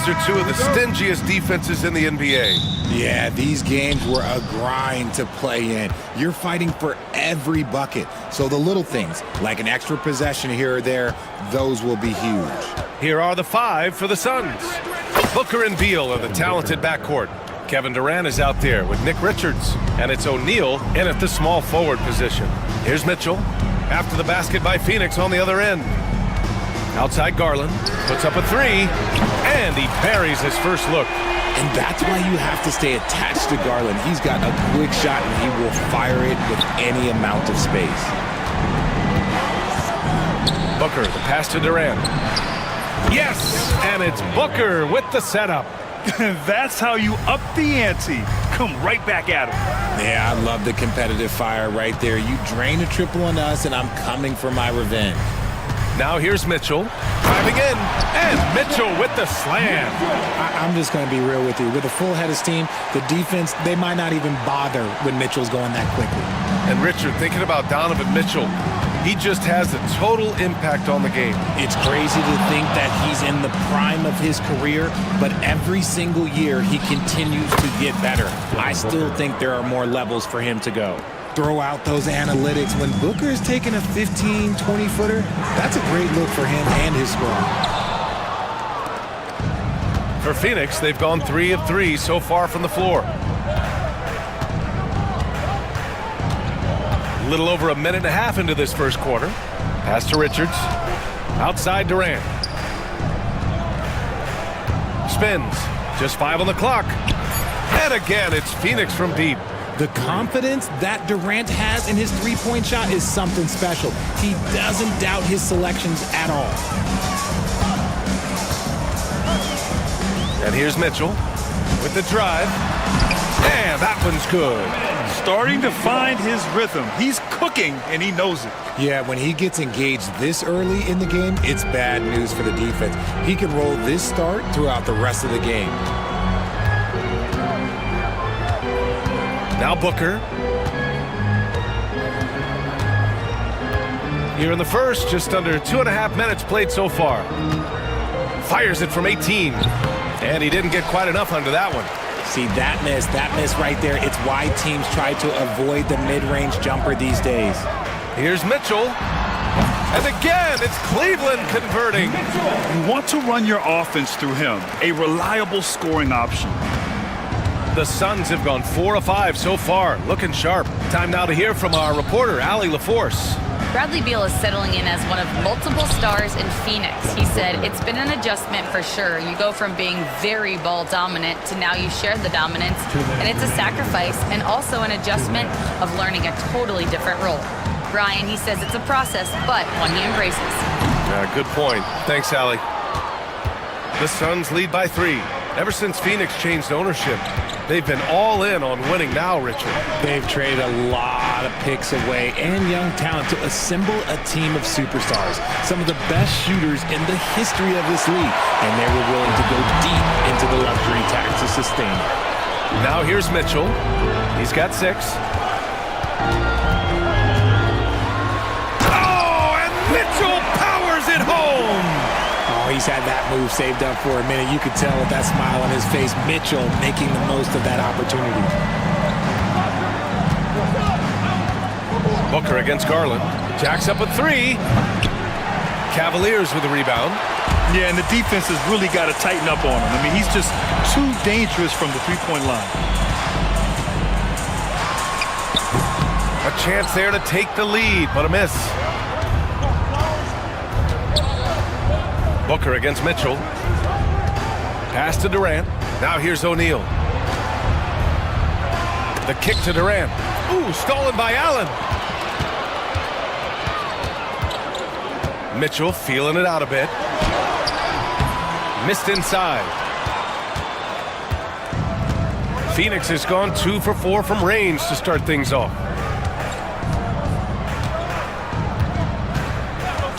These are two of the stingiest defenses in the NBA. Yeah, these games were a grind to play in. You're fighting for every bucket. So the little things, like an extra possession here or there, those will be huge. Here are the five for the Suns. Booker and Beal are the talented backcourt. Kevin Durant is out there with Nick Richards. And it's O'Neal in at the small forward position. Here's Mitchell. After the basket by Phoenix on the other end. Outside Garland. Puts up a three. And he buries his first look. And that's why you have to stay attached to Garland. He's got a quick shot and he will fire it with any amount of space. Booker, the pass to Durant. Yes! And it's Booker with the setup. That's how you up the ante. Come right back at him. Yeah, I love the competitive fire right there. You drain a triple on us, and I'm coming for my revenge. Now here's Mitchell. Driving in. And Mitchell with the slam. I'm just going to be real with you. With a full head of steam, the defense, they might not even bother when Mitchell's going that quickly. And Richard, thinking about Donovan Mitchell, he just has a total impact on the game. It's crazy to think that he's in the prime of his career, but every single year he continues to get better. I still think there are more levels for him to go. Throw out those analytics. When Booker is taking a 15, 20-footer, that's a great look for him and his squad. For Phoenix, they've gone 3 of 3 so far from the floor. A little over a minute and a half into this first quarter. Pass to Richards. Outside Durant. Spins. Just 5 on the clock. And again, it's Phoenix from deep. The confidence that Durant has in his three-point shot is something special. He doesn't doubt his selections at all. And here's Mitchell with the drive. And that one's good. Starting to find his rhythm. He's cooking, and he knows it. Yeah, when he gets engaged this early in the game, it's bad news for the defense. He can roll this start throughout the rest of the game. Now Booker. Here in the first, just under 2.5 minutes played so far. Fires it from 18. And he didn't get quite enough under that one. See, that miss right there, it's why teams try to avoid the mid-range jumper these days. Here's Mitchell. And again, it's Cleveland converting. You want to run your offense through him, a reliable scoring option. The Suns have gone 4 of 5 so far, looking sharp. Time now to hear from our reporter, Allie LaForce. Bradley Beal is settling in as one of multiple stars in Phoenix. He said, it's been an adjustment for sure. You go from being very ball dominant to now you share the dominance. And it's a sacrifice and also an adjustment of learning a totally different role. Brian, he says it's a process, but one he embraces. Good point. Thanks, Allie. The Suns lead by 3. Ever since Phoenix changed ownership, they've been all in on winning now, Richard. They've traded a lot of picks away and young talent to assemble a team of superstars. Some of the best shooters in the history of this league. And they were willing to go deep into the luxury tax to sustain it. Now here's Mitchell. He's got 6. Oh, and Mitchell powers it home! Oh, he's had that move saved up for a minute. You could tell with that smile on his face, Mitchell making the most of that opportunity. Booker against Garland. Jacks up a 3. Cavaliers with the rebound. Yeah, and the defense has really got to tighten up on him. I mean, he's just too dangerous from the three-point line. A chance there to take the lead, but a miss. Booker against Mitchell. Pass to Durant. Now here's O'Neal. The kick to Durant. Ooh, stolen by Allen. Mitchell feeling it out a bit. Missed inside. Phoenix has gone 2 for 4 from range to start things off.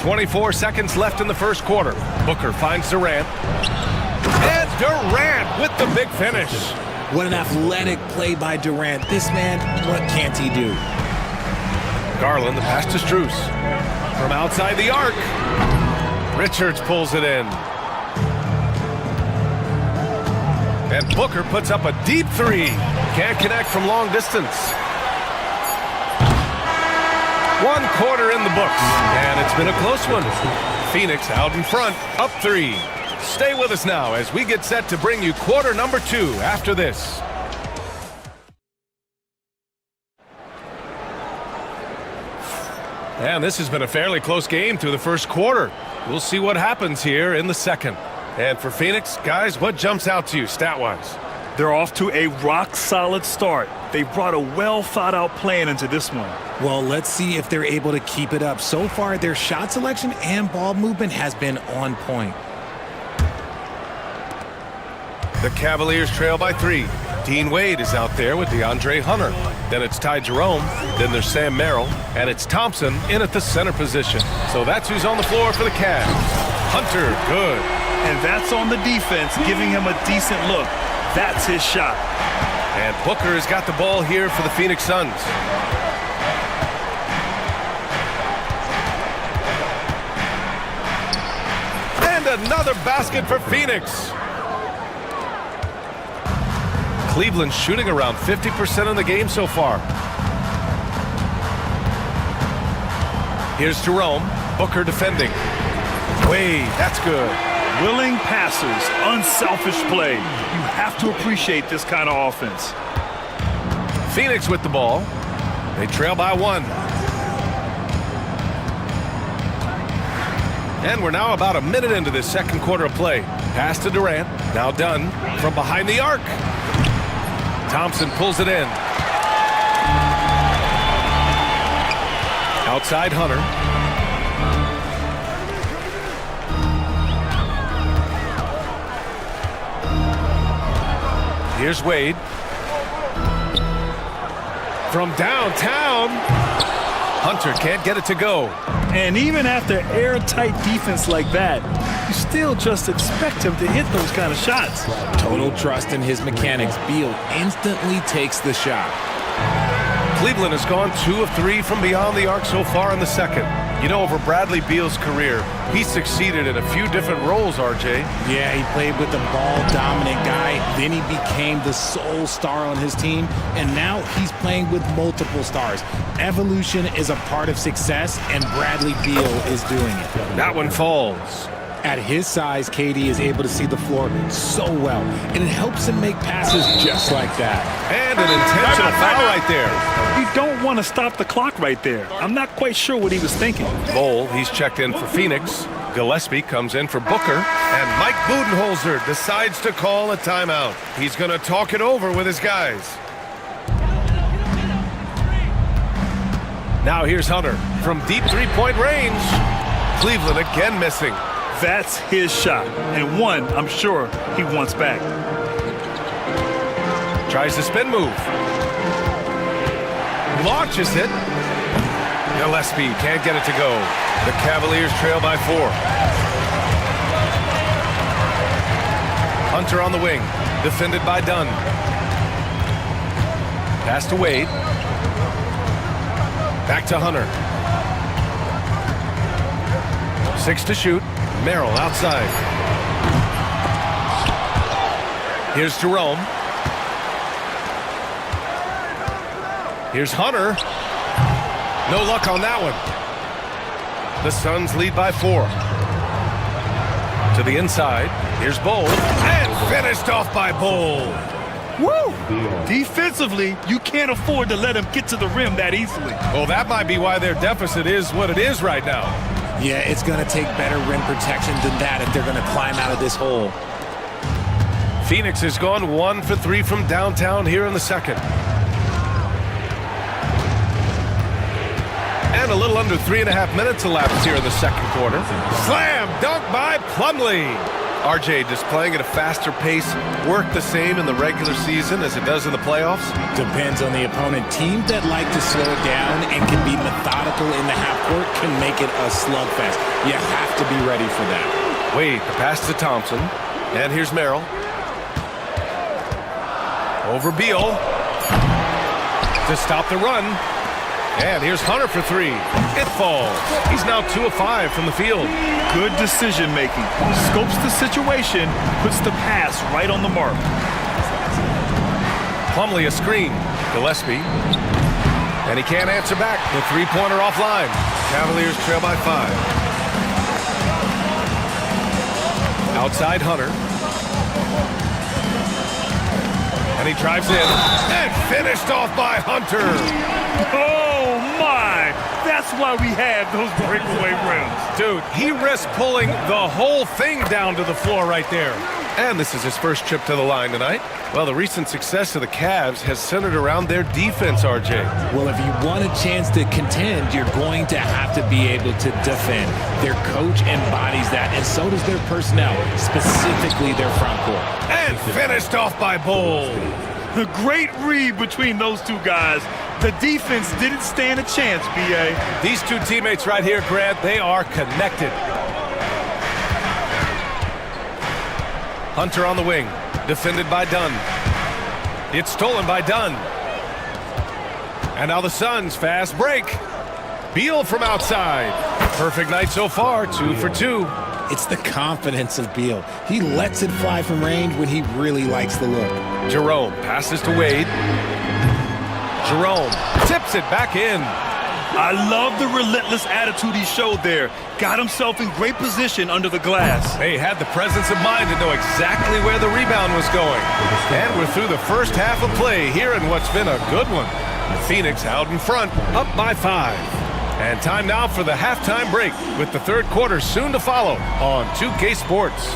24 seconds left in the first quarter. Booker finds Durant. And Durant with the big finish. What an athletic play by Durant. This man, what can't he do? Garland, the pass to Strus. From outside the arc. Richards pulls it in. And Booker puts up a deep three. Can't connect from long distance. 1 quarter in the books, and it's been a close one. Phoenix out in front, up 3. Stay with us now as we get set to bring you quarter number 2 after this. And this has been a fairly close game through the first quarter. We'll see what happens here in the second. And for Phoenix, guys, what jumps out to you stat-wise? They're off to a rock-solid start. They brought a well-thought-out plan into this one. Well, let's see if they're able to keep it up. So far, their shot selection and ball movement has been on point. The Cavaliers trail by 3. Dean Wade is out there with DeAndre Hunter. Then it's Ty Jerome. Then there's Sam Merrill. And it's Thompson in at the center position. So that's who's on the floor for the Cavs. Hunter, good. And that's on the defense, giving him a decent look. That's his shot. And Booker has got the ball here for the Phoenix Suns. And another basket for Phoenix. Cleveland shooting around 50% in the game so far. Here's Jerome. Booker defending. Wade, that's good. Willing passers, unselfish play. You have to appreciate this kind of offense. Phoenix with the ball. They trail by 1. And we're now about a minute into this second quarter of play. Pass to Durant. Now done from behind the arc. Thompson pulls it in. Outside Hunter. Here's Wade. From downtown. Hunter can't get it to go. And even after airtight defense like that, you still just expect him to hit those kind of shots. Total trust in his mechanics. Beal instantly takes the shot. Cleveland has gone 2 of 3 from beyond the arc so far in the second. You know, over Bradley Beal's career, he succeeded in a few different roles, RJ. Yeah, he played with the ball-dominant guy. Then he became the sole star on his team. And now he's playing with multiple stars. Evolution is a part of success, and Bradley Beal is doing it. That one falls. At his size, KD is able to see the floor so well, and it helps him make passes just like that. And an intentional foul right there. You don't want to stop the clock right there. I'm not quite sure what he was thinking. Bol, he's checked in for Phoenix. Gillespie comes in for Booker. And Mike Budenholzer decides to call a timeout. He's going to talk it over with his guys. Now here's Hunter from deep three-point range. Cleveland again missing. That's his shot, and one I'm sure he wants back. Tries the spin move. Launches it. Gillespie can't get it to go. The Cavaliers trail by 4. Hunter on the wing, defended by Dunn. Pass to Wade. Back to Hunter. 6 to shoot. Merrill outside. Here's Jerome. Here's Hunter. No luck on that one. The Suns lead by 4. To the inside. Here's Bol. And finished off by Bol. Woo! Defensively, you can't afford to let him get to the rim that easily. Well, that might be why their deficit is what it is right now. Yeah, it's going to take better rim protection than that if they're going to climb out of this hole. Phoenix has gone 1 for 3 from downtown here in the second. And a little under 3.5 minutes elapsed here in the second quarter. Slam dunk by Plumlee. RJ displaying at a faster pace, work the same in the regular season as it does in the playoffs? Depends on the opponent. Teams that like to slow it down and can be methodical in the half court can make it a slugfest. You have to be ready for that. Wade, the pass to Thompson. And here's Merrill. Over Beal. To stop the run. And here's Hunter for 3. It falls. He's now 2 of 5 from the field. Good decision making. Scopes the situation, puts the pass right on the mark. Plumlee a screen. Gillespie. And he can't answer back. The three-pointer offline. Cavaliers trail by 5. Outside Hunter. And he drives in. And finished off by Hunter. Oh, my. That's why we have those breakaway rims. Dude, he risked pulling the whole thing down to the floor right there. And this is his first trip to the line tonight. Well, the recent success of the Cavs has centered around their defense, RJ. Well, if you want a chance to contend, you're going to have to be able to defend. Their coach embodies that, and so does their personnel, specifically their front court. And finished off by Bull. A great read between those two guys. The defense didn't stand a chance, B.A. These two teammates right here, Grant, they are connected. Hunter on the wing, defended by Dunn. It's stolen by Dunn. And now the Suns, fast break. Beal from outside. Perfect night so far, 2 for 2. It's the confidence of Beal. He lets it fly from range when he really likes the look. Jerome passes to Wade. Jerome tips it back in. I love the relentless attitude he showed there. Got himself in great position under the glass. They had the presence of mind to know exactly where the rebound was going. And we're through the first half of play here in what's been a good one. Phoenix out in front, up by 5. And time now for the halftime break, with the third quarter soon to follow on 2K Sports.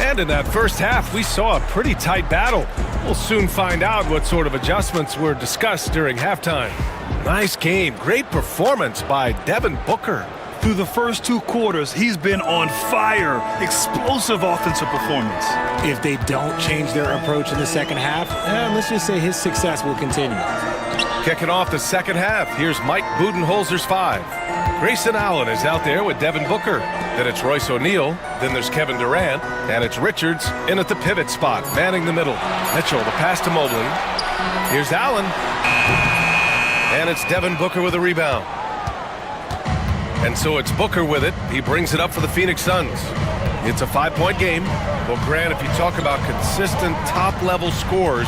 And in that first half, we saw a pretty tight battle. We'll soon find out what sort of adjustments were discussed during halftime. Nice game, great performance by Devin Booker. Through the first 2 quarters, he's been on fire. Explosive offensive performance. If they don't change their approach in the second half, let's just say his success will continue. Kicking off the second half, here's Mike Budenholzer's 5. Grayson Allen is out there with Devin Booker. Then it's Royce O'Neal. Then there's Kevin Durant. And it's Richards in at the pivot spot, manning the middle. Mitchell, the pass to Mobley. Here's Allen. And it's Devin Booker with a rebound. And so it's Booker with it. He brings it up for the Phoenix Suns. It's a 5-point game. Well, Grant, if you talk about consistent top-level scores,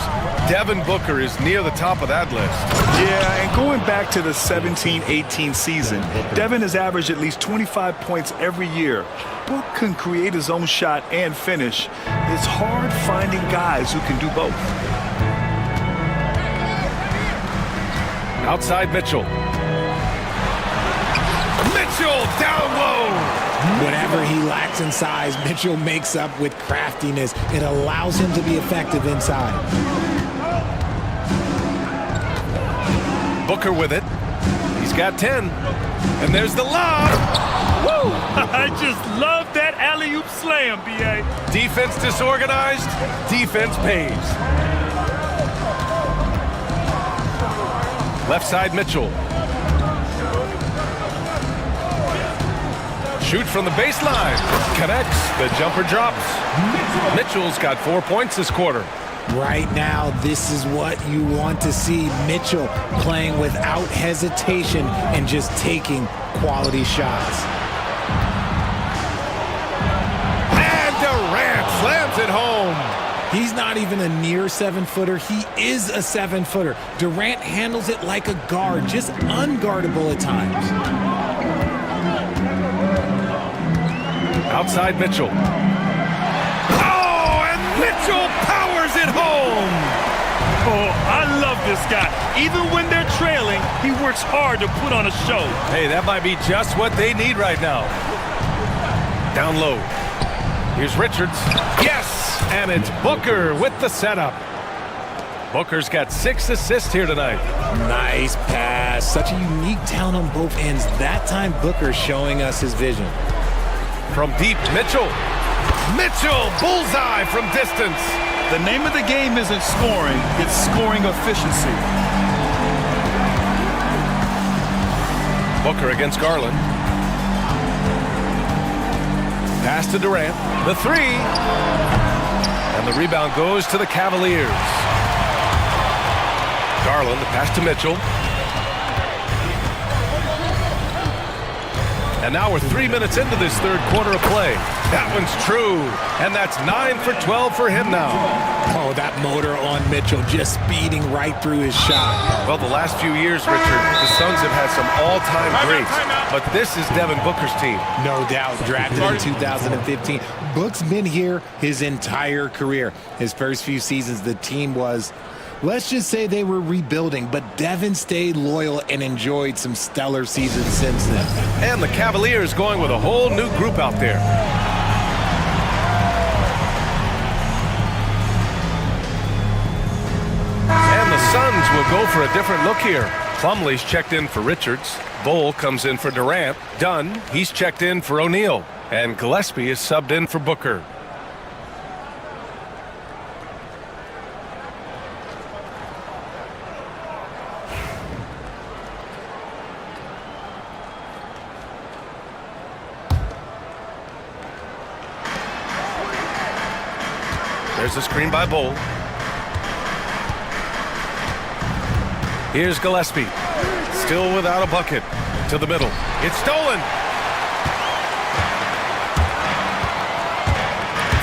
Devin Booker is near the top of that list. Yeah, and going back to the 17-18 season, Devin has averaged at least 25 points every year. Book can create his own shot and finish. It's hard finding guys who can do both. Outside Mitchell. Mitchell down low. Whatever he lacks in size, Mitchell makes up with craftiness. It allows him to be effective inside. Booker with it. He's got 10. And there's the lob. Woo! I just love that alley-oop slam, B.A. Defense disorganized. Defense pays. Left side Mitchell. Shoot from the baseline. Connects. The jumper drops. Mitchell's got 4 points this quarter. Right now, this is what you want to see. Mitchell playing without hesitation and just taking quality shots. And Durant slams it home. He's not even a near 7-footer. He is a 7-footer. Durant handles it like a guard, just unguardable at times. Outside Mitchell. Oh, and Mitchell powers it home. Oh, I love this guy. Even when they're trailing, he works hard to put on a show. Hey, that might be just what they need right now. Down low. Here's Richards. Yes, and it's Booker with the setup. Booker's got 6 assists here tonight. Nice pass. Such a unique talent on both ends. That time, Booker showing us his vision. From deep, Mitchell. Mitchell, bullseye from distance. The name of the game isn't scoring, it's scoring efficiency. Booker against Garland. Pass to Durant. The three. And the rebound goes to the Cavaliers. Garland, the pass to Mitchell. And now we're 3 minutes into this third quarter of play. That one's true. And that's 9 for 12 for him now. Oh, that motor on Mitchell just speeding right through his shot. Well, the last few years, Richard, the Suns have had some all-time greats. But this is Devin Booker's team. No doubt, drafted in 2015. Book's been here his entire career. His first few seasons, the team was, let's just say they were rebuilding, but Devin stayed loyal and enjoyed some stellar seasons since then. And the Cavaliers going with a whole new group out there. And the Suns will go for a different look here. Plumlee's checked in for Richards. Bull comes in for Durant. Dunn, he's checked in for O'Neal. And Gillespie is subbed in for Booker. There's a screen by Bull. Here's Gillespie. Still without a bucket. To the middle. It's stolen.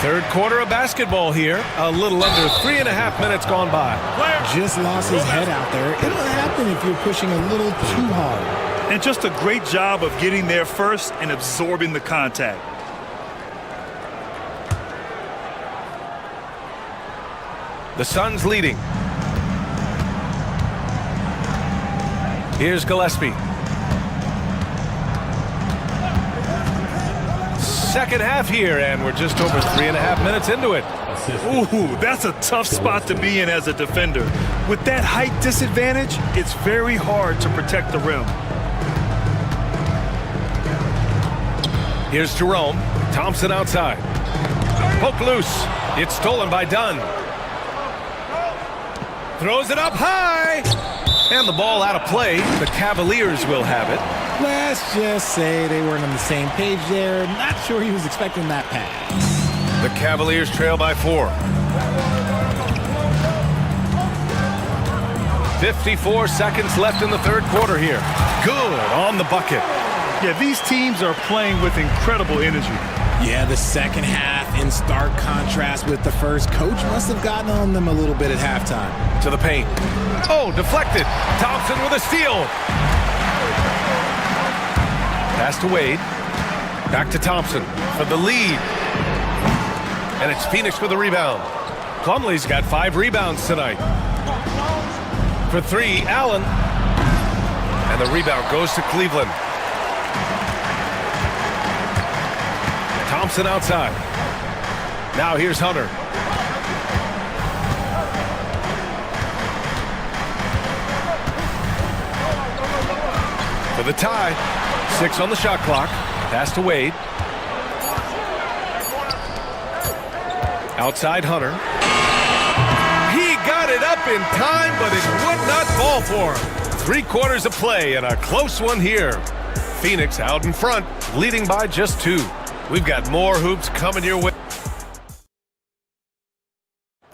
Third quarter of basketball here. A little under 3.5 minutes gone by. Just lost his head out there. It'll happen if you're pushing a little too hard. And just a great job of getting there first and absorbing the contact. The Suns leading. Here's Gillespie. Second half here, and we're just over 3.5 minutes into it. Ooh, that's a tough spot to be in as a defender. With that height disadvantage, it's very hard to protect the rim. Here's Jerome. Thompson outside. Poke loose. It's stolen by Dunn. Throws it up high. And the ball out of play. The Cavaliers will have it. Let's just say they weren't on the same page there. Not sure he was expecting that pass. The Cavaliers trail by 4. 54 seconds left in the third quarter here. Good on the bucket. Yeah, these teams are playing with incredible energy. Yeah, the second half in stark contrast with the first. Coach must have gotten on them a little bit at halftime. To the paint. Oh, deflected. Thompson with a steal. Pass to Wade. Back to Thompson for the lead. And it's Phoenix with the rebound. Plumlee's got 5 rebounds tonight. For 3, Allen. And the rebound goes to Cleveland. Thompson outside. Now here's Hunter. For the tie. 6 on the shot clock. Pass to Wade. Outside Hunter. He got it up in time, but it would not fall for him. 3 quarters of play and a close one here. Phoenix out in front, leading by just 2. We've got more hoops coming your way.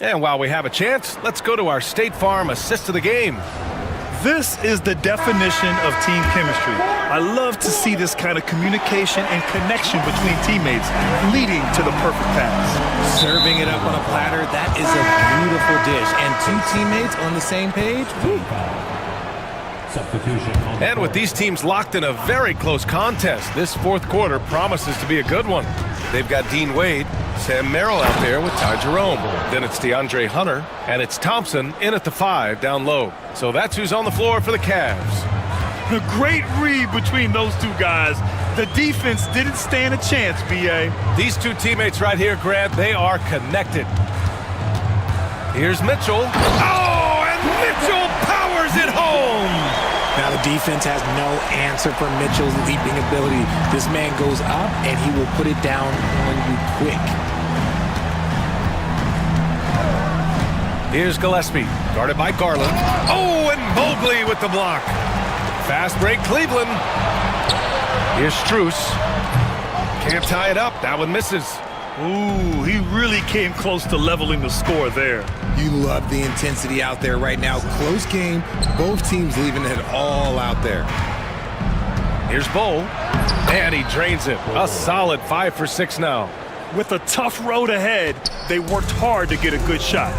And while we have a chance, let's go to our State Farm assist of the game. This is the definition of team chemistry. I love to see this kind of communication and connection between teammates leading to the perfect pass. Serving it up on a platter, that is a beautiful dish. And 2 teammates on the same page. Woo. And with these teams locked in a very close contest, this fourth quarter promises to be a good one. They've got Dean Wade, Sam Merrill out there with Ty Jerome. Then it's DeAndre Hunter, and it's Thompson in at the 5 down low. So that's who's on the floor for the Cavs. A great read between those 2 guys. The defense didn't stand a chance, B.A. These 2 teammates right here, Grant, they are connected. Here's Mitchell. Oh, and Mitchell powers it home. Now the defense has no answer for Mitchell's leaping ability. This man goes up and he will put it down on you quick. Here's Gillespie, guarded by Garland. Oh, and Mobley with the block. Fast break, Cleveland. Here's Strus. Can't tie it up. That one misses. Ooh, he really came close to leveling the score there. You love the intensity out there right now. Close game. Both teams leaving it all out there. Here's Bowl. And he drains it. A solid 5 for 6 now. With a tough road ahead, they worked hard to get a good shot.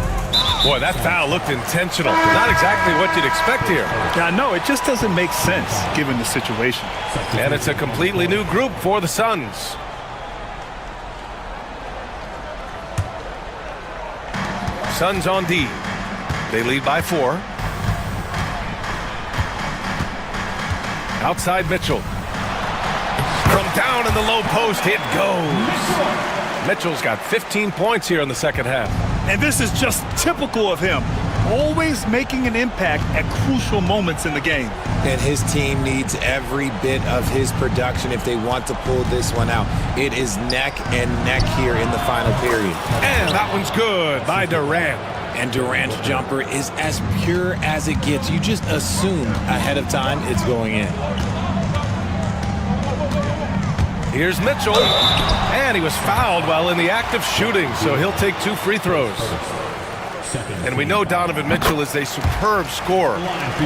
Boy, that foul looked intentional. Not exactly what you'd expect here. Now, no, it just doesn't make sense given the situation. And it's a completely new group for the Suns. Suns on D. They lead by 4. Outside Mitchell. From down in the low post, it goes. Mitchell's got 15 points here in the second half. And this is just typical of him. Always making an impact at crucial moments in the game. And his team needs every bit of his production if they want to pull this one out. It is neck and neck here in the final period. And that one's good by Durant. And Durant's jumper is as pure as it gets. You just assume ahead of time it's going in. Here's Mitchell. And he was fouled while in the act of shooting, so he'll take 2 free throws. And we know Donovan Mitchell is a superb scorer.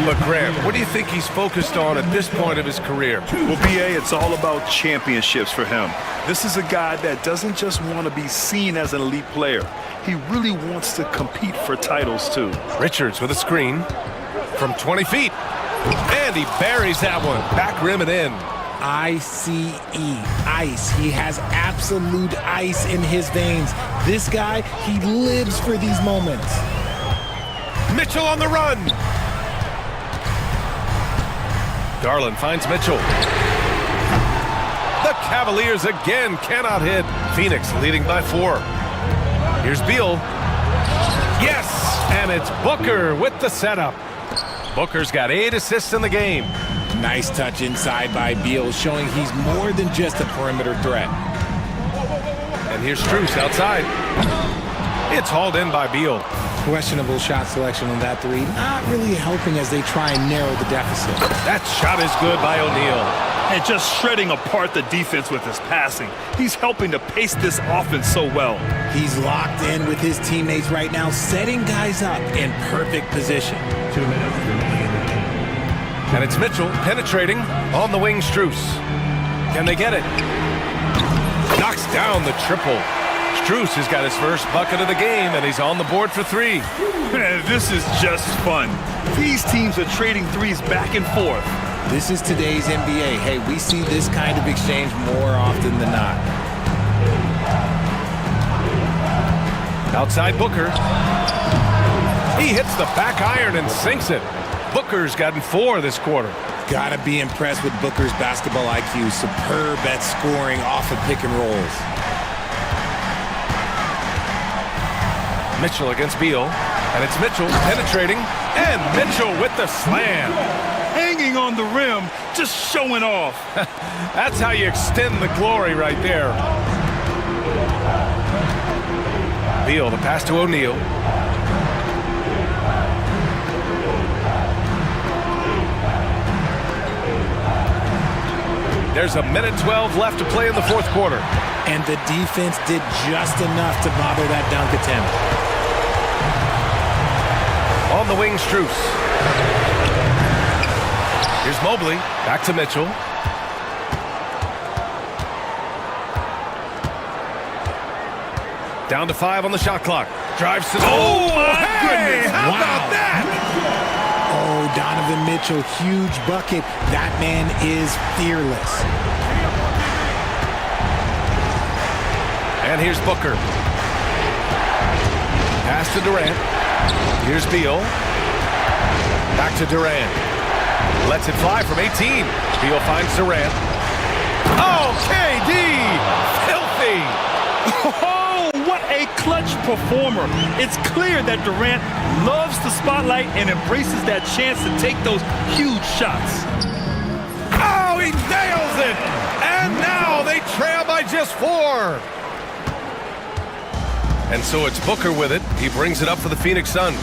But Grant, what do you think he's focused on at this point of his career? Well, B.A., it's all about championships for him. This is a guy that doesn't just want to be seen as an elite player. He really wants to compete for titles, too. Richards with a screen from 20 feet. And he buries that one. Back rim and in. ICE, ice. He has absolute ice in his veins. This guy, he lives for these moments. Mitchell on the run. Garland finds Mitchell. The Cavaliers again cannot hit. Phoenix leading by 4. Here's Beal. Yes, and it's Booker with the setup. Booker's got 8 assists in the game. Nice touch inside by Beal, showing he's more than just a perimeter threat. And here's Strus outside. It's hauled in by Beal. Questionable shot selection on that 3. Not really helping as they try and narrow the deficit. That shot is good by O'Neal. And just shredding apart the defense with his passing. He's helping to pace this offense so well. He's locked in with his teammates right now, setting guys up in perfect position. 2 minutes remaining. And it's Mitchell penetrating on the wing. Strus. Can they get it? Knocks down the triple. Strus has got his first bucket of the game, and he's on the board for 3. Man, this is just fun. These teams are trading threes back and forth. This is today's NBA. Hey, we see this kind of exchange more often than not. Outside Booker. He hits the back iron and sinks it. Booker's gotten 4 this quarter. Gotta be impressed with Booker's basketball IQ. Superb at scoring off of pick and rolls. Mitchell against Beal. And it's Mitchell penetrating. And Mitchell with the slam. Hanging on the rim, just showing off. That's how you extend the glory right there. Beal, the pass to O'Neal. There's a minute 12 left to play in the 4th quarter. And the defense did just enough to bother that dunk attempt. On the wing, Strus. Here's Mobley. Back to Mitchell. Down to 5 on the shot clock. Drives to the... Oh, my goodness. How about that? Oh, Donovan Mitchell, huge bucket. That man is fearless. And here's Booker. Pass to Durant. Here's Beal. Back to Durant. Lets it fly from 18. Beal finds Durant. Oh, KD! Filthy! Oh, what a clutch performer. It's clear that Durant loves the spotlight and embraces that chance to take those huge shots. Oh, he nails it! And now they trail by just 4. And so it's Booker with it. He brings it up for the Phoenix Suns.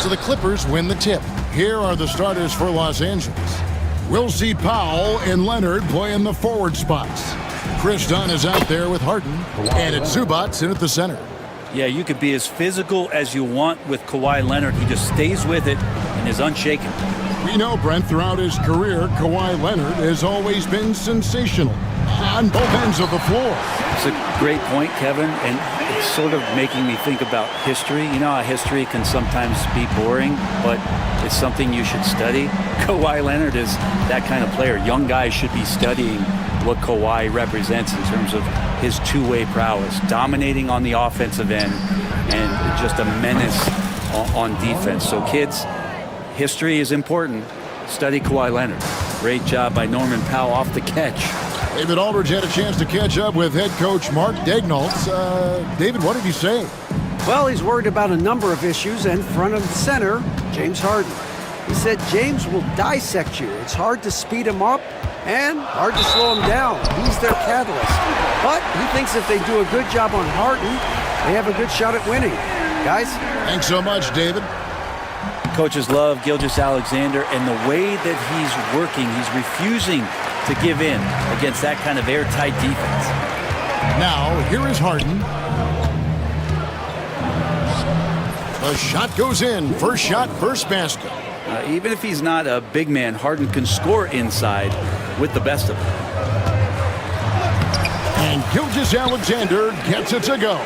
So the Clippers win the tip. Here are the starters for Los Angeles. We'll see Powell and Leonard play in the forward spots. Chris Dunn is out there with Harden, and it's Zubats in at the center. Yeah, you could be as physical as you want with Kawhi Leonard. He just stays with it and is unshaken. We know, Brent, throughout his career, Kawhi Leonard has always been sensational on both ends of the floor. It's a great point, Kevin, and it's sort of making me think about history. You know how history can sometimes be boring, but it's something you should study. Kawhi Leonard is that kind of player. Young guys should be studying what Kawhi represents in terms of his two-way prowess, dominating on the offensive end and just a menace on defense. So kids, history is important. Study Kawhi Leonard. Great job by Norman Powell off the catch. David Aldridge had a chance to catch up with head coach Mark Daignault. David, what did he say? Well, he's worried about a number of issues, and front of the center, James Harden. He said James will dissect you. It's hard to speed him up and hard to slow him down. He's their catalyst. But he thinks if they do a good job on Harden, they have a good shot at winning. Guys? Thanks so much, David. Coaches love Gilgeous-Alexander, and the way that he's working, he's refusing to give in against that kind of airtight defense. Now, here is Harden. The shot goes in. First shot, first basket. Even if he's not a big man, Harden can score inside with the best of them. And Gilgeous-Alexander gets it to go.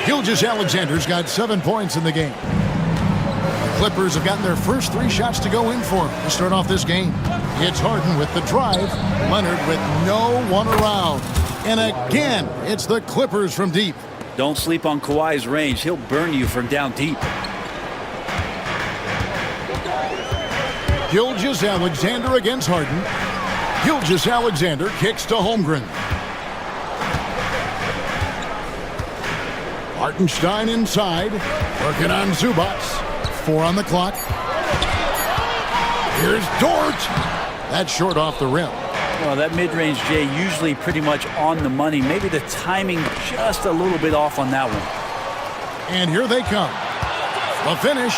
Gilgeous-Alexander's got 7 points in the game. The Clippers have gotten their first 3 shots to go in for him to start off this game. It's Harden with the drive. Leonard with no one around. And again, it's the Clippers from deep. Don't sleep on Kawhi's range. He'll burn you from down deep. Gilgeous-Alexander against Harden. Gilgeous-Alexander kicks to Holmgren. Hartenstein inside. Working on Zubats. 4 on the clock. Here's Dort. That's short off the rim. Well, that mid-range, Jay, usually pretty much on the money. Maybe the timing just a little bit off on that one. And here they come. The finish.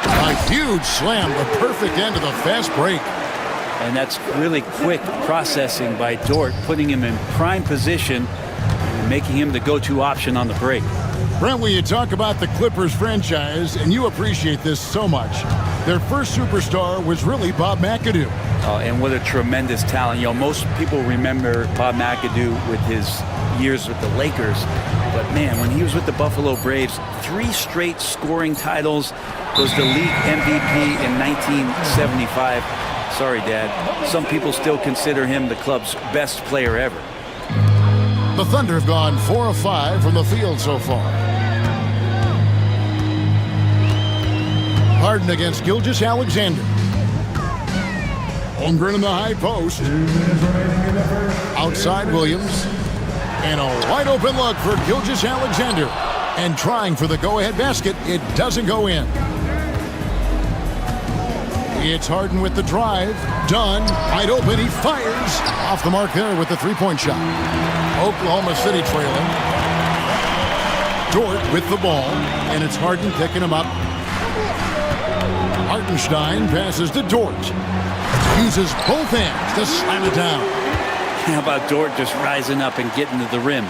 A huge slam, the perfect end of the fast break. And that's really quick processing by Dort, putting him in prime position and making him the go-to option on the break. Brent, when you talk about the Clippers franchise, and you appreciate this so much, their first superstar was really Bob McAdoo. And what a tremendous talent. You know, most people remember Bob McAdoo with his years with the Lakers. But man, when he was with the Buffalo Braves, 3 straight scoring titles, was the league MVP in 1975. Sorry, Dad. Some people still consider him the club's best player ever. The Thunder have gone 4 of 5 from the field so far. Harden against Gilgeous-Alexander. Holmgren in the high post. Outside Williams. And a wide open look for Gilgeous-Alexander. And trying for the go-ahead basket, it doesn't go in. It's Harden with the drive. Dunn, wide open, he fires. Off the mark there with the three-point shot. Oklahoma City trailing. Dort with the ball, and it's Harden picking him up. Hartenstein passes to Dort. Uses both hands to slam it down. How about Dort just rising up and getting to the rim?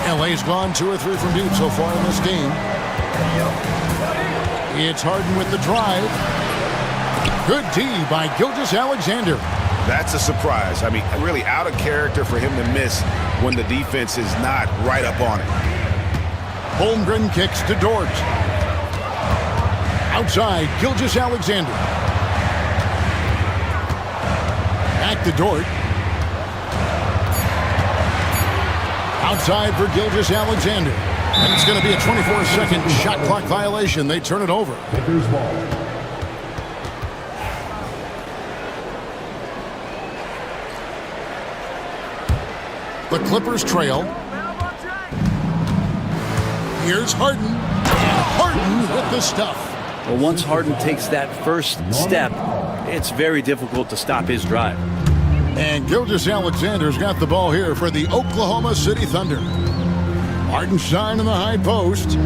LA's gone 2 or 3 from deep so far in this game. It's Harden with the drive. Good D by Gilgeous-Alexander. That's a surprise. I mean, really out of character for him to miss when the defense is not right up on it. Holmgren kicks to Dort. Outside, Gilgeous-Alexander. Back to Dort. Outside for Gilgeous-Alexander. And it's going to be a 24-second shot clock violation. They turn it over. The Clippers trail. Here's Harden. And Harden with the stuff. Well, once Harden takes that first step, it's very difficult to stop his drive. And Gilgeous-Alexander's got the ball here for the Oklahoma City Thunder. Hartenstein in the high post.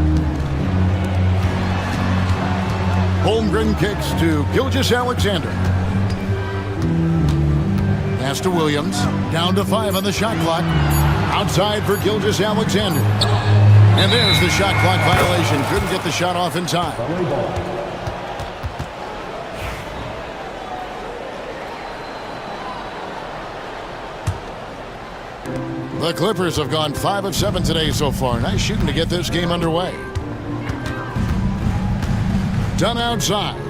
Holmgren kicks to Gilgeous-Alexander. Pass to Williams. Down to 5 on the shot clock. Outside for Gilgeous-Alexander. And there's the shot clock violation. Couldn't get the shot off in time. The Clippers have gone 5 of 7 today so far. Nice shooting to get this game underway. Done outside.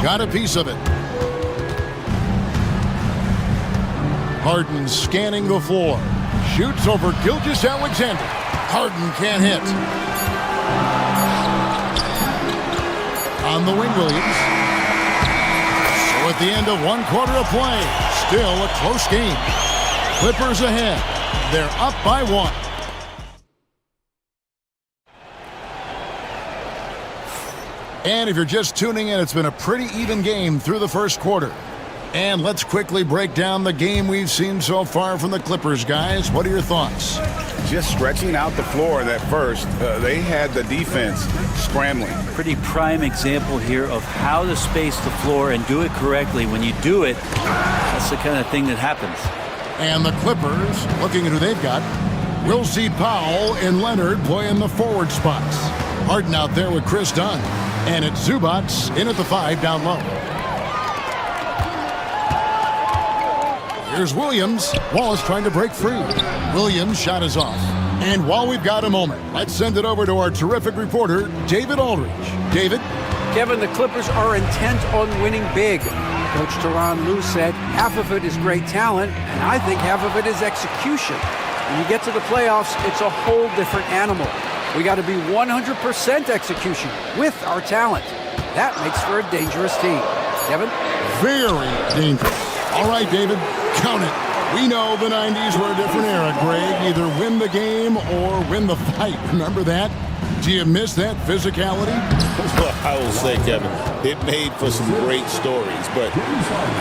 Got a piece of it. Harden scanning the floor. Shoots over Gilgeous-Alexander. Harden can't hit. On the wing, Williams. So at the end of 1 quarter of play, still a close game. Clippers ahead. They're up by 1. And if you're just tuning in, it's been a pretty even game through the first quarter. And let's quickly break down the game we've seen so far from the Clippers, guys. What are your thoughts? Just stretching out the floor that first. They had the defense scrambling. Pretty prime example here of how to space the floor and do it correctly. When you do it, that's the kind of thing that happens. And the Clippers, looking at who they've got, we'll see Powell and Leonard playing the forward spots. Harden out there with Chris Dunn. And it's Zubats in at the 5 down low. Here's Williams. Wallace trying to break free. Williams' shot is off. And while we've got a moment, let's send it over to our terrific reporter, David Aldridge. David? Kevin, the Clippers are intent on winning big. Coach Tyronn Lue said half of it is great talent, and I think half of it is execution. When you get to the playoffs, it's a whole different animal. We got to be 100% execution with our talent. That makes for a dangerous team. Kevin? Very dangerous. All right, David, count it. We know the 90s were a different era, Greg. Either win the game or win the fight. Remember that? Do you miss that physicality? Well, I will say, Kevin, it made for some great stories, but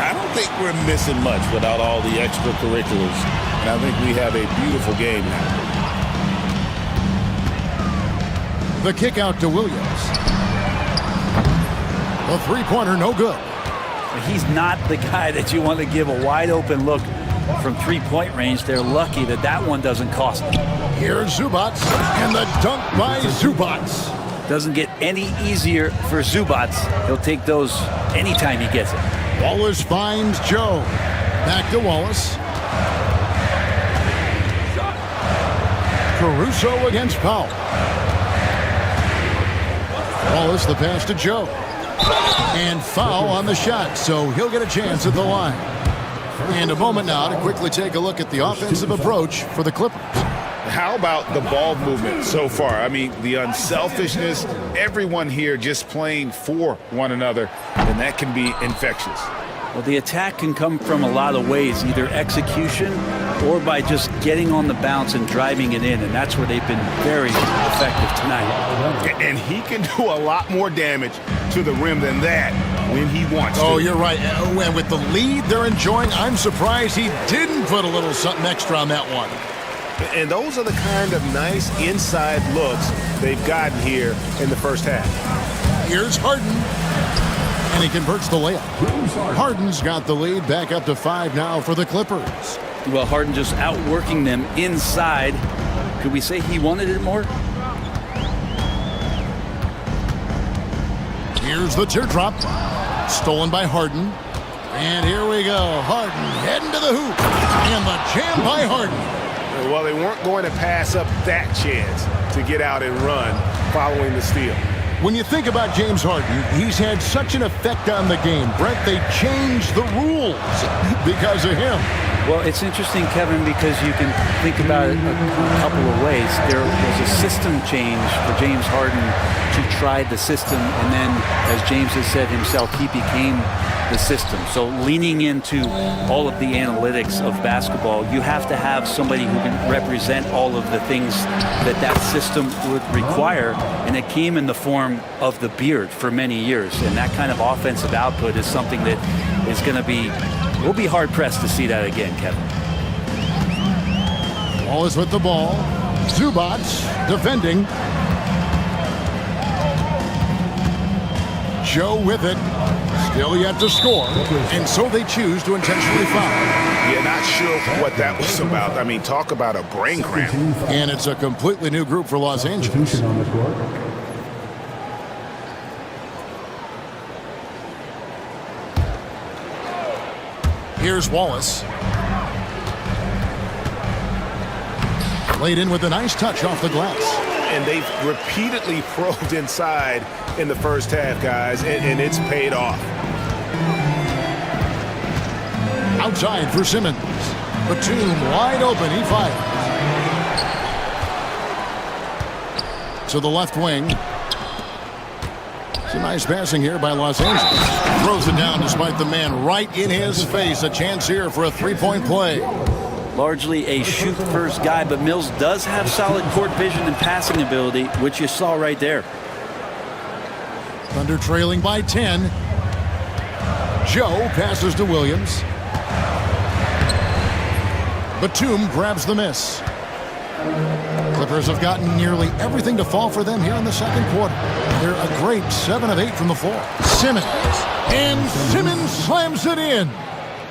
I don't think we're missing much without all the extracurriculars. And I think we have a beautiful game now. The kick out to Williams. The three-pointer, no good. He's not the guy that you want to give a wide open look from three-point range. They're lucky that that one doesn't cost them. Here's Zubats, and the dunk by Zubats. Doesn't get any easier for Zubats. He'll take those anytime he gets it. Wallace finds Joe. Back to Wallace. Caruso against Powell. Wallace, the pass to Joe. And foul on the shot, so he'll get a chance at the line. And a moment now to quickly take a look at the offensive approach for the Clippers. How about the ball movement so far? I mean, the unselfishness, everyone here just playing for one another, and that can be infectious. Well, the attack can come from a lot of ways, either execution or by just getting on the bounce and driving it in, and that's where they've been very effective tonight. And he can do a lot more damage to the rim than that when he wants to. Oh, you're right. And with the lead they're enjoying, I'm surprised he didn't put a little something extra on that one. And those are the kind of nice inside looks they've gotten here in the first half. Here's Harden. And he converts the layup. Harden's got the lead back up to 5 now for the Clippers. Well, Harden just outworking them inside. Could we say he wanted it more? Here's the teardrop. Stolen by Harden. And here we go. Harden heading to the hoop. And the jam by Harden. Well, they weren't going to pass up that chance to get out and run following the steal. When you think about James Harden, he's had such an effect on the game. Brett, they changed the rules because of him. Well, it's interesting, Kevin, because you can think about it a couple of ways. There was a system change for James Harden to try the system, and then, as James has said himself, he became the system. So leaning into all of the analytics of basketball, you have to have somebody who can represent all of the things that that system would require, and it came in the form of the beard for many years. And that kind of offensive output is something that is going to be, we'll be hard-pressed to see that again, Kevin. Wallace with the ball. Zubats defending. Joe with it. Still yet to score. And so they choose to intentionally foul. Yeah, not sure what that was about. I mean, talk about a brain cramp. And it's a completely new group for Los Angeles. Here's Wallace. Laid in with a nice touch off the glass. And they've repeatedly probed inside in the first half, guys, and it's paid off. Outside for Simmons. Batum wide open. He fires. To the left wing. Some nice passing here by Los Angeles. Throws it down despite the man right in his face. A chance here for a three-point play. Largely a shoot-first guy, but Mills does have solid court vision and passing ability, which you saw right there. Thunder trailing by 10. Joe passes to Williams. Batum grabs the miss. Clippers have gotten nearly everything to fall for them here in the second quarter. They're a great 7 of 8 from the floor. Simmons. And Simmons slams it in.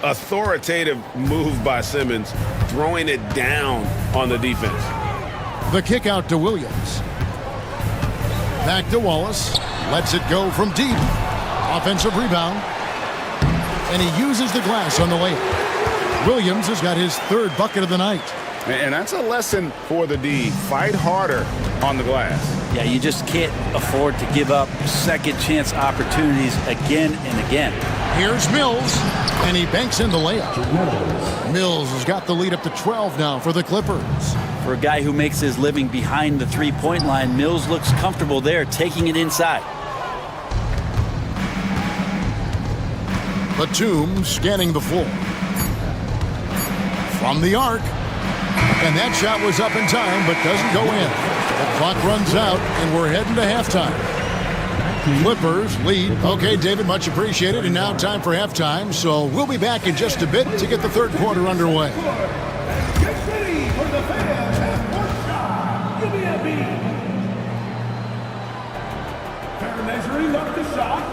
Authoritative move by Simmons, throwing it down on the defense. The kick out to Williams. Back to Wallace. Lets it go from deep. Offensive rebound. And he uses the glass on the layup. Williams has got his third bucket of the night. And that's a lesson for the D. Fight harder on the glass. Yeah, you just can't afford to give up second chance opportunities again and again. Here's Mills, and he banks in the layup. Mills has got the lead up to 12 now for the Clippers. For a guy who makes his living behind the three-point line, Mills looks comfortable there, taking it inside. Batum scanning the floor. From the arc. And that shot was up in time, but doesn't go in. The clock runs out, and we're heading to halftime. Clippers lead. Okay, David, much appreciated. And now time for halftime. So we'll be back in just a bit to get the third quarter underway. Get ready for the fans at Sports Shot. Give me a beat. Fair measuring up the shot.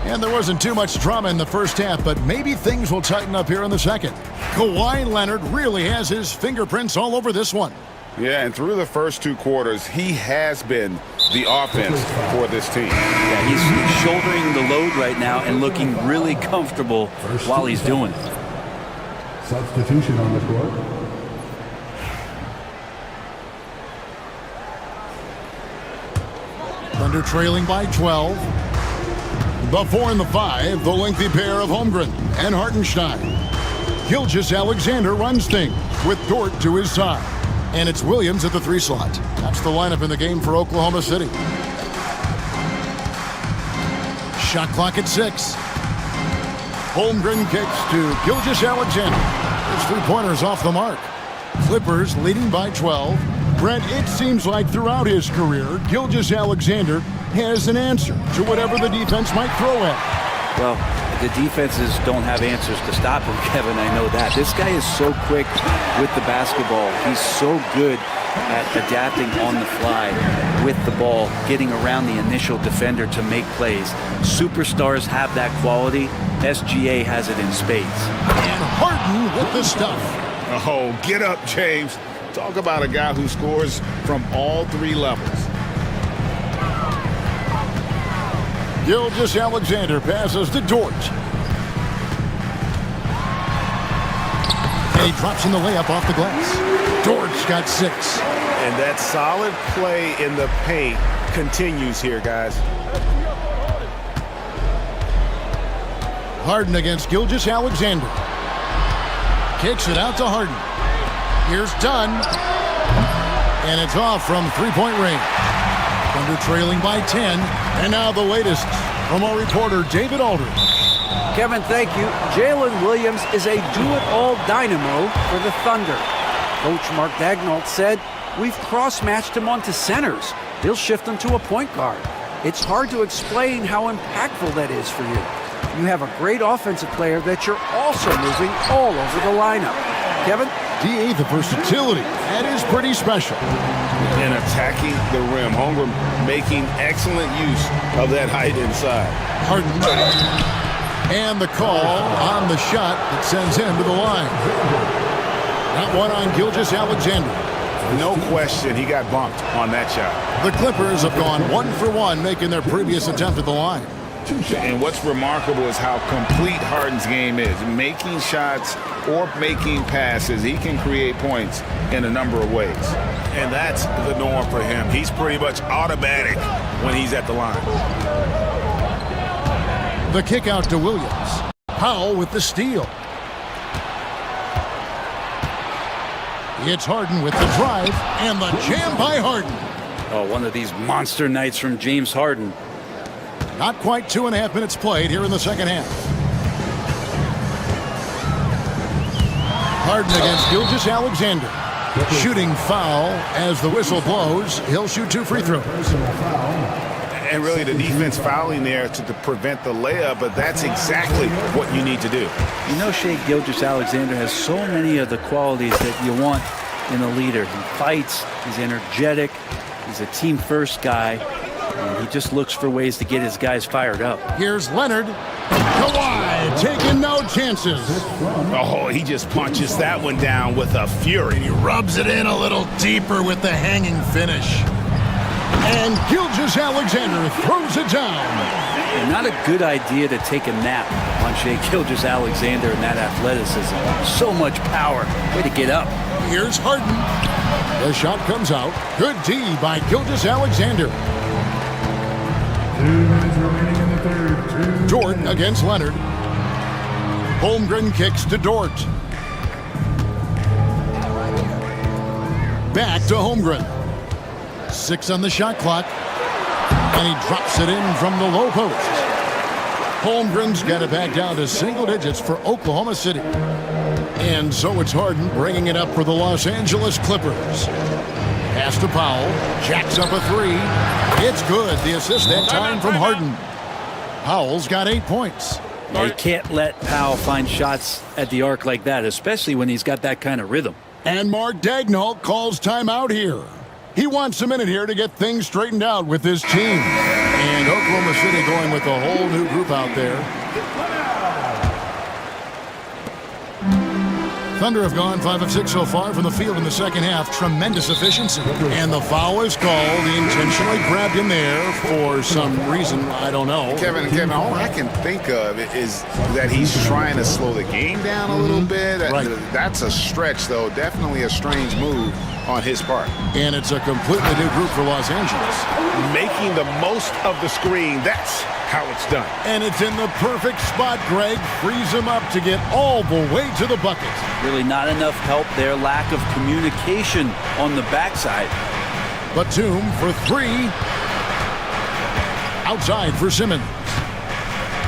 And there wasn't too much drama in the first half, but maybe things will tighten up here in the second. Kawhi Leonard really has his fingerprints all over this one. Yeah, and through the first two quarters, he has been the offense for this team. Yeah, he's shouldering the load right now and looking really comfortable while he's doing it. Substitution on the court. Thunder trailing by 12. The 4 and the 5, the lengthy pair of Holmgren and Hartenstein. Gilgeous-Alexander runs things with Dort to his side. And it's Williams at the 3 slot. That's the lineup in the game for Oklahoma City. Shot clock at 6. Holmgren kicks to Gilgeous-Alexander. His three-pointers off the mark. Clippers leading by 12. Brent, it seems like throughout his career, Gilgeous-Alexander has an answer to whatever the defense might throw at. Well, the defenses don't have answers to stop him, Kevin. I know that. This guy is so quick with the basketball. He's so good at adapting on the fly with the ball, getting around the initial defender to make plays. Superstars have that quality. SGA has it in spades. And Harden with the stuff. Oh, get up, James. Talk about a guy who scores from all 3 levels. Gilgeous-Alexander passes to Dort. And he drops in the layup off the glass. Dort's got 6. And that solid play in the paint continues here, guys. Harden against Gilgeous-Alexander. Kicks it out to Harden. Here's Dunn. And it's off from 3-point range. Thunder trailing by 10. And now the latest from our reporter, David Aldridge. Kevin, thank you. Jalen Williams is a do-it-all dynamo for the Thunder. Coach Mark Daigneault said, "We've cross-matched him onto centers. He'll shift him to a point guard. It's hard to explain how impactful that is for you. You have a great offensive player that you're also moving all over the lineup." Kevin? DA, the versatility. That is pretty special. And attacking the rim. Holmgren making excellent use of that height inside. Harden. And the call on the shot that sends him to the line. That one on Gilgeous-Alexander. No question, he got bumped on that shot. The Clippers have gone 1 for 1, making their previous attempt at the line. And what's remarkable is how complete Harden's game is. Making shots or making passes, he can create points in a number of ways. And that's the norm for him. He's pretty much automatic when he's at the line. The kick out to Williams. Powell with the steal. It's Harden with the drive and the jam by Harden. Oh, one of these monster nights from James Harden. Not quite 2.5 minutes played here in the second half. Harden against Gilgeous-Alexander. Shooting foul as the whistle blows. He'll shoot 2 free throws. And really the defense fouling there to prevent the layup, but that's exactly what you need to do. You know, Shai Gilgeous-Alexander has so many of the qualities that you want in a leader. He fights, he's energetic, he's a team-first guy, and he just looks for ways to get his guys fired up. Here's Leonard. Kawhi taking no chances. Oh, he just punches that one down with a fury. He rubs it in a little deeper with the hanging finish. And Gilgeous-Alexander throws it down. And not a good idea to take a nap on Shai Gilgeous-Alexander and that athleticism. So much power. Way to get up. Here's Harden. The shot comes out. Good D by Gilgeous-Alexander. 2 minutes remaining in the third. Dort against Leonard. Holmgren kicks to Dort. Back to Holmgren. 6 on the shot clock. And he drops it in from the low post. Holmgren's got it back down to single digits for Oklahoma City. And so it's Harden bringing it up for the Los Angeles Clippers. Pass to Powell. Jacks up a 3. It's good. The assist that time from Harden. Powell's got 8 points. Yeah, you can't let Powell find shots at the arc like that, especially when he's got that kind of rhythm. And Mark Daigneault calls timeout here. He wants a minute here to get things straightened out with his team. And Oklahoma City going with a whole new group out there. Thunder have gone 5 of 6 so far from the field in the second half. Tremendous efficiency. And the foul is called. He intentionally grabbed him there for some reason. I don't know. Kevin, all I can think of is that he's trying to slow the game down a little bit. Right. That's a stretch, though. Definitely a strange move on his part. And it's a completely new group for Los Angeles. Making the most of the screen. That's how it's done. And it's in the perfect spot, Greg. Frees him up to get all the way to the bucket. Really not enough help there. Lack of communication on the backside. Batum for 3. Outside for Simmons.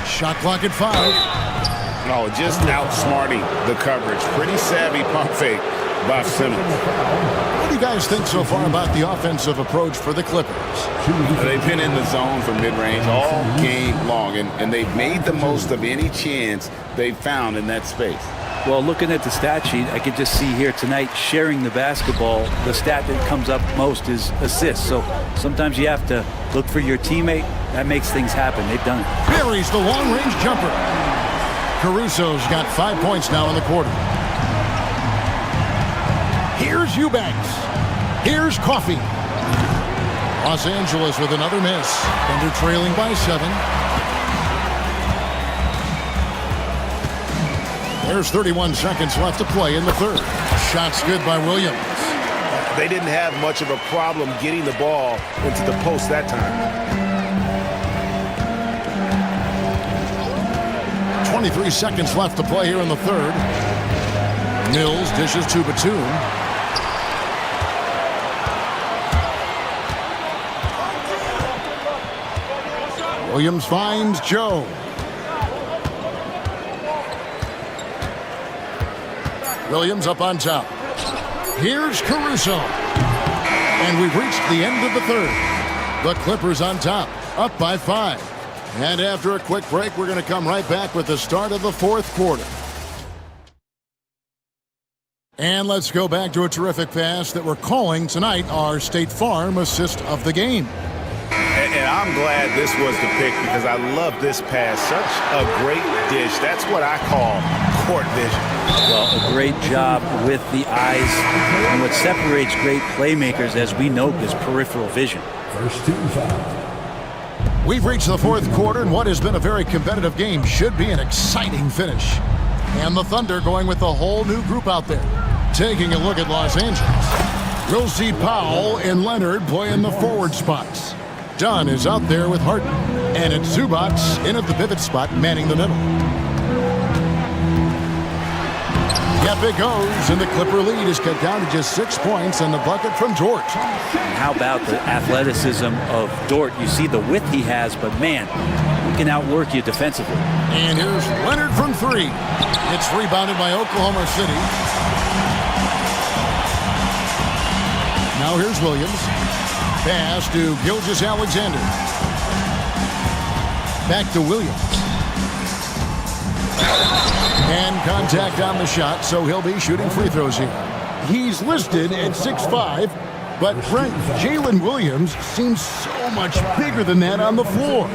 Shot clock at 5. Oh, just outsmarting the coverage. Pretty savvy pump fake by Simmons. What do you guys think so far about the offensive approach for the Clippers? They've been in the zone for mid-range all game long, and they've made the most of any chance they've found in that space. Well, looking at the stat sheet, I can just see here tonight sharing the basketball. The stat that comes up most is assists. So sometimes you have to look for your teammate. That makes things happen. They've done it. Buries the long-range jumper. Caruso's got 5 points now in the quarter. Here's Eubanks. Here's Coffey. Los Angeles with another miss. Thunder trailing by 7. There's 31 seconds left to play in the third. Shot's good by Williams. They didn't have much of a problem getting the ball into the post that time. 23 seconds left to play here in the third. Mills dishes to Batum. Williams finds Joe. Williams up on top. Here's Caruso. And we've reached the end of the third. The Clippers on top, up by 5. And after a quick break, we're going to come right back with the start of the fourth quarter. And let's go back to a terrific pass that we're calling tonight our State Farm assist of the game. And I'm glad this was the pick because I love this pass. Such a great dish. That's what I call court vision. Well, a great job with the eyes. And what separates great playmakers, as we know, is peripheral vision. First team foul. We've reached the fourth quarter, and what has been a very competitive game should be an exciting finish. And the Thunder going with a whole new group out there. Taking a look at Los Angeles. We'll see Powell and Leonard play in the forward spots. Dunn is out there with Harden. And it's Zubac in at the pivot spot, manning the middle. Yep, it goes, and the Clipper lead is cut down to just 6 points and the bucket from Dort. How about the athleticism of Dort? You see the width he has, but man, he can outwork you defensively. And here's Leonard from 3. It's rebounded by Oklahoma City. Now here's Williams. Pass to Gilgeous-Alexander. Back to Williams. And contact on the shot, so he'll be shooting free throws here. He's listed at 6'5", but Frank, Jalen Williams seems so much bigger than that on the floor.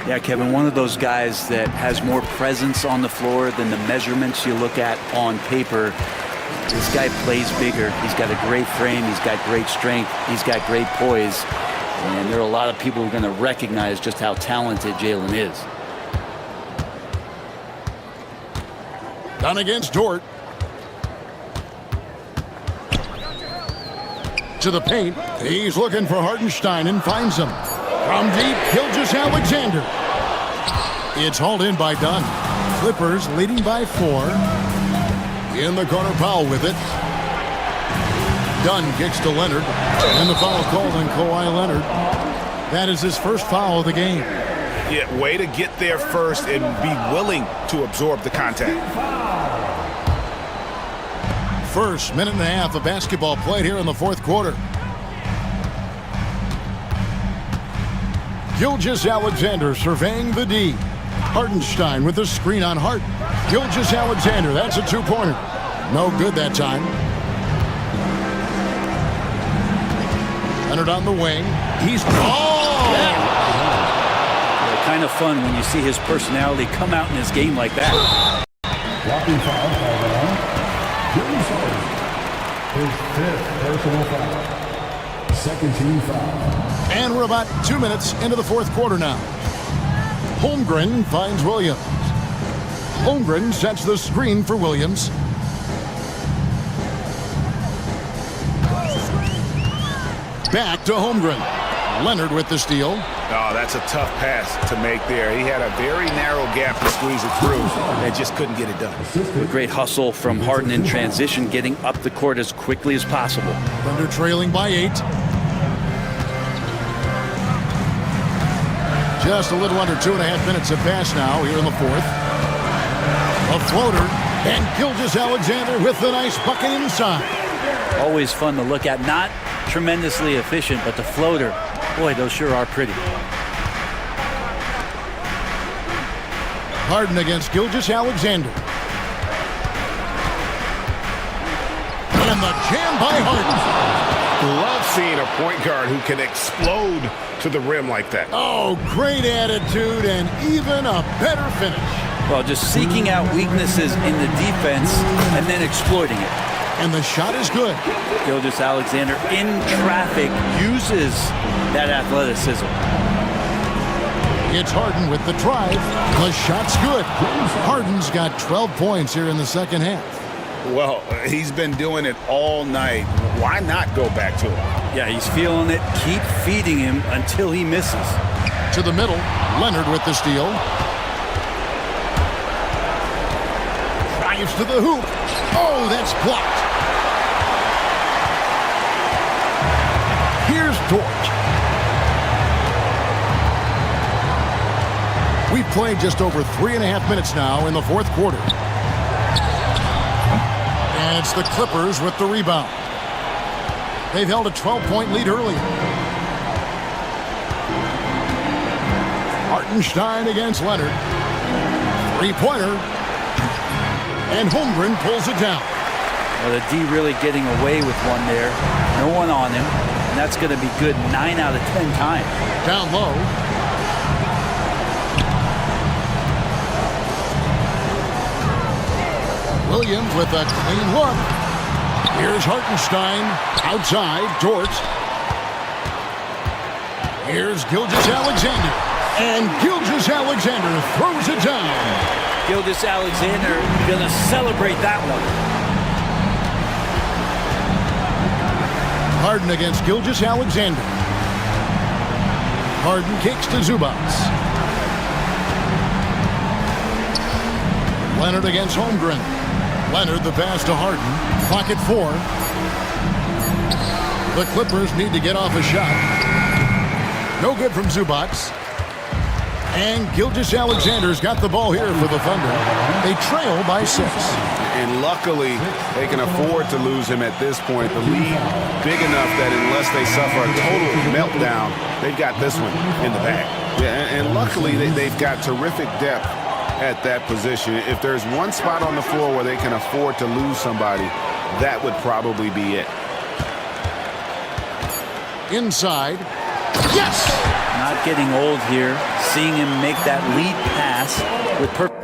Yeah, Kevin, one of those guys that has more presence on the floor than the measurements you look at on paper. This guy plays bigger. He's got a great frame. He's got great strength. He's got great poise. And there are a lot of people who are going to recognize just how talented Jalen is. Done against Dort. To the paint. He's looking for Hartenstein and finds him. From deep, Gilgeous-Alexander. It's hauled in by Dunn. Clippers leading by 4. In the corner, Powell with it. Dunn kicks to Leonard. And the foul called on Kawhi Leonard. That is his first foul of the game. Yeah, way to get there first and be willing to absorb the contact. First minute and a half of basketball played here in the fourth quarter. Gilgeous-Alexander surveying the D. Hartenstein with the screen on Hart. Gilgeous-Alexander, that's a 2-pointer. No good that time. Leonard on the wing. He's... Oh! Yeah. Kind of fun when you see his personality come out in his game like that. Blocking foul called on James Harden. His 5th personal foul. Second team foul. And we're about 2 minutes into the fourth quarter now. Holmgren finds Williams. Holmgren sets the screen for Williams. Back to Holmgren. Leonard with the steal. Oh, that's a tough pass to make there. He had a very narrow gap to squeeze it through and just couldn't get it done. A great hustle from Harden in transition, getting up the court as quickly as possible. Thunder trailing by 8. Just a little under 2.5 minutes have passed now here in the fourth. A floater, and Gilgeous-Alexander with the nice bucket inside. Always fun to look at. Not tremendously efficient, but the floater, boy, those sure are pretty. Harden against Gilgeous-Alexander. And the jam by Harden. Love seeing a point guard who can explode to the rim like that. Oh, great attitude and even a better finish. Well, just seeking out weaknesses in the defense and then exploiting it. And the shot is good. Gilgeous-Alexander in traffic uses that athleticism. It's Harden with the drive. The shot's good. Harden's got 12 points here in the second half. Well, he's been doing it all night. Why not go back to him? Yeah, he's feeling it. Keep feeding him until he misses. To the middle, Leonard with the steal. Drives to the hoop. Oh, that's blocked. Here's Dort. We've played just over 3.5 minutes now in the fourth quarter. And it's the Clippers with the rebound. They've held a 12-point lead early. Hartenstein against Leonard. Three-pointer. And Holmgren pulls it down. Well, the D really getting away with one there. No one on him. And that's going to be good 9 out of 10 times. Down low. Williams with a clean look. Here's Hartenstein. Outside. Dort. Here's Gilgeous-Alexander. And Gilgeous-Alexander throws it down. Gilgeous-Alexander going to celebrate that one. Harden against Gilgeous-Alexander. Harden kicks to Zubats. Leonard against Holmgren. Leonard the pass to Harden. Clock at 4. The Clippers need to get off a shot. No good from Zubats. And Gilgeous-Alexander's got the ball here for the Thunder. They trail by 6. And luckily, they can afford to lose him at this point. The lead big enough that unless they suffer a total meltdown, they've got this one in the bag. Yeah, and luckily, they've got terrific depth at that position. If there's one spot on the floor where they can afford to lose somebody, that would probably be it. Inside. Yes! Not getting old here. Seeing him make that lead pass with perfect.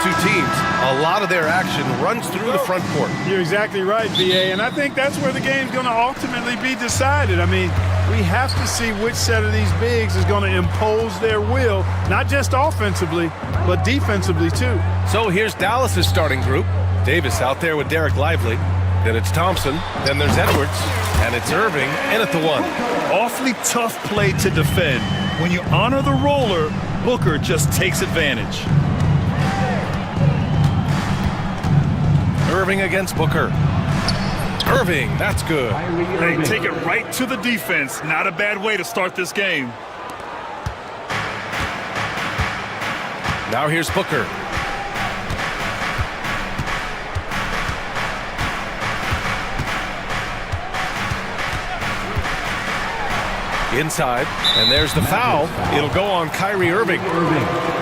two teams, a lot of their action runs through the front court. You're exactly right, B.A., and I think that's where the game's going to ultimately be decided. I mean, we have to see which set of these bigs is going to impose their will, not just offensively, but defensively too. So here's Dallas's starting group. Davis out there with Derek Lively. Then it's Thompson. Then there's Edwards. And it's Irving in at the one. Awfully tough play to defend. When you honor the roller, Booker just takes advantage. Irving against Booker. Irving, that's good. They take it right to the defense. Not a bad way to start this game. Now here's Booker. Inside, and there's the foul. It'll go on Kyrie Irving.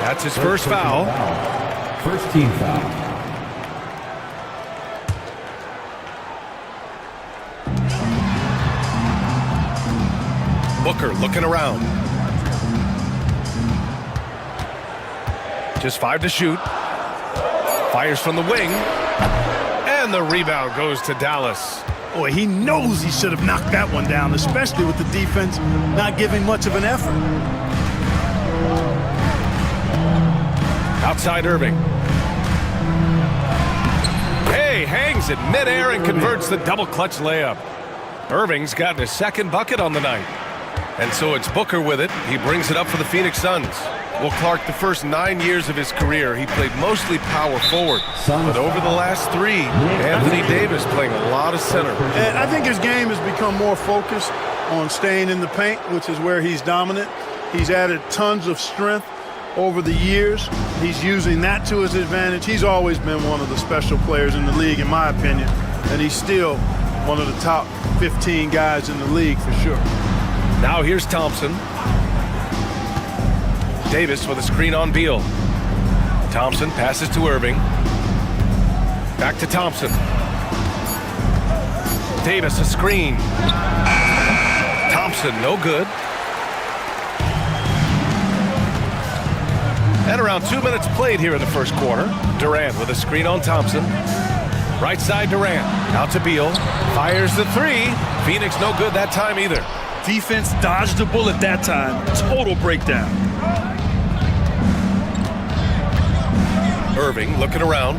That's his first foul. First team foul. Booker looking around. Just 5 to shoot. Fires from the wing. And the rebound goes to Dallas. Boy, he knows he should have knocked that one down, especially with the defense not giving much of an effort. Outside Irving. Hey, hangs it midair and converts the double clutch layup. Irving's gotten his second bucket on the night. And so it's Booker with it. He brings it up for the Phoenix Suns. Well, Clark, the first 9 years of his career, he played mostly power forward. But over the last 3, Anthony Davis playing a lot of center. And I think his game has become more focused on staying in the paint, which is where he's dominant. He's added tons of strength over the years. He's using that to his advantage. He's always been one of the special players in the league, in my opinion. And he's still one of the top 15 guys in the league for sure. Now here's Thompson. Davis with a screen on Beal. Thompson passes to Irving. Back to Thompson. Davis a screen. Thompson no good. And around 2 minutes played here in the first quarter. Durant with a screen on Thompson. Right side Durant. Out to Beal. Fires the 3. Phoenix no good that time either. Defense dodged the bullet that time. Total breakdown. Irving looking around.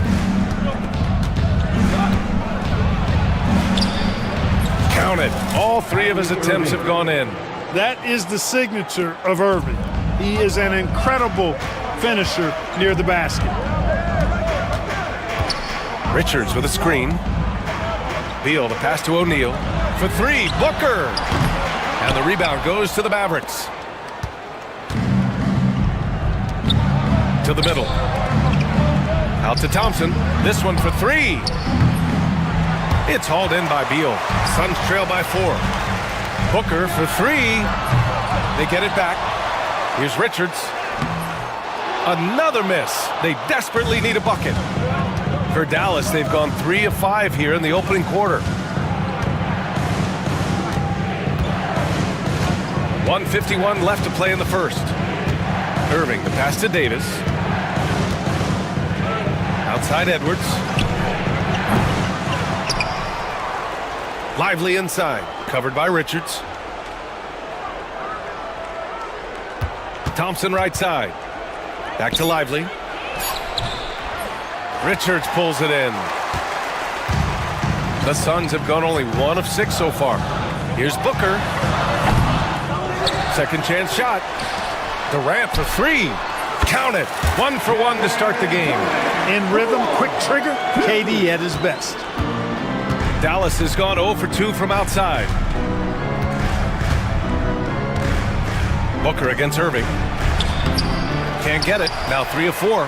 Counted. All 3 of his attempts have gone in. That is the signature of Irving. He is an incredible finisher near the basket. Richards with a screen. Beal the pass to O'Neal. For 3, Booker! And the rebound goes to the Mavericks. To the middle. Out to Thompson. This one for 3. It's hauled in by Beal. Suns trail by 4. Booker for 3. They get it back. Here's Richards. Another miss. They desperately need a bucket. For Dallas, they've gone 3 of 5 here in the opening quarter. 1:51 left to play in the first. Irving, the pass to Davis. Outside Edwards. Lively inside, covered by Richards. Thompson right side. Back to Lively. Richards pulls it in. The Suns have gone only 1 of 6 so far. Here's Booker. Second chance shot. Durant for 3. Count it. 1 for 1 to start the game. In rhythm, quick trigger, KD at his best. Dallas has gone 0 for 2 from outside. Booker against Irving. Can't get it. Now 3 of 4.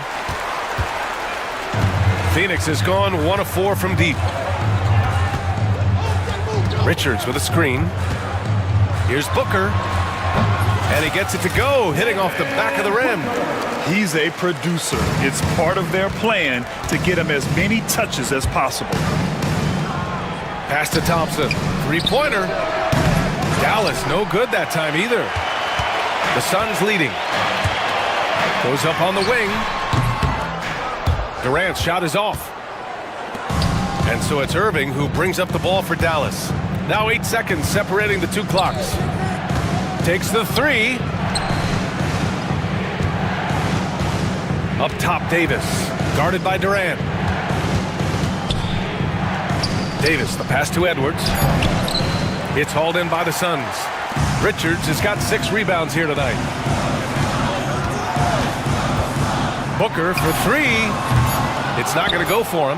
Phoenix has gone 1 of 4 from deep. Richards with a screen. Here's Booker. And he gets it to go, hitting off the back of the rim. He's a producer. It's part of their plan to get him as many touches as possible. Pass to Thompson. 3-pointer. Dallas no good that time either. The Suns leading. Goes up on the wing. Durant's shot is off. And so it's Irving who brings up the ball for Dallas. Now 8 seconds separating the two clocks. Takes the three. Up top, Davis. Guarded by Durant. Davis, the pass to Edwards. It's hauled in by the Suns. Richards has got 6 rebounds here tonight. Booker for 3. It's not going to go for him.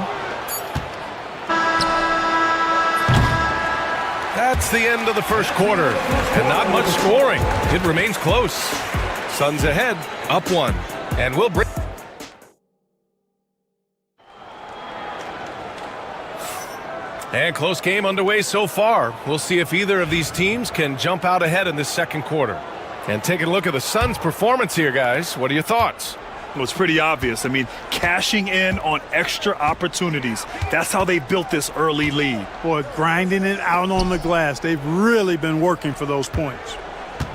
That's the end of the first quarter, and not much scoring. It remains close. Suns ahead, up 1, and we'll bring... And close game underway so far. We'll see if either of these teams can jump out ahead in this second quarter. And taking a look at the Suns' performance here, guys. What are your thoughts? Well, it's pretty obvious. I mean, cashing in on extra opportunities. That's how they built this early lead. Boy, grinding it out on the glass. They've really been working for those points.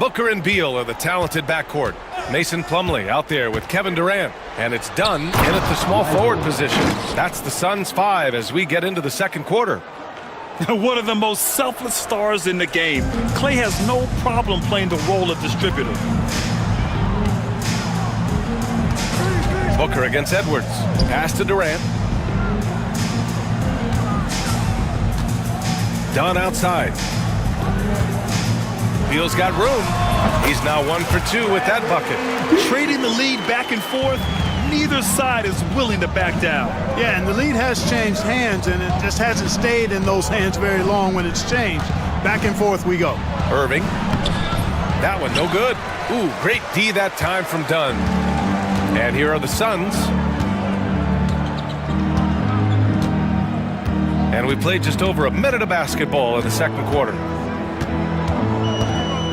Booker and Beal are the talented backcourt. Mason Plumlee out there with Kevin Durant. And it's done in at the small forward position. That's the Suns' 5 as we get into the second quarter. One of the most selfless stars in the game. Clay has no problem playing the role of distributor. Booker against Edwards. Pass to Durant. Dunn outside. Beal's got room. He's now 1 for 2 with that bucket. Trading the lead back and forth, neither side is willing to back down. Yeah, and the lead has changed hands, and it just hasn't stayed in those hands very long when it's changed. Back and forth we go. Irving. That one no good. Ooh, great D that time from Dunn. And here are the Suns. And we played just over a minute of basketball in the second quarter.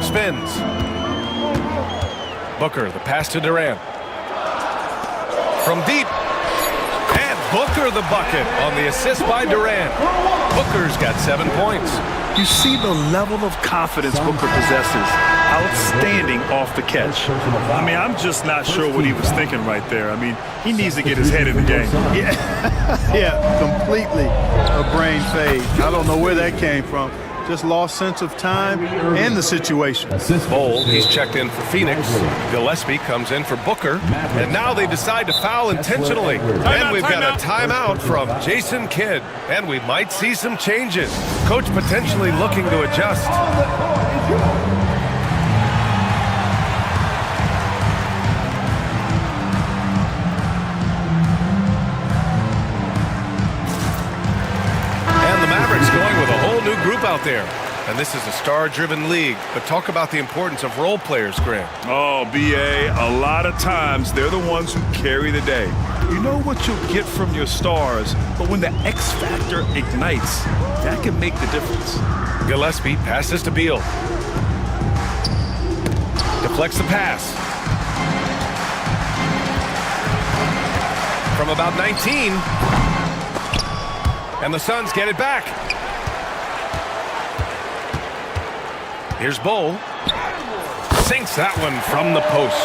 Spins. Booker, the pass to Durant. From deep. And Booker the bucket on the assist by Durant. Booker's got 7 points. You see the level of confidence Booker possesses. Outstanding off the catch. I mean, I'm just not sure what he was thinking right there. I mean, he needs to get his head in the game. Yeah, completely a brain fade. I don't know where that came from. Just lost sense of time and the situation. Bowl, he's checked in for Phoenix. Gillespie comes in for Booker. And now they decide to foul intentionally. And we've got a timeout from Jason Kidd. And we might see some changes. Coach potentially looking to adjust. Going with a whole new group out there. And this is a star-driven league. But talk about the importance of role players, Grant. Oh, B.A., a lot of times they're the ones who carry the day. You know what you'll get from your stars, but when the X factor ignites, that can make the difference. Gillespie passes to Beal. Deflects the pass. From about 19. And the Suns get it back. Here's Bowl. Sinks that one from the post.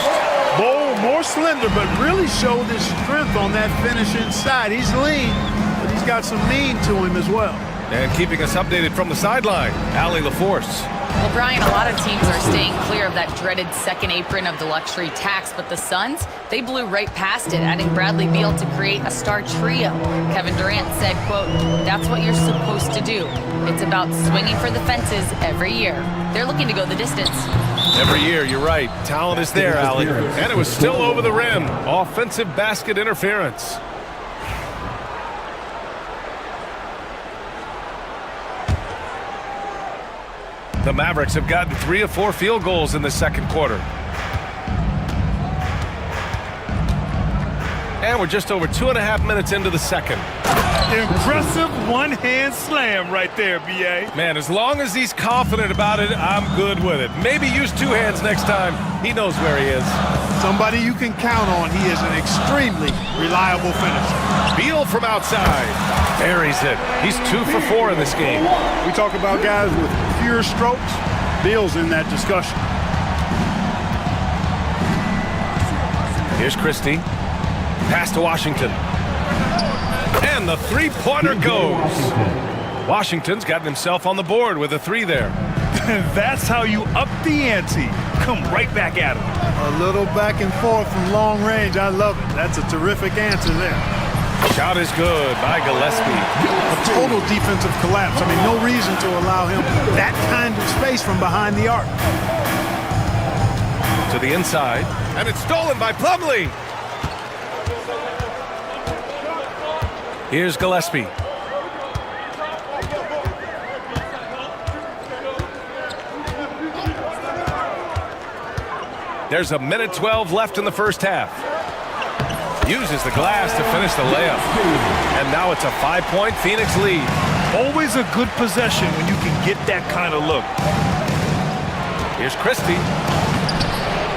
Bowl more slender, but really showed his strength on that finish inside. He's lean, but he's got some mean to him as well. And keeping us updated from the sideline, Allie LaForce. Well, Brian, a lot of teams are staying clear of that dreaded second apron of the luxury tax, but the Suns, they blew right past it, adding Bradley Beal to create a star trio. Kevin Durant said, quote, "That's what you're supposed to do. It's about swinging for the fences every year." They're looking to go the distance. Every year, you're right. Talent is there, Allie. And it was still over the rim. Offensive basket interference. The Mavericks have gotten 3 of 4 field goals in the second quarter. And we're just over 2.5 minutes into the second. Impressive one-hand slam right there, B.A. Man, as long as he's confident about it, I'm good with it. Maybe use 2 hands next time. He knows where he is. Somebody you can count on. He is an extremely reliable finisher. Beal from outside. Buries it. He's 2 for 4 in this game. We talk about guys with fewer strokes. Beal's in that discussion. Here's Christie. Pass to Washington. And the three-pointer goes. Washington's gotten himself on the board with a three there. That's how you up the ante. Come right back at him. A little back and forth from long range. I love it. That's a terrific answer there. Shot is good by Gillespie. A total defensive collapse. I mean, no reason to allow him that kind of space from behind the arc. To the inside, and it's stolen by Plumlee. Here's Gillespie. There's a minute 12 left in the first half. Uses the glass to finish the layup. And now it's a 5-point Phoenix lead. Always a good possession when you can get that kind of look. Here's Christie.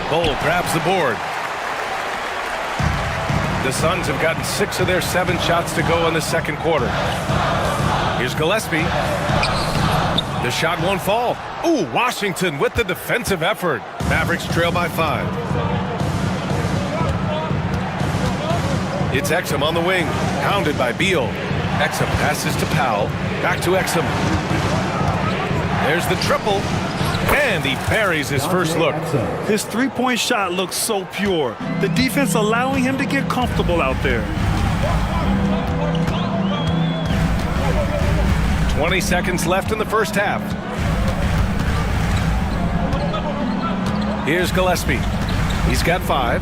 Cole grabs the board. The Suns have gotten 6 of their 7 shots to go in the second quarter. Here's Gillespie. The shot won't fall. Ooh, Washington with the defensive effort. Mavericks trail by 5. It's Exum on the wing, pounded by Beal. Exum passes to Powell, back to Exum. There's the triple, and he buries his first look. His three-point shot looks so pure. The defense allowing him to get comfortable out there. 20 seconds left in the first half. Here's Gillespie. He's got 5.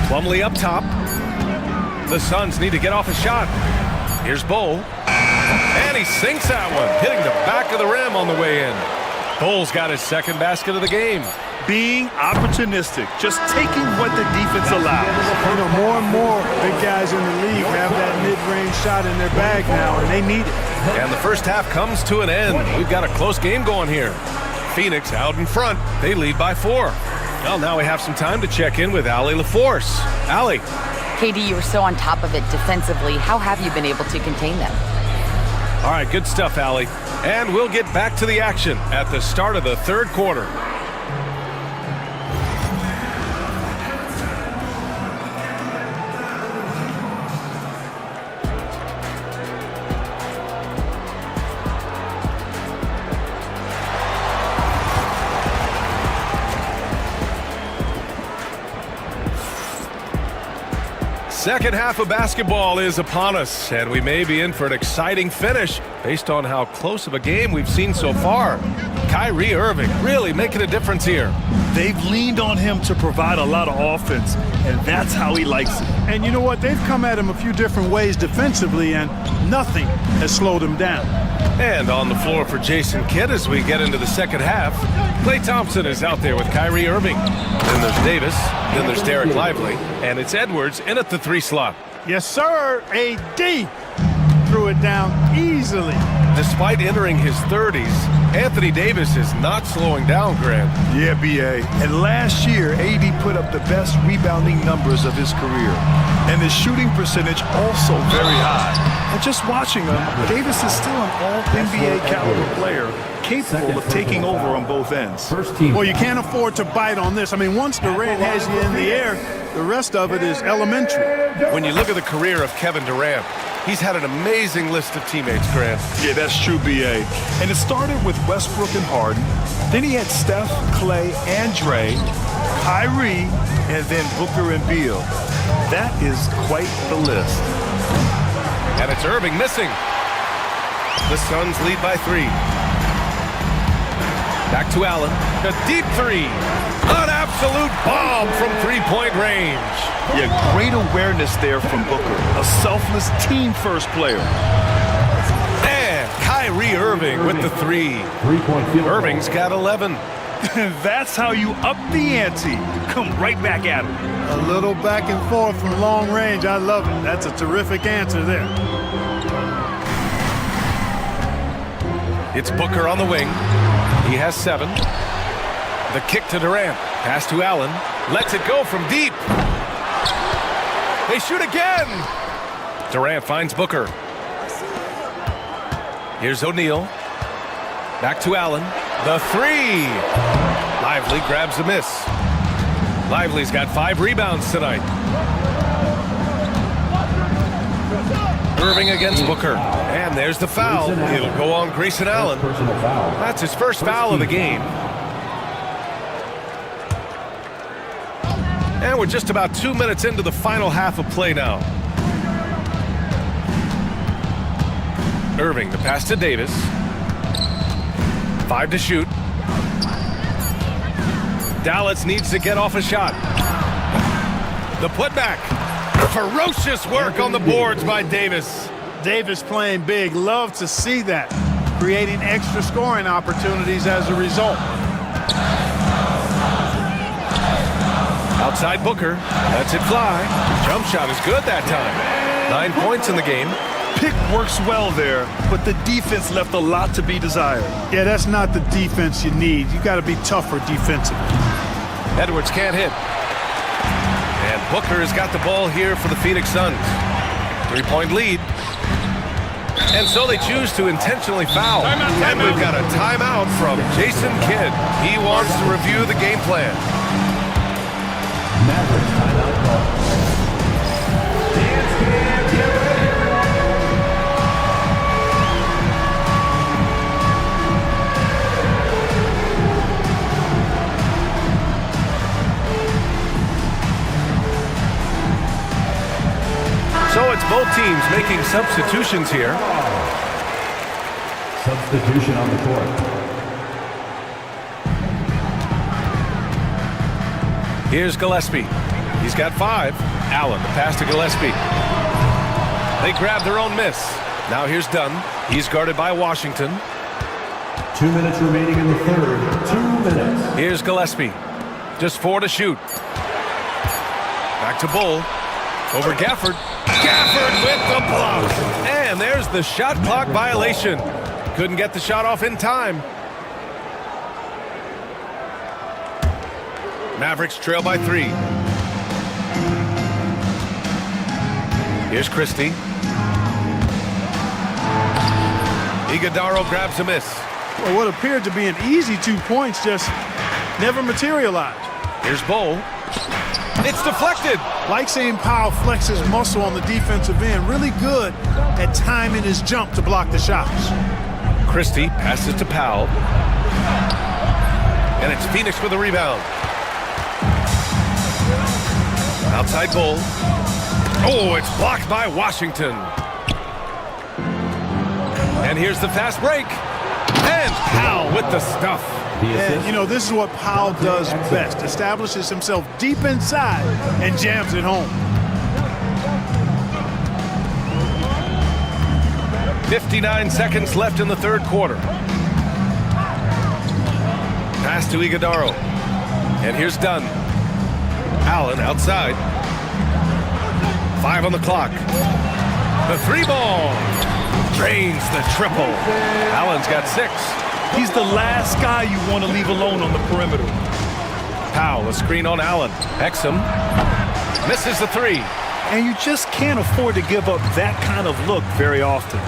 Plumlee up top. The Suns need to get off a shot. Here's Bol. And he sinks that one, hitting the back of the rim on the way in. Bol's got his second basket of the game. Being opportunistic, just taking what the defense allows. You know, more and more big guys in the league have that mid-range shot in their bag now, and they need it. And the first half comes to an end. We've got a close game going here. Phoenix out in front. They lead by 4. Well, now we have some time to check in with Allie LaForce. Allie. KD, you were so on top of it defensively. How have you been able to contain them? All right, good stuff, Allie. And we'll get back to the action at the start of the third quarter. Second half of basketball is upon us, and we may be in for an exciting finish based on how close of a game we've seen so far. Kyrie Irving really making a difference here. They've leaned on him to provide a lot of offense, and that's how he likes it. And you know what? They've come at him a few different ways defensively, and nothing has slowed him down. And on the floor for Jason Kidd as we get into the second half, Klay Thompson is out there with Kyrie Irving. Then there's Davis, then there's Derek Lively, and it's Edwards in at the 3 slot. Yes, sir. AD threw it down easily. Despite entering his 30s, Anthony Davis is not slowing down, Grant. Yeah, B.A. And last year, AD put up the best rebounding numbers of his career. And his shooting percentage also very high. And just watching him, Davis is still an all-NBA caliber player, capable of taking over on both ends. Well, you can't afford to bite on this. I mean, once Durant has you in the air, the rest of it is elementary. When you look at the career of Kevin Durant, he's had an amazing list of teammates, Grant. Yeah, that's true, B.A. And it started with Westbrook and Harden. Then he had Steph, Klay, and Dre, Kyrie, and then Booker and Beal. That is quite the list. And it's Irving missing. The Suns lead by 3. Back to Allen. A deep 3. An absolute bomb from 3-point range. Yeah, great awareness there from Booker. A selfless team-first player. And Kyrie Irving with the 3. 3-point field. Irving's got 11. That's how you up the ante. Come right back at him. A little back and forth from long range. I love it. That's a terrific answer there. It's Booker on the wing. He has 7. The kick to Durant. Pass to Allen. Lets it go from deep. They shoot again. Durant finds Booker. Here's O'Neal. Back to Allen. The 3. Lively grabs a miss. Lively's got 5 rebounds tonight. Irving against Booker. And there's the foul. It'll go on Grayson Allen. Personal foul. That's his first foul of the game. And we're just about 2 minutes into the final half of play now. Irving, the pass to Davis. 5 to shoot. Dallas needs to get off a shot. The putback. Ferocious work on the boards by Davis. Davis playing big. Love to see that. Creating extra scoring opportunities as a result. Outside Booker. Lets it fly. Jump shot is good that time. 9 points in the game. Pick works well there, but the defense left a lot to be desired. Yeah, that's not the defense you need. You got to be tougher defensively. Edwards can't hit. And Booker has got the ball here for the Phoenix Suns. 3-point lead. And so they choose to intentionally foul. And we've got a timeout from Jason Kidd. He wants to review the game plan. Mavericks timeout call. Dance Cam, get ready. So it's both teams making substitutions here. Substitution on the court. Here's Gillespie. He's got 5. Allen, the pass to Gillespie. They grab their own miss. Now here's Dunn. He's guarded by Washington. 2 minutes remaining in the third. 2 minutes. Here's Gillespie. Just 4 to shoot. Back to Bull. Over Gafford. Gafford with the block. And there's the shot clock violation. Couldn't get the shot off in time. Mavericks trail by 3. Here's Christie. Iguodaro grabs a miss. Well, what appeared to be an easy 2 points just never materialized. Here's Bull. It's deflected. Like seeing Powell flex his muscle on the defensive end. Really good at timing his jump to block the shots. Christie passes to Powell. And it's Phoenix with a rebound. Outside Bull. Oh, it's blocked by Washington. And here's the fast break. And Powell with the stuff. And, you know, this is what Powell does best. Establishes himself deep inside and jams it home. 59 seconds left in the third quarter. Pass to Iguodaro. And here's Dunn. Allen outside. 5 on the clock. The 3 ball. Drains the triple. Allen's got 6. He's the last guy you want to leave alone on the perimeter. Powell, a screen on Allen. Exum misses the 3. And you just can't afford to give up that kind of look very often.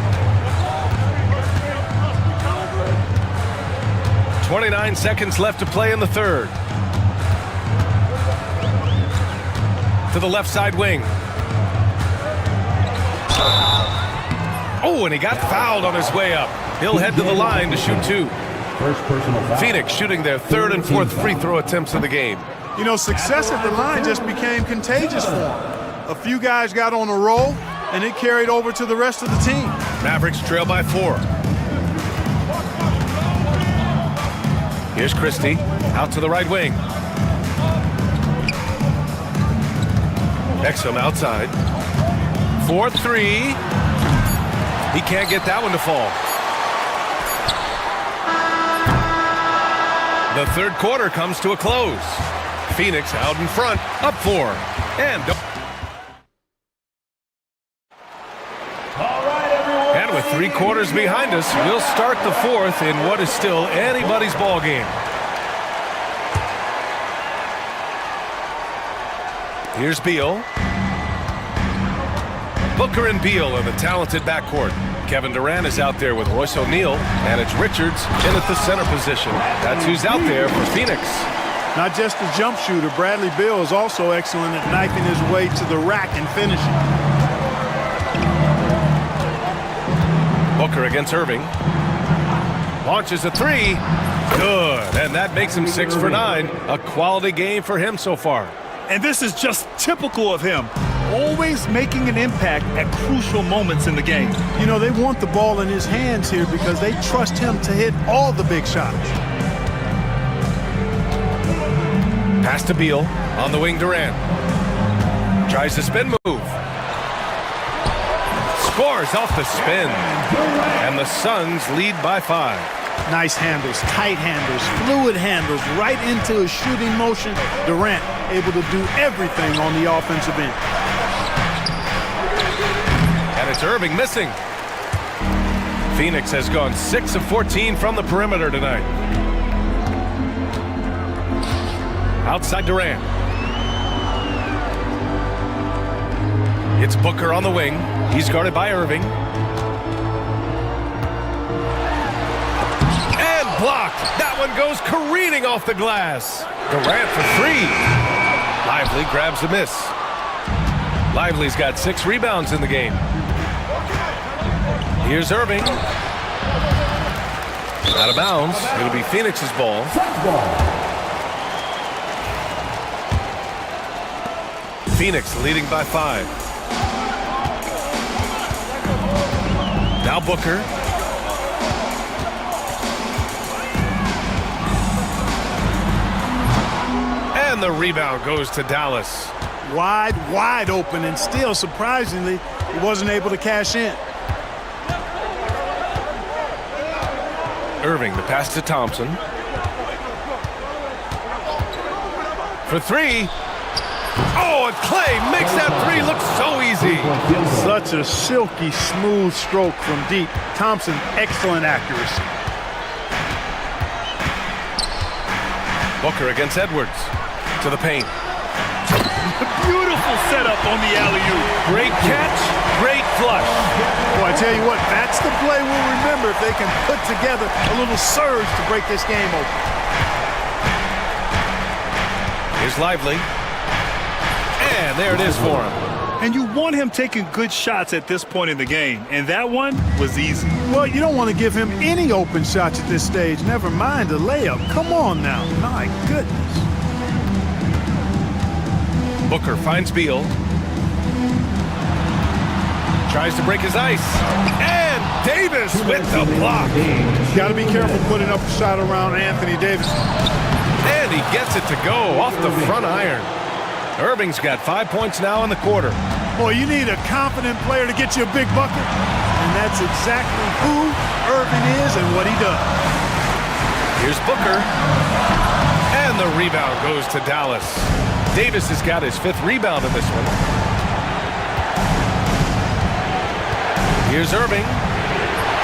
29 seconds left to play in the third. To the left side wing. Oh, and he got fouled on his way up. He'll head to the line to shoot 2. First personal foul. Phoenix shooting their 3rd and 4th free throw attempts of the game. You know, success at the line just became contagious for him. A few guys got on a roll, and it carried over to the rest of the team. Mavericks trail by 4. Here's Christie, out to the right wing. Exum outside. 4-3. He can't get that one to fall. The third quarter comes to a close. Phoenix out in front, up 4. And with 3 quarters behind us, we'll start the 4th in what is still anybody's ball game. Here's Beal. Booker and Beal are the talented backcourt. Kevin Durant is out there with Royce O'Neal, and it's Richards in at the center position. That's who's out there for Phoenix. Not just a jump shooter, Bradley Beal is also excellent at knifing his way to the rack and finishing. Booker against Irving. Launches a three. Good. And that makes him 6 for 9. A quality game for him so far. And this is just typical of him. Always making an impact at crucial moments in the game. You know, they want the ball in his hands here because they trust him to hit all the big shots. Pass to Beal. On the wing, Durant. Tries the spin move. Scores off the spin. And the Suns lead by 5. Nice handles, tight handles, fluid handles, right into his shooting motion. Durant able to do everything on the offensive end. And it's Irving missing. Phoenix has gone 6 of 14 from the perimeter tonight. Outside Durant. It's Booker on the wing. He's guarded by Irving. And blocked. That one goes careening off the glass. Durant for 3. Lively grabs the miss. Lively's got 6 rebounds in the game. Here's Irving. Out of bounds. It'll be Phoenix's ball. Phoenix leading by 5. Now Booker. And the rebound goes to Dallas. Wide open, and still, surprisingly, he wasn't able to cash in. Irving, the pass to Thompson. For 3. Oh, and Clay makes that 3 look so easy. Such a silky, smooth stroke from deep. Thompson, excellent accuracy. Booker against Edwards. To the paint. Beautiful setup on the alley-oop. Great catch, great flush. Boy, I tell you what, that's the play we'll remember if they can put together a little surge to break this game open. Here's Lively. And there it is for him. And you want him taking good shots at this point in the game, and that one was easy. Well, you don't want to give him any open shots at this stage, never mind a layup. Come on now, my goodness. Booker finds Beal. Tries to break his ice. And Davis with the block. Got to be careful putting up a shot around Anthony Davis. And he gets it to go off the front iron. Irving's got 5 points now in the quarter. Boy, you need a confident player to get you a big bucket. And that's exactly who Irving is and what he does. Here's Booker. And the rebound goes to Dallas. Davis has got his 5th rebound in this one. Here's Irving.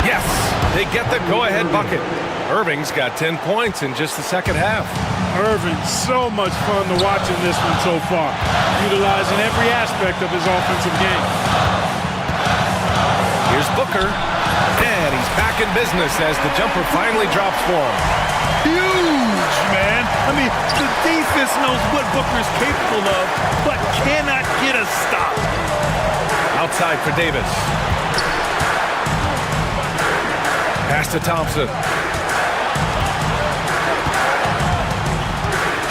Yes, they get the go-ahead bucket. Irving's got 10 points in just the second half. Irving, so much fun to watch in this one so far, utilizing every aspect of his offensive game. Here's Booker, and he's back in business as the jumper finally drops for him. Huge, man. I mean, the defense knows what Booker's capable of, but cannot get a stop. Outside for Davis. Pass to Thompson.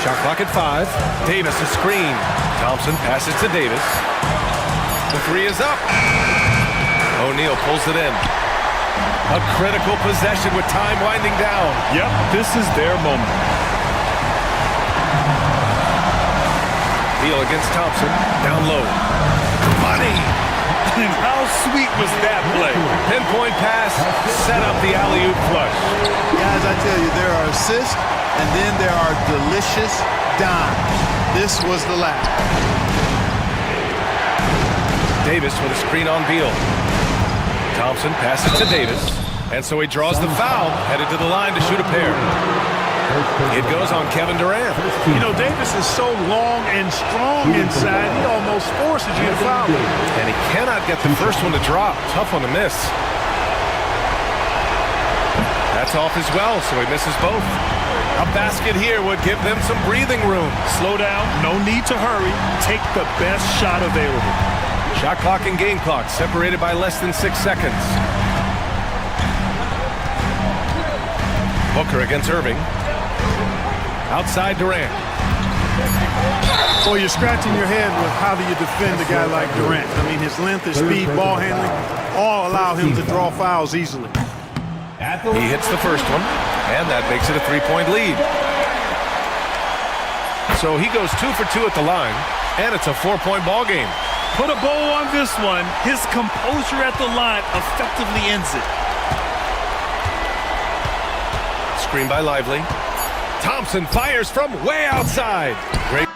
Shot clock at 5. Davis a screen. Thompson passes to Davis. The 3 is up. O'Neal pulls it in. A critical possession with time winding down. Yep, this is their moment. Beal against Thompson. Down low. Money! And how sweet was that play? Pinpoint pass. Set up the alley-oop flush. Guys, I tell you, there are assists, and then there are delicious dimes. This was the last. Davis with a screen on Beal. Thompson passes to Davis, and so he draws the foul, headed to the line to shoot a pair. It goes on Kevin Durant. You know, Davis is so long and strong inside, he almost forces you to foul him. And he cannot get the first one to drop. Tough one to miss. That's off as well, so he misses both. A basket here would give them some breathing room. Slow down, no need to hurry. Take the best shot available. Shot clock and game clock separated by less than 6 seconds. Booker against Irving. Outside Durant. Well, you're scratching your head with how do you defend a guy like Durant. I mean, his length, his speed, ball handling, all allow him to draw fouls easily. He hits the first one, and that makes it a three-point lead. So he goes 2 for 2 at the line, and it's a 4-point ball game. Put a bow on this one. His composure at the line effectively ends it. Screen by Lively. Thompson fires from way outside. Great.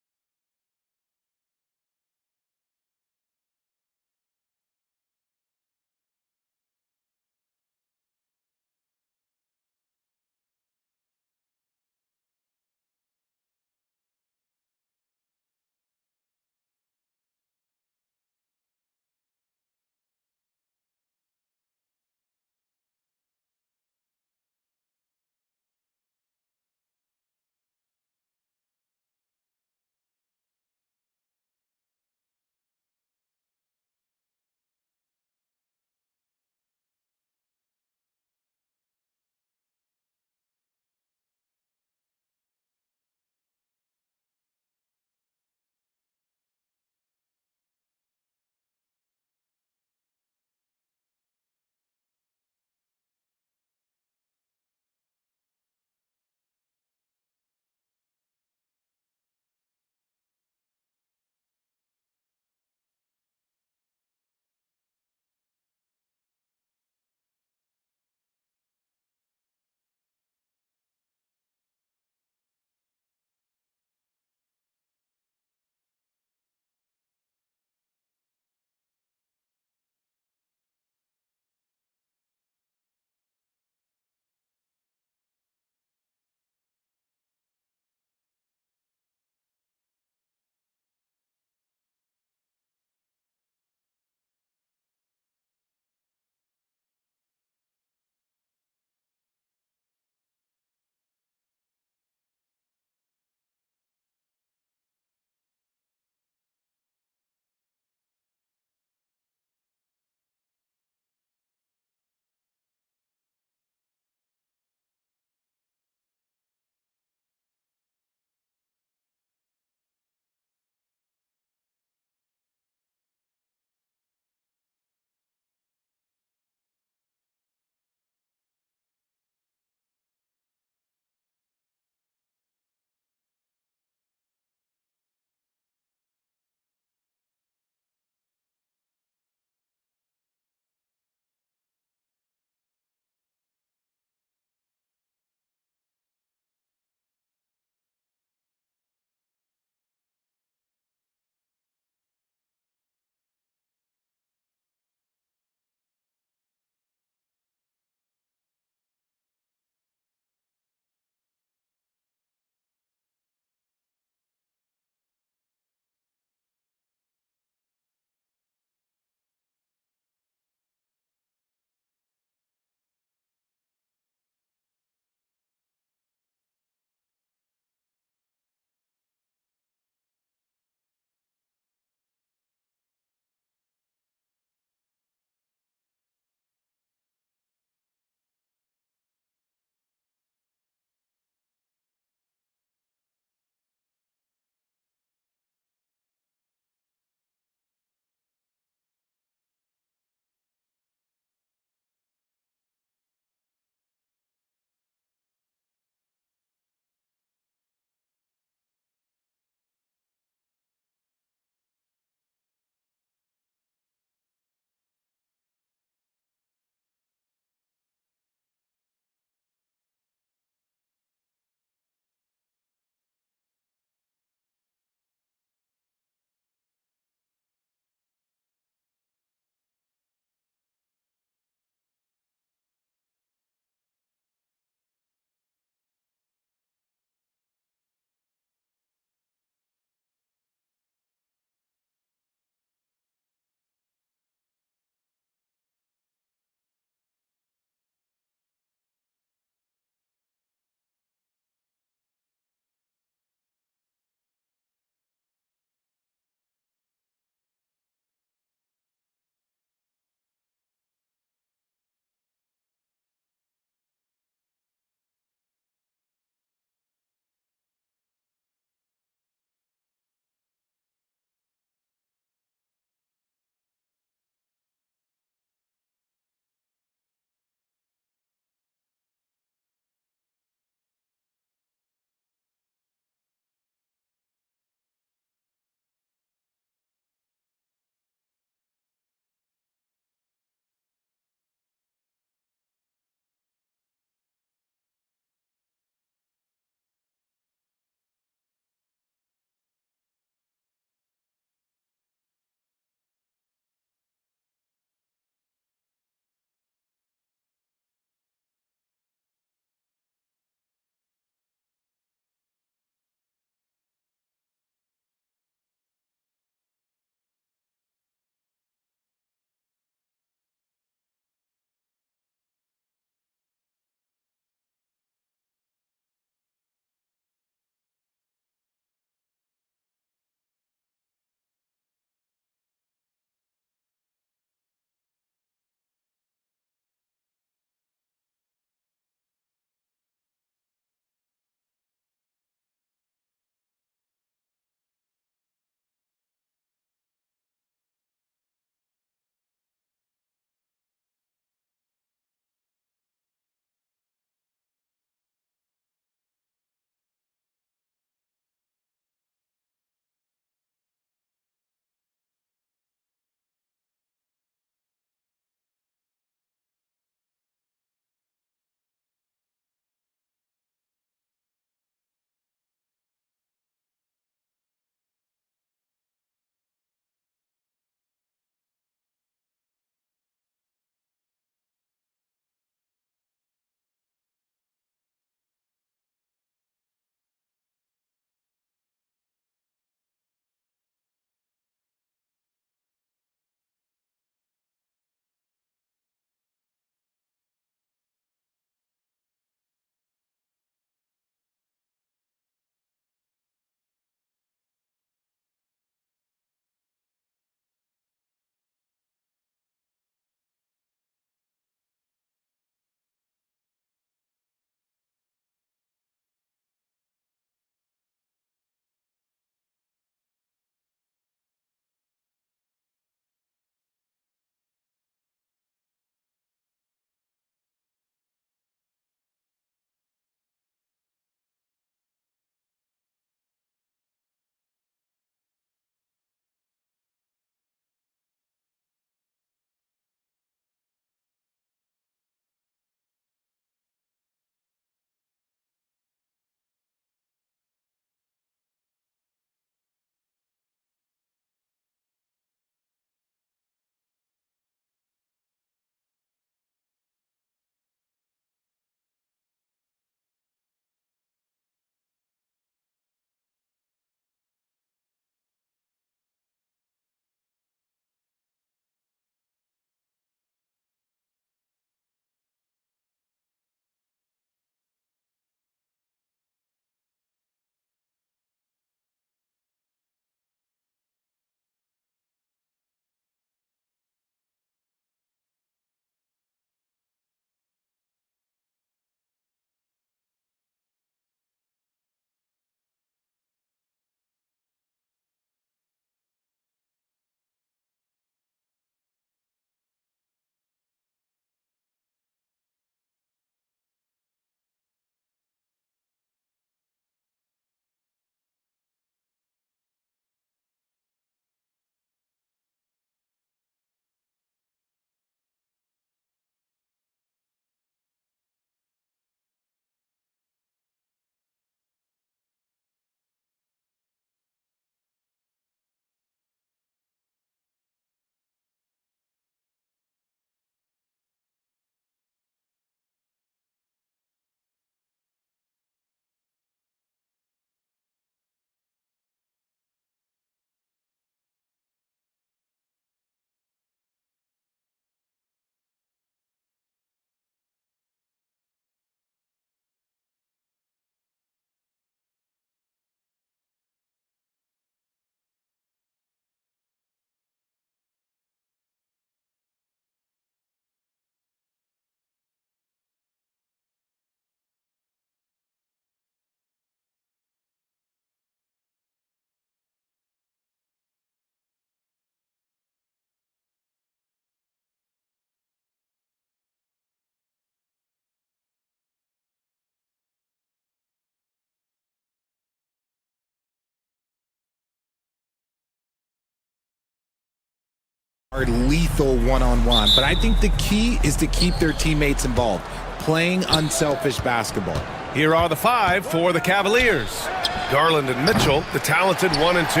Are lethal one-on-one, but I think the key is to keep their teammates involved, playing unselfish basketball. Here are the 5 for the Cavaliers. Garland and Mitchell, the talented 1 and 2.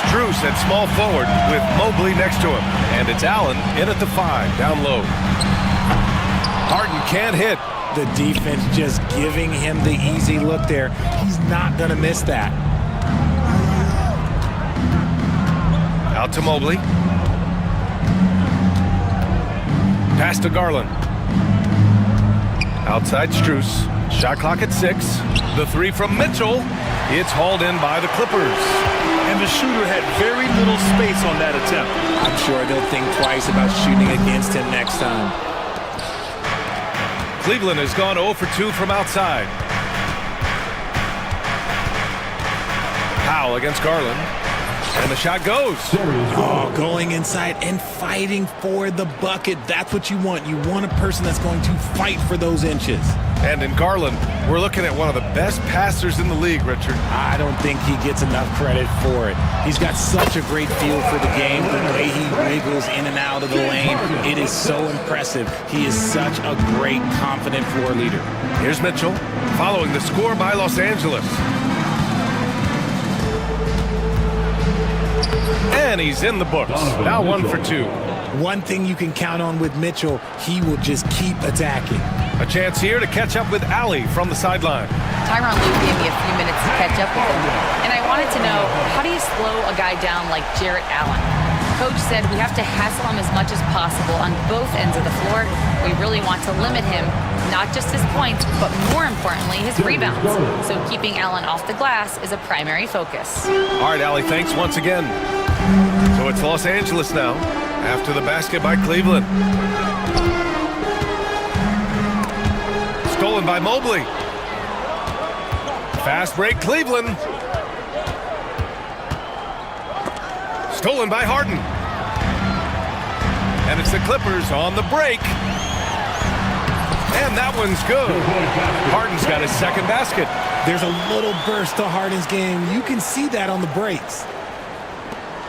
Strus at small forward with Mobley next to him. And it's Allen in at the 5, down low. Harden can't hit. The defense just giving him the easy look there. He's not going to miss that. Out to Mobley. Pass to Garland. Outside Strus. Shot clock at 6. The 3 from Mitchell. It's hauled in by the Clippers. And the shooter had very little space on that attempt. I'm sure they'll think twice about shooting against him next time. Cleveland has gone 0 for 2 from outside. Powell against Garland. And the shot goes. Oh, going inside and fighting for the bucket. That's what you want. You want a person that's going to fight for those inches. And in Garland, we're looking at one of the best passers in the league, Richard. I don't think he gets enough credit for it. He's got such a great feel for the game, the way he wiggles in and out of the lane. It is so impressive. He is such a great, confident floor leader. Here's Mitchell, following the score by Los Angeles. And he's in the books. Now 1 for 2. One thing you can count on with Mitchell, he will just keep attacking. A chance here to catch up with Allie from the sideline. Tyronn Lue gave me a few minutes to catch up with him, and I wanted to know, how do you slow a guy down like Jarrett Allen? Coach said we have to hassle him as much as possible on both ends of the floor. We really want to limit him, not just his points, but more importantly, his rebounds. So keeping Allen off the glass is a primary focus. All right, Allie, thanks once again. So it's Los Angeles now, after the basket by Cleveland. Stolen by Mobley. Fast break, Cleveland. Stolen by Harden. And it's the Clippers on the break. And that one's good. Harden's got his second basket. There's a little burst to Harden's game. You can see that on the breaks.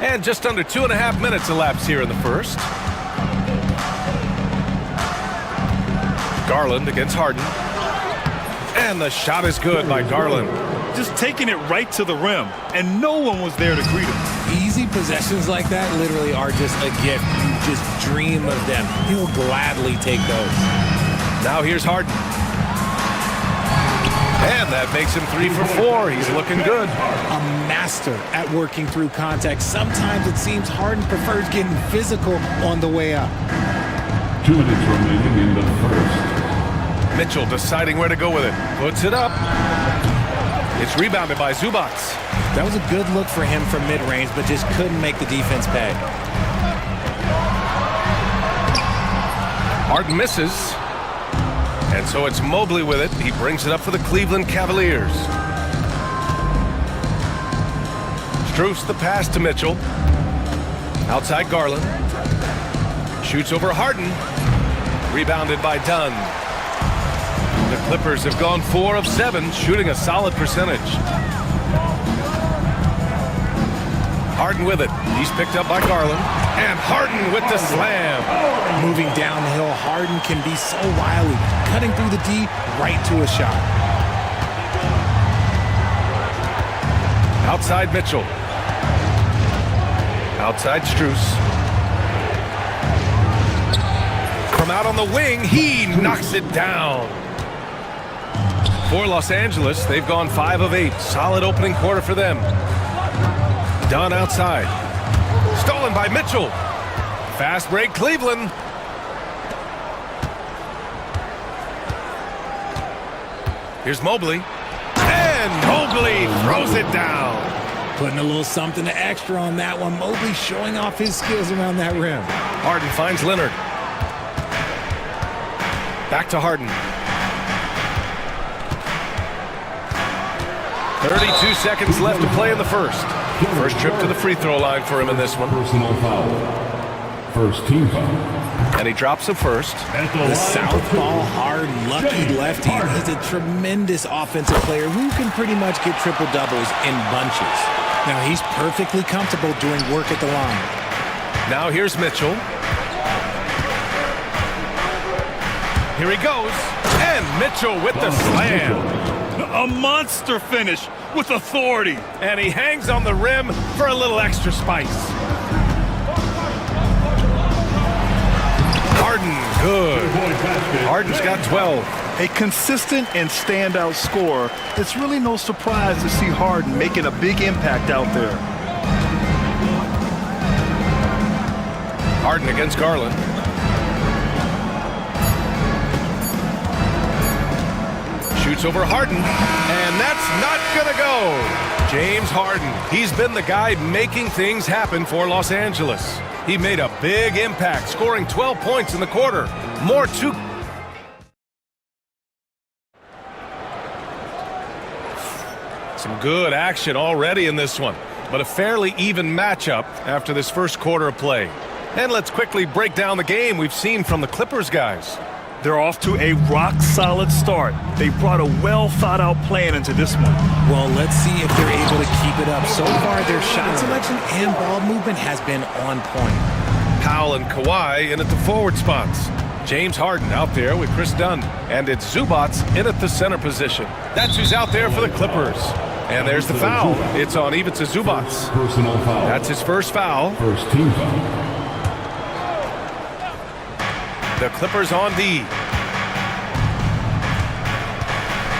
And just under 2.5 minutes elapsed here in the first. Garland against Harden. And the shot is good by Garland. Just taking it right to the rim, and no one was there to greet him. Easy possessions like that literally are just a gift. You just dream of them. He'll gladly take those. Now here's Harden. And that makes him 3 for 4. He's looking good. A master at working through contact. Sometimes it seems Harden prefers getting physical on the way up. 2 minutes remaining in the first. Mitchell deciding where to go with it. Puts it up. It's rebounded by Zubac. That was a good look for him from mid-range, but just couldn't make the defense pay. Harden misses. And so it's Mobley with it. He brings it up for the Cleveland Cavaliers. Strus the pass to Mitchell. Outside Garland. Shoots over Harden. Rebounded by Dunn. The Clippers have gone 4 of 7, shooting a solid percentage. Harden with it. He's picked up by Garland. And Harden with the slam. Moving downhill, Harden can be so wily. Cutting through the D, right to a shot. Outside Mitchell. Outside Strus. From out on the wing, he knocks it down. For Los Angeles, they've gone 5 of 8. Solid opening quarter for them. Dunn outside. Stolen by Mitchell. Fast break, Cleveland. Here's Mobley. And Mobley throws it down. Putting a little something extra on that one. Mobley showing off his skills around that rim. Harden finds Leonard. Back to Harden. 32 seconds left to play in the first. First trip to the free throw line for him in this one. Personal foul. First team foul. And he drops the first. The southpaw, hard, lucky lefty. He's a tremendous offensive player who can pretty much get triple-doubles in bunches. Now, he's perfectly comfortable doing work at the line. Now here's Mitchell. Here he goes. And Mitchell with the slam. A monster finish with authority. And he hangs on the rim for a little extra spice. Harden, good. Harden's got 12. A consistent and standout scorer. It's really no surprise to see Harden making a big impact out there. Harden against Garland. Shoots over Harden, and that's not gonna go. James Harden, he's been the guy making things happen for Los Angeles. He made a big impact, scoring 12 points in the quarter. More to... Some good action already in this one, but a fairly even matchup after this first quarter of play. And let's quickly break down the game we've seen from the Clippers guys. They're off to a rock-solid start. They brought a well-thought-out plan into this one. Well, let's see if they're able to keep it up. So far, their shot selection and ball movement has been on point. Powell and Kawhi in at the forward spots. James Harden out there with Chris Dunn. And it's Zubac in at the center position. That's who's out there for the Clippers. And there's the foul. It's on Ivica Zubac. Personal foul. That's his first foul. First team foul. The Clippers on D.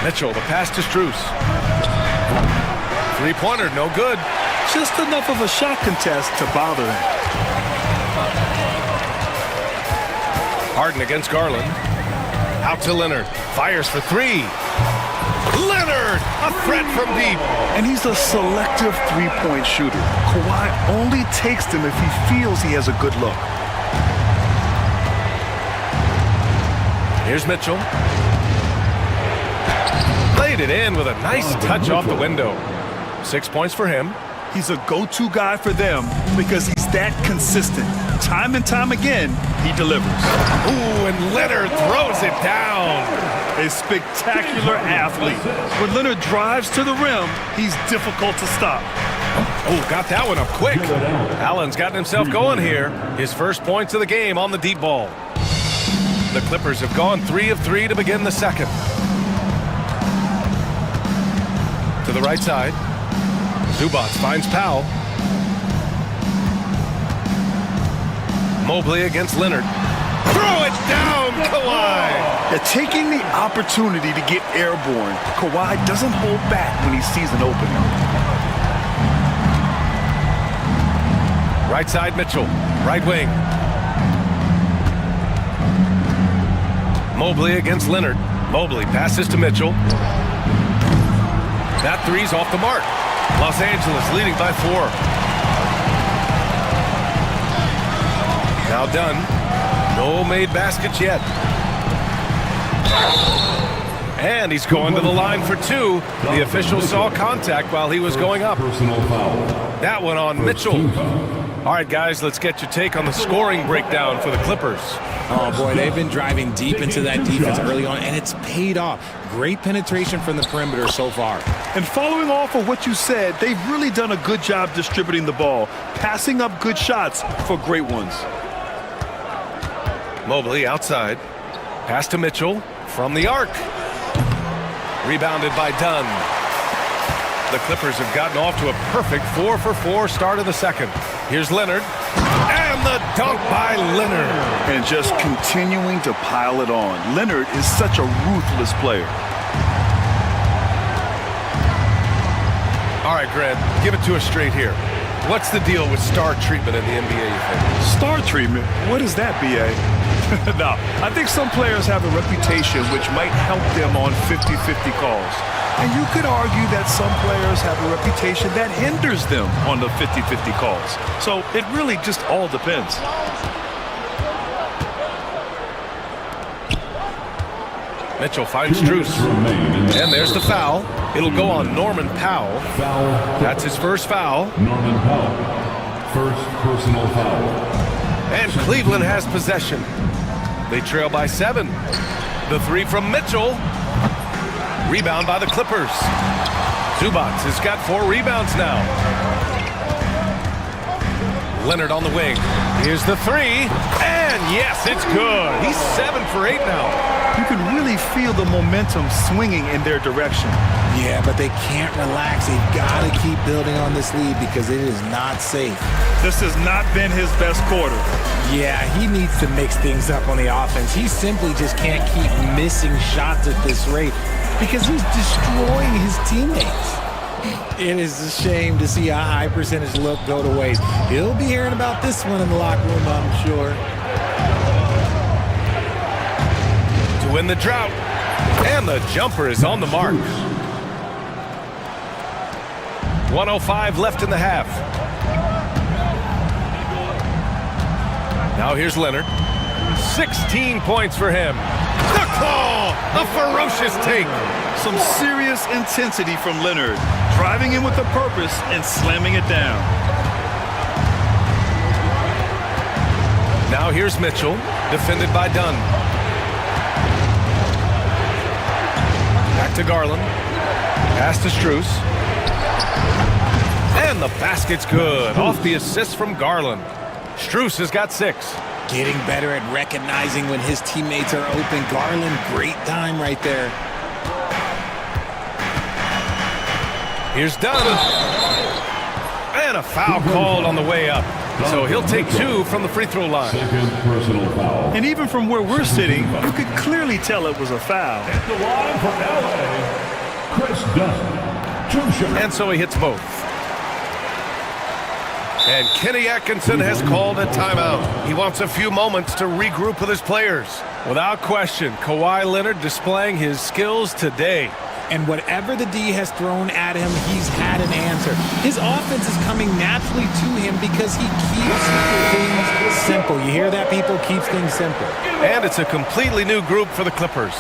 Mitchell, the pass to Strus. Three-pointer, no good. Just enough of a shot contest to bother him. Harden against Garland. Out to Leonard. Fires for three. Leonard, a threat from deep. And he's a selective three-point shooter. Kawhi only takes them if he feels he has a good look. Here's Mitchell. Laid it in with a nice touch off the window. 6 points for him. He's a go-to guy for them because he's that consistent. Time and time again, he delivers. Ooh, and Leonard throws it down. A spectacular athlete. When Leonard drives to the rim, he's difficult to stop. Oh, got that one up quick. Allen's gotten himself going here. His first points of the game on the deep ball. The Clippers have gone 3 of 3 to begin the second. To the right side. Zubac finds Powell. Mobley against Leonard. Throw it down, Kawhi! They're taking the opportunity to get airborne. Kawhi doesn't hold back when he sees an opening. Right side, Mitchell. Right wing. Mobley against Leonard. Mobley passes to Mitchell. That three's off the mark. Los Angeles leading by 4. Now done. No made baskets yet. And he's going to the line for 2. The official saw contact while he was going up. Personal foul. That one on Mitchell. All right, guys, let's get your take on the scoring breakdown for the Clippers. Oh, boy, they've been driving deep into that defense early on, and it's paid off. Great penetration from the perimeter so far. And following off of what you said, they've really done a good job distributing the ball, passing up good shots for great ones. Mobley outside. Pass to Mitchell from the arc. Rebounded by Dunn. The Clippers have gotten off to a perfect 4-for-4 start of the second. Here's Leonard. And the dunk by Leonard. And just continuing to pile it on. Leonard is such a ruthless player. All right, Greg, give it to us straight here. What's the deal with star treatment in the NBA, you think? Star treatment? What is that, B.A.? No, I think some players have a reputation which might help them on 50-50 calls. And you could argue that some players have a reputation that hinders them on the 50-50 calls. So it really just all depends. Mitchell finds Strus. And there's the foul. It'll go on Norman Powell. That's his first foul. Norman Powell. First personal foul. And Cleveland has possession. They trail by 7. The three from Mitchell. Rebound by the Clippers. Zubac has got 4 rebounds now. Leonard on the wing. Here's the three, and yes, it's good. He's 7 for 8 now. You can really feel the momentum swinging in their direction. Yeah, but they can't relax. They've got to keep building on this lead because it is not safe. This has not been his best quarter. Yeah, he needs to mix things up on the offense. He simply just can't keep missing shots at this rate because he's destroying his teammates. It is a shame to see a high percentage look go to waste. He'll be hearing about this one in the locker room, I'm sure. To win the drought, and the jumper is on the mark. 1:05 left in the half. Now here's Leonard. 16 points for him. The call! A ferocious take. Some serious intensity from Leonard, driving in with a purpose and slamming it down. Now here's Mitchell, defended by Dunn. Back to Garland. Pass to Strus. And the basket's good. Off the assist from Garland. Strus has got 6. Getting better at recognizing when his teammates are open. Garland, great time right there. Here's Dunn. And a foul called on the way up. So he'll take 2 from the free throw line. Second personal foul. And even from where we're sitting, you could clearly tell it was a foul. At the line for LA, Chris Dunn. 2 shots. And so he hits both. And Kenny Atkinson has called a timeout. He wants a few moments to regroup with his players. Without question, Kawhi Leonard displaying his skills today. And whatever the D has thrown at him, he's had an answer. His offense is coming naturally to him because he keeps things simple. You hear that, people? Keeps things simple. And it's a completely new group for the Clippers.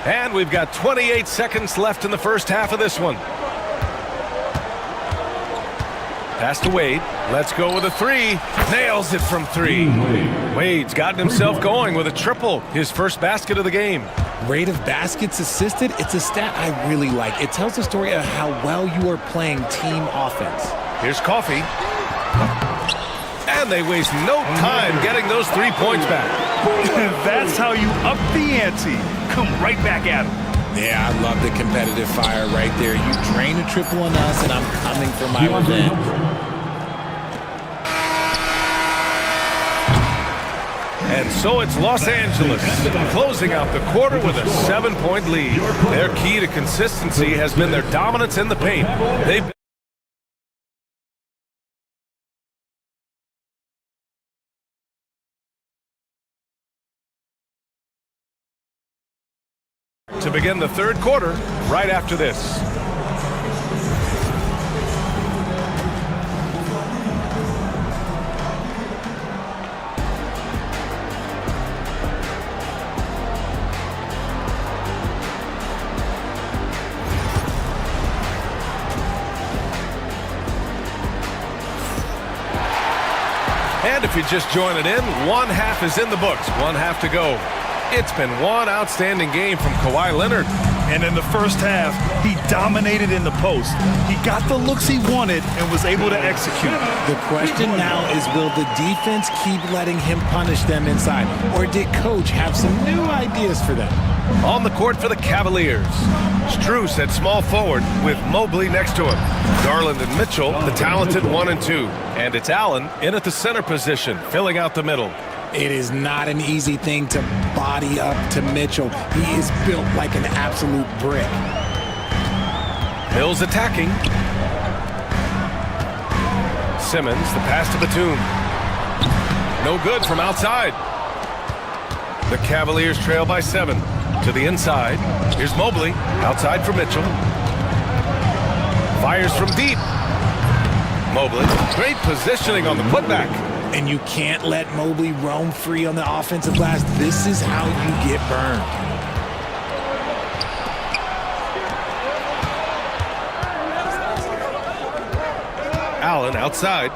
And we've got 28 seconds left in the first half of this one. Pass to Wade. Let's go with a 3. Nails it from 3. Wade's gotten himself going with a triple. His first basket of the game. Rate of baskets assisted, it's a stat I really like. It tells the story of how well you are playing team offense. Here's Coffey. And they waste no time getting those 3 points back. That's how you up the ante. Come right back at him. Yeah, I love the competitive fire right there. You drain a triple on us, and I'm coming for my revenge. And so it's Los Angeles closing out the quarter with a 7-point lead. Their key to consistency has been their dominance in the paint. They've to begin the third quarter right after this. And if you're just joining in, one half is in the books, one half to go. It's been one outstanding game from Kawhi Leonard. And in the first half, he dominated in the post. He got the looks he wanted and was able to execute. The question now is, will the defense keep letting him punish them inside? Or did Coach have some new ideas for them? On the court for the Cavaliers, Strus at small forward with Mobley next to him. Garland and Mitchell, the talented 1 and 2. And it's Allen in at the center position, filling out the middle. It is not an easy thing to body up to Mitchell. He is built like an absolute brick. Mills attacking. Simmons, the pass to Batum. No good from outside. The Cavaliers trail by 7. To the inside. Here's Mobley. Outside for Mitchell. Fires from deep. Mobley. Great positioning on the putback. And you can't let Mobley roam free on the offensive glass. This is how you get burned. Allen outside.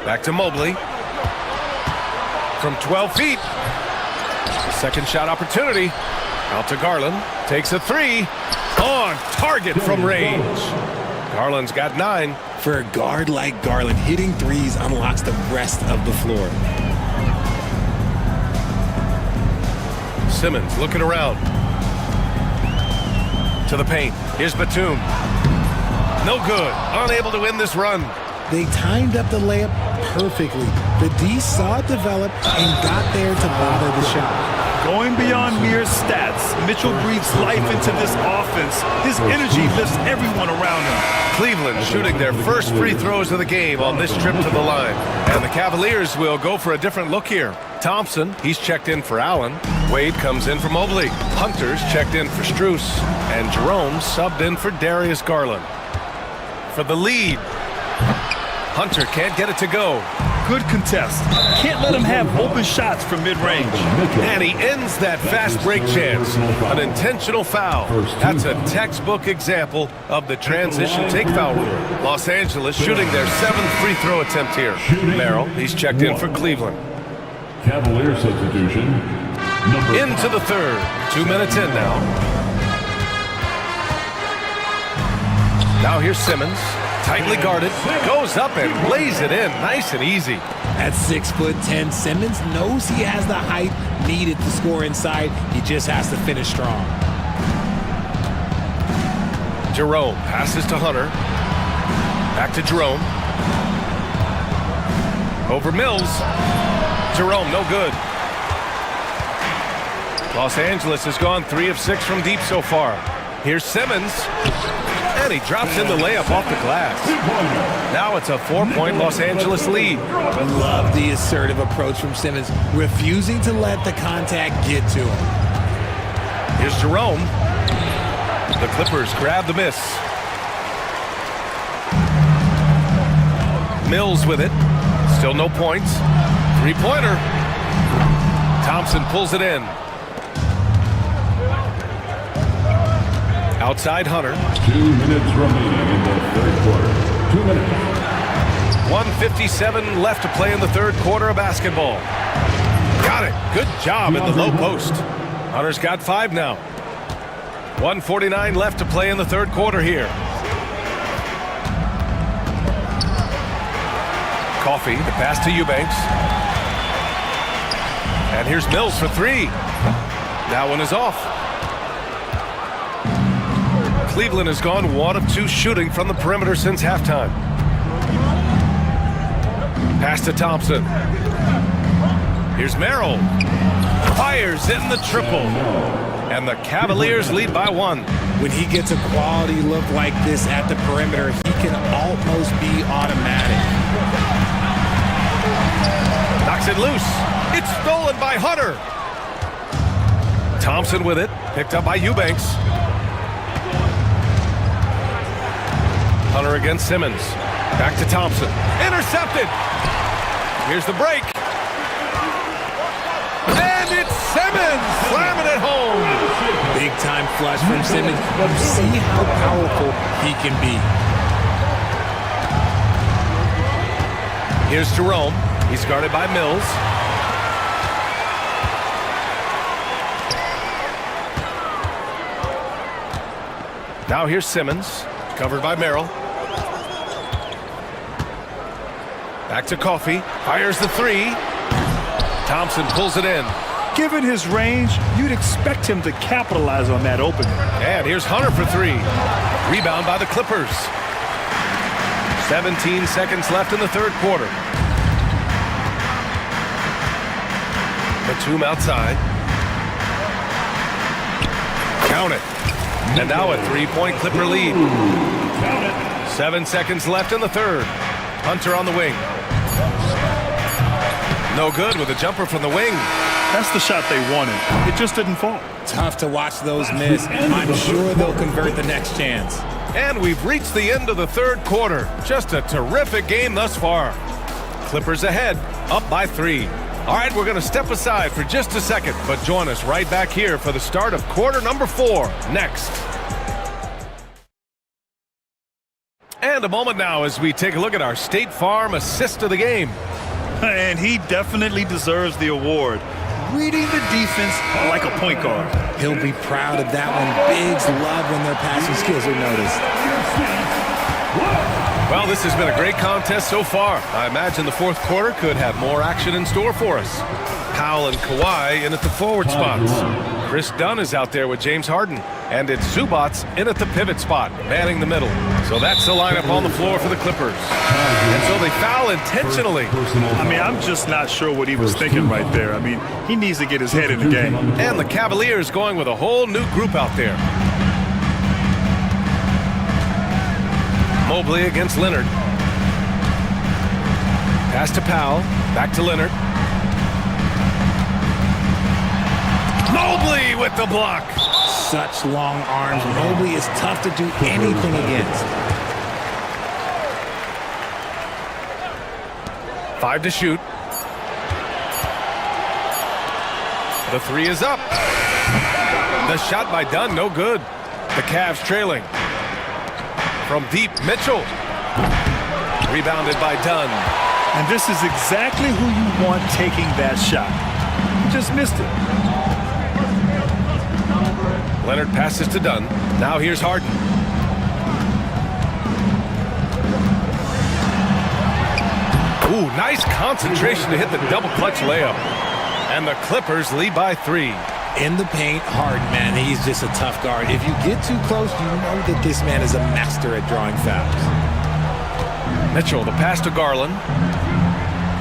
Back to Mobley. From 12 feet. Second shot opportunity. Out to Garland. Takes a 3. On target from range. Garland's got 9. For a guard like Garland, hitting threes unlocks the rest of the floor. Simmons looking around. To the paint. Here's Batum. No good. Unable to win this run. They timed up the layup perfectly. The D saw it develop and got there to bother the shot. Going beyond mere stats, Mitchell breathes life into this offense. His energy lifts everyone around him. Cleveland shooting their first free throws of the game on this trip to the line. And the Cavaliers will go for a different look here. Thompson, he's checked in for Allen. Wade comes in for Mobley. Hunter's checked in for Strus. And Jerome subbed in for Darius Garland. For the lead. Hunter can't get it to go. Good contest. Can't let him have open shots from mid-range. And he ends that fast break chance. An intentional foul. That's a textbook example of the transition take foul rule. Los Angeles shooting their 7th free throw attempt here. Merrill, he's checked in for Cleveland. Cavalier substitution. Into the third. 2 minutes in now. Now here's Simmons. Tightly guarded, goes up and lays it in, nice and easy. At 6'10", Simmons knows he has the height needed to score inside. He just has to finish strong. Jerome passes to Hunter. Back to Jerome. Over Mills. Jerome, no good. Los Angeles has gone 3 of 6 from deep so far. Here's Simmons. And he drops in the layup off the glass. Now it's a 4-point Los Angeles lead. Love the assertive approach from Simmons, refusing to let the contact get to him. Here's Jerome. The Clippers grab the miss. Mills with it. Still no points. 3-pointer. Thompson pulls it in. Outside Hunter. 2 minutes remaining in the third quarter. 2 minutes. 1:57 left to play in the third quarter of basketball. Got it. Good job in the low post. Hunter's got 5 now. 1:49 left to play in the third quarter here. Coffee, the pass to Eubanks. And here's Mills for 3. That one is off. Cleveland has gone 1 of 2 shooting from the perimeter since halftime. Pass to Thompson. Here's Merrill. Fires in the triple. And the Cavaliers lead by 1. When he gets a quality look like this at the perimeter, he can almost be automatic. Knocks it loose. It's stolen by Hunter. Thompson with it. Picked up by Eubanks. Hunter against Simmons. Back to Thompson. Intercepted. Here's the break. And it's Simmons slamming it home. Big time flush from Simmons. You see how powerful he can be. Here's Jerome. He's guarded by Mills. Now here's Simmons. Covered by Merrill. Back to Coffee. Fires the 3. Thompson pulls it in. Given his range, you'd expect him to capitalize on that opening. And here's Hunter for 3. Rebound by the Clippers. 17 seconds left in the third quarter. Batum outside. Count it. And now a 3-point Clipper lead. 7 seconds left in the third. Hunter on the wing. No good with a jumper from the wing. That's the shot they wanted. It just didn't fall. Tough to watch those miss. I'm sure they'll convert the next chance. And we've reached the end of the third quarter. Just a terrific game thus far. Clippers ahead, up by 3. All right, we're going to step aside for just a second, but join us right back here for the start of quarter number 4 next. And a moment now as we take a look at our State Farm assist of the game. And he definitely deserves the award. Reading the defense like a point guard. He'll be proud of that one. Bigs love when their passing skills are noticed. Well, this has been a great contest so far. I imagine the fourth quarter could have more action in store for us. Powell and Kawhi in at the forward spots. Chris Dunn is out there with James Harden. And it's Zubats in at the pivot spot, manning the middle. So that's the lineup on the floor for the Clippers. And so they foul intentionally. I mean, I'm just not sure what he was thinking right there. I mean, he needs to get his head in the game. And the Cavaliers going with a whole new group out there. Mobley against Leonard. Pass to Powell. Back to Leonard. Mobley with the block. Such long arms. Mobley is tough to do anything against. 5 to shoot. The three is up. The shot by Dunn, no good. The Cavs trailing. From deep, Mitchell. Rebounded by Dunn. And this is exactly who you want taking that shot. He just missed it. Leonard passes to Dunn. Now here's Harden. Ooh, nice concentration to hit the double clutch layup. And the Clippers lead by 3. In the paint, Harden, man, he's just a tough guard. If you get too close, you know that this man is a master at drawing fouls. Mitchell, the pass to Garland.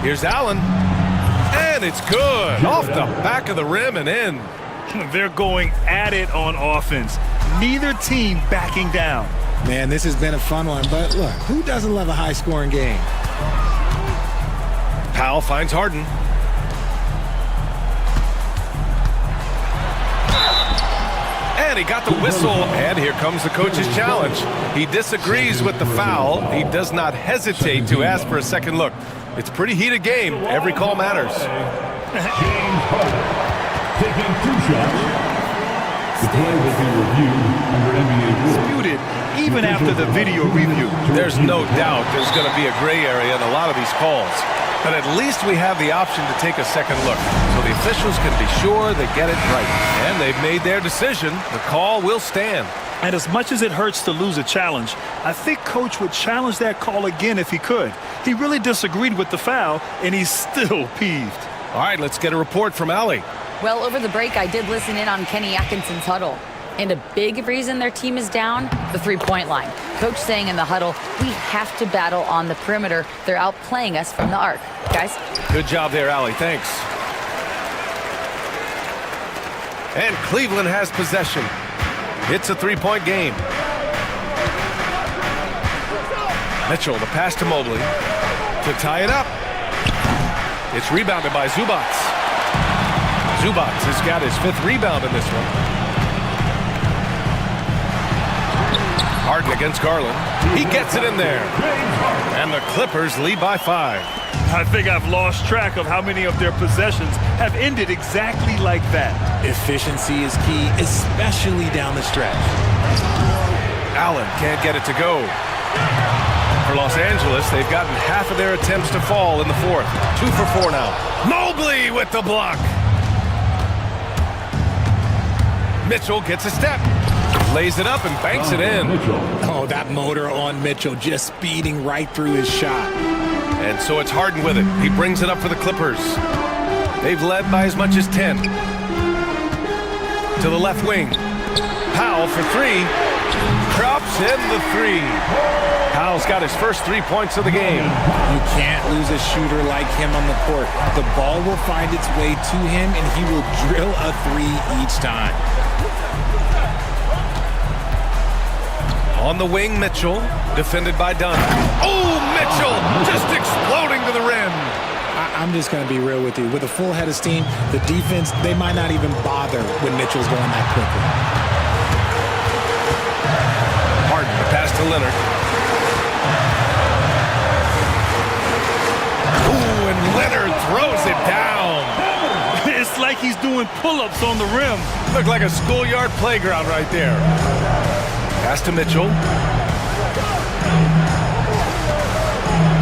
Here's Allen. And it's good. Off the back of the rim and in. They're going at it on offense. Neither team backing down. Man, this has been a fun one, but look, who doesn't love a high-scoring game? Powell finds Harden. And he got the whistle, and here comes the coach's challenge. He disagrees with the foul. He does not hesitate to ask for a second look. It's a pretty heated game. Every call matters. Taking 2 shots. The play will be reviewed under NBA rules. Disputed even after the video review. There's no doubt there's going to be a gray area in a lot of these calls. But at least we have the option to take a second look. So the officials can be sure they get it right. And they've made their decision. The call will stand. And as much as it hurts to lose a challenge, I think Coach would challenge that call again if he could. He really disagreed with the foul, and he's still peeved. All right, let's get a report from Allie. Well, over the break, I did listen in on Kenny Atkinson's huddle. And a big reason their team is down, the three-point line. Coach saying in the huddle, we have to battle on the perimeter. They're outplaying us from the arc. Guys? Good job there, Allie. Thanks. And Cleveland has possession. It's a three-point game. Mitchell, the pass to Mobley to tie it up. It's rebounded by Zubats. Zubats has got his 5th rebound in this one. Harden against Garland. He gets it in there. And the Clippers lead by 5. I think I've lost track of how many of their possessions have ended exactly like that. Efficiency is key, especially down the stretch. Allen can't get it to go. For Los Angeles, they've gotten half of their attempts to fall in the 4th. 2 for 4 now. Mobley with the block. Mitchell gets a step. Lays it up and banks it in. Oh, that motor on Mitchell just speeding right through his shot. And so it's Harden with it. He brings it up for the Clippers. They've led by as much as 10. To the left wing. Powell for 3. Drops in the 3. Powell's got his first 3 points of the game. You can't lose a shooter like him on the court. The ball will find its way to him, and he will drill a 3 each time. On the wing, Mitchell, defended by Dunn. Oh, Mitchell just exploding to the rim. I'm just going to be real with you. With a full head of steam, the defense, they might not even bother when Mitchell's going that quickly. Harden, the pass to Leonard. Ooh, and Leonard throws it down. It's like he's doing pull-ups on the rim. Looked like a schoolyard playground right there. Pass to Mitchell.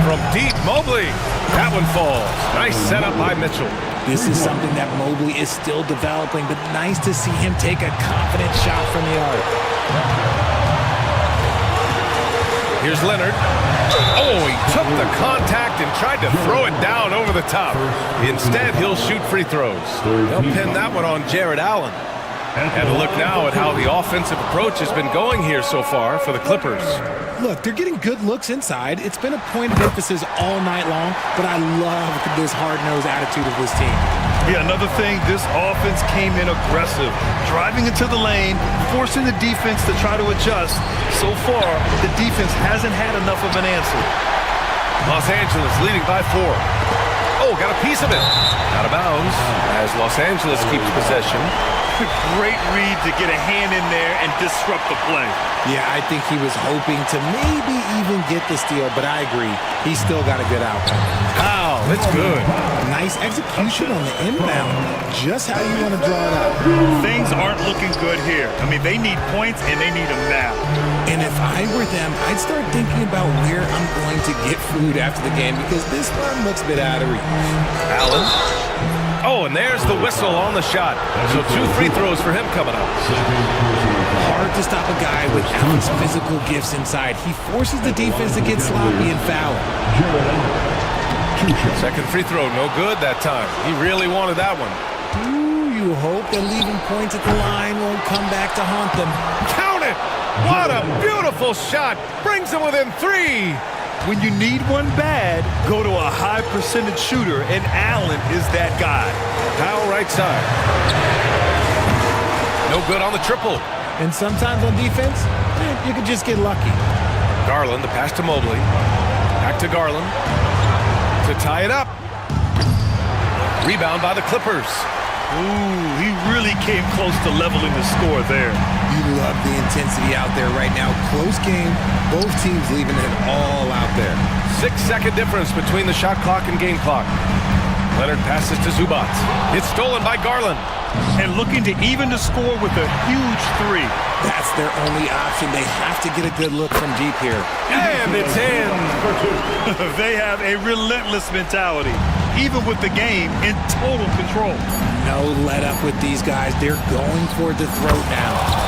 From deep, Mobley. That one falls. Nice setup by Mitchell. This is something that Mobley is still developing, but nice to see him take a confident shot from the arc. Here's Leonard. Oh, he took the contact and tried to throw it down over the top. Instead, he'll shoot free throws. They'll pin that one on Jared Allen. And a look now at how the offensive approach has been going here so far for the Clippers. Look, they're getting good looks inside. It's been a point of emphasis all night long, but I love this hard-nosed attitude of this team. Yeah, another thing, this offense came in aggressive, driving into the lane, forcing the defense to try to adjust. So far, the defense hasn't had enough of an answer. Los Angeles leading by 4. Oh, got a piece of it. Out of bounds as Los Angeles keeps possession. Great read to get a hand in there and disrupt the play. Yeah, I think he was hoping to maybe even get the steal, but I agree. He's still got a good outcome. Wow, that's good. Nice execution on the inbound. Just how you want to draw it up. Things aren't looking good here. I mean, they need points, and they need them now. And if I were them, I'd start thinking about where I'm going to get food after the game because this one looks a bit out of reach. Allen. Oh, and there's the whistle on the shot. So 2 free throws for him coming up. Hard to stop a guy without his physical gifts inside. He forces the defense to get sloppy and foul. Second free throw, no good that time. He really wanted that one. Ooh, you hope that leaving points at the line won't come back to haunt them. Count it! What a beautiful shot! Brings him within 3. When you need one bad, go to a high percentage shooter, and Allen is that guy. Powell right side. No good on the triple. And sometimes on defense, you can just get lucky. Garland, the pass to Mobley. Back to Garland. To tie it up. Rebound by the Clippers. Ooh, he really came close to leveling the score there. You love the intensity out there right now. Close game. Both teams leaving it all out there. 6-second difference between the shot clock and game clock. Leonard passes to Zubac. It's stolen by Garland. And looking to even the score with a huge 3. That's their only option. They have to get a good look from deep here. And it's in. They have a relentless mentality, even with the game in total control. No let up with these guys. They're going for the throat now.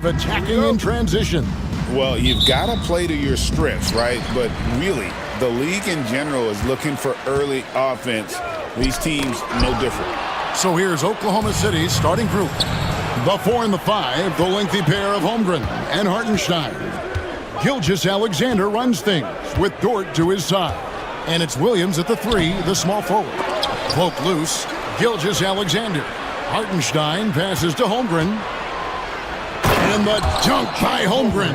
Attacking in transition. Well, you've got to play to your strengths, right? But really, the league in general is looking for early offense. These teams, no different. So here's Oklahoma City's starting group. The 4 and the 5, the lengthy pair of Holmgren and Hartenstein. Gilgeous-Alexander runs things with Dort to his side. And it's Williams at the 3, the small forward. Cloak loose, Gilgeous-Alexander. Hartenstein passes to Holmgren. And the dunk by Holmgren.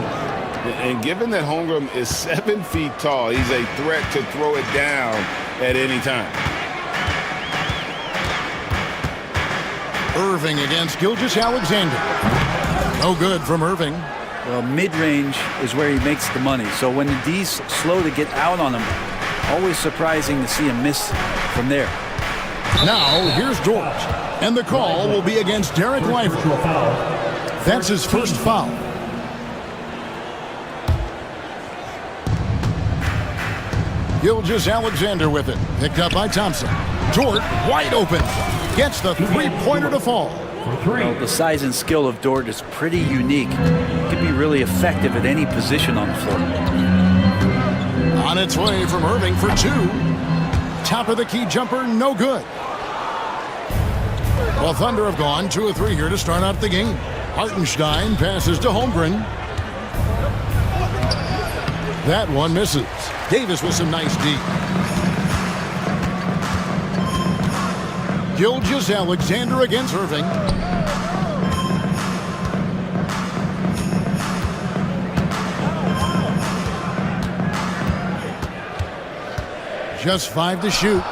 And given that Holmgren is 7 feet tall, he's a threat to throw it down at any time. Irving against Gilgeous-Alexander. No good from Irving. Well, mid-range is where he makes the money. So when the D's slow to get out on him, always surprising to see him miss from there. Now, here's Dort. And the call will be against Derek Lively. That's his first foul. Gilgeous-Alexander with it. Picked up by Thompson. Dort wide open. Gets the three-pointer to fall. Well, the size and skill of Dort is pretty unique. He can be really effective at any position on the floor. On its way from Irving for 2. Top of the key jumper, no good. Well, Thunder have gone 2 of 3 here to start out the game. Hartenstein passes to Holmgren. That one misses. Davis with some nice D. Gilgeous-Alexander against Irving. Just 5 to shoot.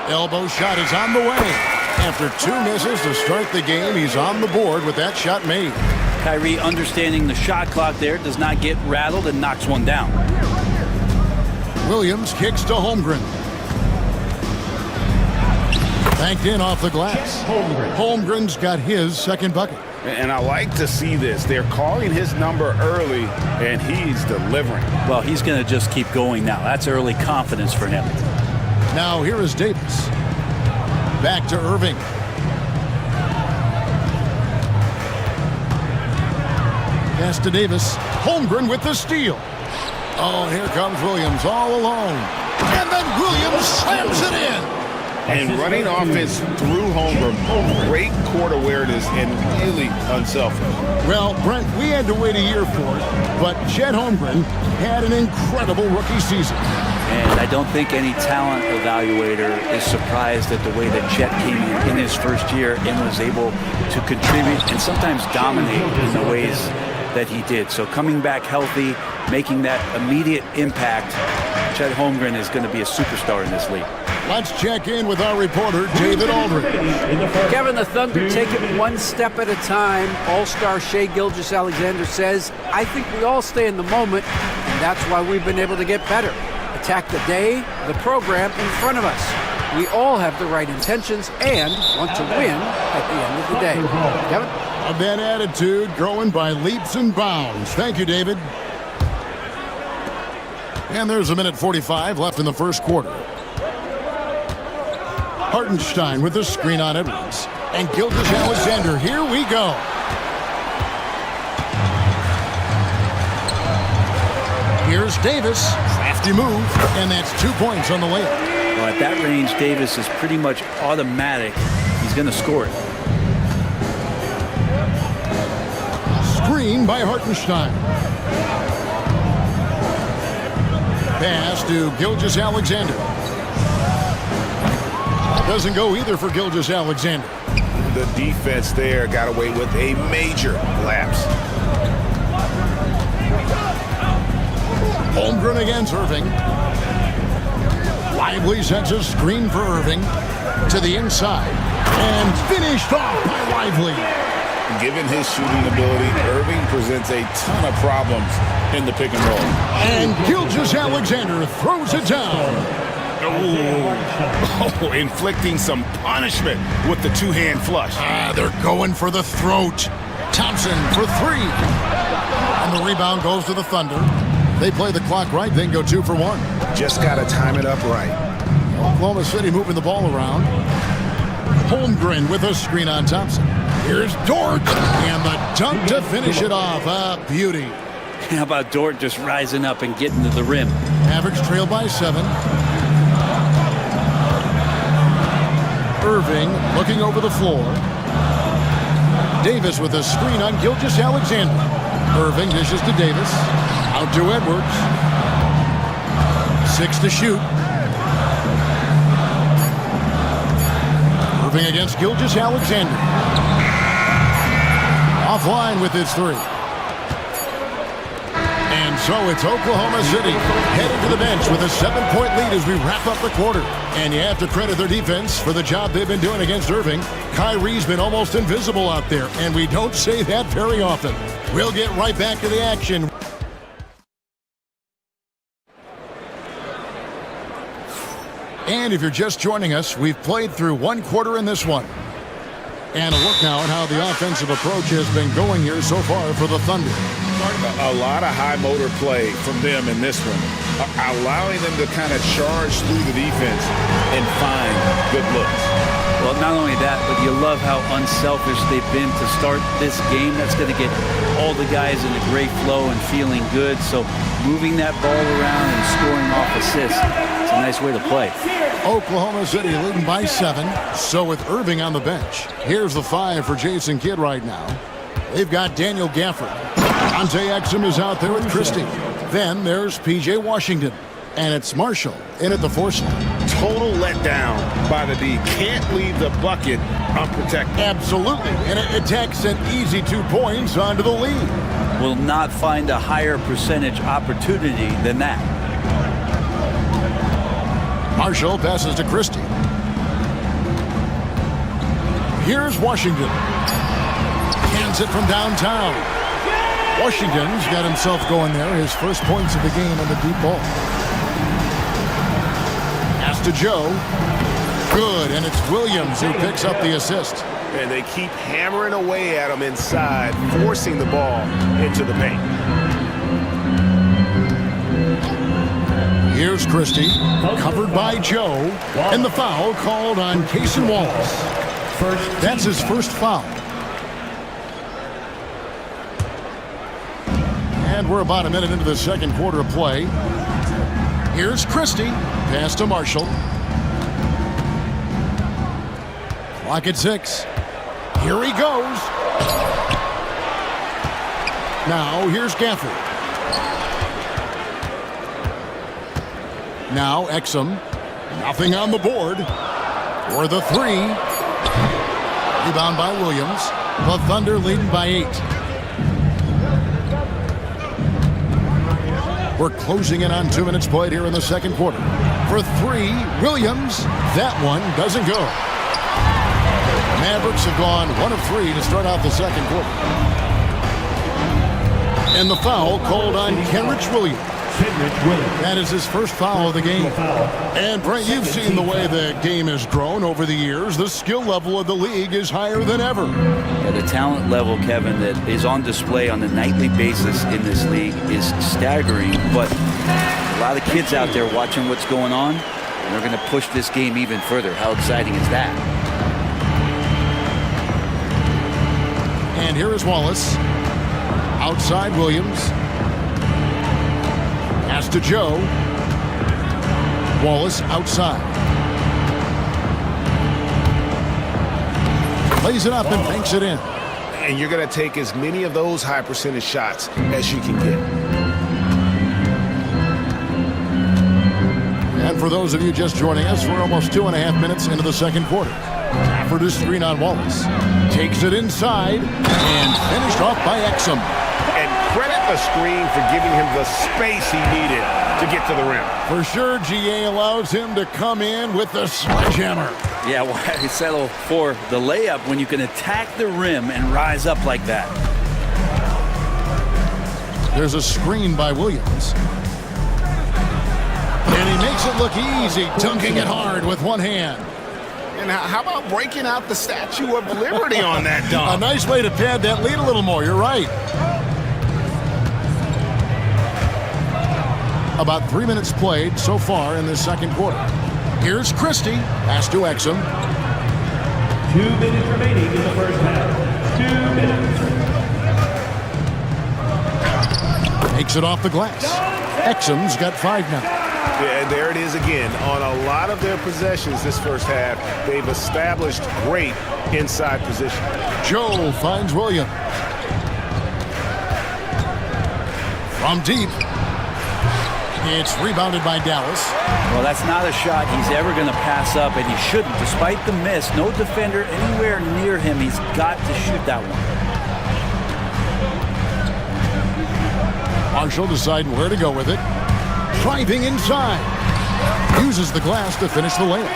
Elbow shot is on the way. After 2 misses to start the game, he's on the board with that shot made. Kyrie, understanding the shot clock there, does not get rattled and knocks one down. Williams kicks to Holmgren. Banked in off the glass. Holmgren's got his second bucket. And I like to see this. They're calling his number early, and he's delivering. Well, he's going to just keep going now. That's early confidence for him. Now here is Davis. Back to Irving. Pass to Davis. Holmgren with the steal. Oh, here comes Williams all alone. And then Williams slams it in. And running offense through Holmgren, great court awareness and really unselfish. Well, Brent, we had to wait a year for it, but Chet Holmgren had an incredible rookie season. And I don't think any talent evaluator is surprised at the way that Chet came in his first year and was able to contribute and sometimes dominate in the ways that he did. So coming back healthy, making that immediate impact, Chet Holmgren is going to be a superstar in this league. Let's check in with our reporter, David Aldridge. Kevin, the Thunder take it one step at a time. All-star Shai Gilgeous-Alexander says, I think we all stay in the moment, and that's why we've been able to get better. Attack the day, the program in front of us. We all have the right intentions and want to win at the end of the day. Kevin? A bad attitude growing by leaps and bounds. Thank you, David. And there's 1:45 left in the first quarter. Hartenstein with the screen on Edwards. And Gilgeous-Alexander, here we go. Here's Davis. Crafty move. And that's 2 points on the layup. Well, at that range, Davis is pretty much automatic. He's going to score it. Screen by Hartenstein. Pass to Gilgeous-Alexander. Doesn't go either for Gilgeous-Alexander. The defense there got away with a major lapse. Holmgren against Irving. Lively sets a screen for Irving to the inside. And finished off by Lively. Given his shooting ability, Irving presents a ton of problems in the pick and roll. And Gilgeous-Alexander throws it down. Oh, inflicting some punishment with the two-hand flush. They're going for the throat. Thompson for 3. And the rebound goes to the Thunder. They play the clock right, then go 2 for 1. Just got to time it up right. Oklahoma City moving the ball around. Holmgren with a screen on Thompson. Here's Dort, and the dunk to finish it off. A beauty. How about Dort just rising up and getting to the rim? Mavericks trail by 7. Irving looking over the floor. Davis with a screen on Gilgeous-Alexander. Irving dishes to Davis. Out to Edwards. 6 to shoot. Irving against Gilgeous-Alexander. Offline with his 3. And so it's Oklahoma City headed to the bench with a 7-point lead as we wrap up the quarter. And you have to credit their defense for the job they've been doing against Irving. Kyrie's been almost invisible out there, and we don't say that very often. We'll get right back to the action. And if you're just joining us, we've played through 1 quarter in this one. And a look now at how the offensive approach has been going here so far for the Thunder. A lot of high motor play from them in this one, allowing them to kind of charge through the defense and find good looks. Well, not only that, but you love how unselfish they've been to start this game. That's going to get all the guys in a great flow and feeling good. So moving that ball around and scoring off assists, it's a nice way to play. Oklahoma City leading by 7. So with Irving on the bench, here's the 5 for Jason Kidd right now. They've got Daniel Gafford. Dante Exum is out there with Christie. Then there's P.J. Washington. And it's Marshall in at the 4 slot. Total letdown by the D. Can't leave the bucket unprotected. Absolutely. And it takes an easy 2 points onto the lead. Will not find a higher percentage opportunity than that. Marshall passes to Christie. Here's Washington. Hands it from downtown. Washington's got himself going there. His first points of the game on the deep ball. Pass to Joe. Good, and it's Williams who picks up the assist. And they keep hammering away at him inside, forcing the ball into the paint. Here's Christie, covered by Joe, and the foul called on Cason Wallace. That's his first foul. And we're about a minute into the second quarter of play. Here's Christie, pass to Marshall. Clock at 6. Here he goes. Now here's Gafford. Now Exum. Nothing on the board. For the 3. Rebound by Williams. The Thunder leading by 8. We're closing in on 2 minutes played here in the second quarter. For 3, Williams. That one doesn't go. Mavericks have gone 1 of 3 to start out the second quarter. And the foul called on Kenrich Williams. That is his first foul of the game. And Brent, you've seen the way the game has grown over the years. The skill level of the league is higher than ever. Yeah, the talent level, Kevin, that is on display on a nightly basis in this league is staggering. But a lot of kids out there watching what's going on, and they're going to push this game even further. How exciting is that? And here is Wallace. Outside Williams. Pass to Joe. Wallace outside. Lays it up and banks it in. And you're going to take as many of those high percentage shots as you can get. And for those of you just joining us, we're almost 2.5 minutes into the second quarter. Gafford is screen on Wallace. Takes it inside and finished off by Exum. And credit the screen for giving him the space he needed to get to the rim. For sure, GA allows him to come in with the sledgehammer. Yeah, why settle for the layup when you can attack the rim and rise up like that? There's a screen by Williams. And he makes it look easy, dunking it hard with one hand. And how about breaking out the Statue of Liberty on that dunk? A nice way to pad that lead a little more, you're right. About 3 minutes played so far in this second quarter. Here's Christie. Pass to Exum. 2 minutes remaining in the first half. 2 minutes. Takes it off the glass. Exum's got 5 now. Yeah, and there it is again. On a lot of their possessions this first half, they've established great inside position. Joe finds Williams. From deep. It's rebounded by Dallas. Well, that's not a shot he's ever going to pass up, and he shouldn't. Despite the miss, no defender anywhere near him. He's got to shoot that one. Marshall deciding where to go with it. Driving inside. Uses the glass to finish the layup.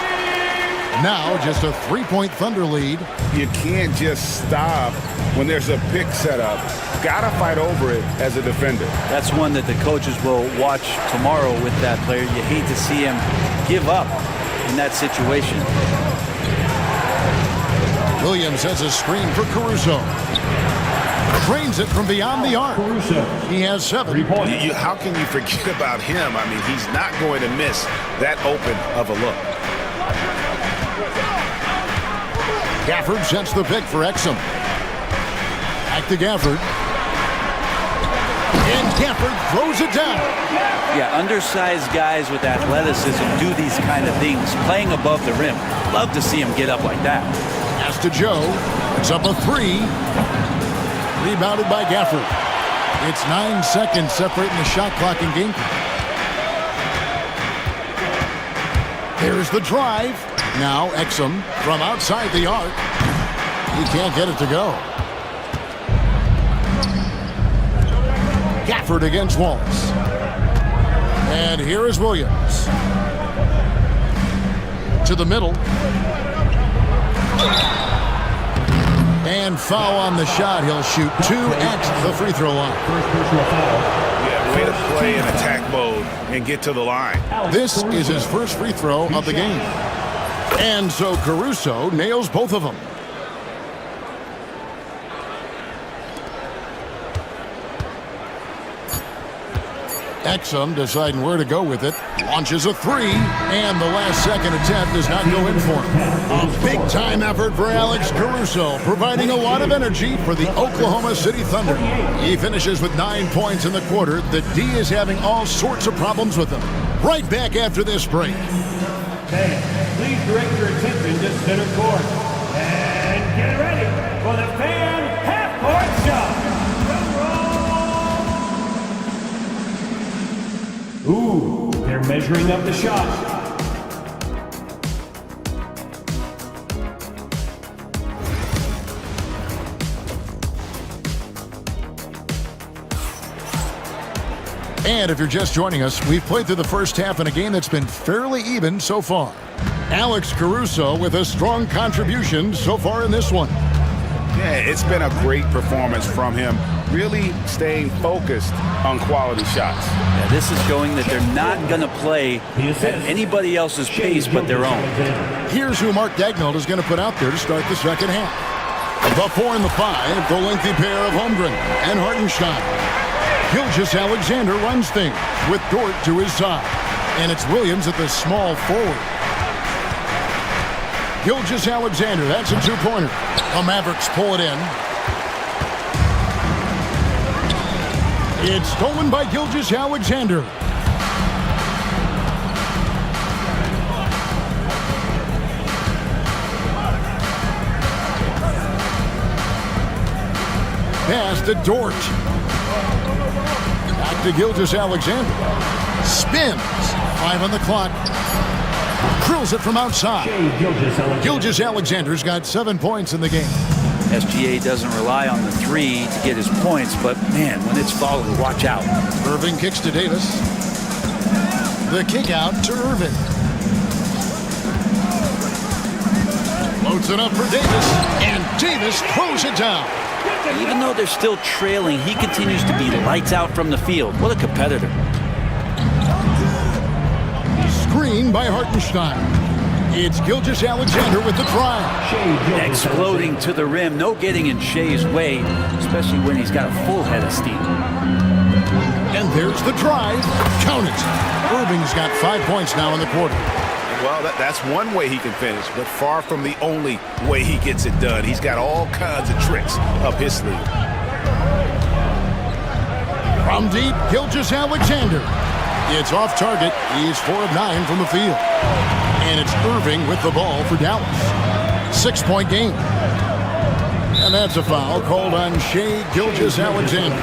Now just a 3-point Thunder lead. You can't just stop when there's a pick set up. Gotta fight over it as a defender. That's one that the coaches will watch tomorrow with that player. You hate to see him give up in that situation. Williams has a screen for Caruso. Drains it from beyond the arc. He has 7. 3 points. How can you forget about him? I mean, he's not going to miss that open of a look. Gafford sets the pick for Exum. Back to Gafford. And Gafford throws it down. Yeah, undersized guys with athleticism do these kind of things, playing above the rim. Love to see him get up like that. Pass to Joe. It's up a 3. Rebounded by Gafford. It's 9 seconds separating the shot clock and game clock. There's the drive. Now Exum from outside the arc. He can't get it to go. Gafford against Wallace. And here is Williams. To the middle. And foul on the shot. He'll shoot 2 at the free throw line. First personal foul. Yeah, way to play in attack mode and get to the line. This is his first free throw of the game. And so Caruso nails both of them. Exum deciding where to go with it. Launches a 3, and the last second attempt does not go in for him. A big-time effort for Alex Caruso, providing a lot of energy for the Oklahoma City Thunder. He finishes with 9 points in the quarter. The D is having all sorts of problems with him. Right back after this break. Fans, please direct your attention to center court. And get ready for the fan half-court shot. Ooh, they're measuring up the shot. And if you're just joining us, we've played through the first half in a game that's been fairly even so far. Alex Caruso with a strong contribution so far in this one. Yeah, it's been a great performance from him, really staying focused on quality shots. Yeah, this is showing that they're not going to play at anybody else's pace but their own. Here's who Mark Dagnall is going to put out there to start the second half. The 4 and the 5, the lengthy pair of Holmgren and Hartenstein. Gilgeous Alexander runs things with Dort to his side. And it's Williams at the small forward. Gilgeous Alexander, that's a 2-pointer. The Mavericks pull it in. It's stolen by Gilgeous Alexander. Pass to Dort. Back to Gilgeous Alexander. Spins. 5 on the clock. Drills it from outside. Gilgeous Alexander's got 7 points in the game. SGA doesn't rely on the 3 to get his points, but man, when it's followed, watch out. Irving kicks to Davis. The kick out to Irving. Floats it up for Davis, and Davis throws it down. Even though they're still trailing, he continues to be lights out from the field. What a competitor. Screen by Hartenstein. It's Gilgeous Alexander with the drive. Exploding to the rim. No getting in Shea's way, especially when he's got a full head of steam. And there's the drive. Count it. Irving's got 5 points now in the quarter. Well, that's one way he can finish, but far from the only way he gets it done. He's got all kinds of tricks up his sleeve. From deep, Gilgeous-Alexander. It's off target. He's 4 of 9 from the field. And it's Irving with the ball for Dallas. 6-point game. And that's a foul called on Shai Gilgeous-Alexander.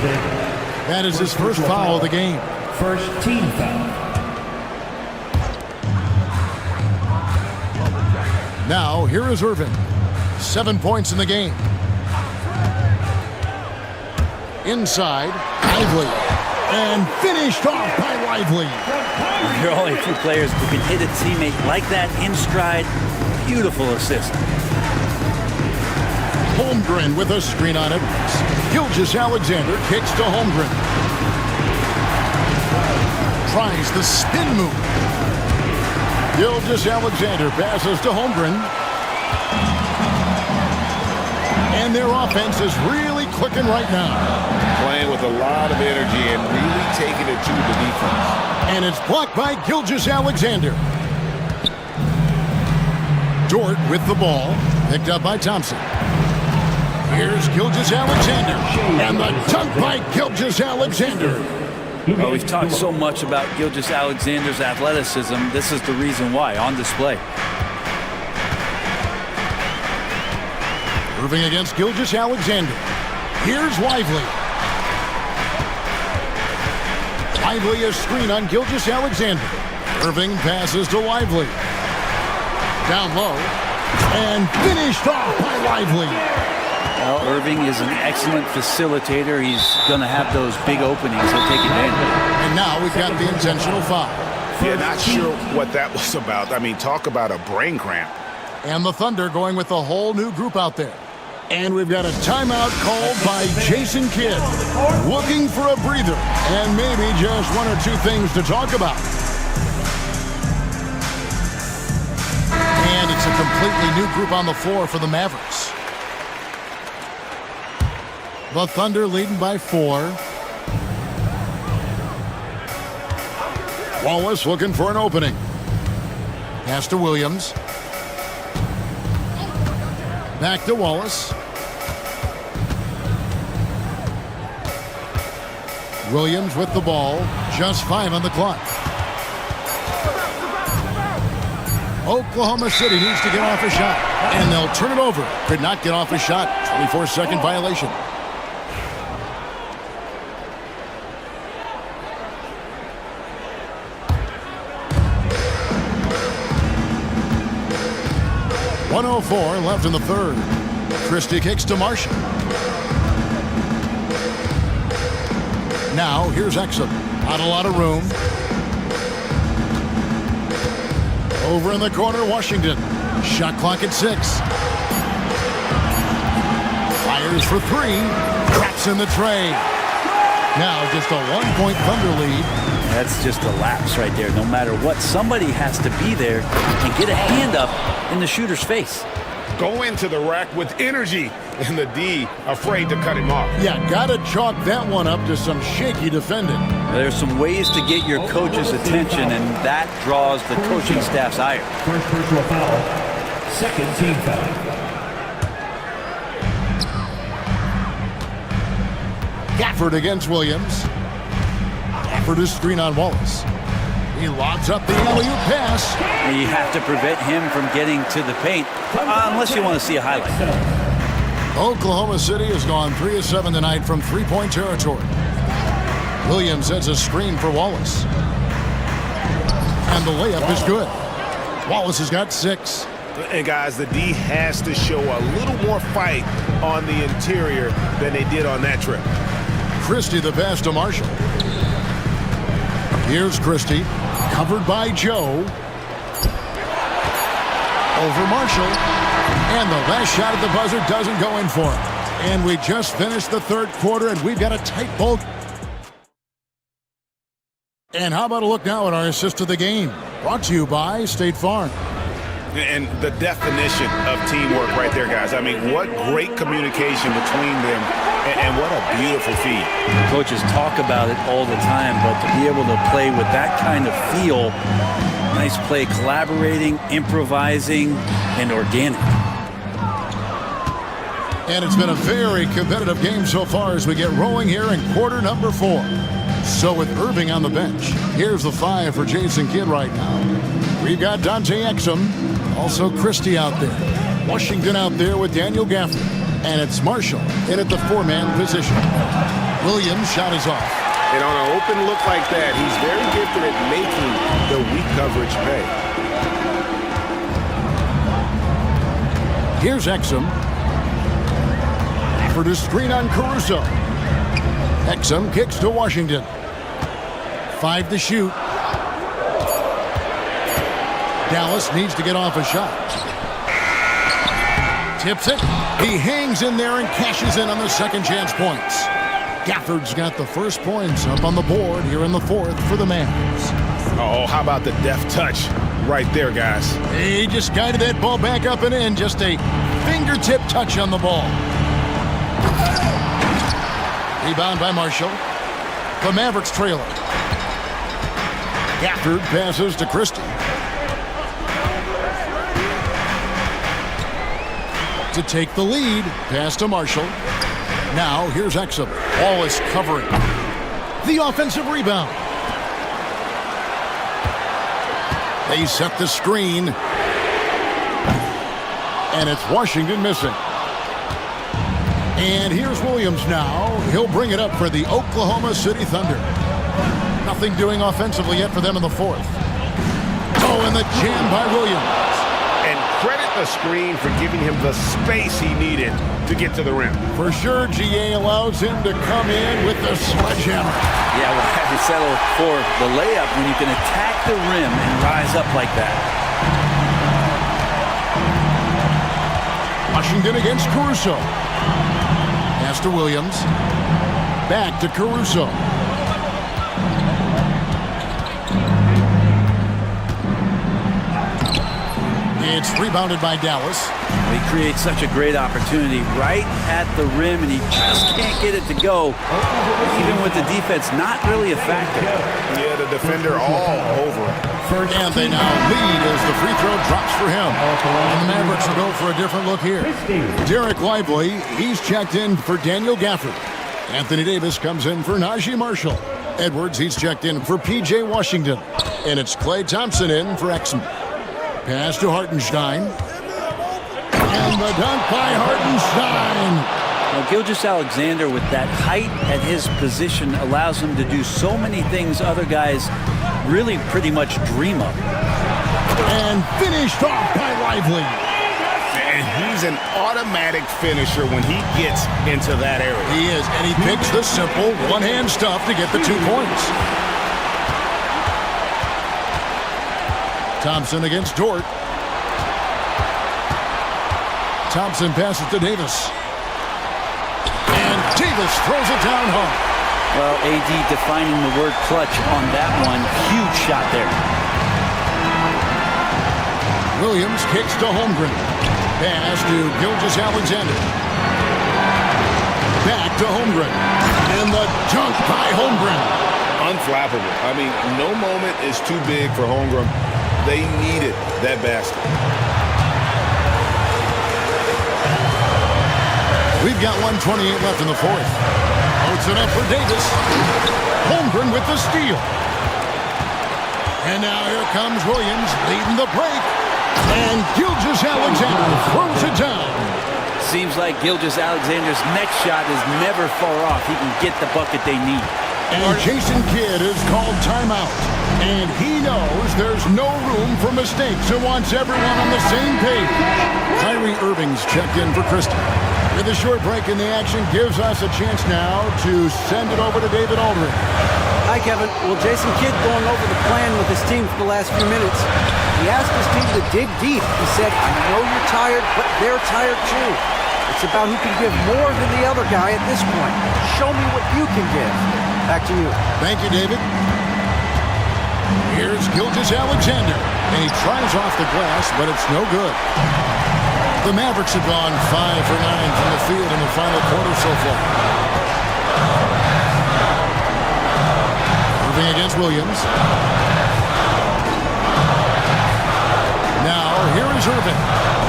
That is his first foul of the game. First team foul. Now, here is Irving. 7 points in the game. Inside, Lively. And finished off by Lively. There are only a few players who can hit a teammate like that in stride. Beautiful assist. Holmgren with a screen on it. Gilgeous-Alexander kicks to Holmgren. Tries the spin move. Gilgeous-Alexander passes to Holmgren. And their offense is really clicking right now. Playing with a lot of energy and really taking it to the defense. And it's blocked by Gilgeous-Alexander. Dort with the ball. Picked up by Thompson. Here's Gilgeous-Alexander. And the dunk by Gilgeous-Alexander. Oh, we've talked so much about Gilgeous-Alexander's athleticism. This is the reason why, on display. Irving against Gilgeous-Alexander. Here's Lively. Lively a screen on Gilgeous-Alexander. Irving passes to Lively. Down low. And finished off by Lively. Well, Irving is an excellent facilitator. He's going to have those big openings. He'll take advantage. And now we've got the intentional foul. Yeah, not sure what that was about. I mean, talk about a brain cramp. And the Thunder going with a whole new group out there. And we've got a timeout called by Jason Kidd. Looking for a breather. And maybe just one or two things to talk about. And it's a completely new group on the floor for the Mavericks. The Thunder leading by 4. Wallace looking for an opening. Pass to Williams. Back to Wallace. Williams with the ball. Just 5 on the clock. Oklahoma City needs to get off a shot. And they'll turn it over. Could not get off a shot. 24-second violation. .104 left in the third. Christie kicks to Marshall. Now here's Exum. Not a lot of room. Over in the corner, Washington. Shot clock at 6. Fires for 3. Traps in the tray. Now just a 1-point Thunder lead. That's just a lapse right there. No matter what, somebody has to be there and get a hand up in the shooter's face. Go into the rack with energy, and the D afraid to cut him off. Yeah, gotta chalk that one up to some shaky defending. There's some ways to get your coach's attention, and that draws the coaching staff's ire. First personal foul. Second team foul. Gafford against Williams. Gafford is screen on Wallace. He lobs up the alley-oop pass. And you have to prevent him from getting to the paint, unless you want to see a highlight. Oklahoma City has gone 3 of 7 tonight from three-point territory. Williams sets a screen for Wallace. And the layup is good. Wallace has got 6. And guys, the D has to show a little more fight on the interior than they did on that trip. Christie the pass to Marshall. Here's Christie, covered by Joe. Over Marshall. And the last shot at the buzzer doesn't go in for him. And we just finished the third quarter, and we've got a tight ball. And how about a look now at our assist of the game? Brought to you by State Farm. And the definition of teamwork right there, guys. I mean, what great communication between them, and what a beautiful feed. Coaches talk about it all the time, but to be able to play with that kind of feel, Nice play, collaborating, improvising, and organic. And it's been a very competitive game so far as we get rolling here in quarter number 4. So with Irving on the bench, here's the 5 for Jason Kidd right now. We've got Dante Exum, also Christie out there. Washington out there with Daniel Gaffney. And it's Marshall in at the 4-man position. Williams' shot is off. And on an open look like that, he's very gifted at making the weak coverage pay. Here's Exum. For the screen on Caruso. Exum kicks to Washington. 5 to shoot. Dallas needs to get off a shot. Tips it. He hangs in there and cashes in on the second chance points. Gafford's got the first points up on the board here in the 4th for the Mavs. Oh, how about the deft touch right there, guys? He just guided that ball back up and in. Just a fingertip touch on the ball. Rebound by Marshall. The Mavericks trail it. Gafford passes to Christie. To take the lead. Pass to Marshall. Now here's Exum. All is covering. The offensive rebound. They set the screen. And it's Washington missing. And here's Williams now. He'll bring it up for the Oklahoma City Thunder. Nothing doing offensively yet for them in the 4th. Oh, and the jam by Williams. And credit the screen for giving him the space he needed to get to the rim. For sure, GA allows him to come in with the sledgehammer. Yeah, we'll have to settle for the layup when you can attack the rim and rise up like that. Washington against Caruso. Pass to Williams. Back to Caruso. It's rebounded by Dallas. He creates such a great opportunity right at the rim, and he just can't get it to go. Even with the defense, not really a factor. Yeah, the defender all over it. And they now lead as the free throw drops for him. And the Mavericks will go for a different look here. Derek Lively, he's checked in for Daniel Gafford. Anthony Davis comes in for Najee Marshall. Edwards, he's checked in for P.J. Washington. And it's Klay Thompson in for Exum. Pass to Hartenstein. And the dunk by Hartenstein. Now, Gilgeous-Alexander, with that height at his position, allows him to do so many things other guys really pretty much dream of. And finished off by Lively. And he's an automatic finisher when he gets into that area. He is, and he picks the simple one-hand stuff to get the 2 points. Thompson against Dort. Thompson passes to Davis. And Davis throws it down hard. Well, AD defining the word clutch on that one. Huge shot there. Williams kicks to Holmgren. Pass to Gilgeous-Alexander. Back to Holmgren. And the dunk by Holmgren. Unflappable. I mean, no moment is too big for Holmgren. They needed that basket. We've got 1:28 left in the 4th. Puts it up for Davis. Holmgren with the steal. And now here comes Williams leading the break. And Gilgeous-Alexander throws it down. Seems like Gilgeous-Alexander's next shot is never far off. He can get the bucket they need. And Jason Kidd is called timeout. And he knows there's no room for mistakes and wants everyone on the same page. Kyrie Irving's checked in for Christie. With a short break in the action gives us a chance now to send it over to David Aldridge. Hi, Kevin. Well, Jason Kidd going over the plan with his team for the last few minutes. He asked his team to dig deep. He said, I know you're tired, but they're tired too. It's about who can give more than the other guy at this point. Show me what you can give. Back to you. Thank you, David. Here's Gilgeous-Alexander, and he tries off the glass, but it's no good. The Mavericks have gone 5 for 9 from the field in the final quarter so far. Moving against Williams. Irving.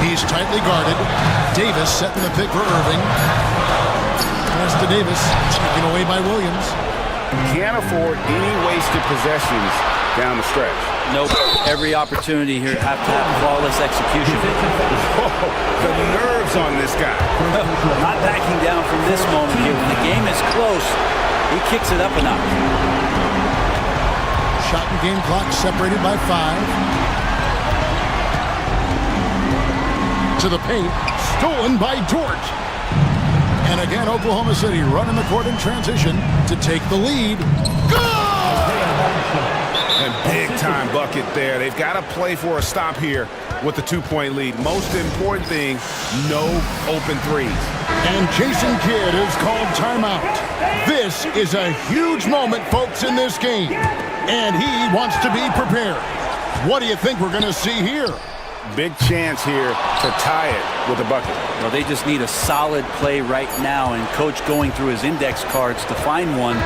He's tightly guarded. Davis setting the pick for Irving. Pass to Davis. Taken away by Williams. Can't afford any wasted possessions down the stretch. Nope. Every opportunity here have to have flawless execution. Whoa, the nerves on this guy. Not backing down from this moment here. When the game is close, he kicks it up a notch. Shot and game clock separated by 5. To the paint. Stolen by Dort. And again, Oklahoma City running the court in transition to take the lead. And big-time bucket there. They've got to play for a stop here with the 2-point lead. Most important thing, no open threes. And Jason Kidd is called timeout. This is a huge moment, folks, in this game. And he wants to be prepared. What do you think we're going to see here? Big chance here to tie it with a bucket. Well, they just need a solid play right now, and Coach going through his index cards to find one.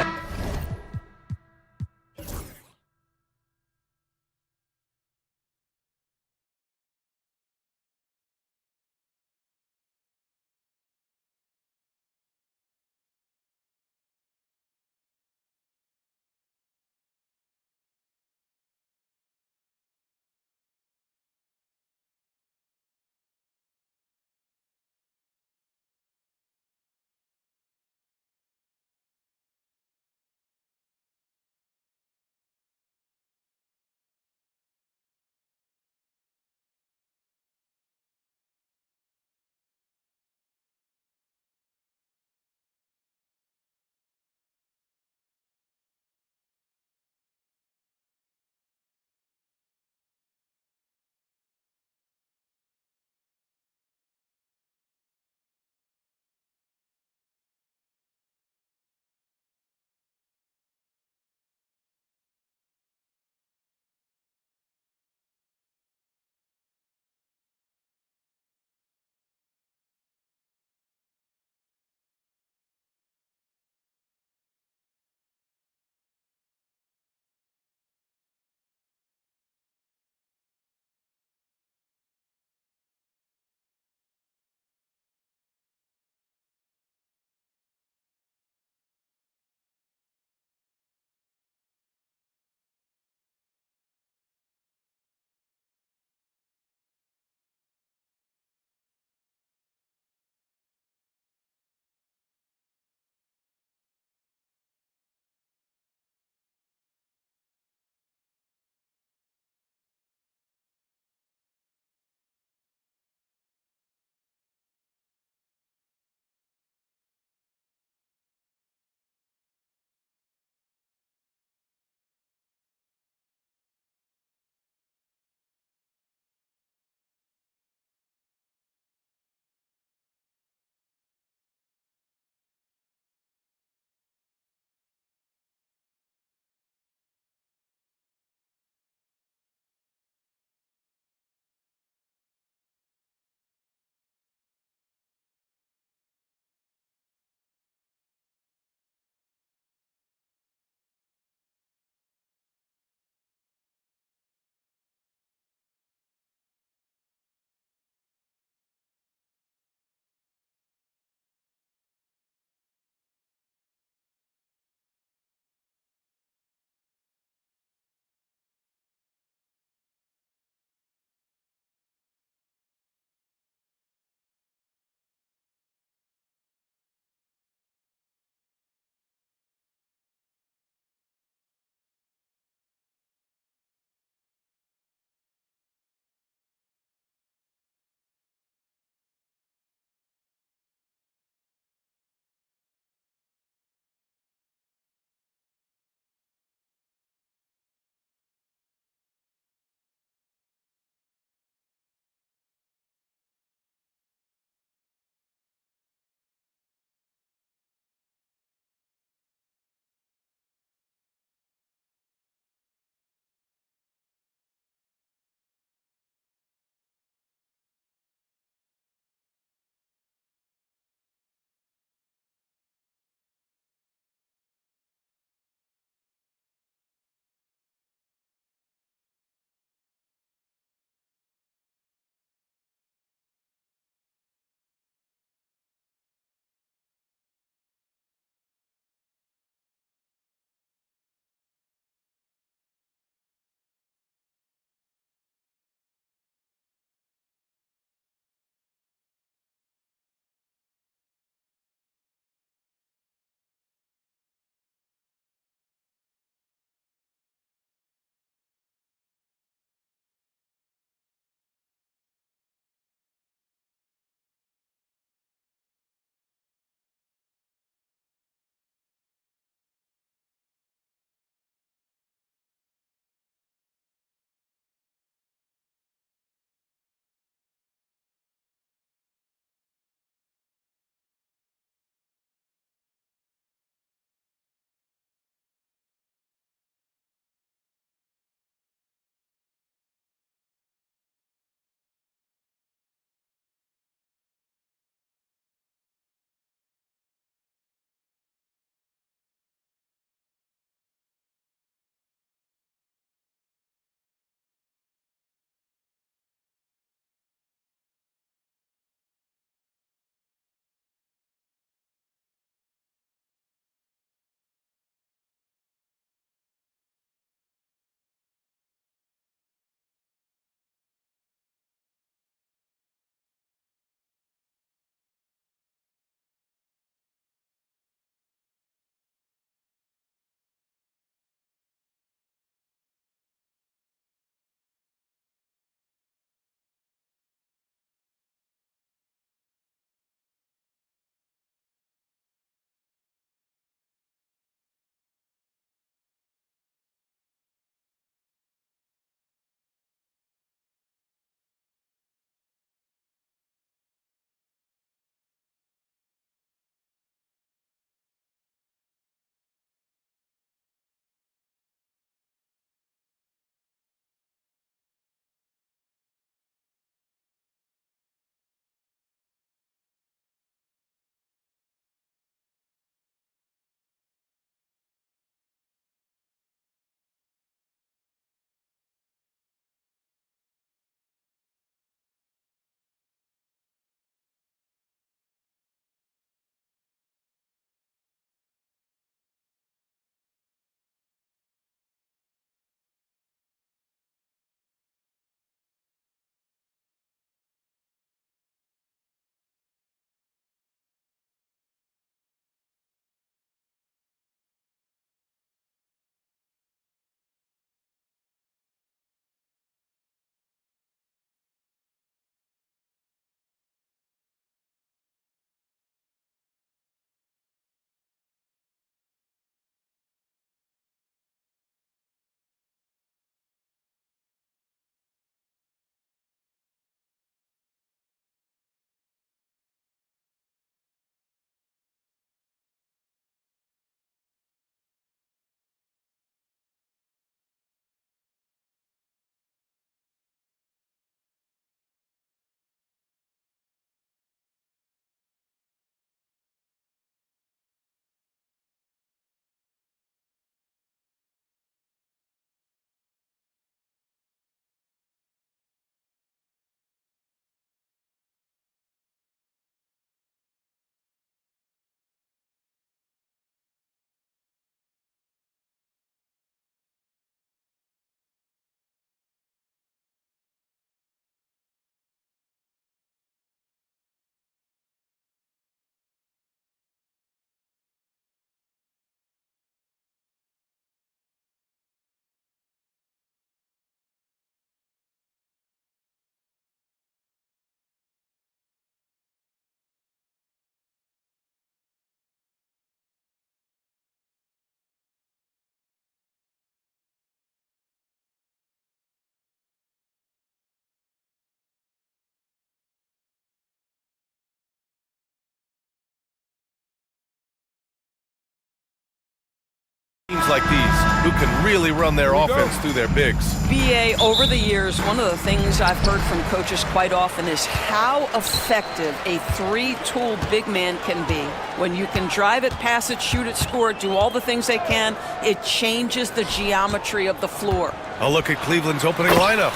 teams like these who can really run their offense through their bigs. BA, over the years, one of the things I've heard from coaches quite often is how effective a three-tool big man can be. When you can drive it, pass it, shoot it, score it, do all the things they can, it changes the geometry of the floor. A look at Cleveland's opening lineup.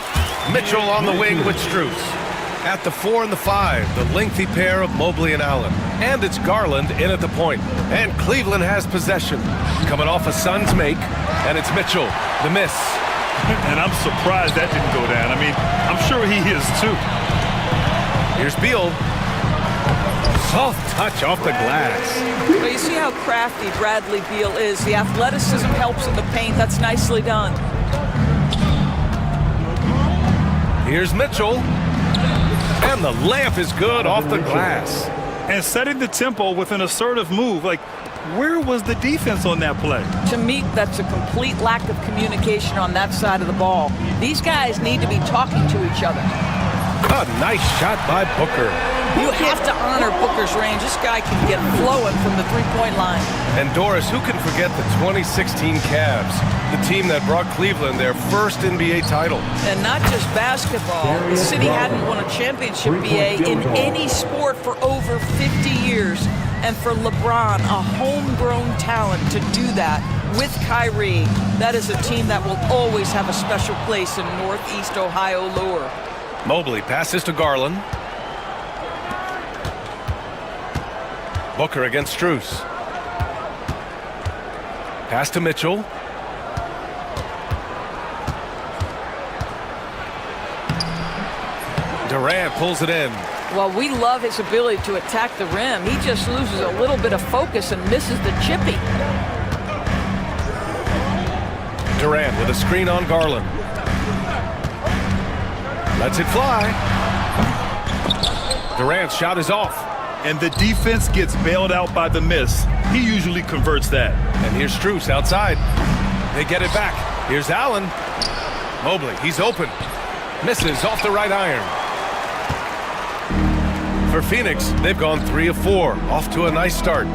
Mitchell on the wing with Strus. At the 4 and the 5, the lengthy pair of Mobley and Allen. And it's Garland in at the point. And Cleveland has possession. Coming off a Suns make, and it's Mitchell, the miss. And I'm surprised that didn't go down. I mean, I'm sure he is too. Here's Beal. Soft touch off the glass. Well, you see how crafty Bradley Beal is. The athleticism helps in the paint. That's nicely done. Here's Mitchell. And the layup is good off the glass. And setting the tempo with an assertive move. Like, where was the defense on that play? To me, that's a complete lack of communication on that side of the ball. These guys need to be talking to each other. A nice shot by Booker. You have to honor Booker's range. This guy can get flowing from the three-point line. And Doris, who can forget the 2016 Cavs, the team that brought Cleveland their first NBA title? And not just basketball. The city hadn't won a championship, BA, in any sport for over 50 years. And for LeBron, a homegrown talent, to do that with Kyrie, that is a team that will always have a special place in Northeast Ohio lore. Mobley passes to Garland. Booker against Strus. Pass to Mitchell. Durant pulls it in. Well, we love his ability to attack the rim. He just loses a little bit of focus and misses the chippy. Durant with a screen on Garland. Lets it fly. Durant's shot is off. And the defense gets bailed out by the miss. He usually converts that. And here's Strus outside. They get it back. Here's Allen. Mobley, he's open. Misses off the right iron. For Phoenix, they've gone 3 of 4. Off to a nice start.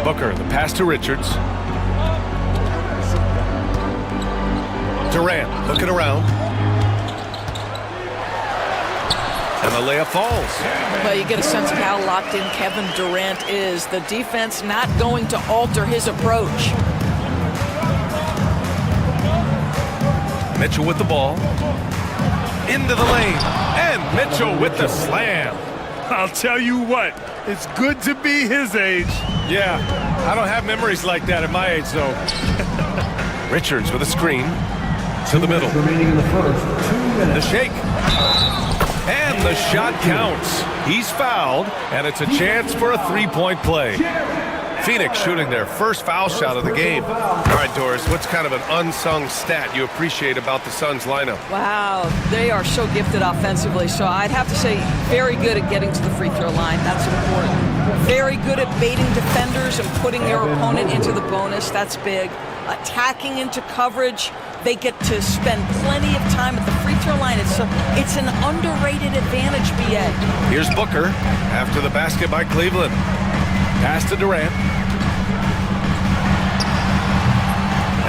Booker, the pass to Richards. Durant looking around. And the layup falls. Well, you get a sense of how locked in Kevin Durant is. The defense not going to alter his approach. Mitchell with the ball. Into the lane. And Mitchell with the slam. I'll tell you what, it's good to be his age. Yeah, I don't have memories like that at my age, though. Richards with a screen to the middle. Remaining in the first, 2 minutes. The shake. And the shot counts. He's fouled, and it's a chance for a three-point play. Phoenix shooting their first foul shot of the game. All right, Doris, what's kind of an unsung stat you appreciate about the Suns lineup? Wow, they are so gifted offensively. So I'd have to say very good at getting to the free throw line. That's important. Very good at baiting defenders and putting their opponent into the bonus. That's big. Attacking into coverage. They get to spend plenty of time at the free throw line. It's an underrated advantage, BA. Here's Booker after the basket by Cleveland. Pass to Durant.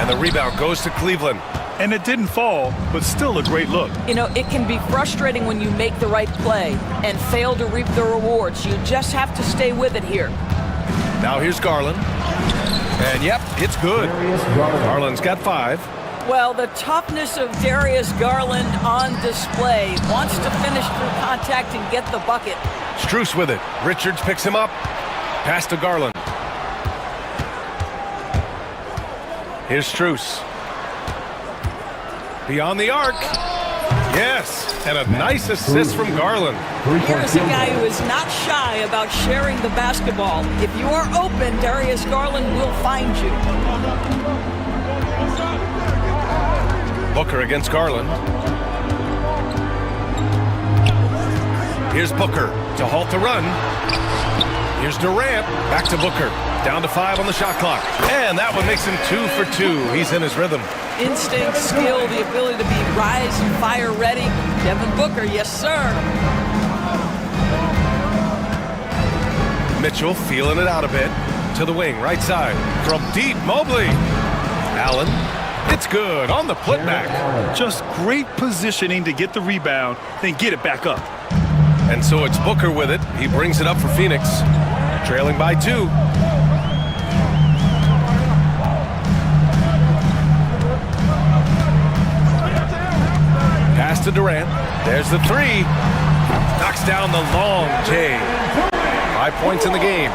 And the rebound goes to Cleveland. And it didn't fall, but still a great look. You know, it can be frustrating when you make the right play and fail to reap the rewards. You just have to stay with it here. Now here's Garland. And yep, it's good. Garland's got 5. Well, the toughness of Darius Garland on display. Wants to finish through contact and get the bucket. Strus with it. Richards picks him up. Pass to Garland. Here's Strus. Beyond the arc. Yes, and a nice assist from Garland. Here's a guy who is not shy about sharing the basketball. If you are open, Darius Garland will find you. Booker against Garland. Here's Booker to halt the run. Here's Durant, back to Booker. Down to 5 on the shot clock. And that one makes him 2 for 2. He's in his rhythm. Instinct, skill, the ability to be rise and fire ready. Devin Booker, yes sir. Mitchell feeling it out a bit. to the wing, right side. From deep, Mobley. Allen. It's good on the putback. Just great positioning to get the rebound, then get it back up. And so it's Booker with it. He brings it up for Phoenix. Trailing by 2. Pass to Durant. There's the 3. Knocks down the long J. 5 points in the game.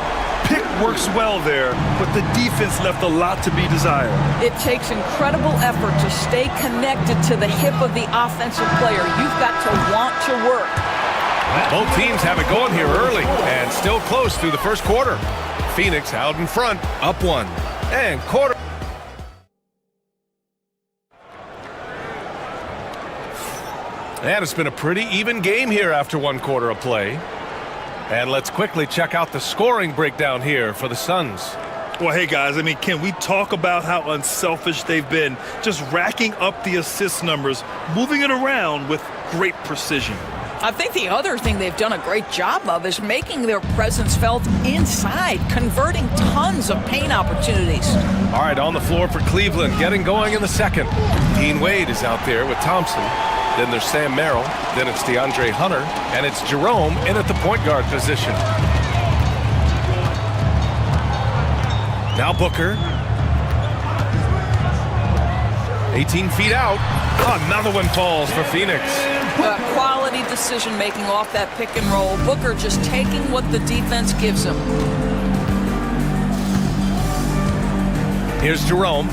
Pick works well there, but the defense left a lot to be desired. It takes incredible effort to stay connected to the hip of the offensive player. You've got to want to work. Both teams have it going here early and still close through the first quarter. Phoenix out in front, up 1. And quarter. And it's been a pretty even game here after 1 quarter of play. And let's quickly check out the scoring breakdown here for the Suns. Well, hey, guys, I mean, can we talk about how unselfish they've been? Just racking up the assist numbers, moving it around with great precision. I think the other thing they've done a great job of is making their presence felt inside, converting tons of paint opportunities. All right, on the floor for Cleveland, getting going in the second. Dean Wade is out there with Thompson. Then there's Sam Merrill. Then it's DeAndre Hunter. And it's Jerome in at the point guard position. Now Booker. 18 feet out. Another one falls for Phoenix. Quality decision-making off that pick and roll. Booker just taking what the defense gives him. Here's Jerome.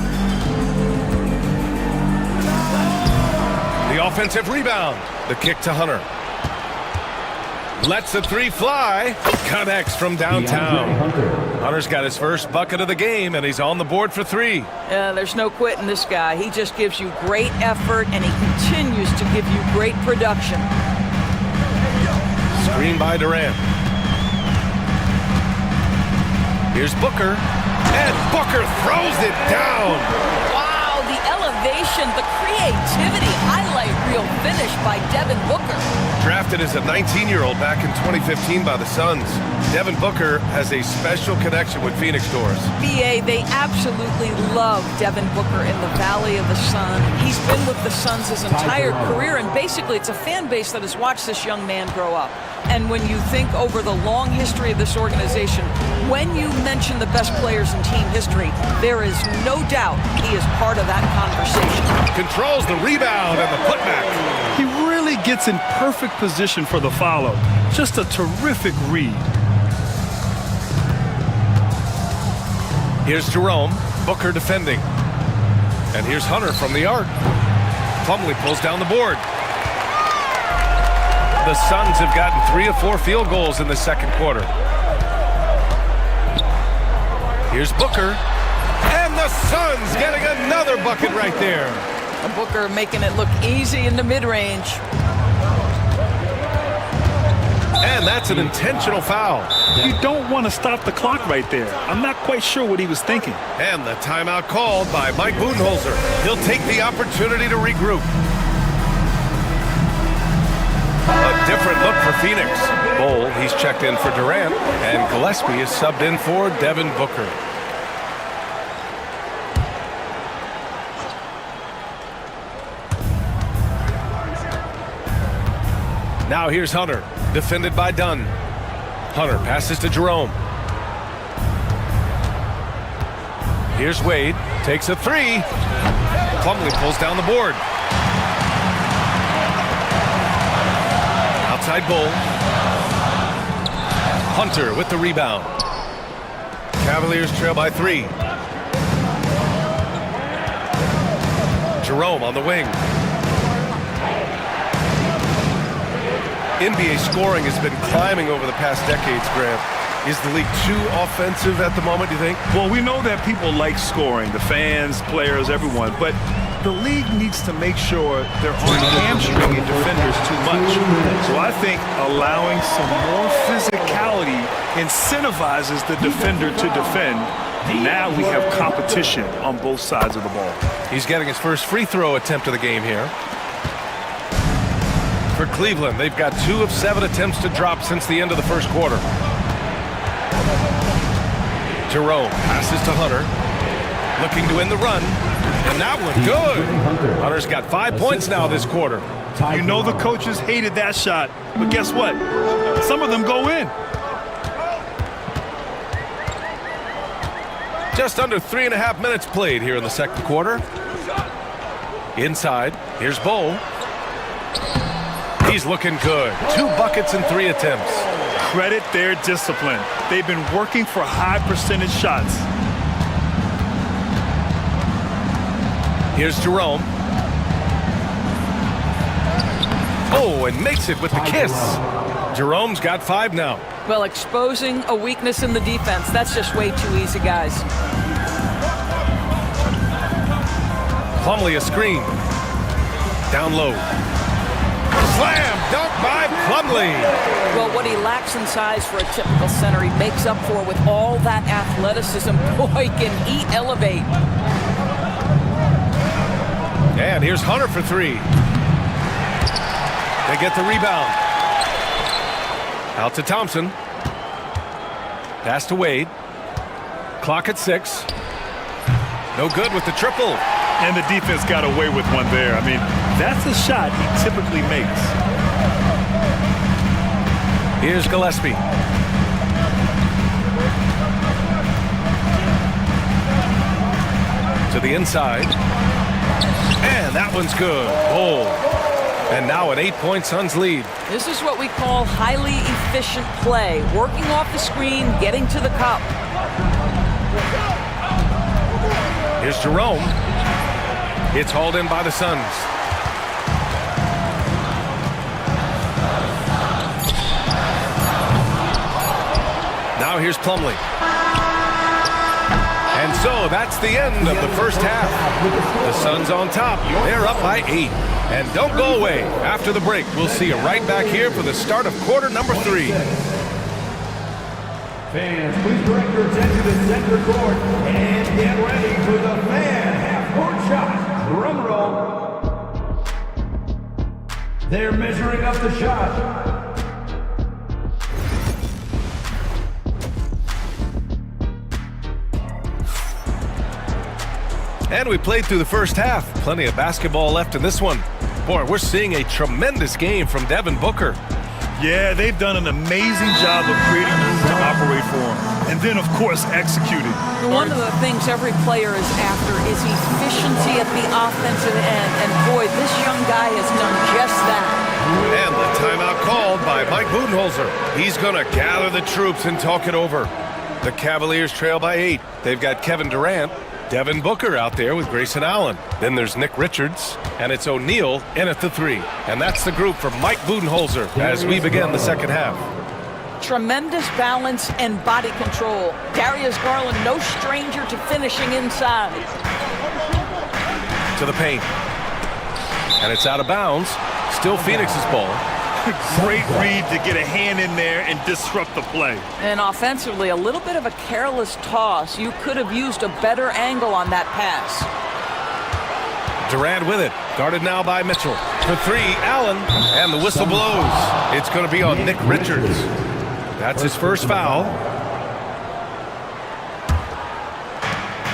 The offensive rebound. The kick to Hunter. Lets the 3 fly. Connects from downtown. Hunter's got his first bucket of the game, and he's on the board for 3. There's no quitting this guy. He just gives you great effort, and he continues to give you great production. Screen by Durant. Here's Booker. And Booker throws it down. Wow, the elevation, the creativity, highlight reel finish by Devin Booker. Drafted as a 19-year-old back in 2015 by the Suns, Devin Booker has a special connection with Phoenix Doors. BA, they absolutely love Devin Booker in the Valley of the Sun. He's been with the Suns his entire career, and basically it's a fan base that has watched this young man grow up. And when you think over the long history of this organization, when you mention the best players in team history, there is no doubt he is part of that conversation. Controls the rebound and the putback. He really gets in perfect position for the follow. Just a terrific read. Here's Jerome. Booker defending. And here's Hunter from the arc. Plumlee pulls down the board. The Suns have gotten 3 of 4 field goals in the second quarter. Here's Booker. And the Suns getting another bucket right there. Booker making it look easy in the mid-range. And that's an intentional foul. You don't want to stop the clock right there. I'm not quite sure what he was thinking. And the timeout called by Mike Budenholzer. He'll take the opportunity to regroup. A different look for Phoenix. Bol, he's checked in for Durant, and Gillespie is subbed in for Devin Booker. Now here's Hunter, defended by Dunn. Hunter passes to Jerome. Here's Wade, takes a 3. Plumlee pulls down the board. Outside Bol. Hunter with the rebound. Cavaliers trail by 3. Jerome on the wing. NBA scoring has been climbing over the past decades, Grant. Is the league too offensive at the moment, do you think? Well, we know that people like scoring, the fans, players, everyone, but the league needs to make sure they're aren't hamstringing defenders too much. So I think allowing some more physicality incentivizes the defender to defend. Now we have competition on both sides of the ball. He's getting his first free throw attempt of the game here. For Cleveland, they've got 2 of 7 attempts to drop since the end of the first quarter. Jerome passes to Hunter. Looking to win the run. And that one good. Hunter's got 5 points now this quarter. You know the coaches hated that shot, but guess what? Some of them go in. Just under 3.5 minutes played here in the second quarter. Inside, here's Bowl. He's looking good. 2 buckets in 3 attempts. Credit their discipline. They've been working for high percentage shots. Here's Jerome. Oh, and makes it with the kiss. Jerome's got 5 now. Well, exposing a weakness in the defense, that's just way too easy, guys. Plumlee a screen. Down low. Slam dunk by Plumlee. Well, what he lacks in size for a typical center, he makes up for with all that athleticism. Boy, can he elevate. And here's Hunter for 3. They get the rebound. Out to Thompson. Pass to Wade. Clock at 6. No good with the triple. And the defense got away with one there. I mean, that's a shot he typically makes. Here's Gillespie. To the inside. And that one's good. Oh. And now an 8-point Suns lead. This is what we call highly efficient play. Working off the screen, getting to the cup. Here's Jerome. It's hauled in by the Suns. Now here's Plumlee. And so that's the end of the first half. The Suns on top. They're up by 8. And don't go away. After the break, we'll see you right back here for the start of quarter number 3. Fans, please direct your attention to center court and get ready for the fan half-court shot. Drum roll. They're measuring up the shot. And we played through the first half. Plenty of basketball left in this one. Boy, we're seeing a tremendous game from Devin Booker. Yeah, they've done an amazing job of creating room to operate for him. And then, of course, executing. One of the things every player is after is efficiency at the offensive end. And boy, this young guy has done just that. And the timeout called by Mike Budenholzer. He's going to gather the troops and talk it over. The Cavaliers trail by 8. They've got Kevin Durant, Devin Booker out there with Grayson Allen. Then there's Nick Richards, and it's O'Neal in at the 3. And that's the group for Mike Budenholzer as we begin the second half. Tremendous balance and body control. Darius Garland, no stranger to finishing inside. To the paint. And it's out of bounds. Still Phoenix's ball. Great read to get a hand in there and disrupt the play. And offensively, a little bit of a careless toss. You could have used a better angle on that pass. Durant with it. Guarded now by Mitchell. For 3, Allen. And the whistle blows. It's going to be on Nick Richards. That's his first foul.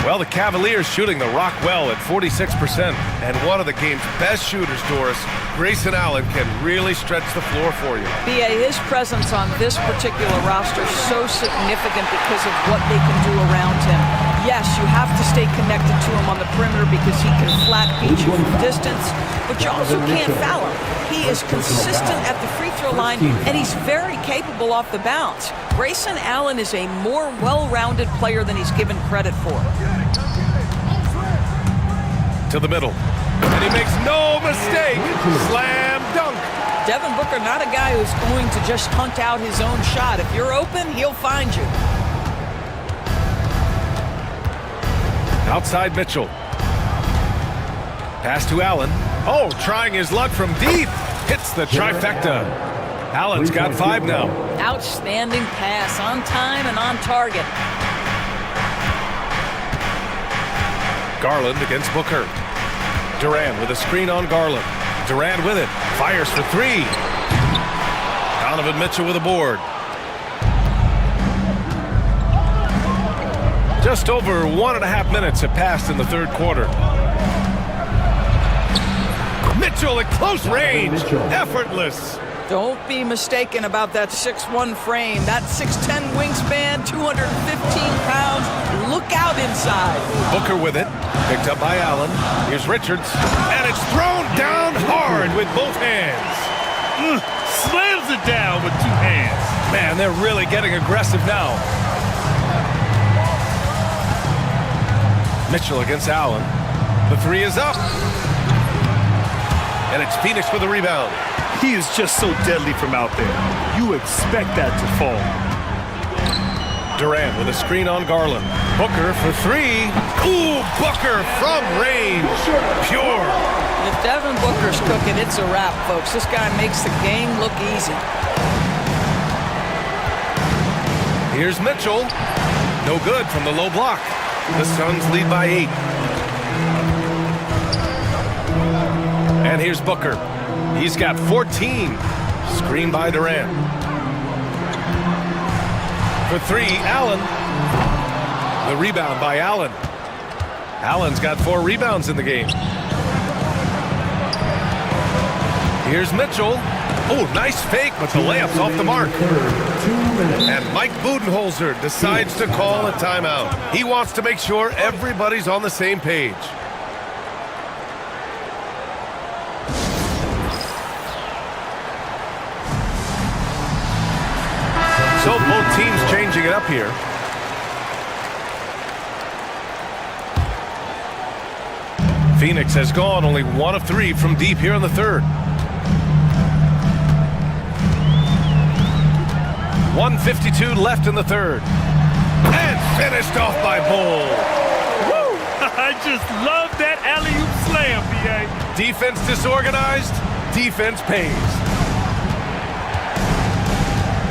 Well, the Cavaliers shooting the rock well at 46%. And one of the game's best shooters, Doris, Grayson Allen, can really stretch the floor for you. B.A., his presence on this particular roster is so significant because of what they can do around him. Yes, you have to stay connected to him on the perimeter because he can flat beat you from distance, but you also can't foul him. He is consistent at the free throw line, and he's very capable off the bounce. Grayson Allen is a more well-rounded player than he's given credit for. To the middle. And he makes no mistake. Slam dunk. Devin Booker, not a guy who's going to just hunt out his own shot. If you're open, he'll find you. Outside Mitchell. Pass to Allen. Oh, trying his luck from deep. Hits the trifecta. Allen's got 5 now. Outstanding pass, on time and on target. Garland against Booker. Durant with a screen on Garland. Durant with it. Fires for 3. Donovan Mitchell with a board. Just over 1.5 minutes have passed in the third quarter. Mitchell at close range, effortless. Don't be mistaken about that 6'1" frame. That 6'10" wingspan, 215 pounds. Look out inside. Booker with it, picked up by Allen. Here's Richards, and it's thrown down hard with both hands. Slams it down with two hands. Man, they're really getting aggressive now. Mitchell against Allen. The three is up. And it's Phoenix with the rebound. He is just so deadly from out there. You expect that to fall. Durant with a screen on Garland. Booker for three. Ooh, Booker from range. Pure. If Devin Booker's cooking, it's a wrap, folks. This guy makes the game look easy. Here's Mitchell. No good from the low block. The Suns lead by 8. And here's Booker. He's got 14. Screen by Durant. For three, Allen. The rebound by Allen. Allen's got 4 rebounds in the game. Here's Mitchell. Oh, nice fake, but the layup's off the mark. And Mike Budenholzer decides to call a timeout. He wants to make sure everybody's on the same page. So both teams changing it up here. Phoenix has gone only 1 of 3 from deep here in the third. 1:52 left in the third. And finished off by Bull. Woo! I just love that alley-oop slam, B.A. Defense disorganized, defense pays.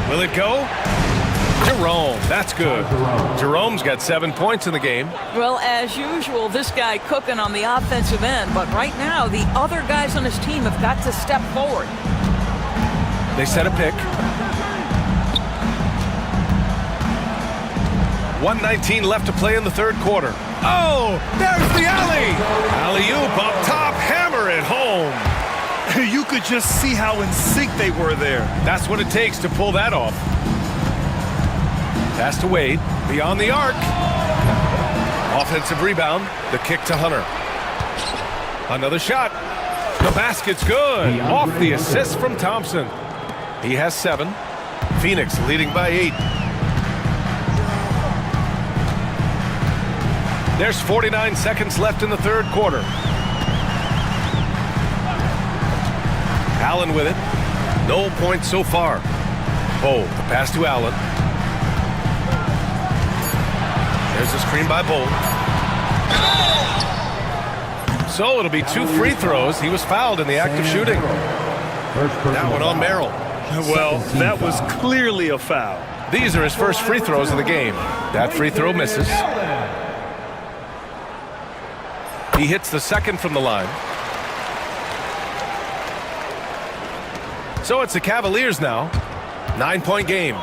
Will it go? Jerome, that's good. Jerome's got 7 points in the game. Well, as usual, this guy cooking on the offensive end, but right now, the other guys on his team have got to step forward. They set a pick. 1:19 left to play in the third quarter. Oh, there's the alley. Alley-oop up top, hammer it home. You could just see how in sync they were there. That's what it takes to pull that off. Pass to Wade, beyond the arc. Offensive rebound, the kick to Hunter. Another shot. The basket's good. Off the assist from Thompson. He has 7. Phoenix leading by 8. There's 49 seconds left in the third quarter. Allen with it. No points so far. Oh, the pass to Allen. There's a screen by Bull. So it'll be 2 free throws. He was fouled in the act of shooting. That one on Merrill. Well, that was clearly a foul. These are his first free throws of the game. That free throw misses. He hits the second from the line. So it's the Cavaliers now. 9-point game.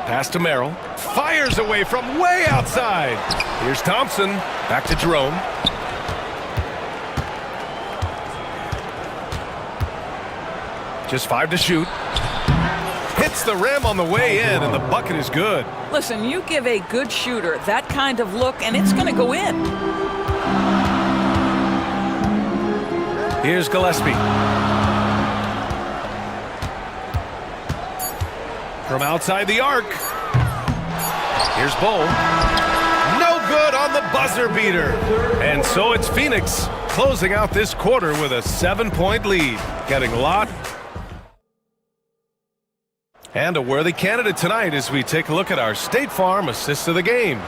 Pass to Merrill. Fires away from way outside. Here's Thompson. Back to Jerome. Just 5 to shoot. Hits the rim on the way in, and the bucket is good. Listen, you give a good shooter that kind of look, and it's going to go in. Here's Gillespie. From outside the arc. Here's Bull. No good on the buzzer beater. And so it's Phoenix closing out this quarter with a 7-point lead. Getting a lot. And a worthy candidate tonight as we take a look at our State Farm assist of the game.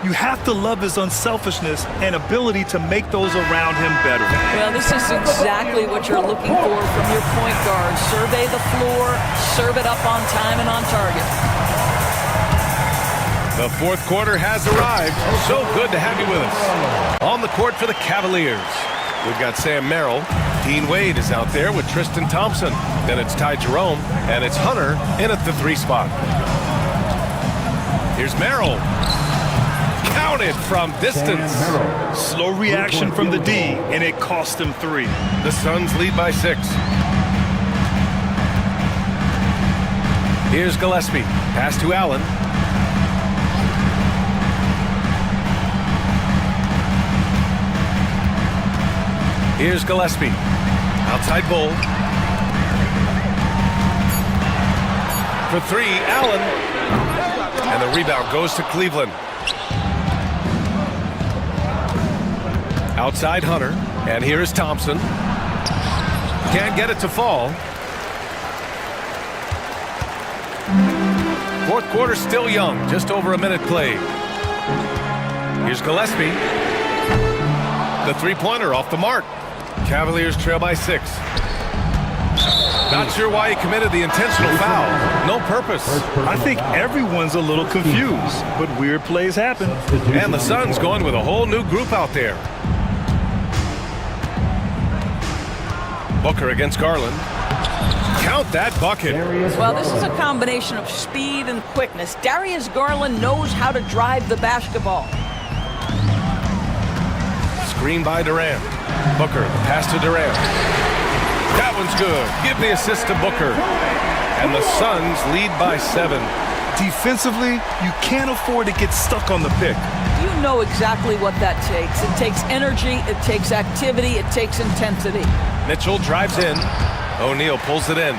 You have to love his unselfishness and ability to make those around him better. Well, this is exactly what you're looking for from your point guard. Survey the floor, serve it up on time and on target. The fourth quarter has arrived. So good to have you with us. On the court for the Cavaliers, we've got Sam Merrill. Dean Wade is out there with Tristan Thompson. Then it's Ty Jerome, and it's Hunter in at the 3 spot. Here's Merrill. Counted from distance. Slow reaction from the D, and it cost him 3. The Suns lead by 6. Here's Gillespie. Pass to Allen. Here's Gillespie. Outside Bull. For 3, Allen. And the rebound goes to Cleveland. Outside Hunter. And here is Thompson. Can't get it to fall. Fourth quarter still young. Just over a minute played. Here's Gillespie. The three-pointer off the mark. Cavaliers trail by 6. Not sure why he committed the intentional foul. No purpose. I think everyone's a little confused, but weird plays happen. And the Suns going with a whole new group out there. Booker against Garland. Count that bucket. Well, this is a combination of speed and quickness. Darius Garland knows how to drive the basketball. Screen by Durant. Booker, pass to Durant. That one's good. Give the assist to Booker. And the Suns lead by 7. Defensively, you can't afford to get stuck on the pick. You know exactly what that takes. It takes energy, it takes activity, it takes intensity. Mitchell drives in. O'Neal pulls it in.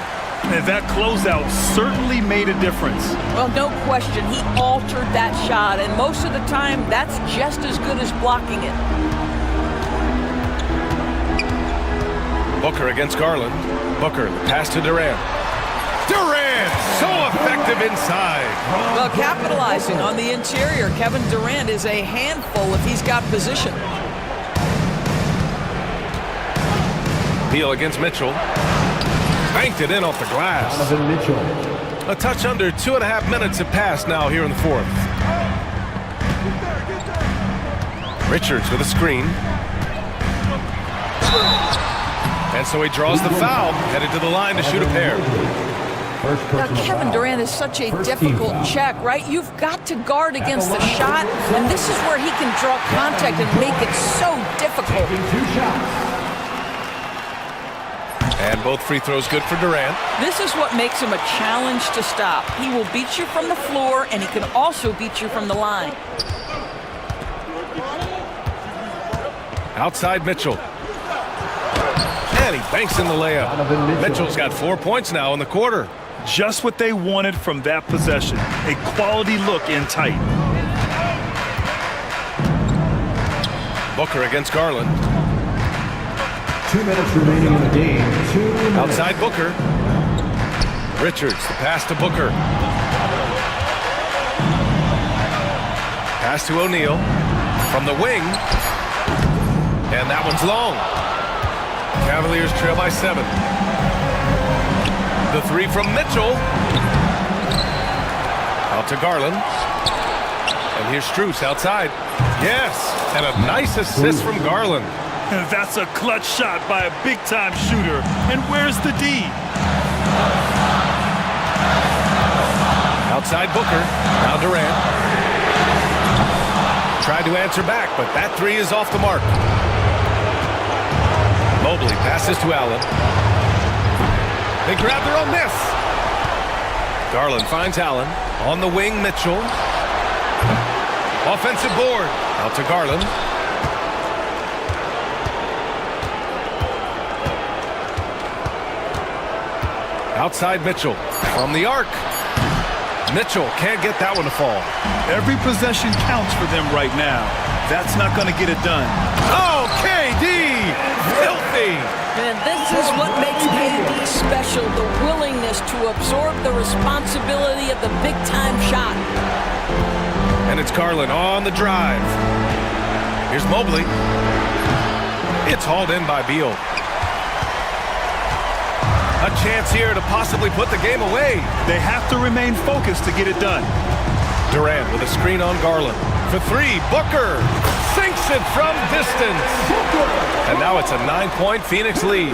And that closeout certainly made a difference. Well, no question. He altered that shot, and most of the time, that's just as good as blocking it. Booker against Garland. Booker, the pass to Durant. Durant, so effective inside. Well, capitalizing on the interior, Kevin Durant is a handful if he's got position. Beal against Mitchell. Banked it in off the glass. A touch under 2.5 minutes have passed now here in the fourth. Richards with a screen. And so he draws the foul, headed to the line to shoot a pair. Now, Kevin Durant is such a difficult check, right? You've got to guard against the shot, and this is where he can draw contact and make it so difficult. And both free throws good for Durant. This is what makes him a challenge to stop. He will beat you from the floor, and he can also beat you from the line. Outside Mitchell. And he banks in the layup. Mitchell's got 4 points now in the quarter. Just what they wanted from that possession. A quality look in tight. Booker against Garland. 2 minutes remaining in the game. 2 minutes. Outside Booker. Richards, the pass to Booker. Pass to O'Neal. From the wing. And that one's long. Cavaliers trail by 7. The three from Mitchell. Out to Garland. And here's Strus outside. Yes, and a nice assist from Garland. That's a clutch shot by a big-time shooter. And where's the D? Outside Booker. Now Durant. Tried to answer back, but that three is off the mark. Mobley passes to Allen. They grab their own miss. Garland finds Allen. On the wing, Mitchell. Offensive board. Out to Garland. Outside Mitchell. From the arc. Mitchell can't get that one to fall. Every possession counts for them right now. That's not going to get it done. Oh, KD! Filthy! And this is what makes KD special, the willingness to absorb the responsibility of the big-time shot. And it's Garland on the drive. Here's Mobley. It's hauled in by Beal. A chance here to possibly put the game away. They have to remain focused to get it done. Durant with a screen on Garland. For three, Booker sinks it from distance. And now it's a 9-point Phoenix lead.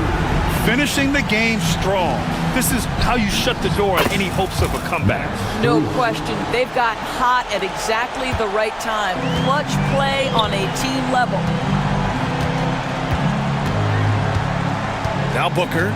Finishing the game strong. this is how you shut the door on any hopes of a comeback. No question. They've gotten hot at exactly the right time. Clutch play on a team level. Now Booker.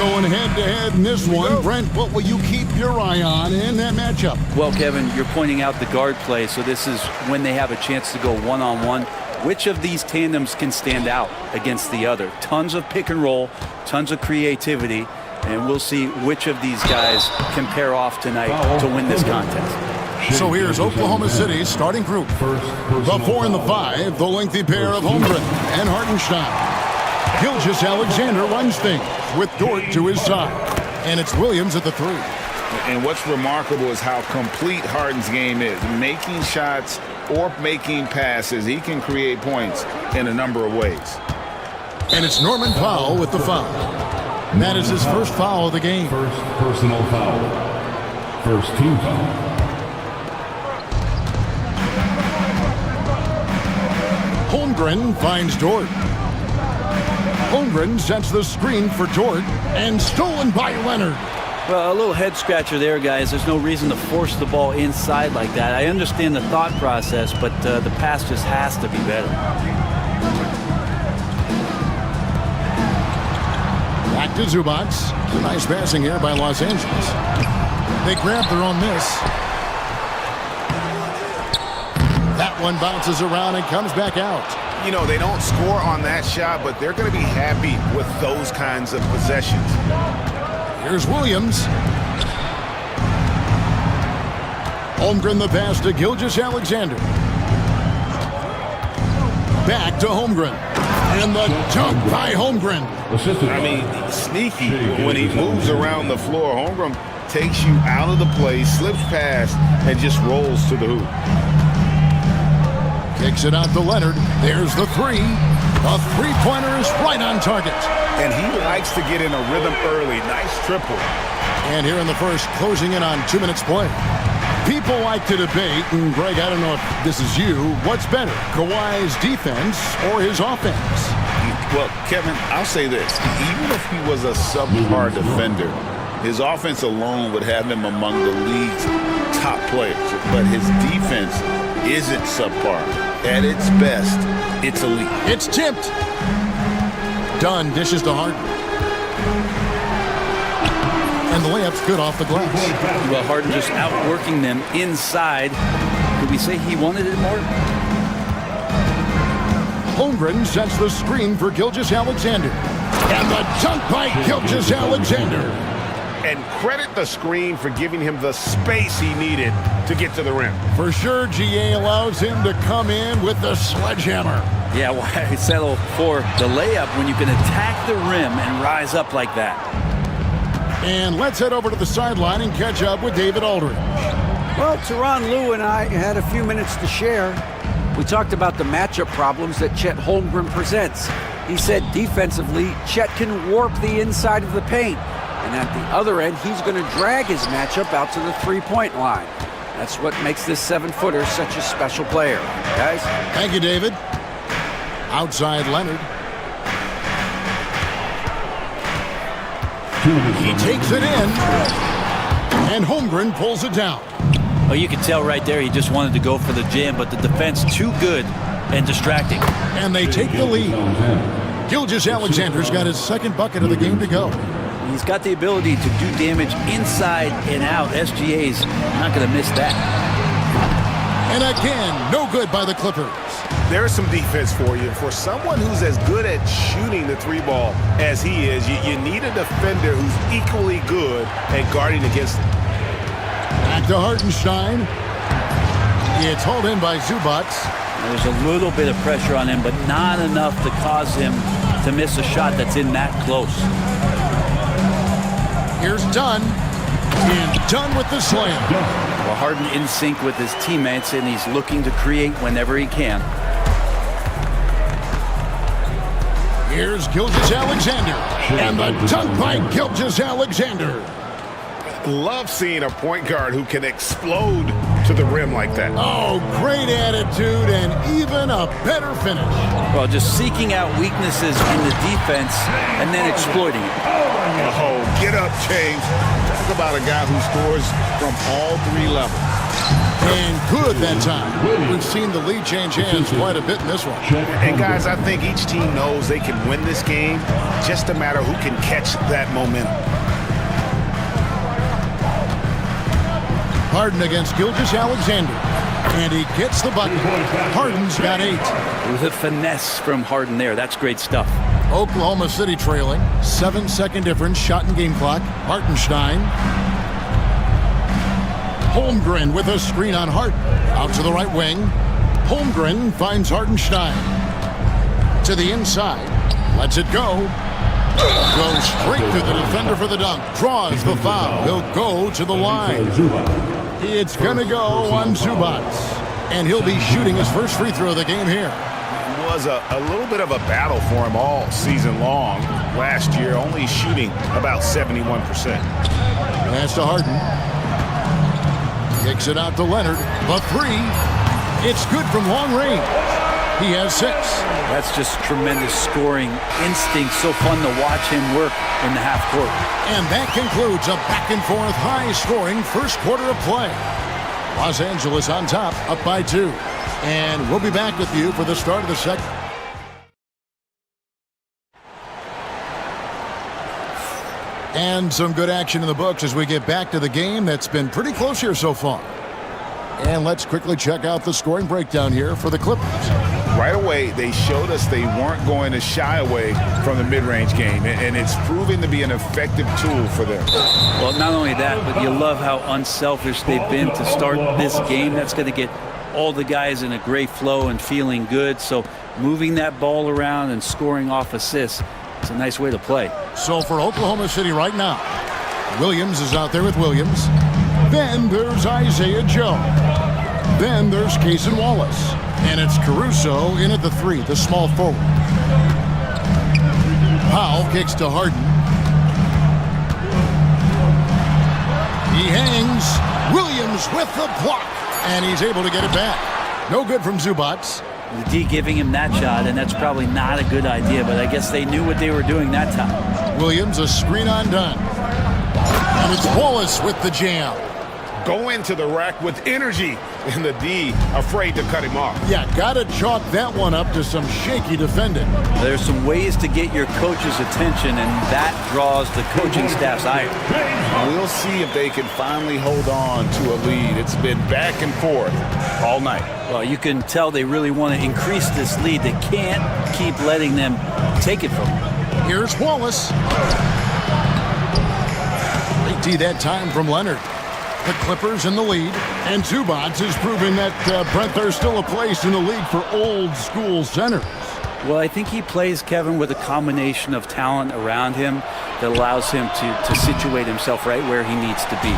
Going head-to-head in this one. Brent, what will you keep your eye on in that matchup? Well, Kevin, you're pointing out the guard play, so this is when they have a chance to go one-on-one. Which of these tandems can stand out against the other? Tons of pick and roll, tons of creativity, and we'll see which of these guys can pair off tonight to win this contest. So here's Oklahoma City's starting group. The 4 and the 5, the lengthy pair of Holmgren and Hartenstein. Gilgeous-Alexander runs things with Dort to his side. And it's Williams at the 3. And what's remarkable is how complete Harden's game is. Making shots or making passes, he can create points in a number of ways. And it's Norman Powell with the foul. And that is his first foul of the game. First personal foul. First team foul. Holmgren finds Dort. Holmgren sets the screen for Dort and stolen by Leonard. Well, a little head scratcher there, guys. There's no reason to force the ball inside like that. I understand the thought process, but the pass just has to be better. Back to Zubac. Nice passing here by Los Angeles. They grab their own miss. That one bounces around and comes back out. You know, they don't score on that shot, but they're going to be happy with those kinds of possessions. Here's Williams. Holmgren the pass to Gilgeous-Alexander. Back to Holmgren. And the dunk by Holmgren. I mean, sneaky when he moves around the floor. Holmgren takes you out of the play, slips past, and just rolls to the hoop. Kicks it out to Leonard. There's the 3. A three-pointer is right on target. And he likes to get in a rhythm early. Nice triple. And here in the first, closing in on 2 minutes play. People like to debate, and Greg, I don't know if this is you, what's better, Kawhi's defense or his offense? Well, Kevin, I'll say this. Even if he was a subpar defender, his offense alone would have him among the league's top players. But his defense isn't subpar. At its best, it's elite. It's tipped. Dunn dishes to Harden. And the layup's good off the glass. Well, Harden just outworking them inside. Could we say he wanted it more? Holmgren sets the screen for Gilgeous-Alexander. And the dunk by Gilgeous-Alexander. And credit the screen for giving him the space he needed to get to the rim. For sure, GA allows him to come in with the sledgehammer. Yeah, why settle for the layup when you can attack the rim and rise up like that? And let's head over to the sideline and catch up with David Aldridge. Well, Tyronn Lue and I had a few minutes to share. We talked about the matchup problems that Chet Holmgren presents. He said defensively, Chet can warp the inside of the paint. And at the other end, he's going to drag his matchup out to the three-point line. That's what makes this 7-footer such a special player. Guys? Thank you, David. Outside Leonard. He takes it in. And Holmgren pulls it down. Oh, you can tell right there he just wanted to go for the jam, but the defense too good and distracting. And they take the lead. Gilgeous-Alexander's got his second bucket of the game to go. He's got the ability to do damage inside and out. SGA's not going to miss that. And again, no good by the Clippers. There's some defense for you. For someone who's as good at shooting the 3-ball as he is, you need a defender who's equally good at guarding against him. Back to Hartenstein. It's hauled in by Zubac. There's a little bit of pressure on him, but not enough to cause him to miss a shot that's in that close. Here's Dunn. And Dunn with the slam. Well, Harden in sync with his teammates, and he's looking to create whenever he can. Here's Gilgeous-Alexander. And the dunk by Gilgeous-Alexander. Love seeing a point guard who can explode to the rim like that. Oh, great attitude and even a better finish. Well, just seeking out weaknesses in the defense and then exploiting it. Oh, get up, James. Talk about a guy who scores from all 3 levels. And good that time. We've seen the lead change hands quite a bit in this one. And guys, I think each team knows they can win this game, just a matter who can catch that momentum. Harden against Gilgeous-Alexander. And he gets the bucket. Harden's got 8. With a finesse from Harden there. That's great stuff. Oklahoma City trailing. 7-second difference. Shot and game clock. Hartenstein. Holmgren with a screen on Harden. Out to the right wing. Holmgren finds Hartenstein. To the inside. Lets it go. Goes straight to the defender for the dunk. Draws the foul. He'll go to the line. It's going to go on Zubac. And he'll be shooting his first free throw of the game here. It was a little bit of a battle for him all season long. Last year, only shooting about 71%. Pass to Harden. Kicks it out to Leonard. The 3. It's good from long range. He has 6. That's just tremendous scoring instinct. So fun to watch him work in the half court. And that concludes a back-and-forth, high-scoring first quarter of play. Los Angeles on top, up by 2. And we'll be back with you for the start of the second. And some good action in the books as we get back to the game that's been pretty close here so far. And let's quickly check out the scoring breakdown here for the Clippers. Right away, they showed us they weren't going to shy away from the mid-range game, and it's proven to be an effective tool for them. Well, not only that, but you love how unselfish they've been to start this game. That's going to get all the guys in a great flow and feeling good. So moving that ball around and scoring off assists, it's a nice way to play. So for Oklahoma City right now, Williams is out there with Williams. Then there's Isaiah Joe. Then there's Cason Wallace. And it's Caruso in at the 3, the small forward. Powell kicks to Harden. He hangs. Williams with the block. And he's able to get it back. No good from Zubac. The D giving him that shot, and that's probably not a good idea, but I guess they knew what they were doing that time. Williams, a screen on done. And it's Wallace with the jam. Go into the rack with energy, and the D afraid to cut him off. Yeah, gotta chalk that one up to some shaky defending. There's some ways to get your coach's attention, and that draws the coaching staff's ire. We'll see if they can finally hold on to a lead. It's been back and forth all night. Well, you can tell they really want to increase this lead. They can't keep letting them take it from them. Here's Wallace. They tee that time from Leonard. The Clippers in the lead, and Zubac is proving that, Brent, there's still a place in the league for old-school centers. Well, I think he plays, Kevin, with a combination of talent around him that allows him to situate himself right where he needs to be.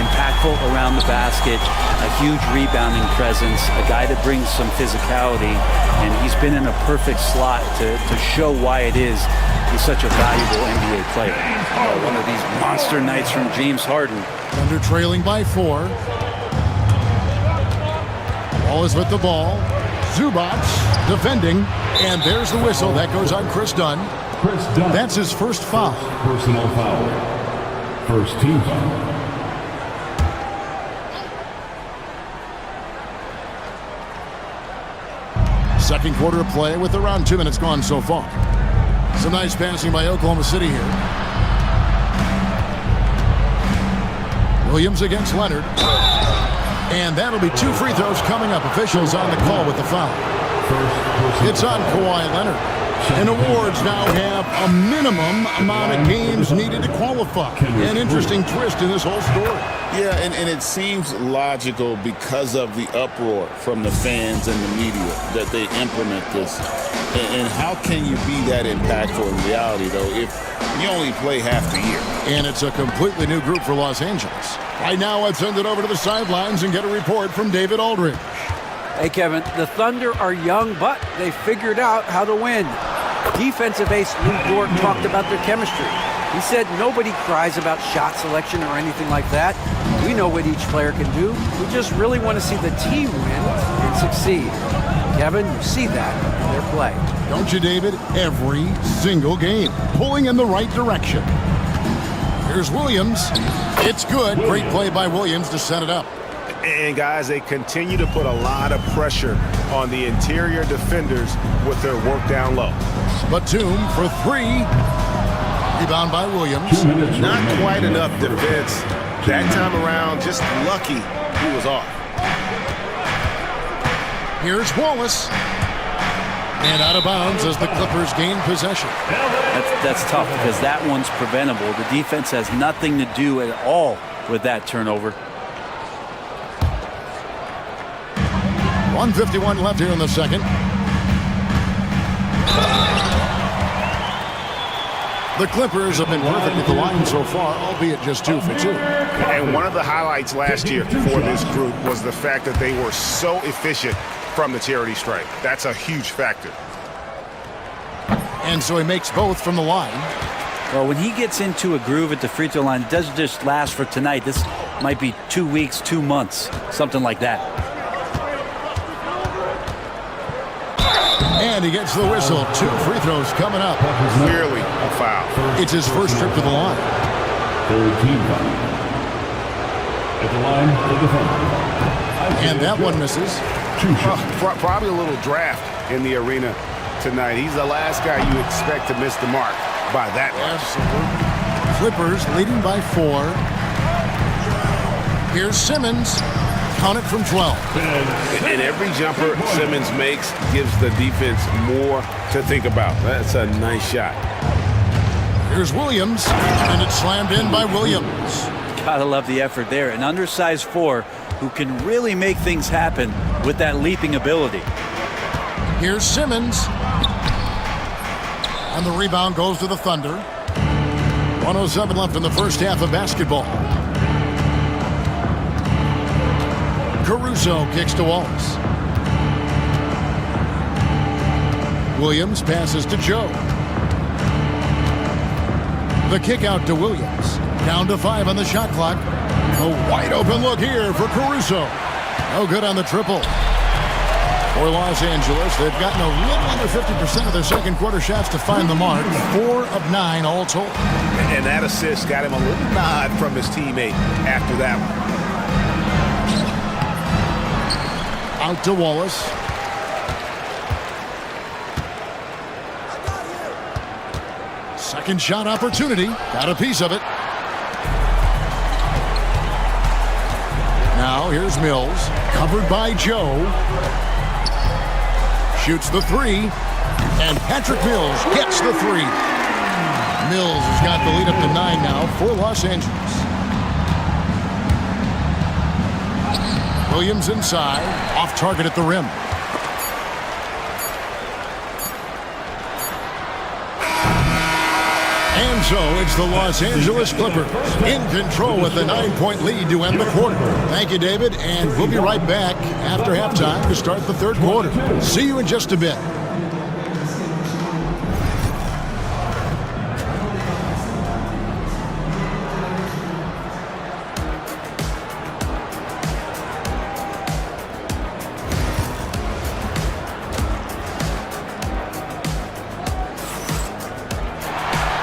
Impactful around the basket, a huge rebounding presence, a guy that brings some physicality, and he's been in a perfect slot to show why it is he's such a valuable NBA player. One of these monster nights from James Harden. Thunder trailing by 4. Wallace with the ball. Zubac defending. And there's the whistle. That goes on Chris Dunn. That's his first foul. Personal foul. First team foul. Second quarter of play with around 2 minutes gone so far. Some nice passing by Oklahoma City here. Williams against Leonard. And that'll be 2 free throws coming up. Officials on the call with the foul. It's on Kawhi Leonard. And awards now have a minimum amount of games needed to qualify. An interesting twist in this whole story. Yeah, and it seems logical because of the uproar from the fans and the media that they implement this. And how can you be that impactful in reality, though, if you only play half the year? And it's a completely new group for Los Angeles. Right now, let's send it over to the sidelines and get a report from David Aldridge. Hey, Kevin, the Thunder are young, but they figured out how to win. Defensive ace Lou Dort talked about their chemistry. He said nobody cries about shot selection or anything like that. We know what each player can do. We just really want to see the team win and succeed. Kevin, you see that in their play. Don't you, David? Every single game, pulling in the right direction. Here's Williams. It's good. Great play by Williams to set it up. And guys, they continue to put a lot of pressure on the interior defenders with their work down low. Batum for three. Rebound by Williams. Not quite enough defense that time around. Just lucky he was off. Here's Wallace. And out of bounds as the Clippers gain possession. That's tough because that one's preventable. The defense has nothing to do at all with that turnover. 1:51 left here in the second. The Clippers have been perfect at the line so far, albeit just 2 for 2. And one of the highlights last year for this group was the fact that they were so efficient from the charity stripe. That's a huge factor. And so he makes both from the line. Well, when he gets into a groove at the free throw line, it doesn't just last for tonight. This might be 2 weeks, 2 months, something like that. And he gets the whistle. 2 free throws coming up. Clearly a foul. It's his first trip to the line. Third team foul. At the line, the defender. And that one misses. Probably a little draft in the arena tonight. He's the last guy you expect to miss the mark by that much. Absolutely. Clippers leading by 4. Here's Simmons. Count it from 12. And every jumper Simmons makes gives the defense more to think about. That's a nice shot. Here's Williams, and it's slammed in by Williams. Gotta love the effort there. An undersized 4 who can really make things happen with that leaping ability. Here's Simmons. And the rebound goes to the Thunder. 1:07 left in the first half of basketball. Caruso kicks to Wallace. Williams passes to Joe. The kick out to Williams. Down to 5 on the shot clock. A wide open look here for Caruso. No good on the triple. For Los Angeles, they've gotten a little under 50% of their second quarter shots to find the mark. 4 of 9 all told. And that assist got him a little nod from his teammate after that one. Out to Wallace. Second shot opportunity. Got a piece of it. Now here's Mills. Covered by Joe. Shoots the 3. And Patrick Mills gets the 3. Mills has got the lead up to 9 now for Los Angeles. Williams inside, off target at the rim. And so it's the Los Angeles Clippers in control with a 9-point lead to end the quarter. Thank you, David, and we'll be right back after halftime to start the third quarter. See you in just a bit.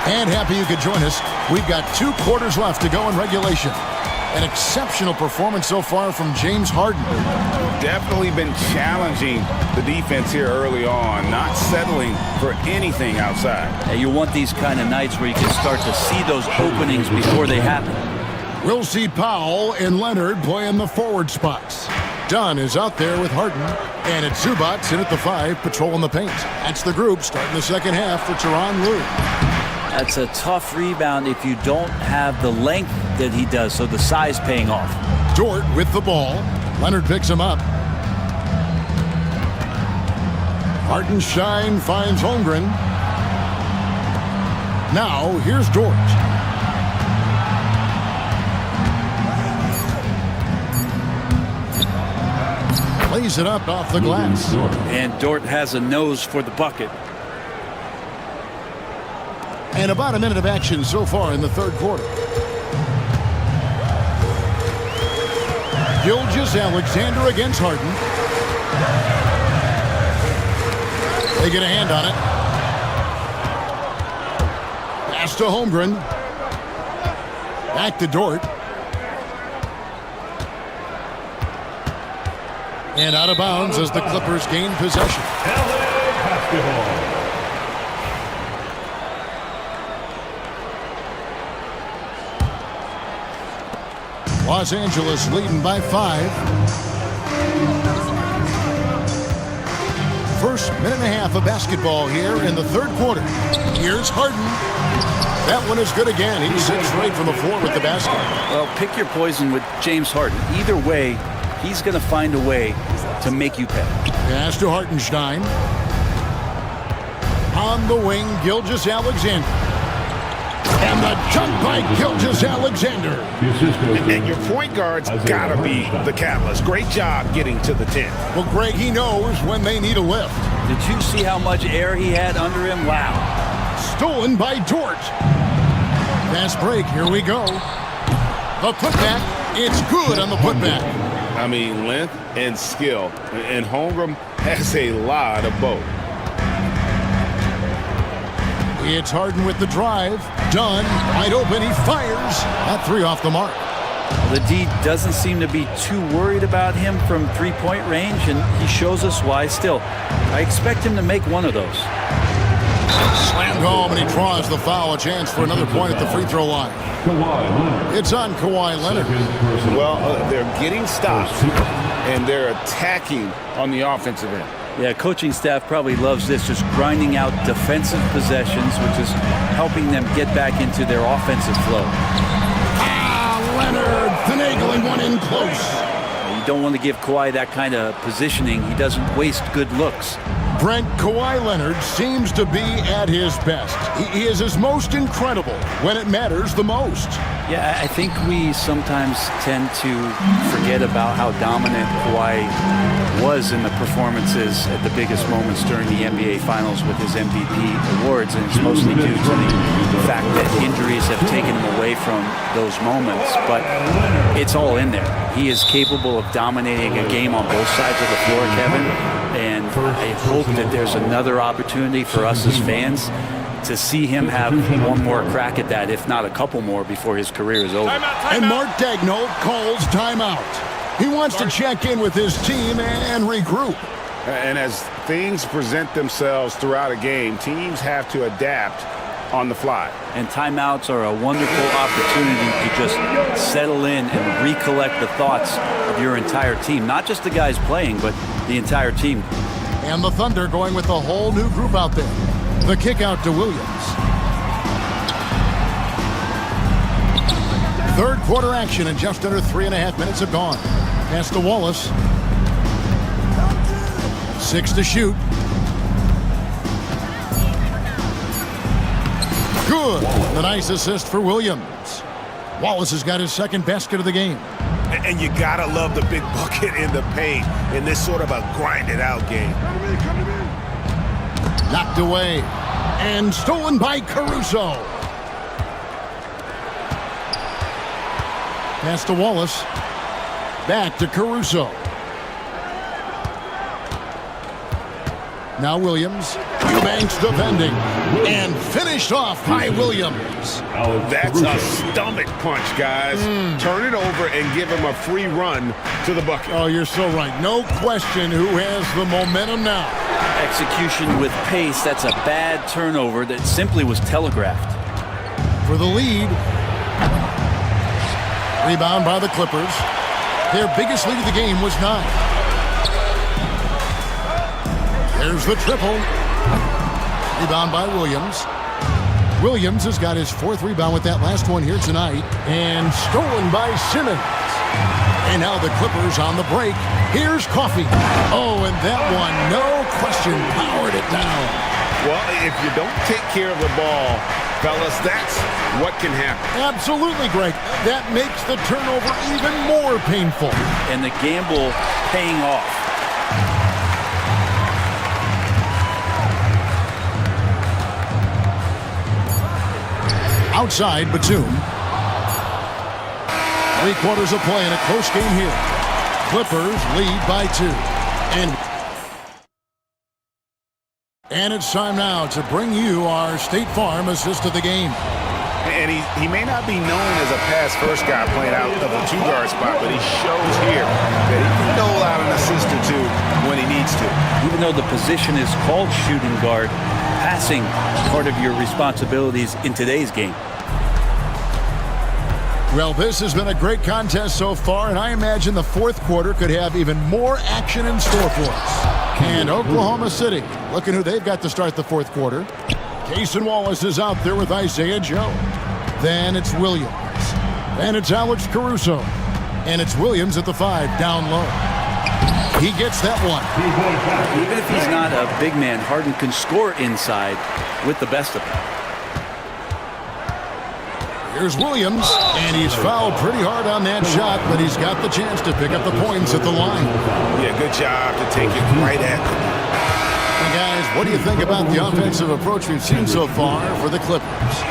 And happy you could join us. We've got 2 quarters left to go in regulation. An exceptional performance so far from James Harden. Definitely been challenging the defense here early on, not settling for anything outside. Yeah, you want these kind of nights where you can start to see those openings before they happen. We'll see Powell and Leonard play in the forward spots. Dunn is out there with Harden. And it's Zubac in at the 5, patrolling the paint. That's the group starting the second half for Tyronn Lue. That's a tough rebound if you don't have the length that he does, so the size paying off. Dort with the ball. Leonard picks him up. Hartenstein finds Holmgren. Now, here's Dort. Lays it up off the glass. And Dort has a nose for the bucket. And about a minute of action so far in the third quarter. Gilgeous-Alexander against Harden. They get a hand on it. Pass to Holmgren. Back to Dort. And out of bounds as the Clippers gain possession. Los Angeles leading by 5. First minute and a half of basketball here in the third quarter. Here's Harden. That one is good again. He sits right from the floor with the basket. Well, pick your poison with James Harden. Either way, he's going to find a way to make you pay. Pass to Hartenstein. On the wing, Gilgeous-Alexander. And the jump by Gilgeous-Alexander. And your point guard's got to be the catalyst. Great job getting to the 10. Well, Greg, he knows when they need a lift. Did you see how much air he had under him? Wow. Stolen by Dort. Fast break, here we go. The putback, it's good on the putback. I mean, length and skill. And Holmgren has a lot of both. It's Harden with the drive. Dunn, wide open, he fires. That 3 off the mark. The D doesn't seem to be too worried about him from three-point range, and he shows us why still. I expect him to make one of those. Slammed home, and he draws the foul. A chance for another point at the free throw line. It's on Kawhi Leonard. Well, they're getting stops, and they're attacking on the offensive end. Yeah, coaching staff probably loves this, just grinding out defensive possessions, which is helping them get back into their offensive flow. Leonard finagling one in close. You don't want to give Kawhi that kind of positioning. He doesn't waste good looks. Brent, Kawhi Leonard seems to be at his best. He is his most incredible when it matters the most. Yeah, I think we sometimes tend to forget about how dominant Kawhi was in the performances at the biggest moments during the NBA Finals with his MVP awards, and it's mostly due to the fact that injuries have taken him away from those moments, but it's all in there. He is capable of dominating a game on both sides of the floor, Kevin, and I hope that there's another opportunity for us as fans to see him have one more crack at that, if not a couple more, before his career is over. And Mark Daigneault calls timeout. He wants to check in with his team and regroup. And as things present themselves throughout a game, teams have to adapt on the fly. And timeouts are a wonderful opportunity to just settle in and recollect the thoughts of your entire team. Not just the guys playing, but the entire team. And the Thunder going with a whole new group out there. The kick out to Williams. Third quarter action, and just under 3.5 minutes have gone. Pass to Wallace. 6 to shoot. Good. A nice assist for Williams. Wallace has got his second basket of the game. And you gotta love the big bucket in the paint in this sort of a grinded-out game. Knocked away and stolen by Caruso. Pass to Wallace. Back to Caruso. Now Williams. Eubanks defending. And finished off by Williams. That's a stomach punch, guys. Turn it over and give him a free run to the bucket. Oh, you're so right. No question who has the momentum now. Execution with pace, that's a bad turnover that simply was telegraphed. For the lead. Rebound by the Clippers. Their biggest lead of the game was 9. There's the triple. Rebound by Williams. Williams has got his 4th rebound with that last one here tonight. And stolen by Simmons. And now the Clippers on the break. Here's Coffey. Oh, and that one, no question, powered it down. Well, if you don't take care of the ball, fellas, that's what can happen. Absolutely, Greg. That makes the turnover even more painful. And the gamble paying off. Outside, Batum. 3 quarters of play in a close game here. Clippers lead by 2. And it's time now to bring you our State Farm assist of the game. And he may not be known as a pass-first guy playing out of a two-guard spot, but he shows here that he can dole out an assist or two when he needs to. Even though the position is called shooting guard, passing is part of your responsibilities in today's game. Well, this has been a great contest so far, and I imagine the fourth quarter could have even more action in store for us. And Oklahoma City, looking who they've got to start the fourth quarter. Cason Wallace is out there with Isaiah Joe. Then it's Williams. Then it's Alex Caruso. And it's Williams at the 5, down low. He gets that one. Even if he's not a big man, Harden can score inside with the best of them. Here's Williams, and he's fouled pretty hard on that shot, but he's got the chance to pick up the points at the line. Yeah, good job to take it right at them. And guys, what do you think about the offensive approach we've seen so far for the Clippers?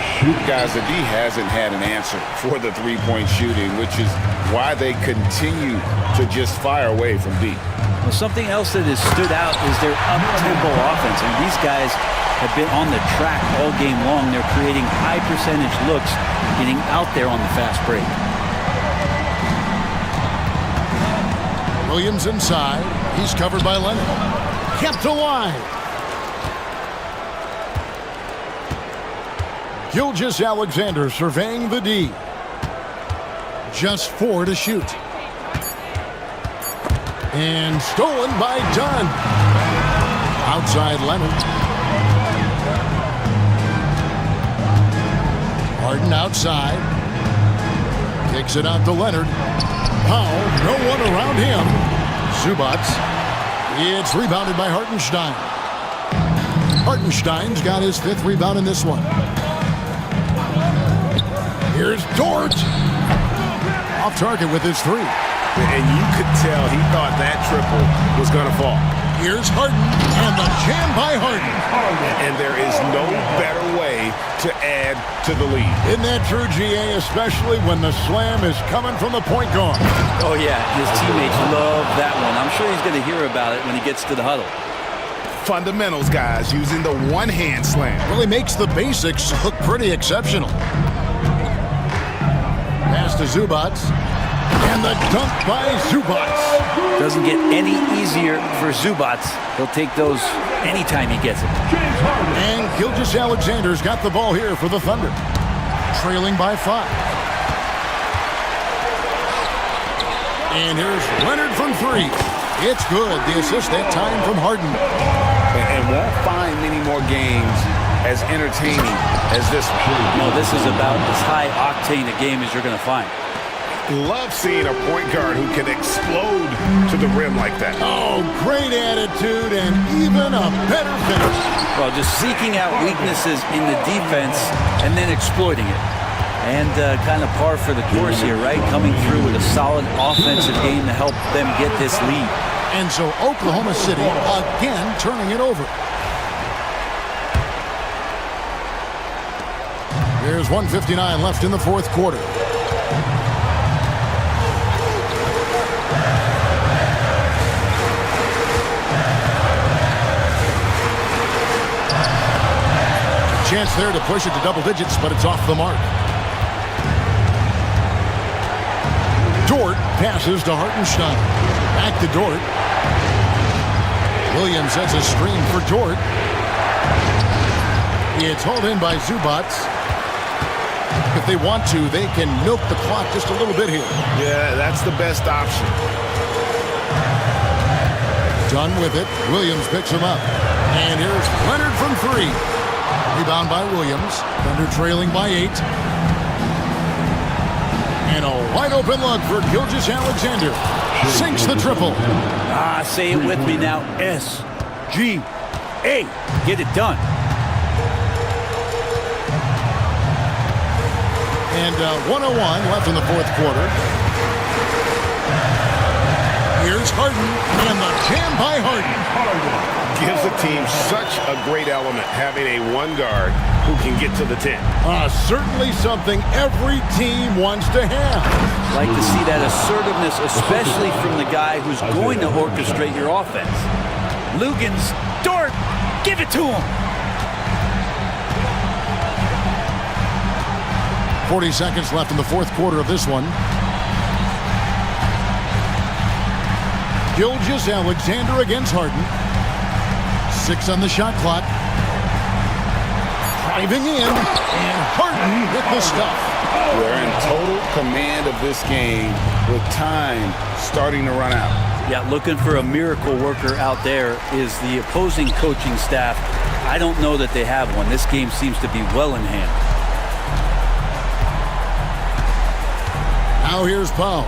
Guys, the D hasn't had an answer for the three-point shooting, which is why they continue to just fire away from deep. Well, something else that has stood out is their up-tempo offense. And these guys have been on the track all game long. They're creating high-percentage looks, getting out there on the fast break. Williams inside. He's covered by Leonard. Kept alive. Gilgeous-Alexander surveying the D. Just 4 to shoot. And stolen by Dunn. Outside Leonard. Harden outside. Kicks it out to Leonard. Powell, no one around him. Zubats. It's rebounded by Hartenstein. Hartenstein's got his 5th rebound in this one. Here's Dort. Off target with his 3. And you could tell he thought that triple was going to fall. Here's Harden, and the jam by Harden. And there is no better way to add to the lead. Isn't that true, GA, especially when the slam is coming from the point guard? Oh, yeah, his teammates love that one. I'm sure he's going to hear about it when he gets to the huddle. Fundamentals, guys, using the one-hand slam. Really makes the basics look pretty exceptional. Pass to Zubats. And the dunk by Zubats. Doesn't get any easier for Zubats. He'll take those anytime he gets it. And Gilgeous-Alexander's got the ball here for the Thunder. Trailing by 5. And here's Leonard from 3. It's good. The assist that time from Harden. And won't find many more games as entertaining as this one. No, this is about as high octane a game as you're going to find. Love seeing a point guard who can explode to the rim like that. Oh, great attitude and even a better finish. Well, just seeking out weaknesses in the defense and then exploiting it. And kind of par for the course here, right? Coming through with a solid offensive game to help them get this lead. And so Oklahoma City again turning it over. There's 1:59 left in the fourth quarter. Chance there to push it to double digits, but it's off the mark. Dort passes to Hartenstein. Back to Dort. Williams sets a screen for Dort. It's hauled in by Zubats. If they want to, they can milk the clock just a little bit here. Yeah, that's the best option. Done with it. Williams picks him up. And here's Leonard from 3. Rebound by Williams. Thunder trailing by 8. And a wide open look for Gilgeous-Alexander. Sinks the triple. Say it with me now. S-G-A. Get it done. And 1:01 left in the fourth quarter. Here's Harden, and the jam by Harden. Gives the team such a great element having a one guard who can get to the 10. Certainly something every team wants to have. Like to see that assertiveness, especially from the guy who's going to orchestrate your offense. Lugans, Dort, give it to him. 40 seconds left in the fourth quarter of this one. Gilgeous-Alexander against Harden. 6 on the shot clock. Driving in, and Harden with the stuff. We're in total command of this game with time starting to run out. Yeah, looking for a miracle worker out there is the opposing coaching staff. I don't know that they have one. This game seems to be well in hand. Now here's Powell.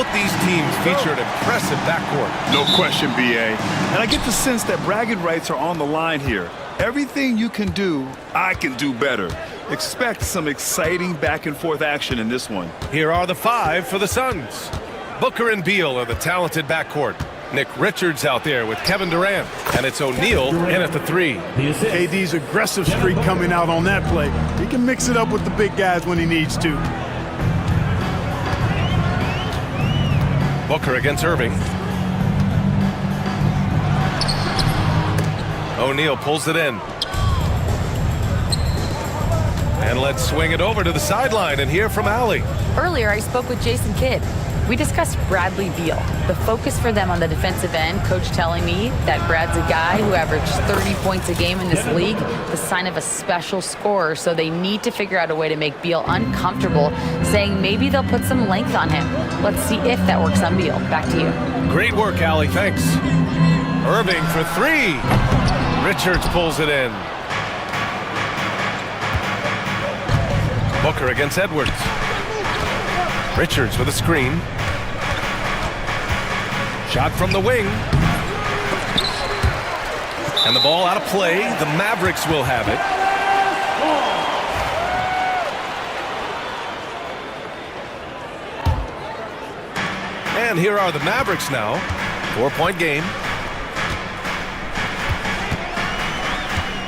Both these teams feature an impressive backcourt. No question, B.A. And I get the sense that bragging rights are on the line here. Everything you can do, I can do better. Expect some exciting back-and-forth action in this one. Here are the 5 for the Suns. Booker and Beal are the talented backcourt. Nick Richards out there with Kevin Durant. And it's O'Neal in at the 3. KD's aggressive streak coming out on that play. He can mix it up with the big guys when he needs to. Booker against Irving. O'Neal pulls it in. And let's swing it over to the sideline and hear from Allie. Earlier, I spoke with Jason Kidd. We discussed Bradley Beal. The focus for them on the defensive end, coach telling me that Brad's a guy who averages 30 points a game in this league, the sign of a special scorer, so they need to figure out a way to make Beal uncomfortable, saying maybe they'll put some length on him. Let's see if that works on Beal. Back to you. Great work, Allie. Thanks. Irving for 3. Richards pulls it in. Booker against Edwards. Richards with a screen. Shot from the wing. And the ball out of play. The Mavericks will have it. And here are the Mavericks now. 4-point game.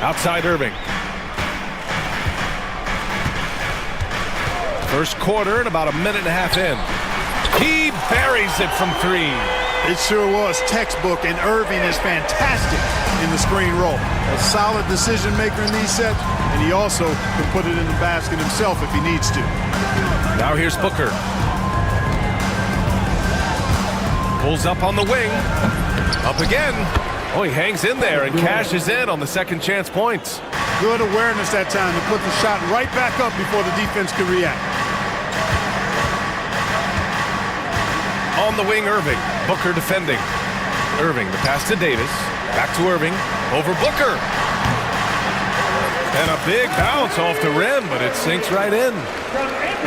Outside Irving. First quarter and about a minute and a half in. He buries it from 3. It sure was textbook, and Irving is fantastic in the screen roll. A solid decision maker in these sets, and he also can put it in the basket himself if he needs to. Now here's Booker. Pulls up on the wing. Up again. Oh, he hangs in there and cashes in on the second chance points. Good awareness that time to put the shot right back up before the defense could react. On the wing, Irving. Booker defending. Irving, the pass to Davis. Back to Irving. Over Booker. And a big bounce off the rim, but it sinks right in.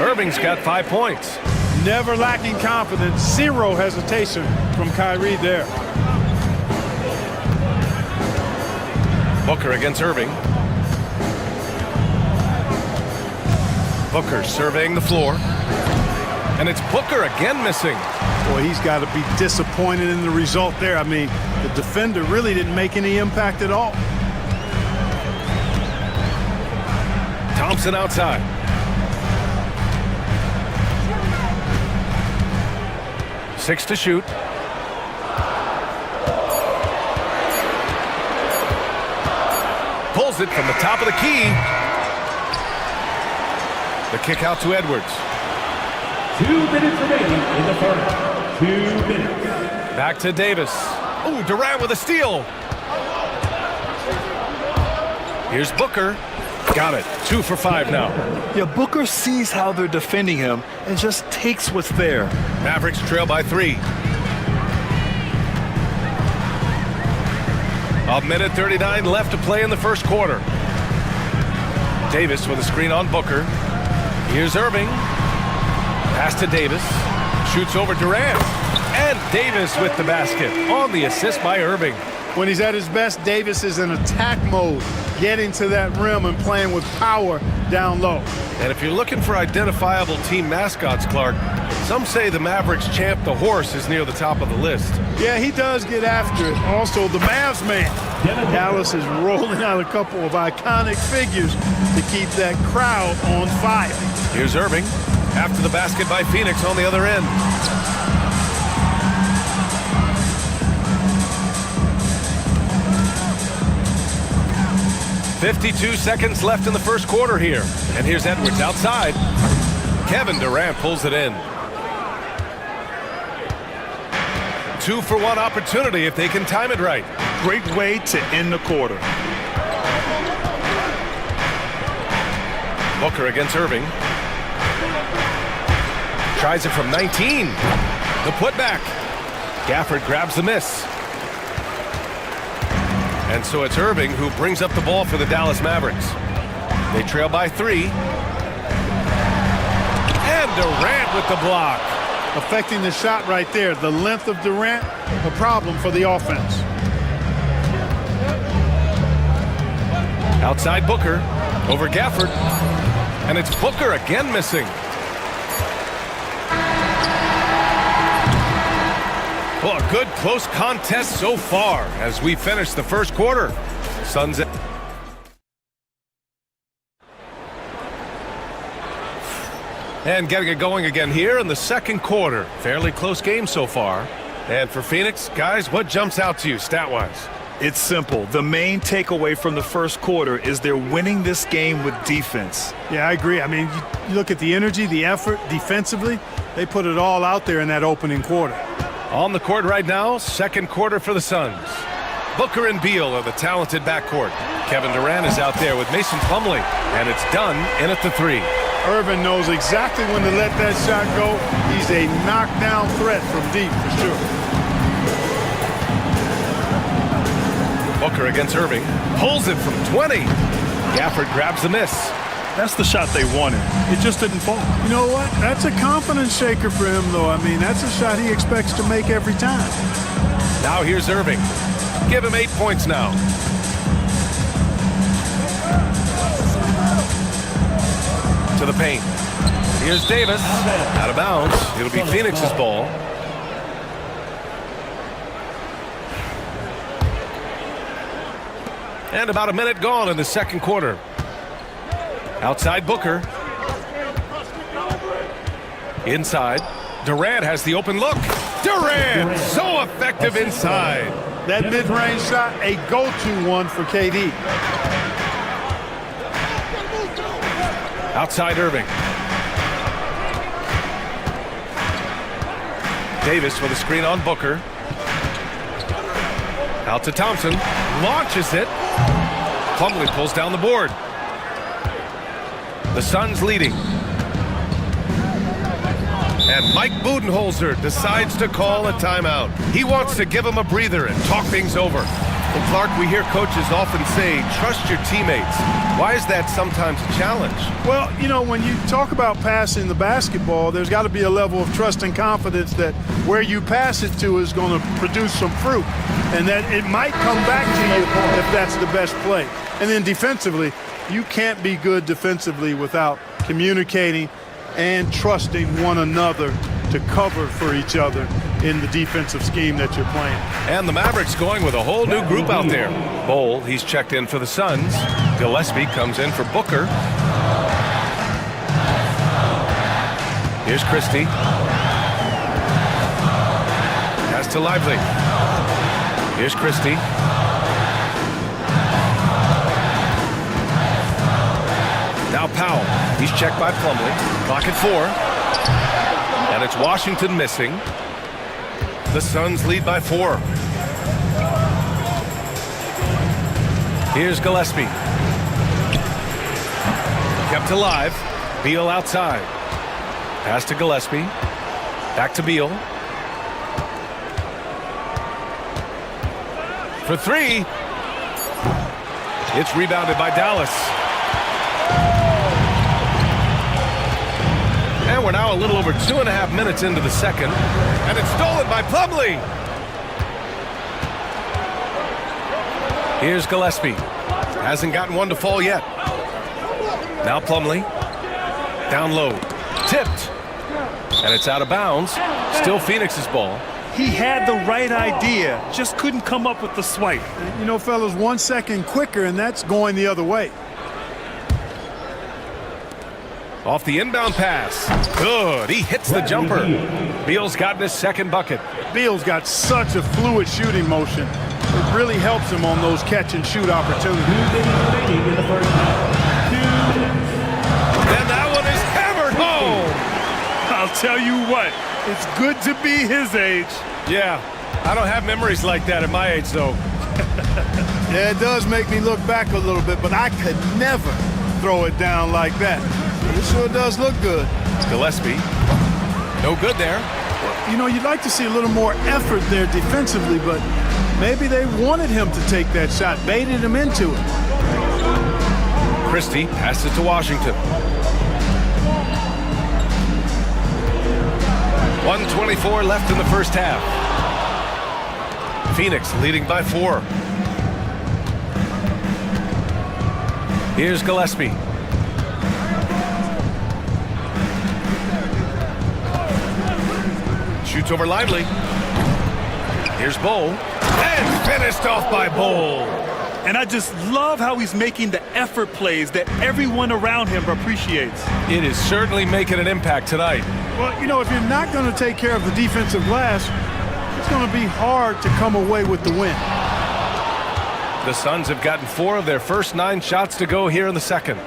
Irving's got 5 points. Never lacking confidence. Zero hesitation from Kyrie there. Booker against Irving. Booker surveying the floor. And it's Booker again missing. Boy, he's got to be disappointed in the result there. I mean, the defender really didn't make any impact at all. Thompson outside. Six to shoot. Pulls it from the top of the key. The kick out to Edwards. 2 minutes remaining in the first. 2 minutes. Back to Davis. Oh, Durant with a steal. Here's Booker. Got it. 2 for 5 now. Yeah, Booker sees how they're defending him and just takes what's there. Mavericks trail by 3. A minute 39 left to play in the first quarter. Davis with a screen on Booker. Here's Irving. Pass to Davis. Shoots over Durant. And Davis with the basket on the assist by Irving. When he's at his best, Davis is in attack mode, getting to that rim and playing with power down low. And if you're looking for identifiable team mascots, Clark, some say the Mavericks champ, the horse, is near the top of the list. Yeah, he does get after it. Also, the Mavs man. Dallas is rolling out a couple of iconic figures to keep that crowd on fire. Here's Irving after the basket by Phoenix on the other end. .52 seconds left in the first quarter here. And here's Edwards outside. Kevin Durant pulls it in. 2-for-1 opportunity if they can time it right. Great way to end the quarter. Booker against Irving. Tries it from 19. The putback. Gafford grabs the miss. And so it's Irving who brings up the ball for the Dallas Mavericks. They trail by 3. And Durant with the block. affecting the shot right there. The length of Durant, a problem for the offense. Outside Booker, over Gafford, and it's Booker again missing. Well, a good close contest so far as we finish the first quarter. Suns. And getting it going again here in the second quarter. Fairly close game so far. And for Phoenix, guys, what jumps out to you stat-wise? It's simple. The main takeaway from the first quarter is they're winning this game with defense. Yeah, I agree. I mean, you look at the energy, the effort defensively, they put it all out there in that opening quarter. On the court right now, second quarter for the Suns. Booker and Beal are the talented backcourt. Kevin Durant is out there with Mason Plumlee, and it's done in at the three. Irvin knows exactly when to let that shot go. He's a knockdown threat from deep for sure. Booker against Irving, pulls it from 20. Gafford grabs the miss. That's the shot they wanted. It just didn't fall. You know what? That's a confidence shaker for him, though. I mean, that's a shot he expects to make every time. Now here's Irving. Give him 8 points now. To the paint. Here's Davis. Out of bounds. It'll be Phoenix's ball. And about a minute gone in the second quarter. Outside Booker. Inside. Durant has the open look. Durant! So effective inside. That mid-range shot, a go-to one for KD. Outside Irving. Davis with a screen on Booker. Out to Thompson. Launches it. Plumlee pulls down the board. The Suns leading. And Mike Budenholzer decides to call a timeout. He wants to give him a breather and talk things over. Well, Clark, we hear coaches often say, trust your teammates. Why is that sometimes a challenge? Well, you know, when you talk about passing the basketball, there's got to be a level of trust and confidence that where you pass it to is going to produce some fruit. And that it might come back to you if that's the best play. And then defensively, you can't be good defensively without communicating and trusting one another to cover for each other in the defensive scheme that you're playing. And the Mavericks going with a whole new group out there. Bol, he's checked in for the Suns. Gillespie comes in for Booker. Here's Christie. Pass to Lively. Here's Christie. Now Powell. He's checked by Plumlee. Clock at 4. And it's Washington missing. The Suns lead by 4. Here's Gillespie. Kept alive. Beal outside. Pass to Gillespie. Back to Beal. For 3. It's rebounded by Dallas. And we're now a little over 2.5 minutes into the second. And it's stolen by Plumlee. Here's Gillespie. Hasn't gotten one to fall yet. Now Plumlee. Down low. Tipped. And it's out of bounds. Still Phoenix's ball. He had the right idea, just couldn't come up with the swipe. You know, fellas, 1 second quicker, and that's going the other way. Off the inbound pass. Good. He hits the jumper. Beal's gotten his second bucket. Beal's got such a fluid shooting motion. It really helps him on those catch-and-shoot opportunities. And that one is hammered home. I'll tell you what, it's good to be his age. Yeah, I don't have memories like that at my age, though. Yeah, it does make me look back a little bit, but I could never throw it down like that. It sure does look good. Gillespie. No good there. You know, you'd like to see a little more effort there defensively, but maybe they wanted him to take that shot, baited him into it. Christie passes it to Washington. 1:24 left in the first half. Phoenix leading by 4. Here's Gillespie. Shoots over Lively. Here's Bowl. And finished off by Bowl. And I just love how he's making the effort plays that everyone around him appreciates. It is certainly making an impact tonight. Well, you know, if you're not going to take care of the defensive glass, it's going to be hard to come away with the win. The Suns have gotten 4 of their first 9 shots to go here in the second.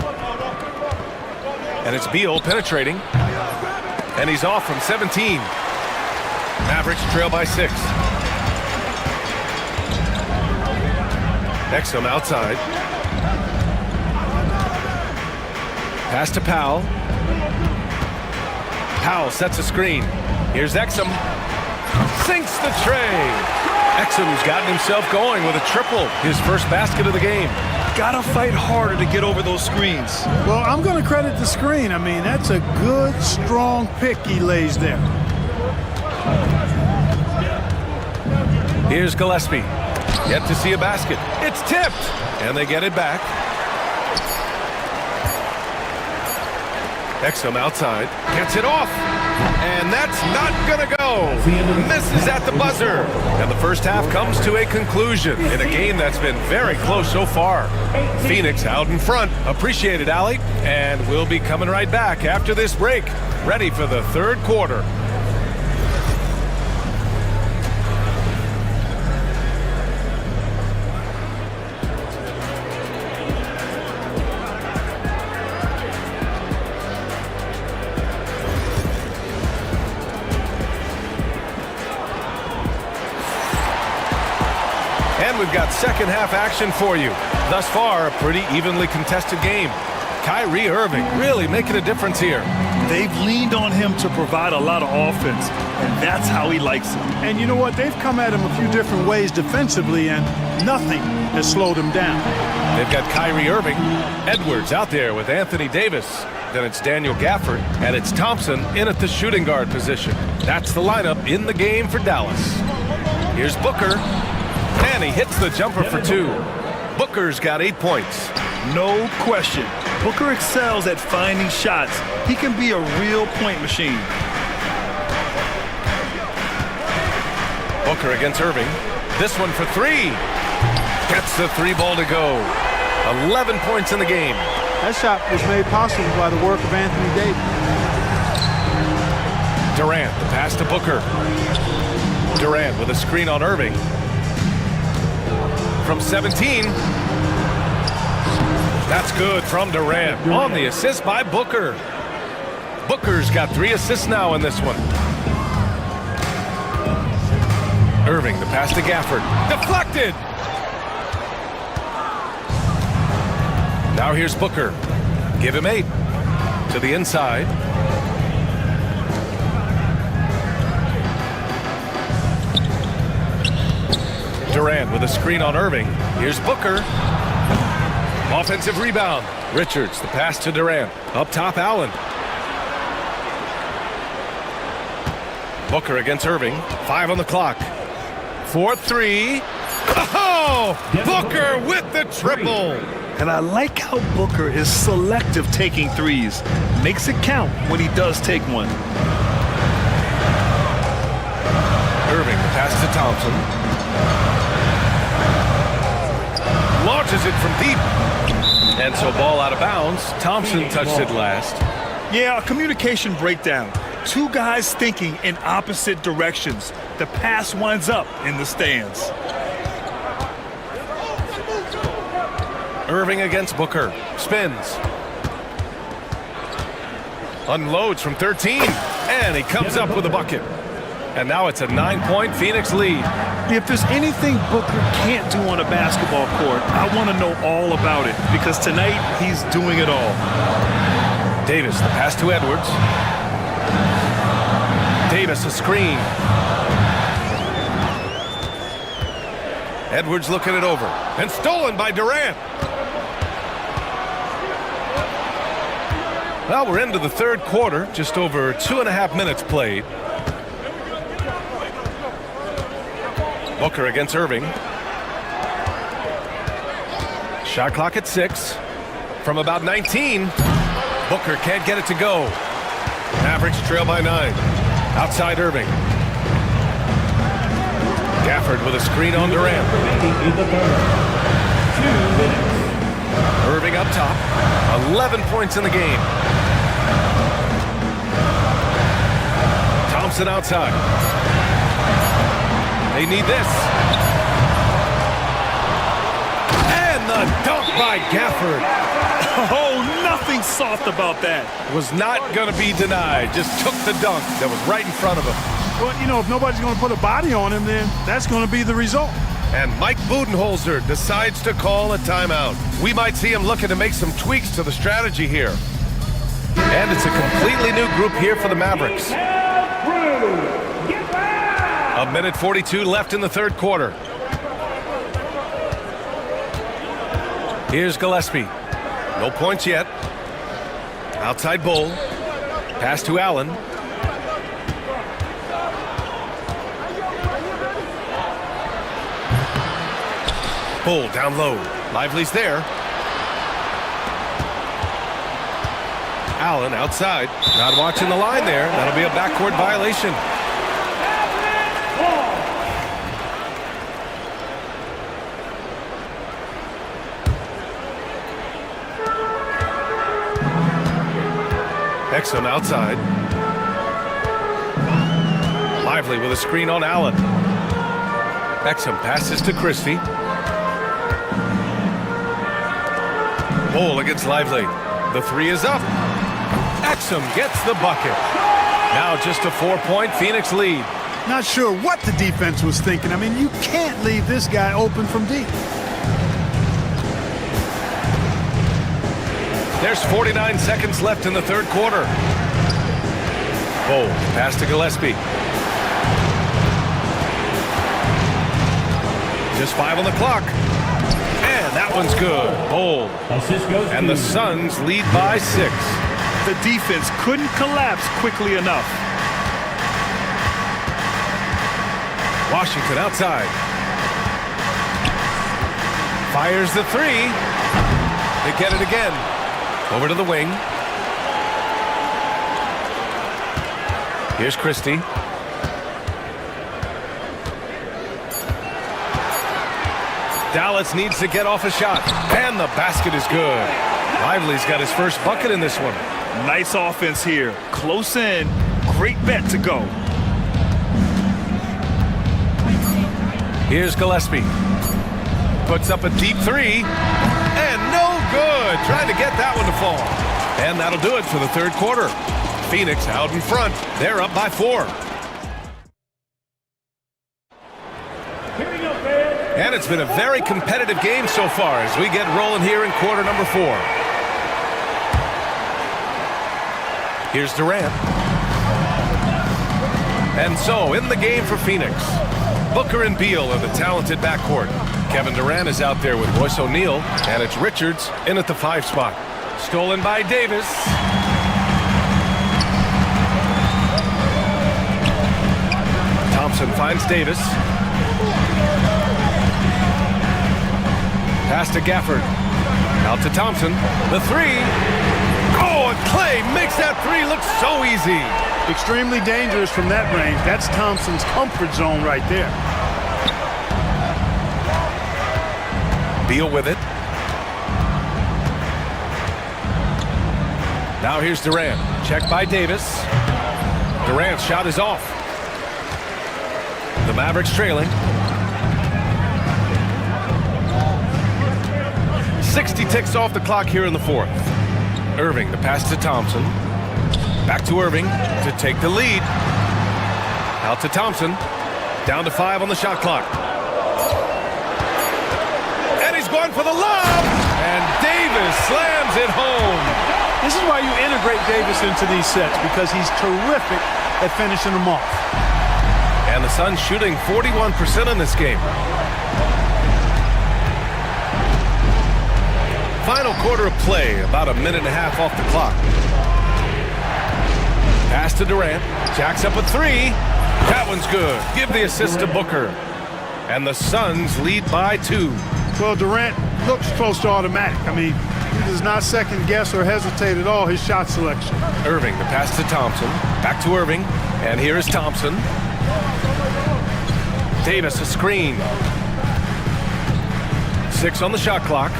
And it's Beal penetrating. And he's off from 17. Mavericks trail by 6. Exum outside. Pass to Powell. Powell sets a screen. Here's Exum. Sinks the tray. Exum's gotten himself going with a triple. His first basket of the game. Gotta fight harder to get over those screens. Well, I'm going to credit the screen. I mean, that's a good, strong pick he lays there. Here's Gillespie. Yet to see a basket. It's tipped. And they get it back. Exum outside. Gets it off. And that's not going to go. Misses at the buzzer. And the first half comes to a conclusion in a game that's been very close so far. Phoenix out in front. Appreciate it, Allie. And we'll be coming right back after this break. Ready for the third quarter. We've got second half action for you. Thus far, a pretty evenly contested game. Kyrie Irving really making a difference here. They've leaned on him to provide a lot of offense, and that's how he likes it. And you know what? They've come at him a few different ways defensively, and nothing has slowed him down. They've got Kyrie Irving. Edwards out there with Anthony Davis. Then it's Daniel Gafford, and it's Thompson in at the shooting guard position. That's the lineup in the game for Dallas. Here's Booker. And he hits the jumper for 2. Booker's got 8 points. No question. Booker excels at finding shots. He can be a real point machine. Booker against Irving. This one for 3. Gets the 3 ball to go. 11 points in the game. That shot was made possible by the work of Anthony Davis. Durant, the pass to Booker. Durant with a screen on Irving. From 17. That's good from Durant. On the assist by Booker. Booker's got 3 assists now in this one. Irving, the pass to Gafford. Deflected! Now here's Booker. Give him 8. To the inside. Durant with a screen on Irving. Here's Booker. Offensive rebound. Richards, the pass to Durant. Up top, Allen. Booker against Irving. 5 on the clock. 4-3. Oh! Booker with the triple. And I like how Booker is selective taking threes. Makes it count when he does take one. Irving, the pass to Thompson. Launches it from deep. And so ball out of bounds. Thompson touched it last. Yeah, a communication breakdown. 2 guys thinking in opposite directions. The pass winds up in the stands. Irving against Booker. Spins. Unloads from 13. And he comes up with a bucket. And now it's a 9-point Phoenix lead. If there's anything Booker can't do on a basketball court, I want to know all about it, because tonight he's doing it all. Davis, the pass to Edwards. Davis, a screen. Edwards looking it over. And stolen by Durant. Well, we're into the third quarter. Just over 2.5 minutes played. Booker against Irving. Shot clock at 6. From about 19. Booker can't get it to go. Mavericks trail by 9. Outside Irving. Gafford with a screen on Durant. Irving up top. 11 points in the game. Thompson outside. They need this. And the dunk by Gafford. Oh, nothing soft about that. Was not going to be denied. Just took the dunk that was right in front of him. Well, you know, if nobody's going to put a body on him, then that's going to be the result. And Mike Budenholzer decides to call a timeout. We might see him looking to make some tweaks to the strategy here. And it's a completely new group here for the Mavericks. A minute 42 left in the third quarter. Here's Gillespie. No points yet. Outside Bull. Pass to Allen. Bull down low. Lively's there. Allen outside. Not watching the line there. That'll be a backcourt violation. Exum outside. Lively with a screen on Allen. Exum passes to Christie. Bull against Lively. The three is up. Exum gets the bucket. Now just a 4-point Phoenix lead. Not sure what the defense was thinking. I mean, you can't leave this guy open from deep. There's 49 seconds left in the third quarter. Bull, pass to Gillespie. Just 5 on the clock. And that one's good. Bull. And the Suns lead by 6. The defense couldn't collapse quickly enough. Washington outside. Fires the three. They get it again. Over to the wing. Here's Christie. Dallas needs to get off a shot. And the basket is good. Lively's got his first bucket in this one. Nice offense here. Close in. Great bet to go. Here's Gillespie. Puts up a deep three. And no good. Trying to get that one to fall. And that'll do it for the third quarter. Phoenix out in front. They're up by 4. And it's been a very competitive game so far as we get rolling here in quarter number 4. Here's Durant. And so in the game for Phoenix, Booker and Beal are the talented backcourt. Kevin Durant is out there with Royce O'Neal, and it's Richards in at the 5 spot. Stolen by Davis. Thompson finds Davis. Pass to Gafford. Out to Thompson. The three. Oh, and Clay makes that three look so easy. Extremely dangerous from that range. That's Thompson's comfort zone right there. Beal with it. Now here's Durant. Checked by Davis. Durant's shot is off. The Mavericks trailing. 60 ticks off the clock here in the fourth. Irving, the pass to Thompson. Back to Irving to take the lead. Out to Thompson. Down to 5 on the shot clock. And he's going for the lob. And Davis slams it home. This is why you integrate Davis into these sets, because he's terrific at finishing them off. And the Suns shooting 41% in this game. Final quarter of play, about a minute and a half off the clock. Pass to Durant. Jacks up a three. That one's good. Give the assist to Booker. and the Suns lead by 2. Well, Durant looks close to automatic. I mean, he does not second guess or hesitate at all his shot selection. Irving, the pass to Thompson. Back to Irving, and here is Thompson. Davis, a screen. 6 on the shot clock.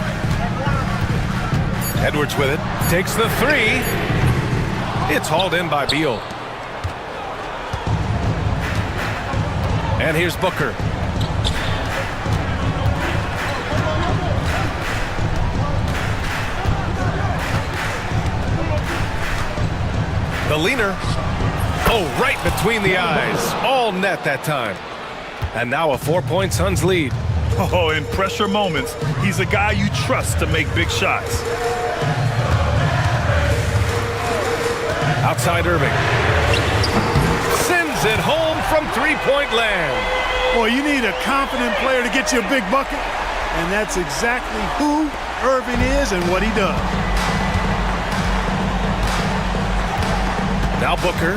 Edwards with it. Takes the 3. It's hauled in by Beal. And here's Booker. The leaner. Oh, right between the eyes. All net that time. And now a 4-point Suns lead. Oh, in pressure moments, he's a guy you trust to make big shots. Outside Irving. Sends it home from three-point land. Boy, you need a confident player to get you a big bucket. And that's exactly who Irving is and what he does. Now Booker.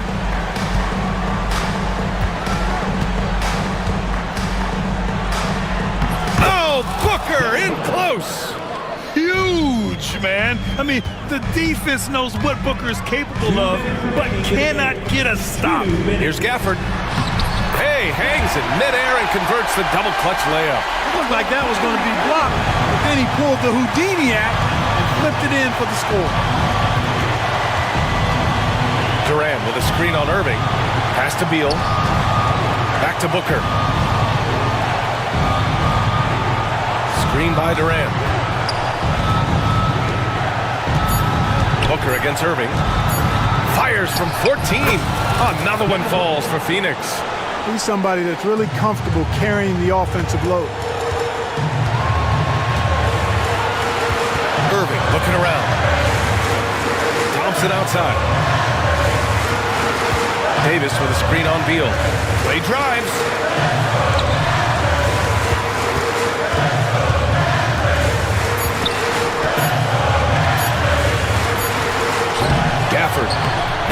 Oh, Booker in close. Huge, man. I mean, the defense knows what Booker is capable of, but cannot get a stop. Here's Gafford. Hey, hangs in midair and converts the double clutch layup. It looked like that was going to be blocked, but then he pulled the Houdini act and flipped it in for the score. Durant with a screen on Irving. Pass to Beal. Back to Booker. Screen by Durant. Booker against Irving. Fires from 14. Another one falls for Phoenix. He's somebody that's really comfortable carrying the offensive load. Irving looking around. Thompson outside. Davis with a screen on Beal. Play drives. Gafford.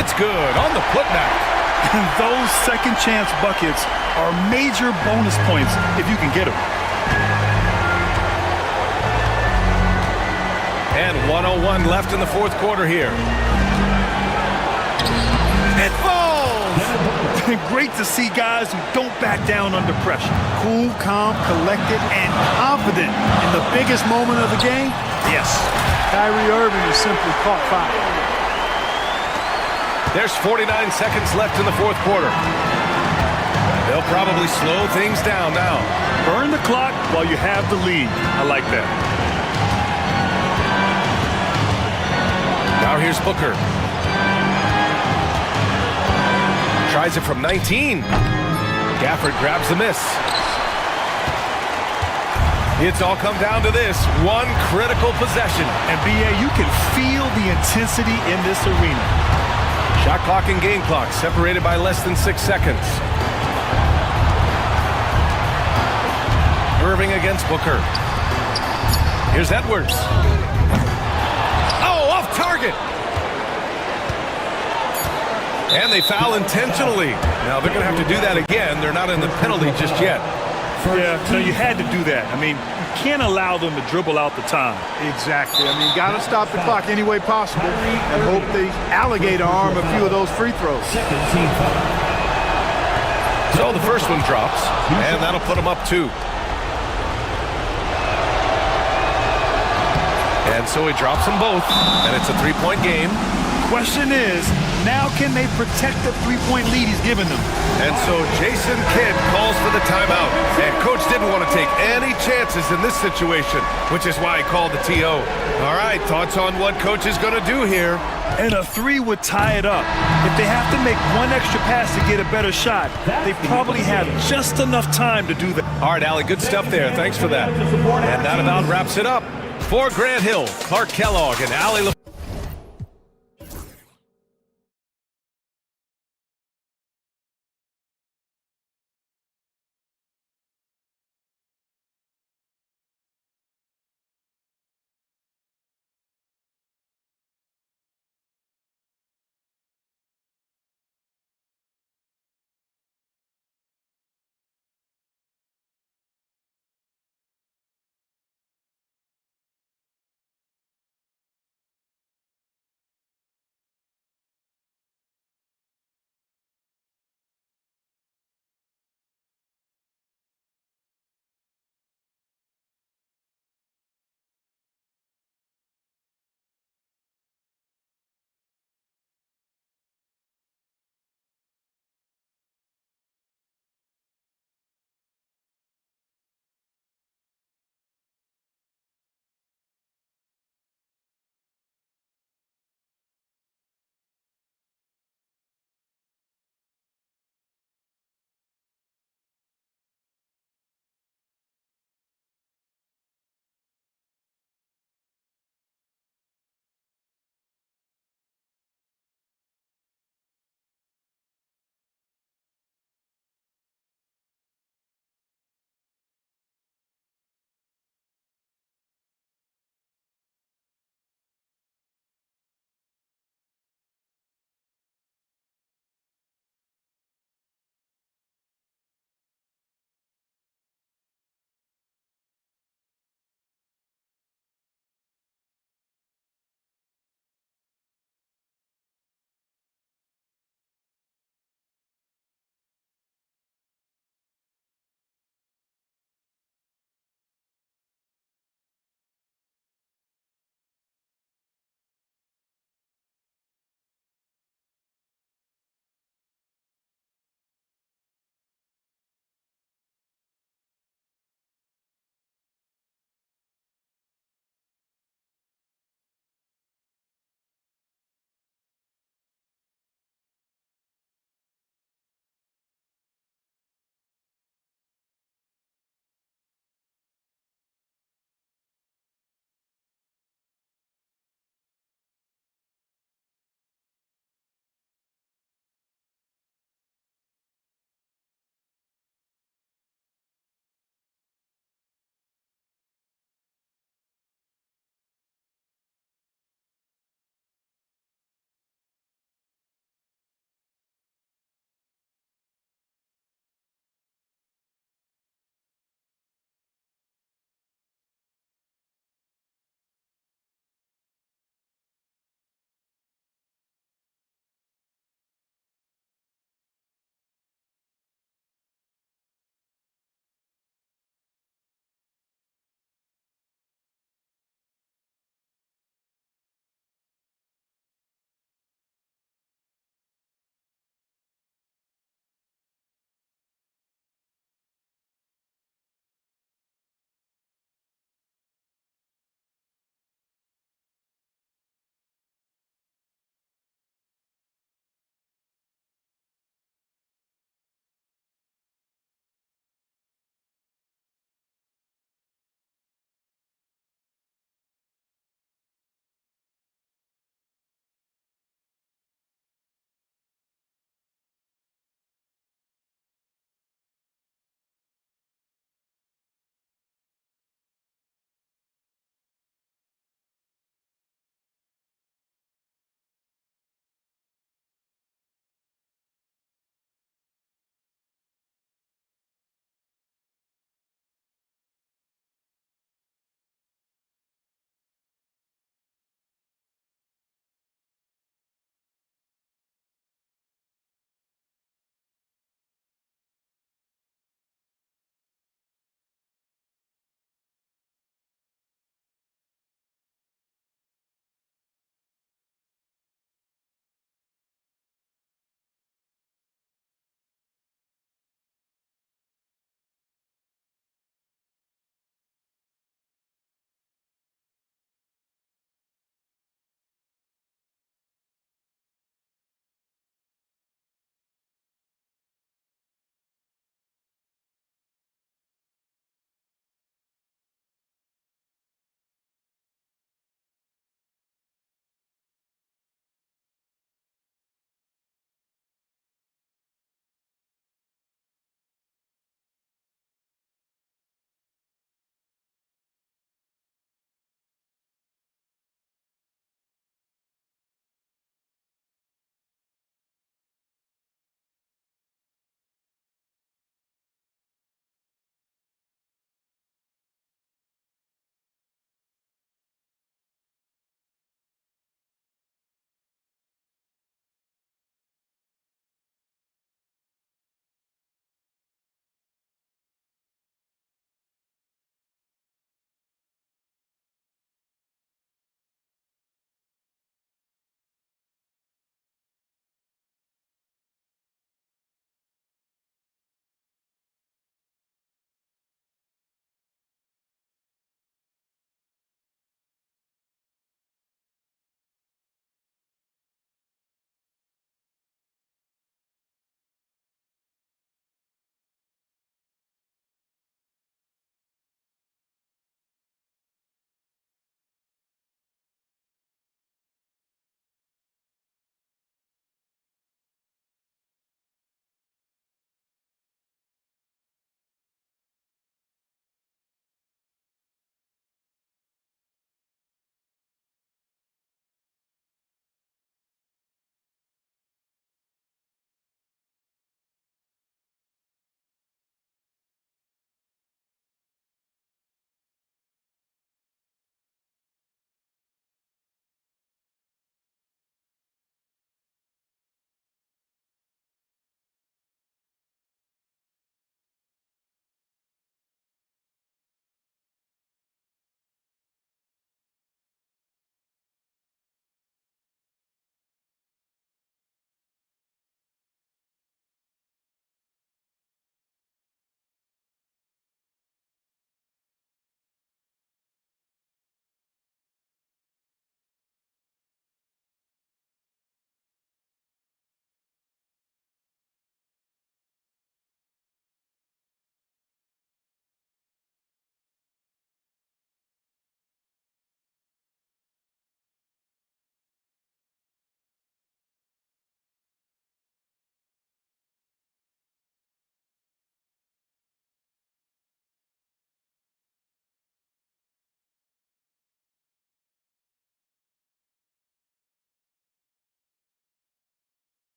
It's good on the putback. And those second chance buckets are major bonus points if you can get them. And 1:01 left in the fourth quarter here. It falls! Great to see guys who don't back down under pressure. Cool, calm, collected, and confident in the biggest moment of the game. Yes. Kyrie Irving is simply caught fire. There's 49 seconds left in the fourth quarter. They'll probably slow things down now. Burn the clock while you have the lead. I like that. Now here's Booker. Tries it from 19. Gafford grabs the miss. It's all come down to this. One critical possession. And B.A., you can feel the intensity in this arena. Shot clock and game clock separated by less than 6 seconds. Irving against Booker. Here's Edwards. Oh, off target. And they foul intentionally. Now they're going to have to do that again. They're not in the penalty just yet. Yeah, so you had to do that. I mean, you can't allow them to dribble out the time. Exactly. I mean, got to stop the clock any way possible and hope they alligator arm a few of those free throws. So the first one drops, and that'll put them up 2. And so he drops them both, and it's a 3-point game. Question is, now can they protect the 3-point lead he's given them? And so Jason Kidd calls for the timeout. And Coach didn't want to take any chances in this situation, which is why he called the TO. All right, thoughts on what Coach is going to do here? And a 3 would tie it up. If they have to make one extra pass to get a better shot, they probably have just enough time to do that. All right, Allie, good stuff there. Thanks for that. And that about wraps it up. For Grant Hill, Clark Kellogg, and Allie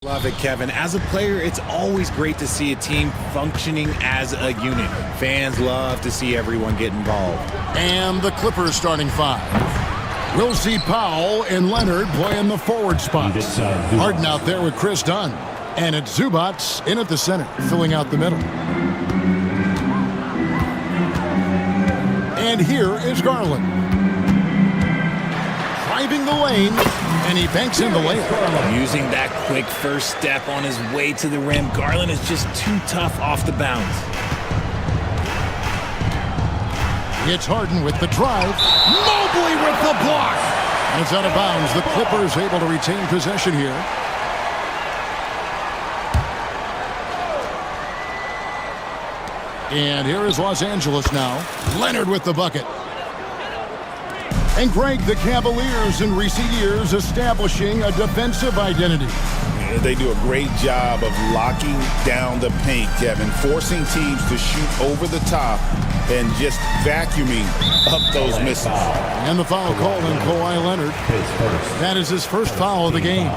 Love it, Kevin. As a player, it's always great to see a team functioning as a unit. Fans love to see everyone get involved. And the Clippers starting five. We'll see Powell and Leonard play in the forward spots. Harden out there with Chris Dunn. And it's Zubats in at the center, filling out the middle. And here is Garland. Driving the lane, and he banks in the layup. Using that quick first step on his way to the rim, Garland is just too tough off the bounce. It's Harden with the drive. Mobley with the block. And it's out of bounds. The Clippers able to retain possession here. And here is Los Angeles now. Leonard with the bucket. And Greg, the Cavaliers in recent years establishing a defensive identity. They do a great job of locking down the paint, Kevin, forcing teams to shoot over the top and just vacuuming up those misses. And the foul called on Kawhi Leonard. That is his first foul of the game.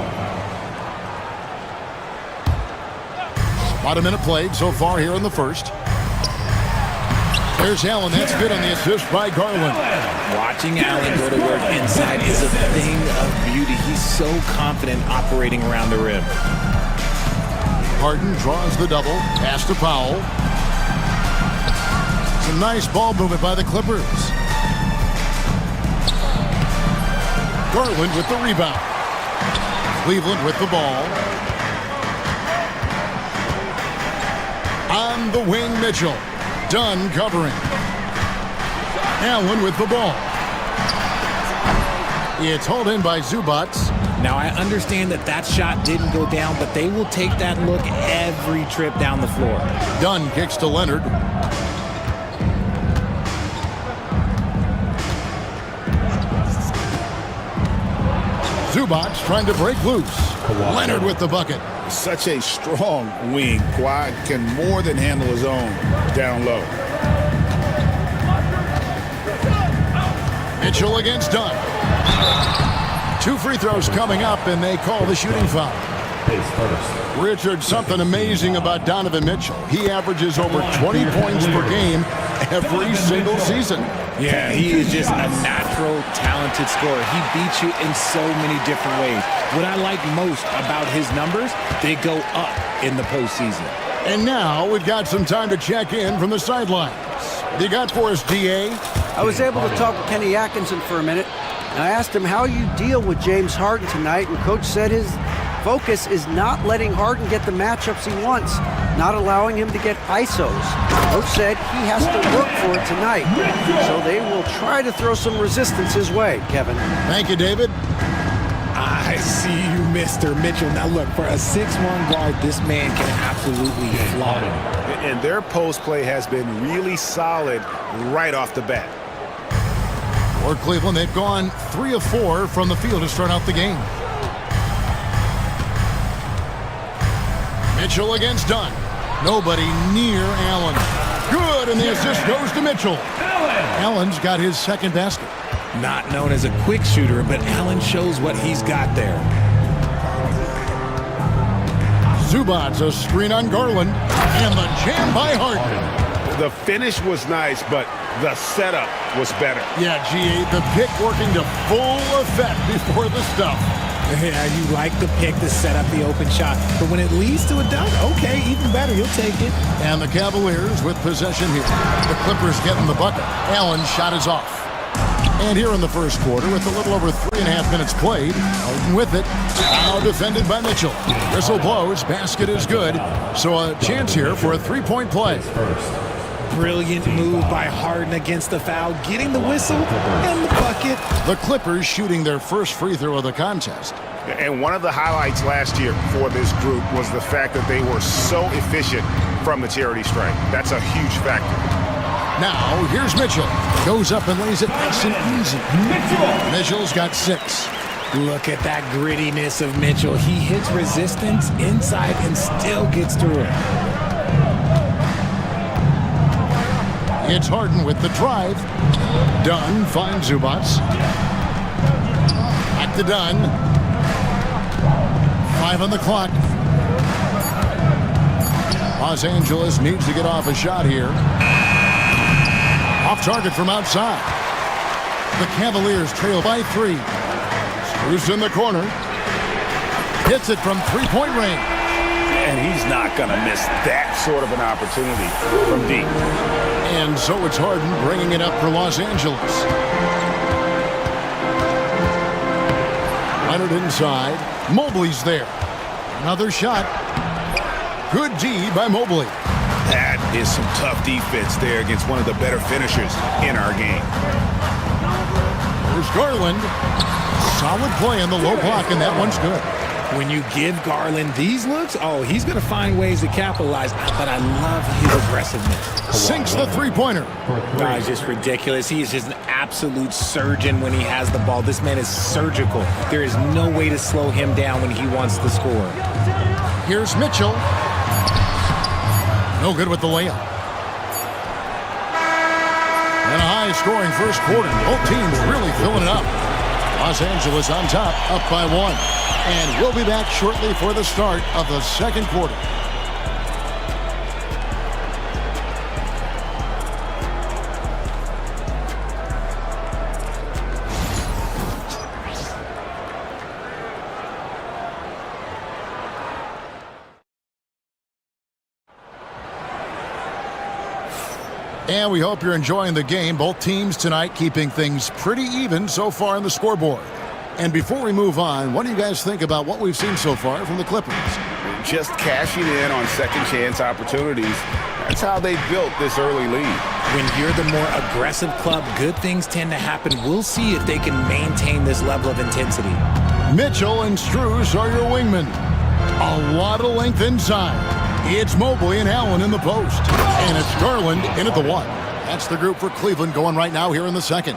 About a minute played so far here in the first. There's Allen. That's good on the assist by Garland. Watching Allen go to work inside is a thing of beauty. He's so confident operating around the rim. Harden draws the double. Pass to Powell. Some nice ball movement by the Clippers. Garland with the rebound. Cleveland with the ball. On the wing, Mitchell. Dunn covering. Allen with the ball. It's hauled in by Zubats. Now, I understand that shot didn't go down, but they will take that look every trip down the floor. Dunn kicks to Leonard. Zubats trying to break loose. Leonard with the bucket. Such a strong wing. Kawhi can more than handle his own down low. Mitchell against Dunn. 2 free throws coming up, and they call the shooting foul. Richard, something amazing about Donovan Mitchell. He averages over 20 points per game every single season. Yeah, he is just a natural, talented scorer. He beats you in so many different ways. What I like most about his numbers, they go up in the postseason. And now we've got some time to check in from the sidelines. What do you got for us, DA? I was able to talk to Kenny Atkinson for a minute, and I asked him how you deal with James Harden tonight, and Coach said his focus is not letting Harden get the matchups he wants, not allowing him to get ISOs. Coach said he has to work for it tonight, so they will try to throw some resistance his way, Kevin. Thank you, David. I see you, Mr. Mitchell. Now look, for a 6'1" guard, this man can absolutely fly. And their post play has been really solid right off the bat. For Cleveland, they've gone 3 of 4 from the field to start out the game. Mitchell against Dunn. Nobody near Allen. Good, and the assist goes to Mitchell. Allen's got his second basket. Not known as a quick shooter, but Allen shows what he's got there. Zubats, a screen on Garland, and the jam by Harden. The finish was nice, but the setup was better. Yeah, G8, the pick working to full effect before the stuff. Yeah, you like the pick to set up the open shot, but when it leads to a dunk, okay, even better, you'll take it. And the Cavaliers with possession here. The Clippers getting the bucket. Allen's shot is off. And here in the first quarter, with a little over 3.5 minutes played, Harden with it. Now defended by Mitchell. Whistle blows, basket is good. So a chance here for a 3-point play. Brilliant move by Harden against the foul, getting the whistle and the bucket. The Clippers shooting their first free throw of the contest. And one of the highlights last year for this group was the fact that they were so efficient from the charity stripe. That's a huge factor. Now, here's Mitchell. Goes up and lays it nice and easy. Mitchell's got 6. Look at that grittiness of Mitchell. He hits resistance inside and still gets through it. It's Harden with the drive. Dunn finds Zubats. Back to Dunn. 5 on the clock. Los Angeles needs to get off a shot here. Off target from outside. The Cavaliers trail by 3. Screws in the corner. Hits it from three-point range. And he's not going to miss that sort of an opportunity from deep. And so it's Harden bringing it up for Los Angeles. Leonard inside. Mobley's there. Another shot. Good D by Mobley. That is some tough defense there against one of the better finishers in our game. There's Garland. Solid play in the low block, and that one's good. When you give Garland these looks, oh, he's going to find ways to capitalize, but I love his aggressiveness. Sinks the three-pointer. No, it's just ridiculous. He is just an absolute surgeon when he has the ball. This man is surgical. There is no way to slow him down when he wants to score. Here's Mitchell. No good with the layup. And a high-scoring first quarter. Both teams really filling it up. Los Angeles on top, up by 1. And we'll be back shortly for the start of the second quarter. And we hope you're enjoying the game. Both teams tonight keeping things pretty even so far on the scoreboard. And before we move on, what do you guys think about what we've seen so far from the Clippers? Just cashing in on second chance opportunities. That's how they built this early lead. When you're the more aggressive club, good things tend to happen. We'll see if they can maintain this level of intensity. Mitchell and Strus are your wingmen. A lot of length inside. It's Mobley and Allen in the post. And it's Garland in at the 1. That's the group for Cleveland going right now here in the second.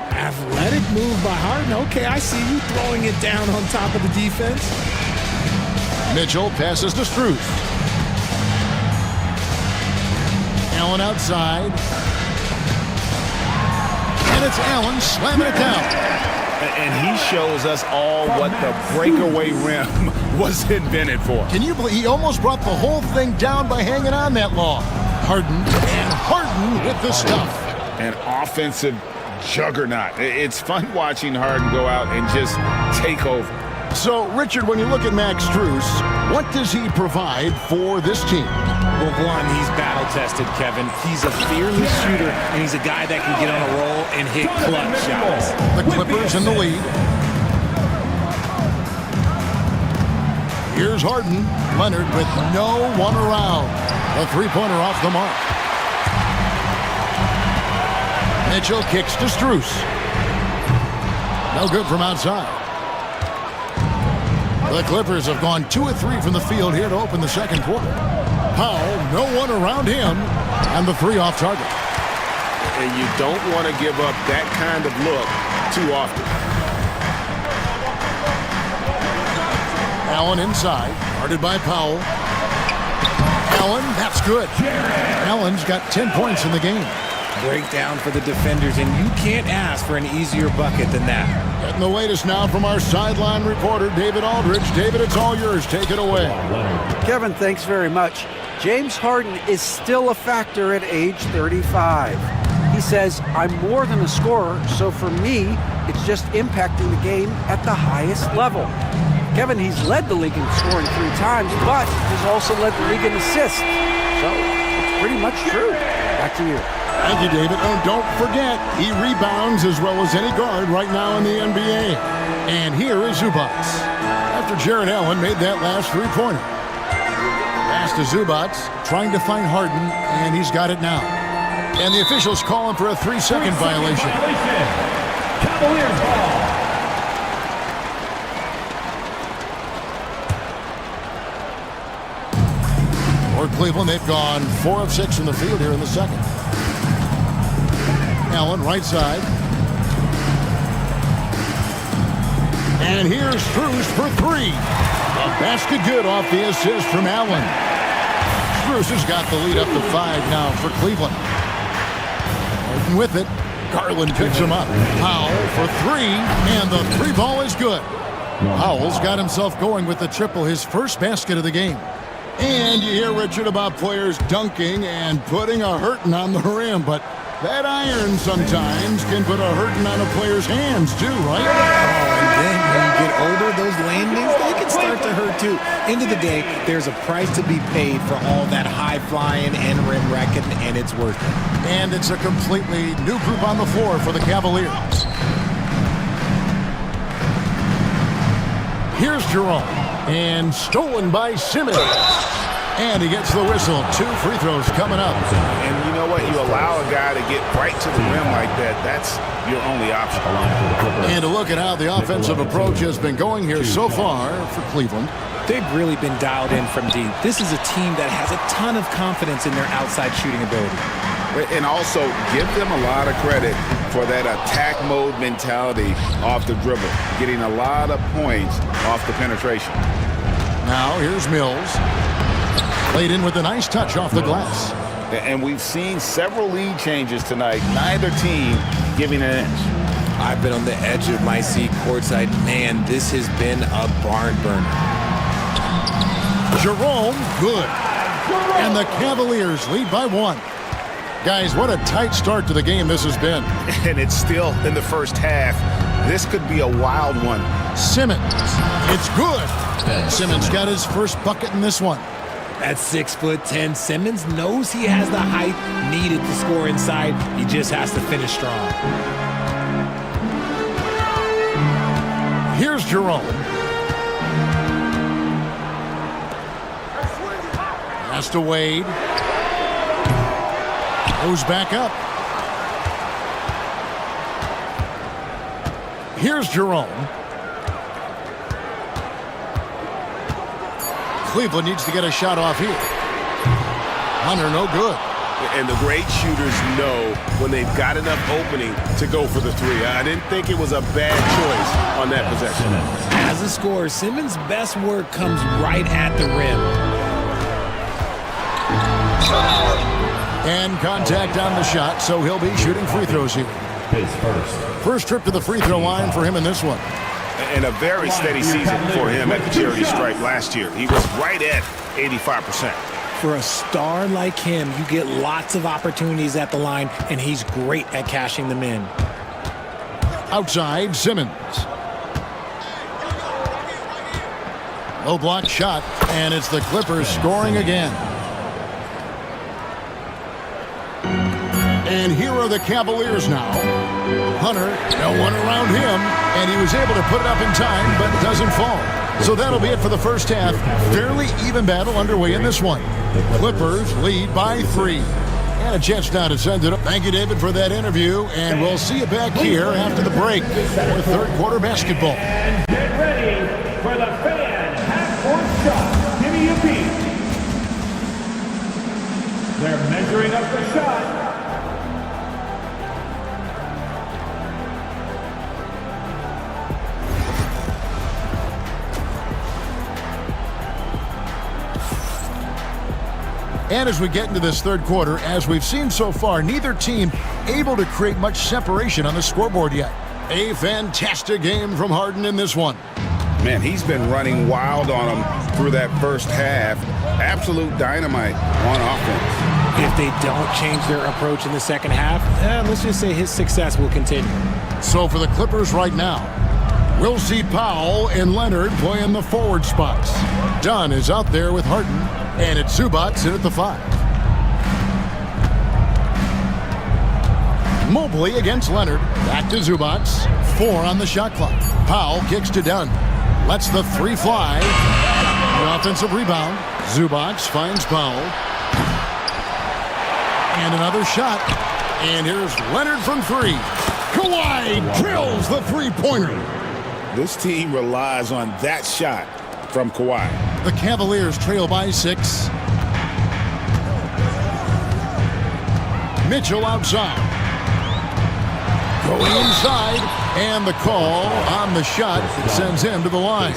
Athletic move by Harden. Okay, I see you throwing it down on top of the defense. Mitchell passes to Strus. Allen outside. And it's Allen slamming it down. And he shows us all what the breakaway rim was invented for. Can you believe he almost brought the whole thing down by hanging on that long? Harden and Harden with the stuff. An offensive juggernaut. It's fun watching Harden go out and just take over. So, Richard, when you look at Max Strus, what does he provide for this team? Well, one, he's battle-tested, Kevin. He's a fearless shooter, and he's a guy that can get on a roll and hit clutch shots. The Clippers in the lead. Here's Harden. Leonard with no one around. A three-pointer off the mark. Mitchell kicks to Strus. No good from outside. The Clippers have gone 2 of 3 from the field here to open the second quarter. Powell, no one around him, and the 3 off target. And you don't want to give up that kind of look too often. Allen inside, guarded by Powell. Allen, that's good. Allen's got 10 points in the game. Breakdown for the defenders, and you can't ask for an easier bucket than that. Getting the latest now from our sideline reporter, David Aldridge. David, it's all yours. Take it away. Kevin, thanks very much. James Harden is still a factor at age 35. He says, I'm more than a scorer, so for me, it's just impacting the game at the highest level. Kevin, he's led the league in scoring 3 times, but he's also led the league in assists. So it's pretty much true. Back to you. Thank you, David. And don't forget, he rebounds as well as any guard right now in the NBA. And here is Zubac. After Jared Allen made that last three-pointer. Pass to Zubac, trying to find Harden, and he's got it now. And the officials calling for a 3-second violation. Cavaliers ball. For Cleveland, they've gone 4 of 6 from the field here in the second. Allen, right side. And here's Strus for 3. A basket good off the assist from Allen. Strus has got the lead up to 5 now for Cleveland. Harden with it. Garland picks him up. Powell for 3, and the 3 ball is good. Powell's got himself going with the triple, his first basket of the game. And you hear, Richard, about players dunking and putting a hurting on the rim, but that iron sometimes can put a hurting on a player's hands too, right? Oh, and then when you get older, those landings, they can start to hurt too. End of the day, there's a price to be paid for all that high flying and rim wrecking, and it's worth it. And it's a completely new group on the floor for the Cavaliers. Here's Jerome. And stolen by Simmons. And he gets the whistle. 2 free throws coming up. And you know what? You allow a guy to get right to the rim like that. That's your only option. And to look at how the offensive approach has been going here so far for Cleveland. They've really been dialed in from deep. This is a team that has a ton of confidence in their outside shooting ability. And also give them a lot of credit for that attack mode mentality off the dribble, getting a lot of points off the penetration. Now here's Mills. Played in with a nice touch off the glass. And we've seen several lead changes tonight, neither team giving an inch. I've been on the edge of my seat courtside. Man, this has been a barn burner. Jerome, good. And the Cavaliers lead by 1. Guys, what a tight start to the game this has been. And it's still in the first half. This could be a wild one. Simmons, it's good. Simmons got his first bucket in this one. At 6'10", Simmons knows he has the height needed to score inside. He just has to finish strong. Here's Jerome. Pass to Wade. Goes back up. Here's Jerome. Cleveland needs to get a shot off here. Hunter, no good. And the great shooters know when they've got enough opening to go for the 3. I didn't think it was a bad choice on that possession. As a scorer, Simmons' best work comes right at the rim. And contact on the shot, so he'll be shooting free throws here. First trip to the free throw line for him in this one. And a very steady season for him at the charity stripe last year. He was right at 85%. For a star like him, you get lots of opportunities at the line, and he's great at cashing them in. Outside, Simmons. Low block shot, and it's the Clippers scoring again. And here are the Cavaliers now. Hunter, no one around him, and he was able to put it up in time, but it doesn't fall. So that'll be it for the first half. Fairly even battle underway in this one. Clippers lead by 3. And a chance now to send it up. Thank you, David, for that interview, and we'll see you back here after the break for third quarter basketball. And get ready for the fan half-court shot. Give me a beat. They're measuring up the shot. And as we get into this third quarter, as we've seen so far, neither team able to create much separation on the scoreboard yet. A fantastic game from Harden in this one. Man, he's been running wild on them through that first half. Absolute dynamite on offense. If they don't change their approach in the second half, let's just say his success will continue. So for the Clippers right now, we'll see Powell and Leonard play in the forward spots. Dunn is out there with Harden, and it's Zubac in at the 5. Mobley against Leonard. Back to Zubac. 4 on the shot clock. Powell kicks to Dunn. Lets the 3 fly. The offensive rebound. Zubac finds Powell. And another shot. And here's Leonard from 3. Kawhi drills the 3-pointer. This team relies on that shot from Kawhi. The Cavaliers trail by 6. Mitchell outside. Going inside, and the call on the shot sends him to the line.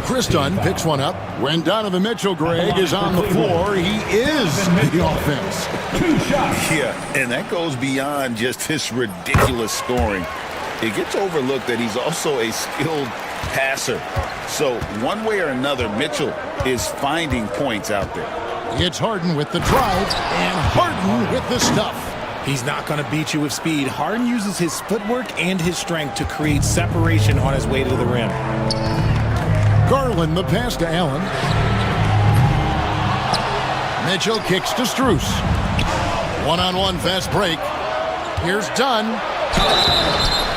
Chris Dunn picks one up. When Donovan Mitchell, Greg, is on the floor, he is the offense. 2 shots. Yeah, and that goes beyond just his ridiculous scoring. It gets overlooked that he's also a skilled passer. So one way or another, Mitchell is finding points out there. It's Harden with the drive and Harden with the stuff. He's not going to beat you with speed. Harden uses his footwork and his strength to create separation on his way to the rim. Garland the pass to Allen. Mitchell kicks to Strus. One-on-one fast break. Here's Dunn.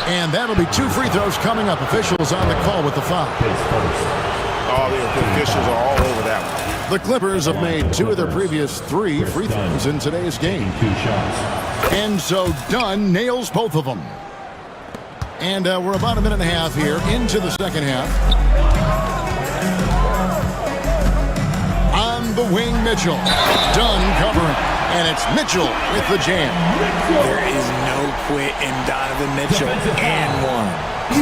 And that'll be 2 free throws coming up. Officials on the call with the foul. Oh, the officials are all over that one. The Clippers have made 2 of their previous 3 free throws in today's game. And so Dunn nails both of them. And we're about a minute and a half here into the second half. On the wing, Mitchell. Dunn covering. And it's Mitchell with the jam. There is no quit in Donovan Mitchell and one.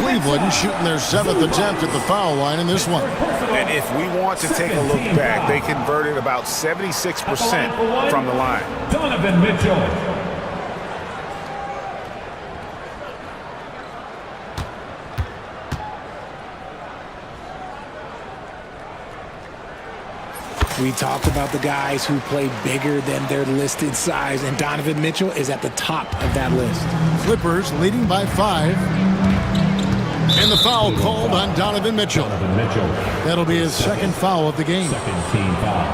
Cleveland shooting their 7th attempt at the foul line in this one. And if we want to take a look back, they converted about 76% from the line. Donovan Mitchell. We talked about the guys who play bigger than their listed size, and Donovan Mitchell is at the top of that list. Clippers leading by 5. And the foul called on Donovan Mitchell. That'll be his 2nd foul of the game. Second team foul.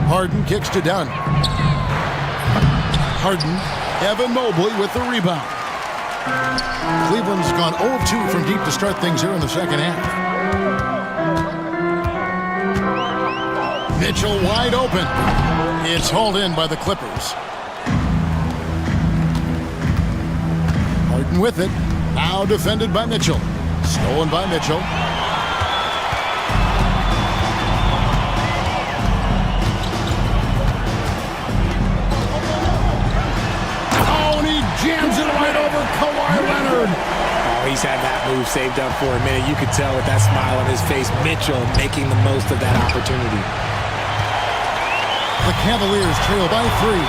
Harden kicks to Dunn. Harden. Evan Mobley with the rebound. Cleveland's gone 0-2 from deep to start things here in the second half. Mitchell wide open. It's hauled in by the Clippers. Harden with it. Now defended by Mitchell. Stolen by Mitchell. Jams it right over Kawhi Leonard. Oh, he's had that move saved up for a minute. You could tell with that smile on his face, Mitchell making the most of that opportunity. The Cavaliers trail by 3.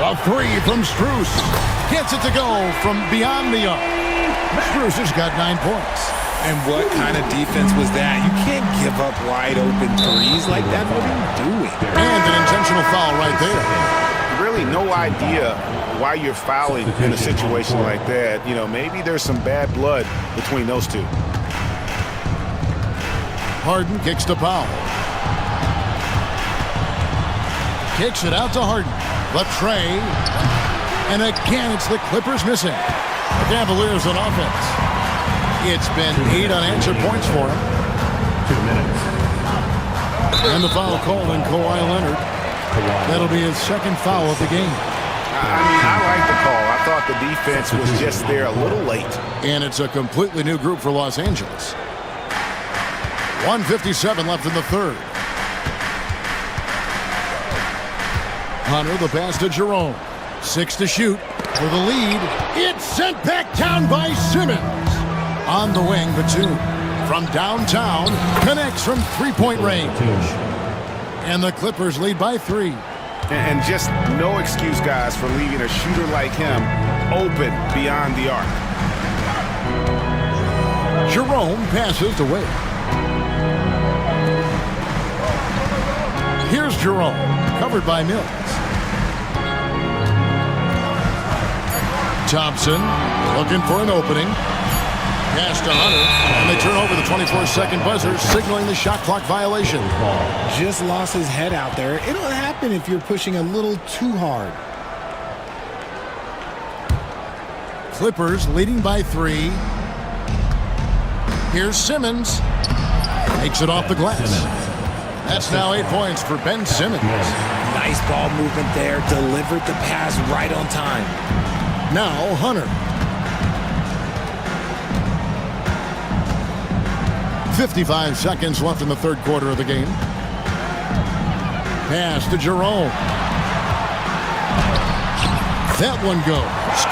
A 3 from Strus. Gets it to go from beyond the arc. Strus has got 9 points. And what kind of defense was that? You can't give up wide open threes like that. What are you doing? And an intentional foul right there. Really no idea why you're fouling in a situation like that. You know, maybe there's some bad blood between those two. Harden kicks to Powell. Kicks it out to Harden. Latrey. And again, it's the Clippers missing. The Cavaliers on offense. It's been 8 unanswered points for him. 2 minutes. And the foul called on Kawhi Leonard. That'll be his 2nd foul of the game. I mean, I like the call. I thought the defense was just there a little late. And it's a completely new group for Los Angeles. 1:57 left in the third. Hunter the pass to Jerome. 6 to shoot for the lead. It's sent back down by Simmons. On the wing, Batum from downtown connects from 3-point range. And the Clippers lead by 3. And just no excuse, guys, for leaving a shooter like him open beyond the arc. Jerome passes to Wade. Here's Jerome, covered by Mills. Thompson looking for an opening. Pass to Hunter, and they turn over the 24-second buzzer, signaling the shot clock violation. Just lost his head out there. It'll happen if you're pushing a little too hard. Clippers leading by 3. Here's Simmons. Makes it off the glass. That's now 8 points for Ben Simmons. Nice ball movement there. Delivered the pass right on time. Now Hunter. 55 seconds left in the third quarter of the game. Pass to Jerome. That one goes.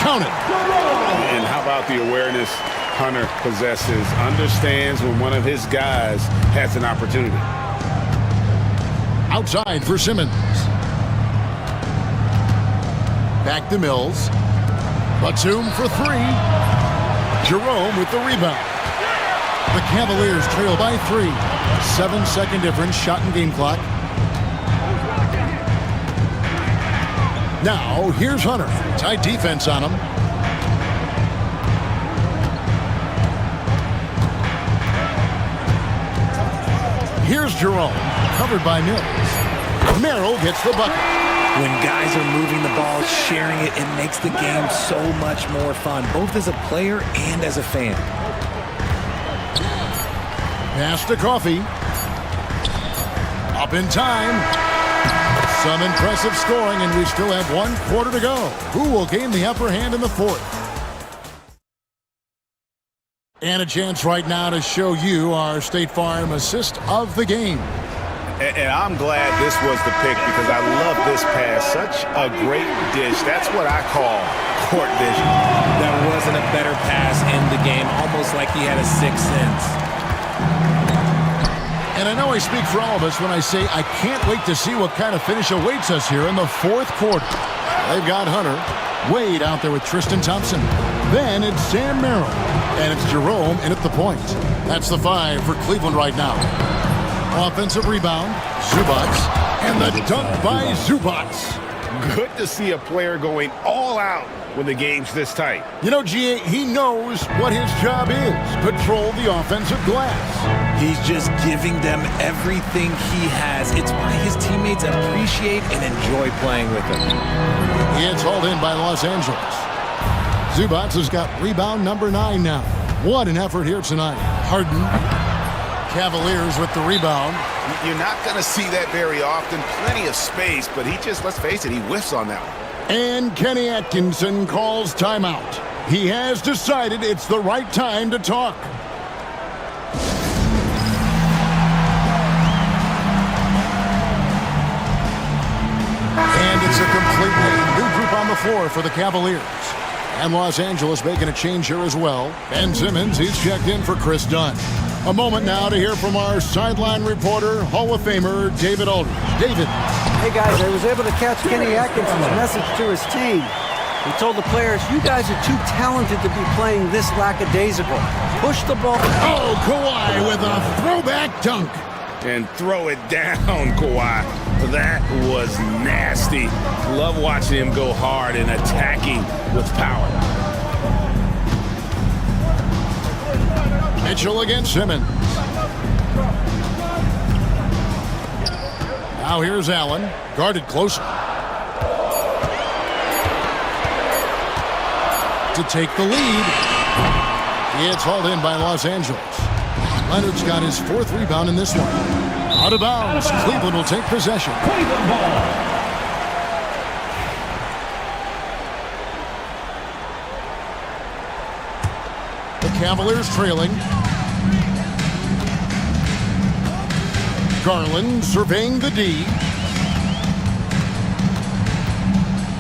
Count it. And how about the awareness Hunter possesses? Understands when one of his guys has an opportunity. Outside for Simmons. Back to Mills. Batum for three. Jerome with the rebound. The Cavaliers trail by 3. 7-second difference, shot and game clock. Now, here's Hunter. Tight defense on him. Here's Jerome, covered by Mills. Merrill gets the bucket. When guys are moving the ball, sharing it, it makes the game so much more fun, both as a player and as a fan. Pass to Coffee. Up in time. Some impressive scoring, and we still have 1 quarter to go. Who will gain the upper hand in the fourth? And a chance right now to show you our State Farm assist of the game. And I'm glad this was the pick because I love this pass. Such a great dish. That's what I call court vision. There wasn't a better pass in the game, almost like he had a sixth sense. And I know I speak for all of us when I say I can't wait to see what kind of finish awaits us here in the fourth quarter. They've got Hunter. Wade out there with Tristan Thompson. Then it's Sam Merrill. And it's Jerome in at the point. That's the 5 for Cleveland right now. Offensive rebound, Zubats. And the dunk by Zubats. Good to see a player going all out when the game's this tight. You know, GA, he knows what his job is. Patrol the offensive glass. He's just giving them everything he has. It's why his teammates appreciate and enjoy playing with him. It's hauled in by Los Angeles. Zubats has got rebound number 9 now. What an effort here tonight. Harden. Cavaliers with the rebound. You're not going to see that very often. Plenty of space, but he just, let's face it, he whiffs on that one. And Kenny Atkinson calls timeout. He has decided it's the right time to talk. And it's a completely new group on the floor for the Cavaliers. And Los Angeles making a change here as well. Ben Simmons, he's checked in for Chris Dunn. A moment now to hear from our sideline reporter, Hall of Famer, David Aldridge. David. Hey, guys, I was able to catch Kenny Atkinson's message to his team. He told the players, you guys are too talented to be playing this lackadaisical. Push the ball. Oh, Kawhi with a throwback dunk. And throw it down, Kawhi. That was nasty. Love watching him go hard and attacking with power. Mitchell against Simmons. Now here's Allen, guarded closer. To take the lead. It's hauled in by Los Angeles. Leonard's got his 4th rebound in this one. Out of bounds. Cleveland will take possession. Cleveland ball. The Cavaliers trailing. Garland surveying the D.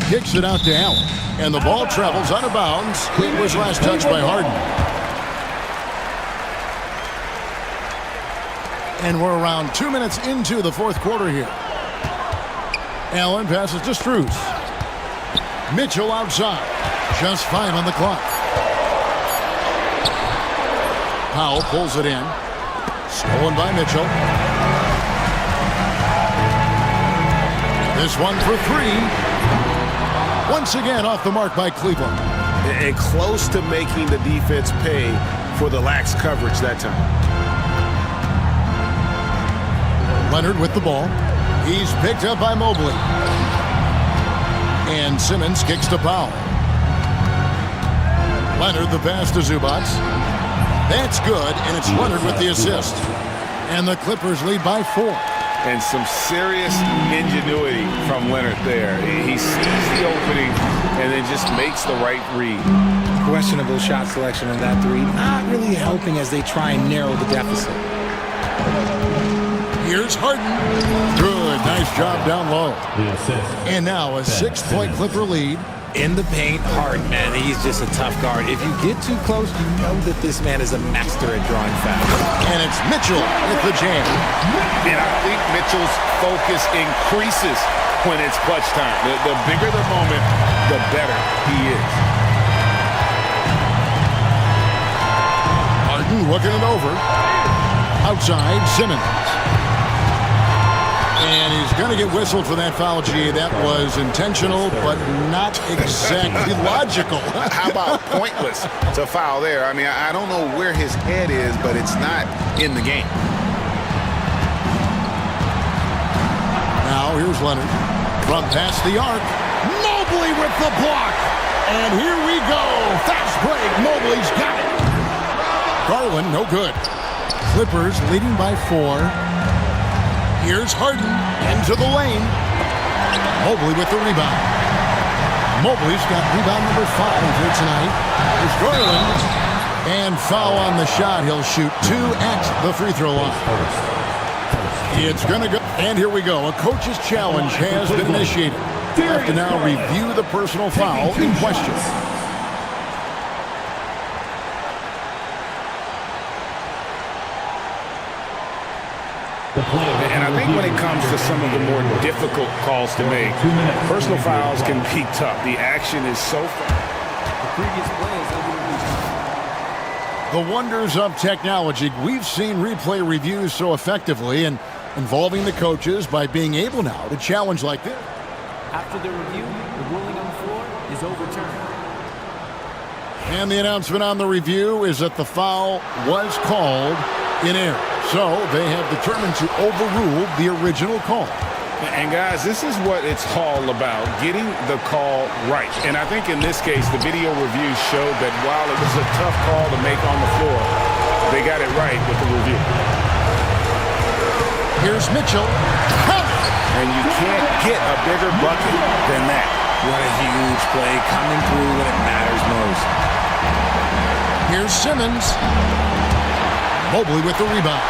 Kicks it out to Allen. And the ball travels out of bounds. It was last touched by Harden. And we're around 2 minutes into the fourth quarter here. Allen passes to Strus. Mitchell outside. Just 5 on the clock. Powell pulls it in. Stolen by Mitchell. This one for 3. Once again off the mark by Cleveland. And close to making the defense pay for the lax coverage that time. Leonard with the ball. He's picked up by Mobley. And Simmons kicks to Powell. Leonard the pass to Zubats. That's good, and it's Leonard with the assist. And the Clippers lead by 4. And some serious ingenuity from Leonard there. He sees the opening and then just makes the right read. Questionable shot selection on that 3. Not really helping as they try and narrow the deficit. Here's Harden. Good, nice job down low. And now a 6-point Clipper lead. In the paint, Harden, man, he's just a tough guard. If you get too close, you know that this man is a master at drawing fouls. And it's Mitchell with the jam. And I think Mitchell's focus increases when it's clutch time. The bigger the moment, the better he is. Harden looking it over. Outside, Simmons. And he's going to get whistled for that foul, G. That was intentional, but not exactly logical. How about pointless to foul there? I mean, I don't know where his head is, but it's not in the game. Now, here's Leonard. From past the arc. Mobley with the block. And here we go. Fast break. Mobley's got it. Garland, no good. Clippers leading by 4. Here's Harden into the lane. Mobley with the rebound. Mobley's got rebound number 5 here tonight. Here's Garland. And foul on the shot. He'll shoot 2 at the free throw line. It's going to go. And here we go. A coach's challenge has been initiated. You have to now review the personal foul in question. And I think when it comes to some of the more difficult calls to make, personal fouls can be tough. The action is so The wonders of technology. We've seen replay reviews so effectively and involving the coaches by being able now to challenge like this. After the review, the ruling on the floor is overturned. And the announcement on the review is that the foul was called in error. So they have determined to overrule the original call. And guys, this is what it's all about, getting the call right. And I think in this case, the video review showed that while it was a tough call to make on the floor, they got it right with the review. Here's Mitchell. And you can't get a bigger bucket than that. What a huge play coming through when it matters most. Here's Simmons. Mobley with the rebound.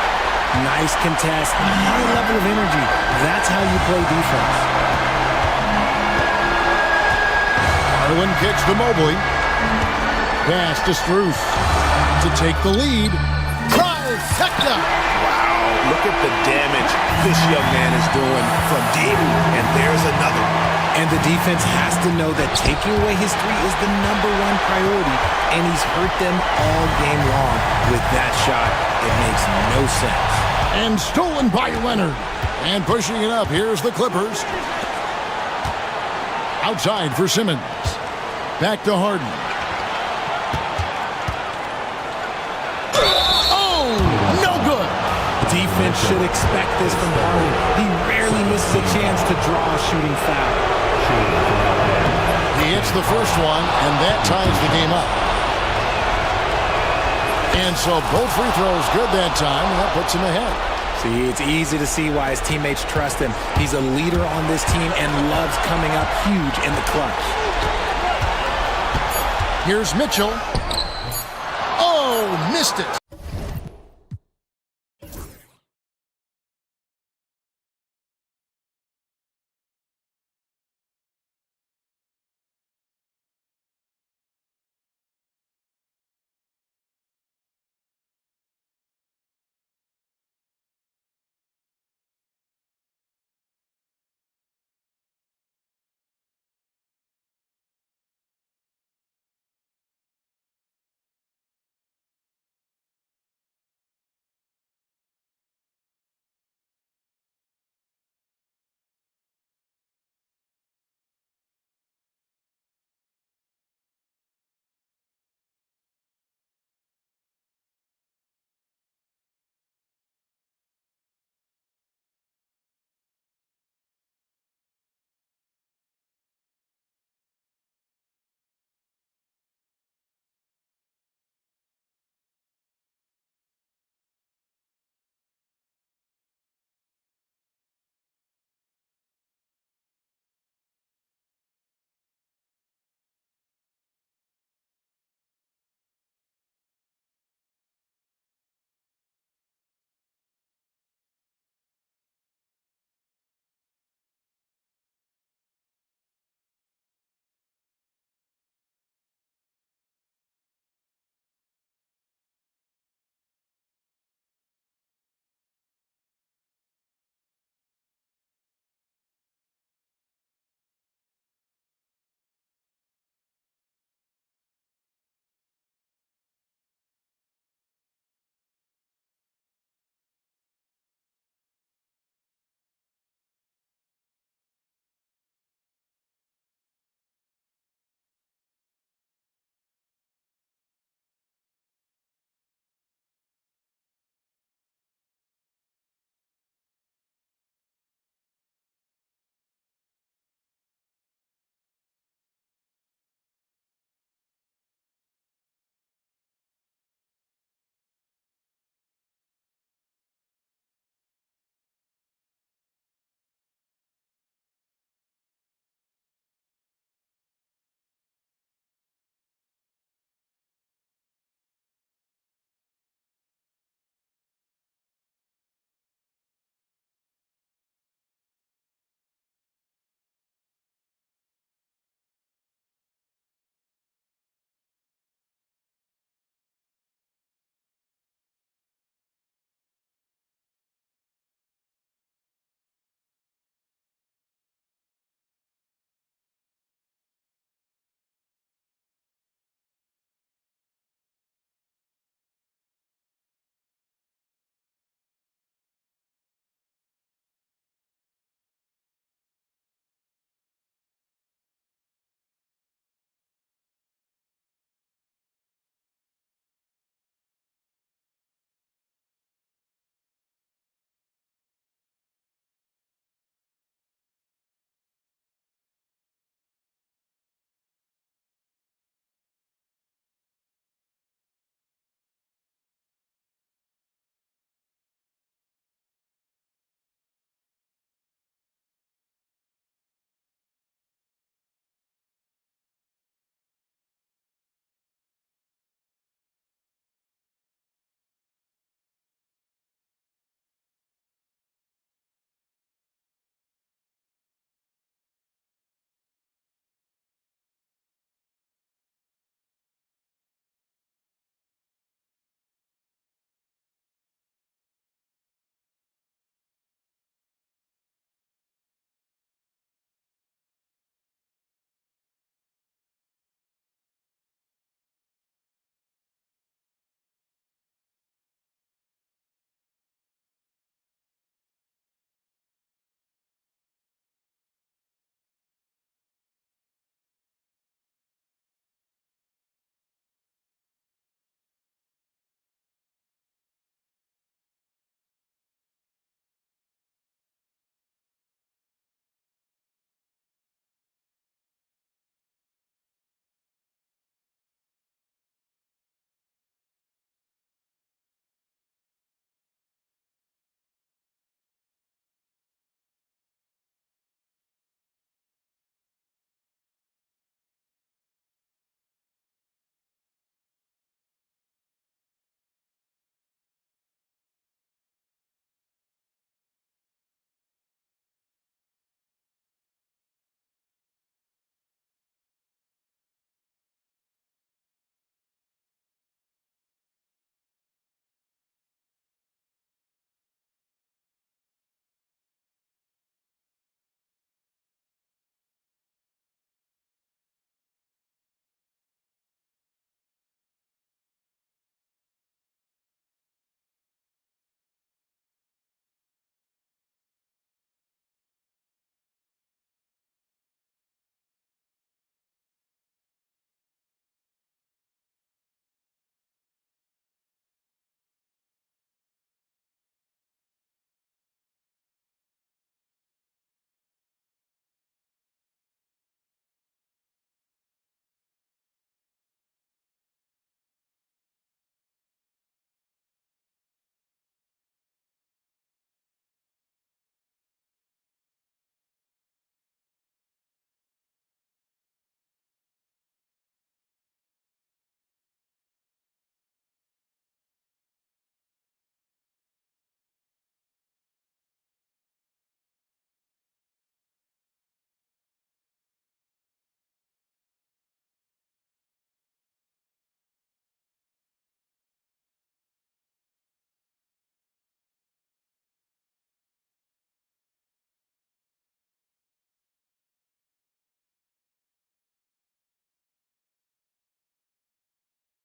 Nice contest, a high level of energy. That's how you play defense. Garland kicks to Mobley. Pass to Struth to take the lead. Trifecta! Wow, look at the damage this young man is doing from deep. And there's another. And the defense has to know that taking away his 3 is the #1 priority, and he's hurt them all game long. With that shot, it makes no sense. And stolen by Leonard. And pushing it up, here's the Clippers. Outside for Simmons. Back to Harden. Oh, no good. Defense should expect this from Harden. He rarely misses a chance to draw a shooting foul. He hits the first one, and that ties the game up. And so both free throws good that time, and that puts him ahead. See, it's easy to see why his teammates trust him. He's a leader on this team and loves coming up huge in the clutch. Here's Mitchell. Oh, missed it.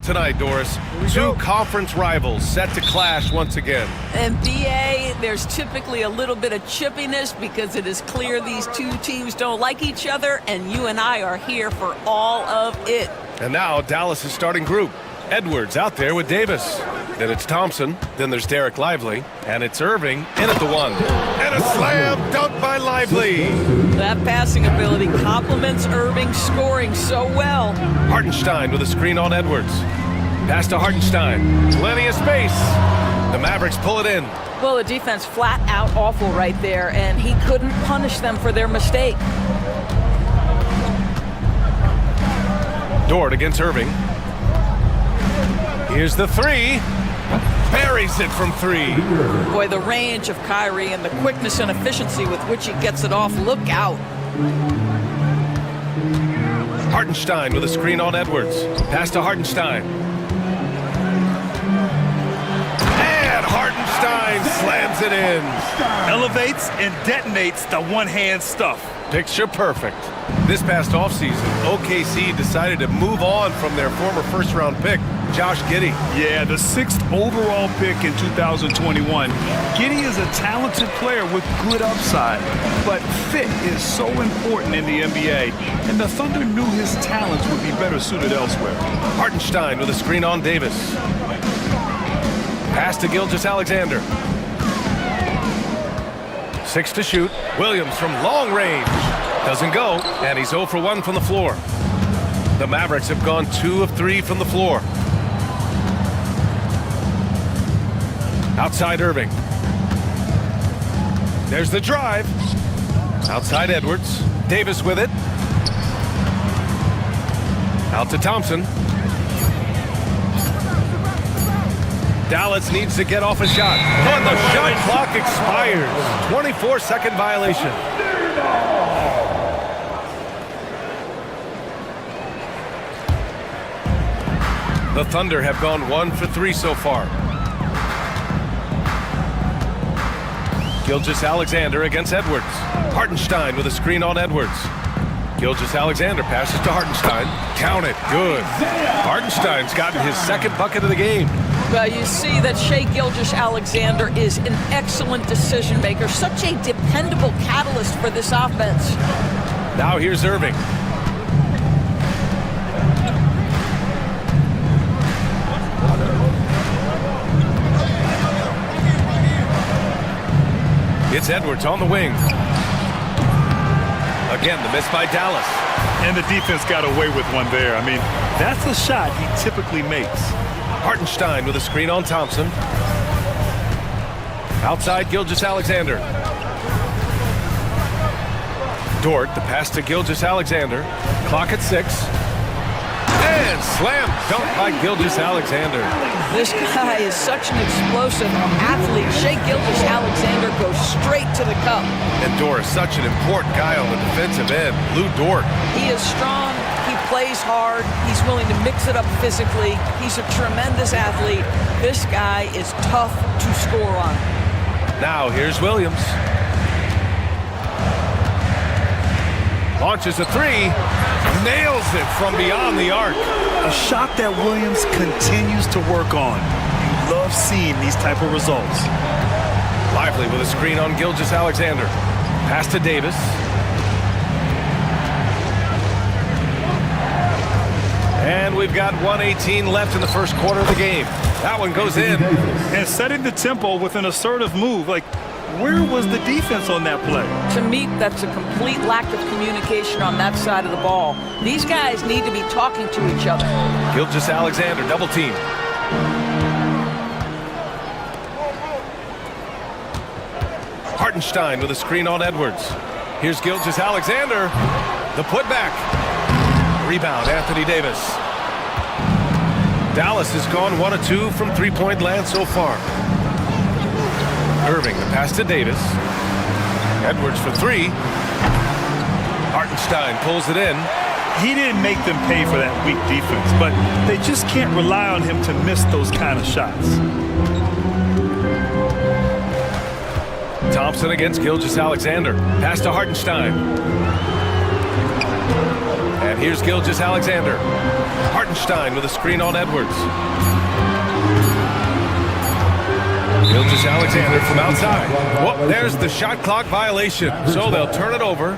Tonight, Doris, two conference rivals set to clash once again. And BA, there's typically a little bit of chippiness because it is clear these two teams don't like each other, and you and I are here for all of it. And now Dallas' starting group. Edwards out there with Davis. Then it's Thompson. Then there's Derek Lively. And it's Irving in at the one. And a slam dunk by Lively. That passing ability complements Irving's scoring so well. Hartenstein with a screen on Edwards. Pass to Hartenstein. Plenty of space. The Mavericks pull it in. Well, the defense flat out awful right there, and he couldn't punish them for their mistake. Dort against Irving. Here's the three. Buries it from three. Boy, the range of Kyrie and the quickness and efficiency with which he gets it off. Look out. Hartenstein with a screen on Edwards. Pass to Hartenstein. And Hartenstein slams it in. Elevates and detonates the one-hand stuff. Picture perfect. This past offseason, OKC decided to move on from their former first-round pick, Josh Giddey. Yeah, the 6th overall pick in 2021. Giddey is a talented player with good upside, but fit is so important in the NBA, and the Thunder knew his talents would be better suited elsewhere. Hartenstein with a screen on Davis. Pass to Gilgeous-Alexander. 6 to shoot. Williams from long range. Doesn't go, and he's 0 for 1 from the floor. The Mavericks have gone 2 of 3 from the floor. Outside Irving. There's the drive. Outside Edwards. Davis with it. Out to Thompson. Dallas needs to get off a shot. And the shot clock expires. 24-second violation. The Thunder have gone 1 for 3 so far. Gilgeous-Alexander against Edwards. Hartenstein with a screen on Edwards. Gilgeous-Alexander passes to Hartenstein. Count it. Good. Hartenstein's gotten his second bucket of the game. Well, you see that Shai Gilgeous-Alexander is an excellent decision maker, such a dependable catalyst for this offense. Now here's Irving. It's Edwards on the wing. Again, the miss by Dallas. And the defense got away with one there. I mean, that's a shot he typically makes. Hartenstein with a screen on Thompson. Outside Gilgeous-Alexander. Dort, the pass to Gilgeous-Alexander. Clock at 6. And slam dunk by Gilgeous-Alexander. This guy is such an explosive athlete. Shai Gilgeous-Alexander goes straight to the cup. And Dort is such an important guy on the defensive end. Lou Dort. He is strong. He plays hard. He's willing to mix it up physically. He's a tremendous athlete. This guy is tough to score on. Now here's Williams. Launches a three. Nails it from beyond the arc. A shot that Williams continues to work on. You love seeing these type of results. Lively with a screen on Gilgeous-Alexander. Pass to Davis. And we've got 1:18 left in the first quarter of the game. That one goes in. And setting the tempo with an assertive move. Like, where was the defense on that play? To me, that's a complete lack of communication on that side of the ball. These guys need to be talking to each other. Gilgeous-Alexander double team. Hartenstein with a screen on Edwards. Here's Gilgeous-Alexander. The putback. Rebound, Anthony Davis. Dallas has gone 1 of 2 from three-point land so far. Irving, the pass to Davis. Edwards for 3. Hartenstein pulls it in. He didn't make them pay for that weak defense, but they just can't rely on him to miss those kind of shots. Thompson against Gilgeous-Alexander. Pass to Hartenstein. And And here's Gilgeous-Alexander. Hartenstein with a screen on Edwards. Gilgeous-Alexander from outside. Whoop, there's the shot clock violation. So they'll turn it over.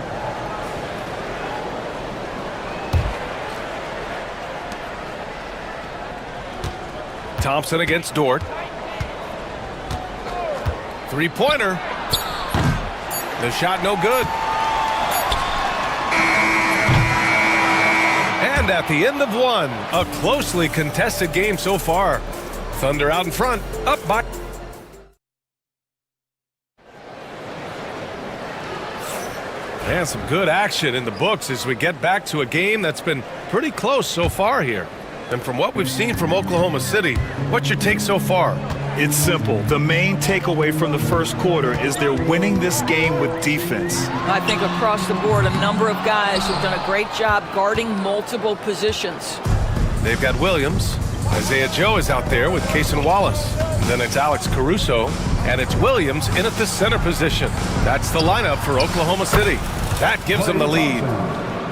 Thompson against Dort. Three-pointer. The shot no good. And at the end of one, a closely contested game so far. Thunder out in front, up by... And some good action in the books as we get back to a game that's been pretty close so far here. And from what we've seen from Oklahoma City, what's your take so far? It's simple. The main takeaway from the first quarter is they're winning this game with defense. I think across the board, a number of guys have done a great job guarding multiple positions. They've got Williams. Isaiah Joe is out there with Cason Wallace. Then it's Alex Caruso, and it's Williams in at the center position. That's the lineup for Oklahoma City. That gives them the lead.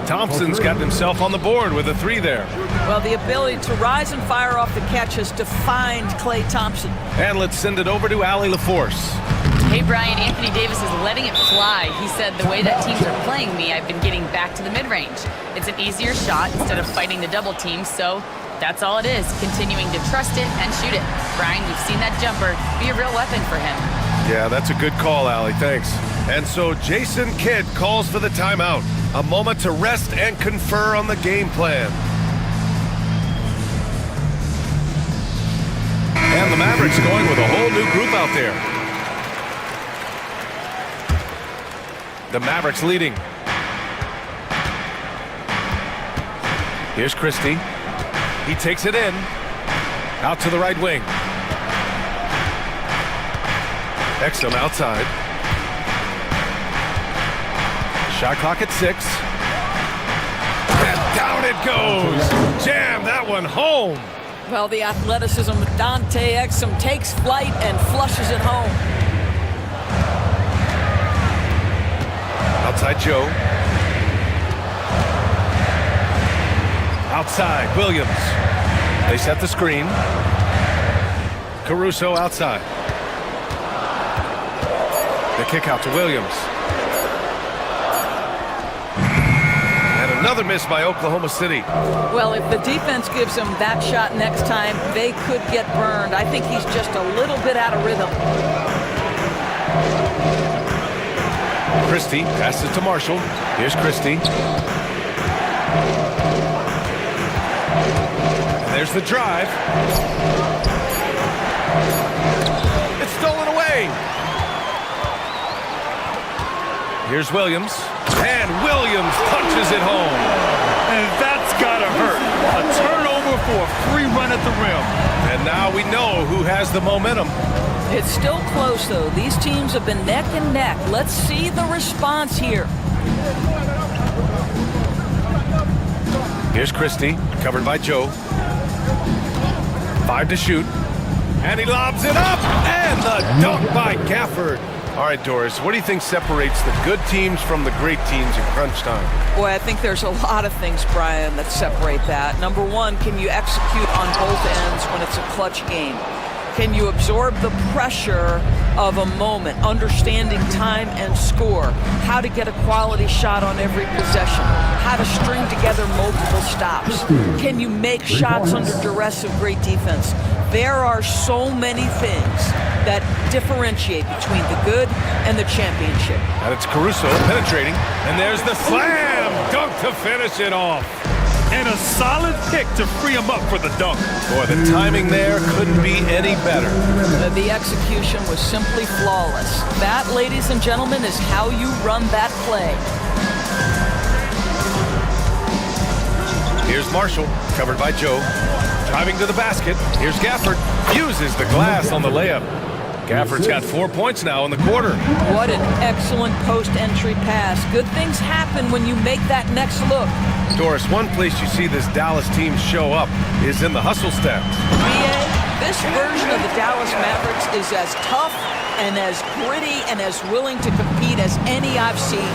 Thompson's got himself on the board with a three there. Well, the ability to rise and fire off the catch has defined Klay Thompson. And let's send it over to Allie LaForce. Hey, Brian, Anthony Davis is letting it fly. He said, the way that teams are playing me, I've been getting back to the mid-range. It's an easier shot instead of fighting the double team, so that's all it is, continuing to trust it and shoot it. Brian, we've seen that jumper be a real weapon for him. Yeah, that's a good call, Allie. Thanks. And so Jason Kidd calls for the timeout. A moment to rest and confer on the game plan. And the Mavericks going with a whole new group out there. The Mavericks leading. Here's Christie. He takes it in. Out to the right wing. Exum outside. Shot clock at 6. And down it goes. Jam that one home. Well, the athleticism of Dante Exum takes flight and flushes it home. Outside Joe. Outside Williams. They set the screen. Caruso outside. The kick out to Williams. Another miss by Oklahoma City. Well, if the defense gives him that shot next time, they could get burned. I think he's just a little bit out of rhythm. Christie passes to Marshall. Here's Christie. And there's the drive. It's stolen away. Here's Williams. And Williams punches it home. And that's gotta hurt. A turnover for a free run at the rim. And now we know who has the momentum. It's still close, though. These teams have been neck and neck. Let's see the response here. Here's Christie, covered by Joe. 5 to shoot. And he lobs it up. And the dunk by Gafford. All right, Doris, what do you think separates the good teams from the great teams in crunch time? Boy, I think there's a lot of things, Brian, that separate that. Number one, can you execute on both ends when it's a clutch game? Can you absorb the pressure of a moment, understanding time and score, how to get a quality shot on every possession, how to string together multiple stops? Can you make shots under duress of great defense? There are so many things that differentiate between the good and the championship. And it's Caruso penetrating, and there's the slam dunk to finish it off. And a solid pick to free him up for the dunk. Boy, the timing there couldn't be any better. The execution was simply flawless. That, ladies and gentlemen, is how you run that play. Here's Marshall, covered by Joe. Driving to the basket. Here's Gafford. Uses the glass on the layup. Gafford's got 4 points now in the quarter. What an excellent post-entry pass. Good things happen when you make that next look. Doris, one place you see this Dallas team show up is in the hustle steps. BA, this version of the Dallas Mavericks is as tough and as gritty and as willing to compete as any I've seen.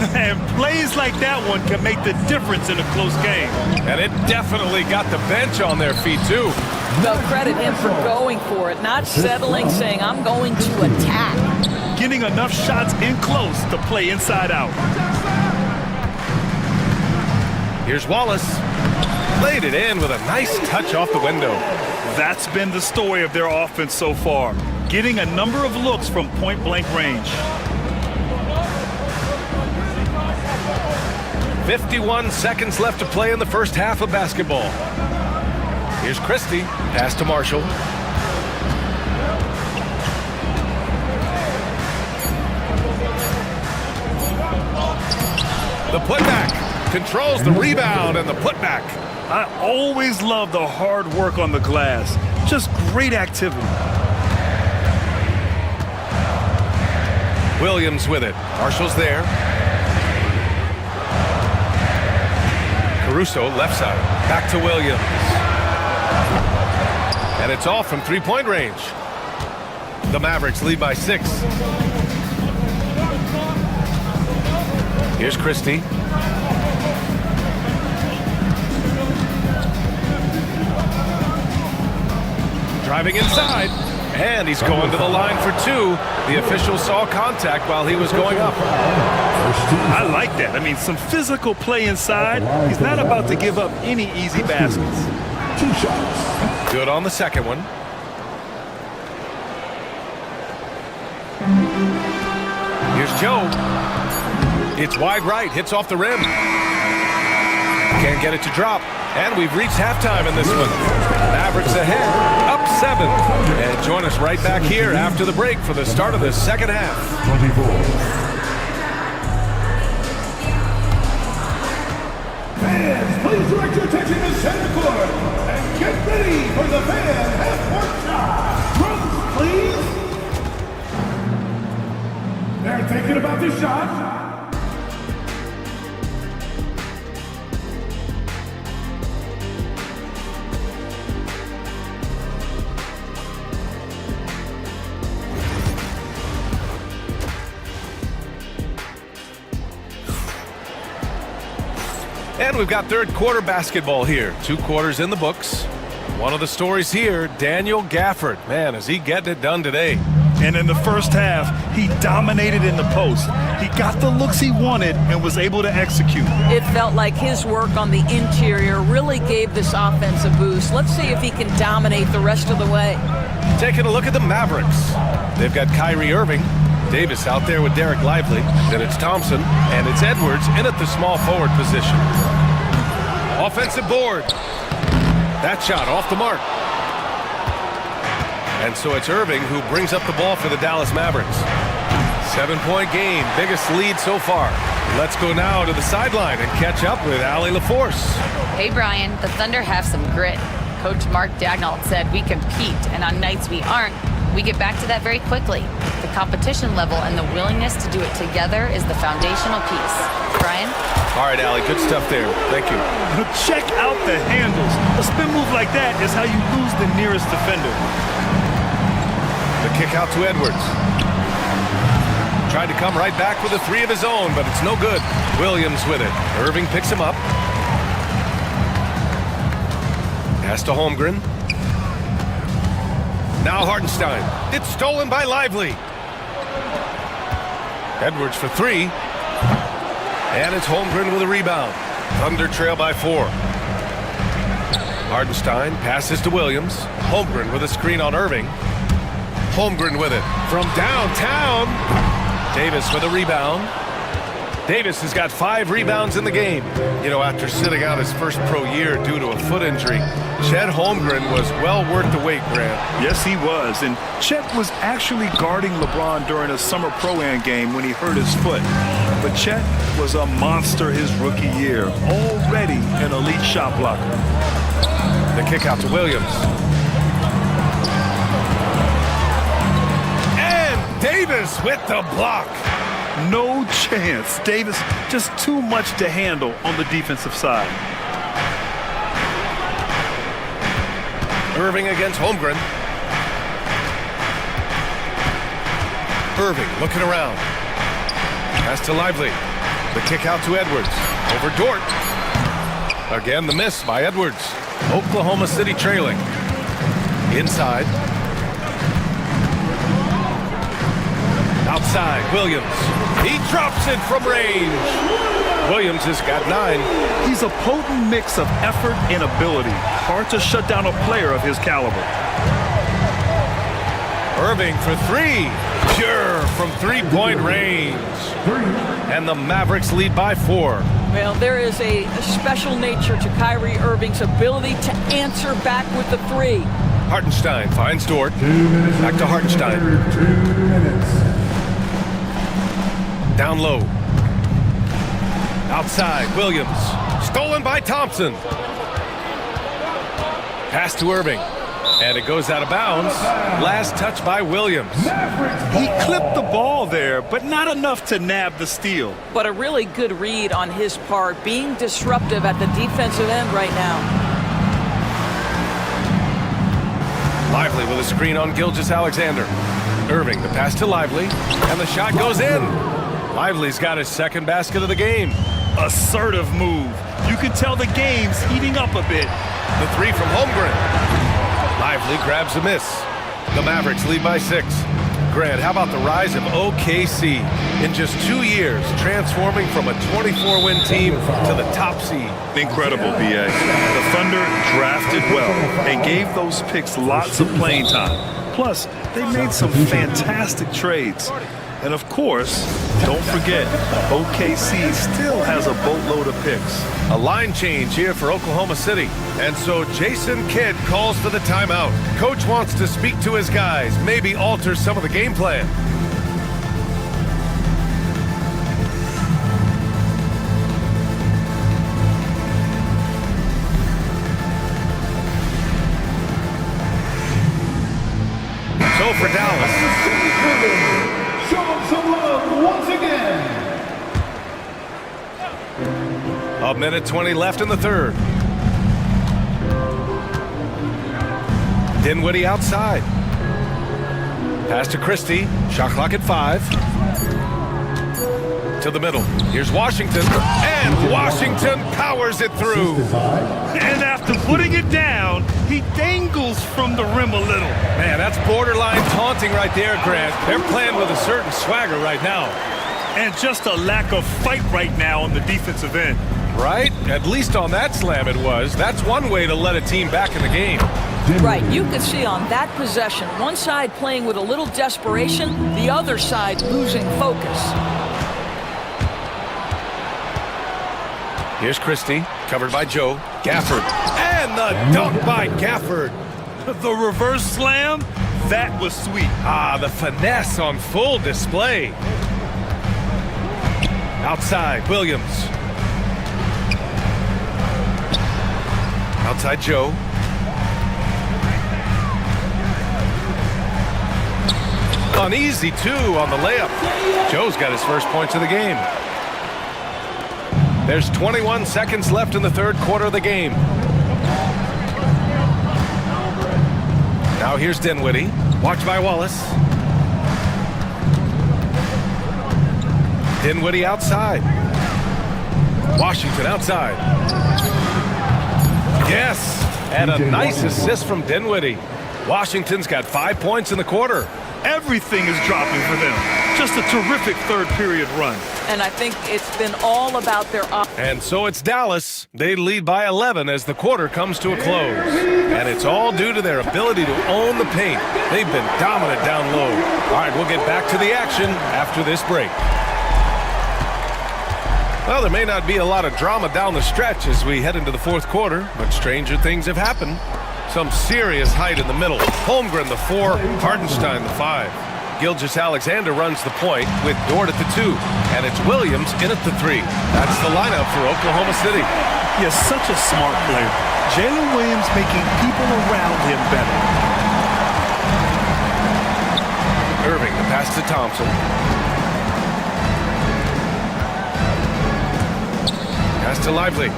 And plays like that one can make the difference in a close game. And it definitely got the bench on their feet, too. Well, credit him for going for it, not settling, saying, I'm going to attack. Getting enough shots in close to play inside out. Here's Wallace. Laid it in with a nice touch off the window. That's been the story of their offense so far. Getting a number of looks from point-blank range. 51 seconds left to play in the first half of basketball. Here's Christie. Pass to Marshall. The putback. Controls the rebound and the putback. I always love the hard work on the glass. Just great activity. Williams with it. Marshall's there. Caruso left side. Back to Williams. And it's off from three-point range. The Mavericks lead by 6. Here's Christie. Driving inside, and he's going to the line for 2. The official saw contact while he was going up. I like that. I mean, some physical play inside. He's not about to give up any easy baskets. 2 shots. Good on the second one. Here's Joe. It's wide right, hits off the rim. Can't get it to drop. And we've reached halftime in this one. Mavericks ahead, up 7. And join us right back here after the break for the start of the second half. 24. Fans, please direct your attention to center court and get ready for the fan half-court shot. Drums, please. They're thinking about this shot. And we've got third quarter basketball here. 2 quarters in the books. One of the stories here, Daniel Gafford. Man, is he getting it done today. And in the first half, he dominated in the post. He got the looks he wanted and was able to execute. It felt like his work on the interior really gave this offense a boost. Let's see if he can dominate the rest of the way. Taking a look at the Mavericks. They've got Kyrie Irving. Davis out there with Derek Lively. Then it's Thompson, and it's Edwards in at the small forward position. Offensive board. That shot off the mark. And so it's Irving who brings up the ball for the Dallas Mavericks. 7-point game, biggest lead so far. Let's go now to the sideline and catch up with Allie LaForce. Hey, Brian, the Thunder have some grit. Coach Mark Daigneault said we compete, and on nights we aren't, we get back to that very quickly. The competition level and the willingness to do it together is the foundational piece. Brian? All right, Allie, good stuff there. Thank you. Check out the handles. A spin move like that is how you lose the nearest defender. The kick out to Edwards. Tried to come right back with a 3 of his own, but it's no good. Williams with it. Irving picks him up. Pass to Holmgren. Now Hartenstein. It's stolen by Lively. Edwards for 3. And it's Holmgren with a rebound. Thunder trail by 4. Hartenstein passes to Williams. Holmgren with a screen on Irving. Holmgren with it from downtown. Davis with a rebound. Davis has got 5 rebounds in the game. You know, after sitting out his first pro year due to a foot injury, Chet Holmgren was well worth the wait, Grant. Yes, he was. And Chet was actually guarding LeBron during a summer pro-am game when he hurt his foot. But Chet was a monster his rookie year, already an elite shot blocker. The kick out to Williams. And Davis with the block. No chance. Davis just too much to handle on the defensive side. Irving against Holmgren. Irving looking around. Pass to Lively. The kick out to Edwards. Over Dort. Again, the miss by Edwards. Oklahoma City trailing. Inside. Outside, Williams. He drops it from range. Williams has got 9. He's a potent mix of effort and ability. Hard to shut down a player of his caliber. Irving for 3. Pure from three-point range. And the Mavericks lead by 4. Well, there is a special nature to Kyrie Irving's ability to answer back with the 3. Hartenstein finds Dort. Back to Hartenstein. 2 minutes. Down low. Outside, Williams. Stolen by Thompson. Pass to Irving. And it goes out of bounds. Last touch by Williams. He clipped the ball there, but not enough to nab the steal. But a really good read on his part, being disruptive at the defensive end right now. Lively with a screen on Gilgeous-Alexander. Irving, the pass to Lively. And the shot goes in. Lively's got his second basket of the game. Assertive move. You can tell the game's heating up a bit. The 3 from Holmgren. Lively grabs a miss. The Mavericks lead by 6. Grant, how about the rise of OKC? In just 2 years, transforming from a 24-win team to the top seed. Incredible, B.A. The Thunder drafted well and gave those picks lots of playing time. Plus, they made some fantastic trades. And of course, don't forget, OKC still has a boatload of picks. A line change here for Oklahoma City. And so Jason Kidd calls for the timeout. Coach wants to speak to his guys, maybe alter some of the game plan. So for Dallas. Once again. A minute 20 left in the third. Dinwiddie outside. Pass to Christie. Shot clock at 5. To the middle. Here's Washington. And Washington powers it through. And after putting it down, he dangles from the rim a little. Man, that's borderline taunting right there, Grant. They're playing with a certain swagger right now. And just a lack of fight right now on the defensive end. Right? At least on that slam it was. That's one way to let a team back in the game. Right, you could see on that possession, one side playing with a little desperation, the other side losing focus. Here's Christie, covered by Joe. Gafford. And the dunk by Gafford. The reverse slam, that was sweet. Ah, the finesse on full display. Outside, Williams. Outside, Joe. Uneasy, too, on the layup. Joe's got his first points of the game. There's 21 seconds left in the third quarter of the game. Now here's Dinwiddie. Watched by Wallace. Dinwiddie outside. Washington outside. Yes, and a nice assist from Dinwiddie. Washington's got 5 points in the quarter. Everything is dropping for them. Just a terrific third period run. And I think it's been all about their And so it's Dallas. They lead by 11 as the quarter comes to a close. And it's all due to their ability to own the paint. They've been dominant down low. All right, we'll get back to the action after this break. Well, there may not be a lot of drama down the stretch as we head into the fourth quarter, but stranger things have happened. Some serious height in the middle. Holmgren, the 4, Hartenstein, the 5. Gilgeous-Alexander runs the point with Dort at the 2, and it's Williams in at the 3. That's the lineup for Oklahoma City. He is such a smart player. Jalen Williams making people around him better. Irving, the pass to Thompson. Pass to Lively.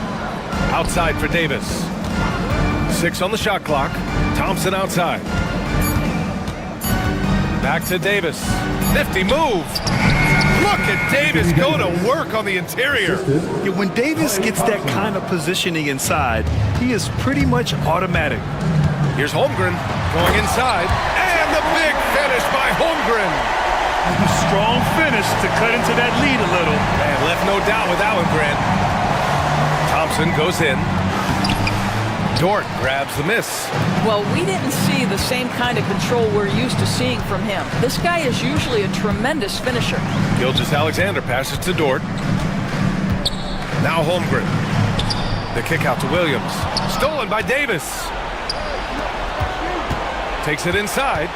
Outside for Davis. 6 on the shot clock. Thompson outside. Back to Davis. Nifty move. Look at Davis go to work on the interior. Yeah, when Davis gets that kind of positioning inside, he is pretty much automatic. Here's Holmgren going inside, and the big finish by Holmgren. Strong finish to cut into that lead a little. And left no doubt with that one, Grant. Thompson goes in. Dort grabs the miss. Well, we didn't see the same kind of control we're used to seeing from him. This guy is usually a tremendous finisher. Gilgeous-Alexander passes to Dort. Now Holmgren. The kick out to Williams. Stolen by Davis. Takes it inside.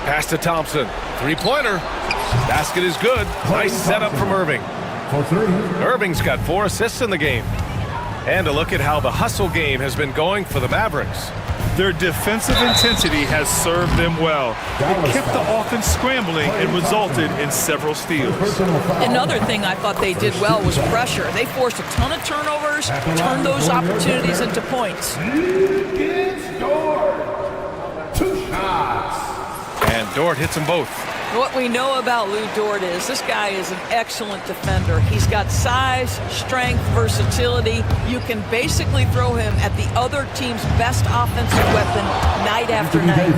Pass to Thompson. Three-pointer. Basket is good. Nice setup from Irving. Irving's got 4 assists in the game. And a look at how the hustle game has been going for the Mavericks. Their defensive intensity has served them well. It kept the offense scrambling and resulted in several steals. Another thing I thought they did well was pressure. They forced a ton of turnovers, turned those opportunities into points. And Dort hits them both. What we know about Lou Dort is this guy is an excellent defender. He's got size, strength, versatility. You can basically throw him at the other team's best offensive weapon night after night.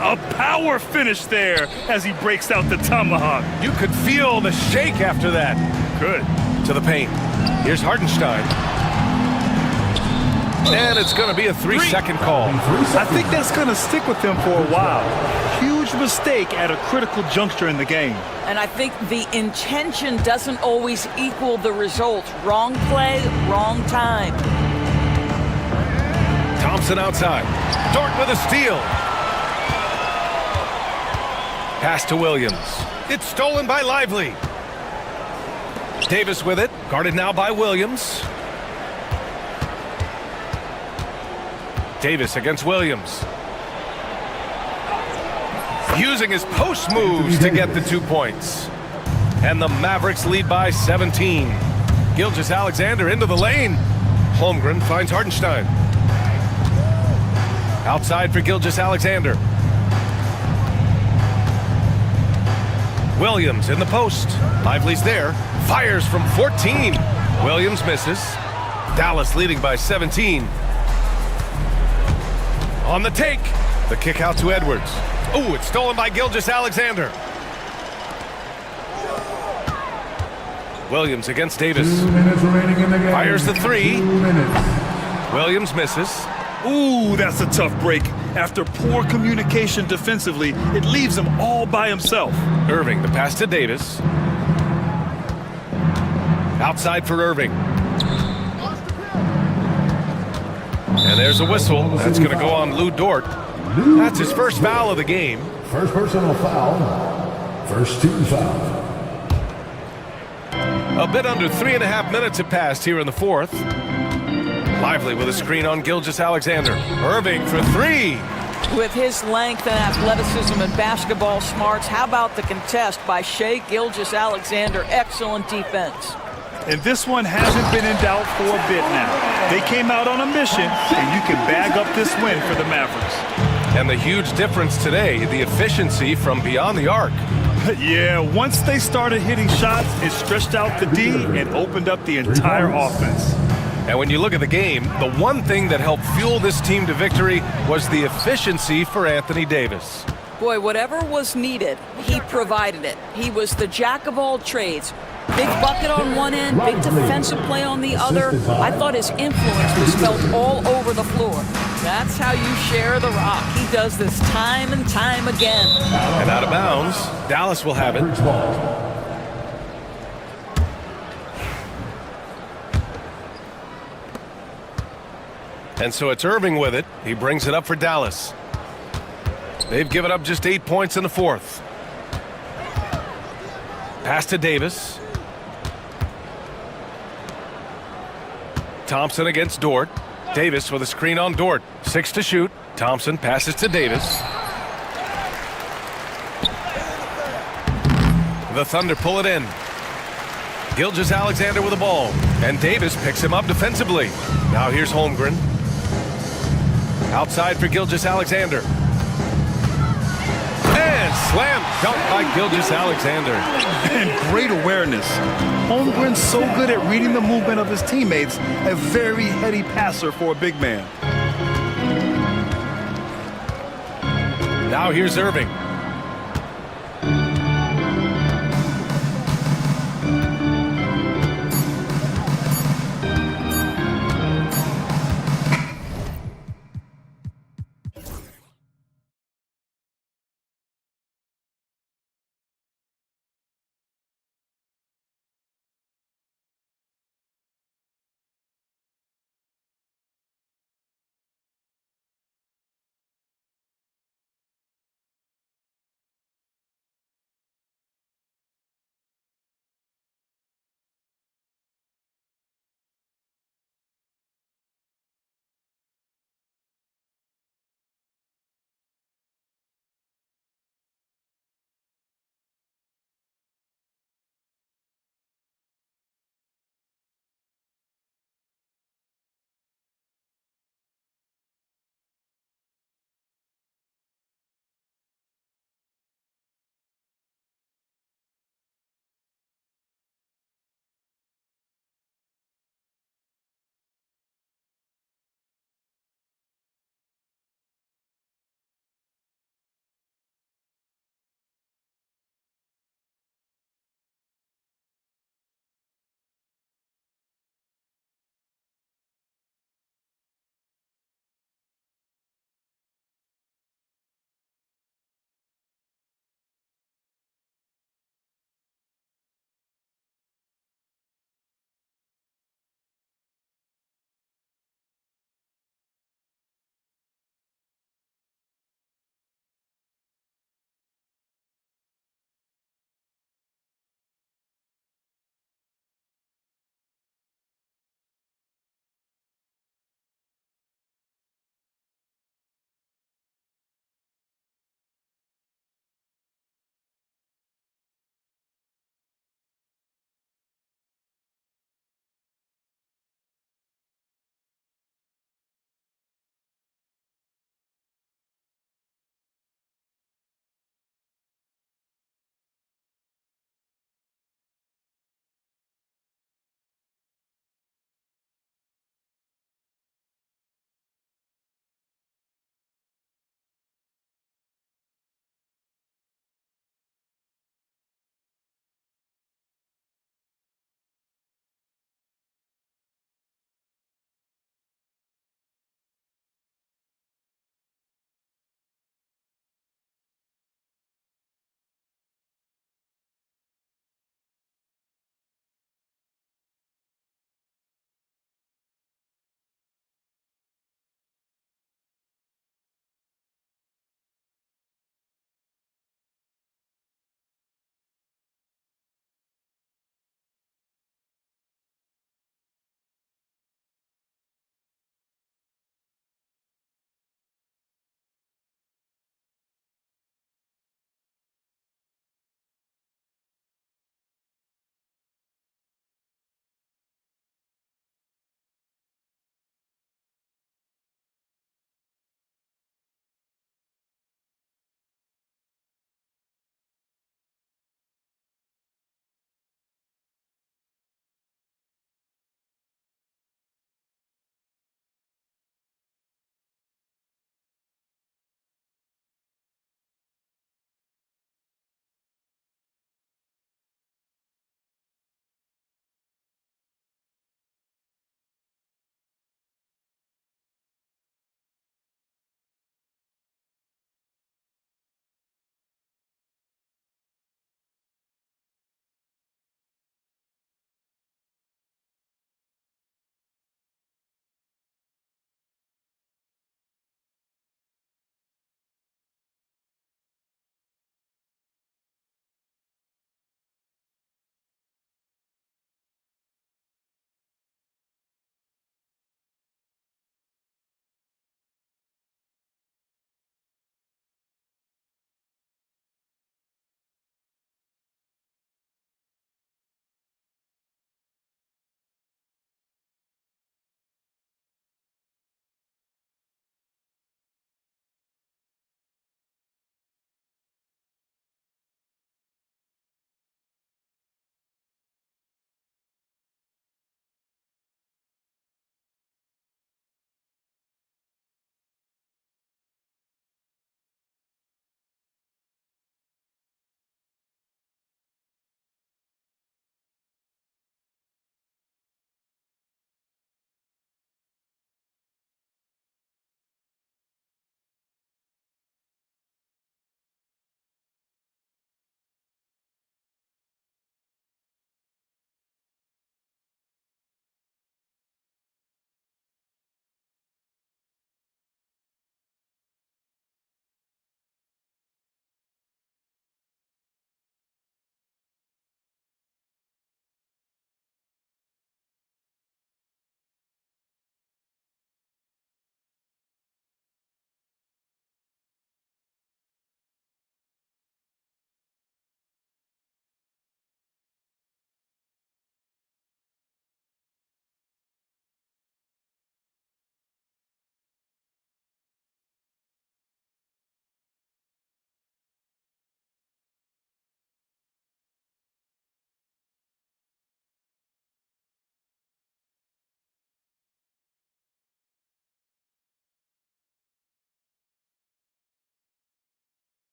A power finish there as he breaks out the tomahawk. You could feel the shake after that. Good. To the paint. Here's Hartenstein. And it's going to be a 3-second call. I think that's going to stick with him for a while. Huge mistake at a critical juncture in the game. And I think the intention doesn't always equal the result. Wrong play, wrong time. Thompson outside. Dort with a steal. Pass to Williams. It's stolen by Lively. Davis with it. Guarded now by Williams. Davis against Williams. Using his post moves to get the 2 points. And the Mavericks lead by 17. Gilgeous-Alexander into the lane. Holmgren finds Hartenstein. Outside for Gilgeous-Alexander. Williams in the post. Lively's there. Fires from 14. Williams misses. Dallas leading by 17. On the take. The kick out to Edwards. Ooh, it's stolen by Gilgeous-Alexander. Williams against Davis. 2 minutes remaining in the game. Fires the 3. 2 minutes. Williams misses. Ooh, that's a tough break. After poor communication defensively, it leaves him all by himself. Irving, the pass to Davis. Outside for Irving. And there's a whistle. That's going to go on Lou Dort. That's his first foul of the game. First personal foul. First team foul. A bit under 3.5 minutes have passed here in the fourth. Lively with a screen on Gilgeous-Alexander. Irving for 3. With his length and athleticism and basketball smarts, how about the contest by Shai Gilgeous-Alexander? Excellent defense. And this one hasn't been in doubt for a bit now. They came out on a mission, and you can bag up this win for the Mavericks. And the huge difference today, the efficiency from beyond the arc. Yeah, once they started hitting shots, it stretched out the D and opened up the entire offense. And when you look at the game, the one thing that helped fuel this team to victory was the efficiency for Anthony Davis. Boy, whatever was needed, he provided it. He was the jack of all trades. Big bucket on one end, big defensive play on the other. I thought his influence was felt all over the floor. That's how you share the rock. He does this time and time again. And out of bounds, Dallas will have it. And so it's Irving with it. He brings it up for Dallas. They've given up just 8 points in the fourth. Pass to Davis. Thompson against Dort. Davis with a screen on Dort. 6 to shoot. Thompson passes to Davis. The Thunder pull it in. Gilgeous-Alexander with the ball. And Davis picks him up defensively. Now here's Holmgren. Outside for Gilgeous-Alexander. And slam Dunk by Gilgeous-Alexander. And great awareness. Holmgren's so good at reading the movement of his teammates, a very heady passer for a big man. Now here's Irving.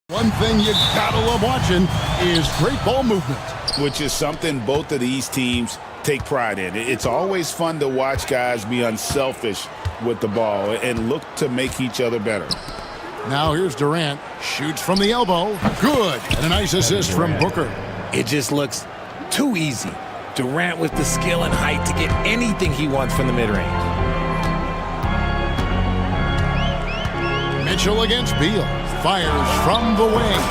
One thing you gotta love watching is great ball movement, which is something both of these teams take pride in. It's always fun to watch guys be unselfish with the ball and look to make each other better. Now here's Durant, shoots from the elbow, good, and a nice assist from Booker. It just looks too easy. Durant with the skill and height to get anything he wants from the mid-range. Mitchell against Beal, fires from the wing.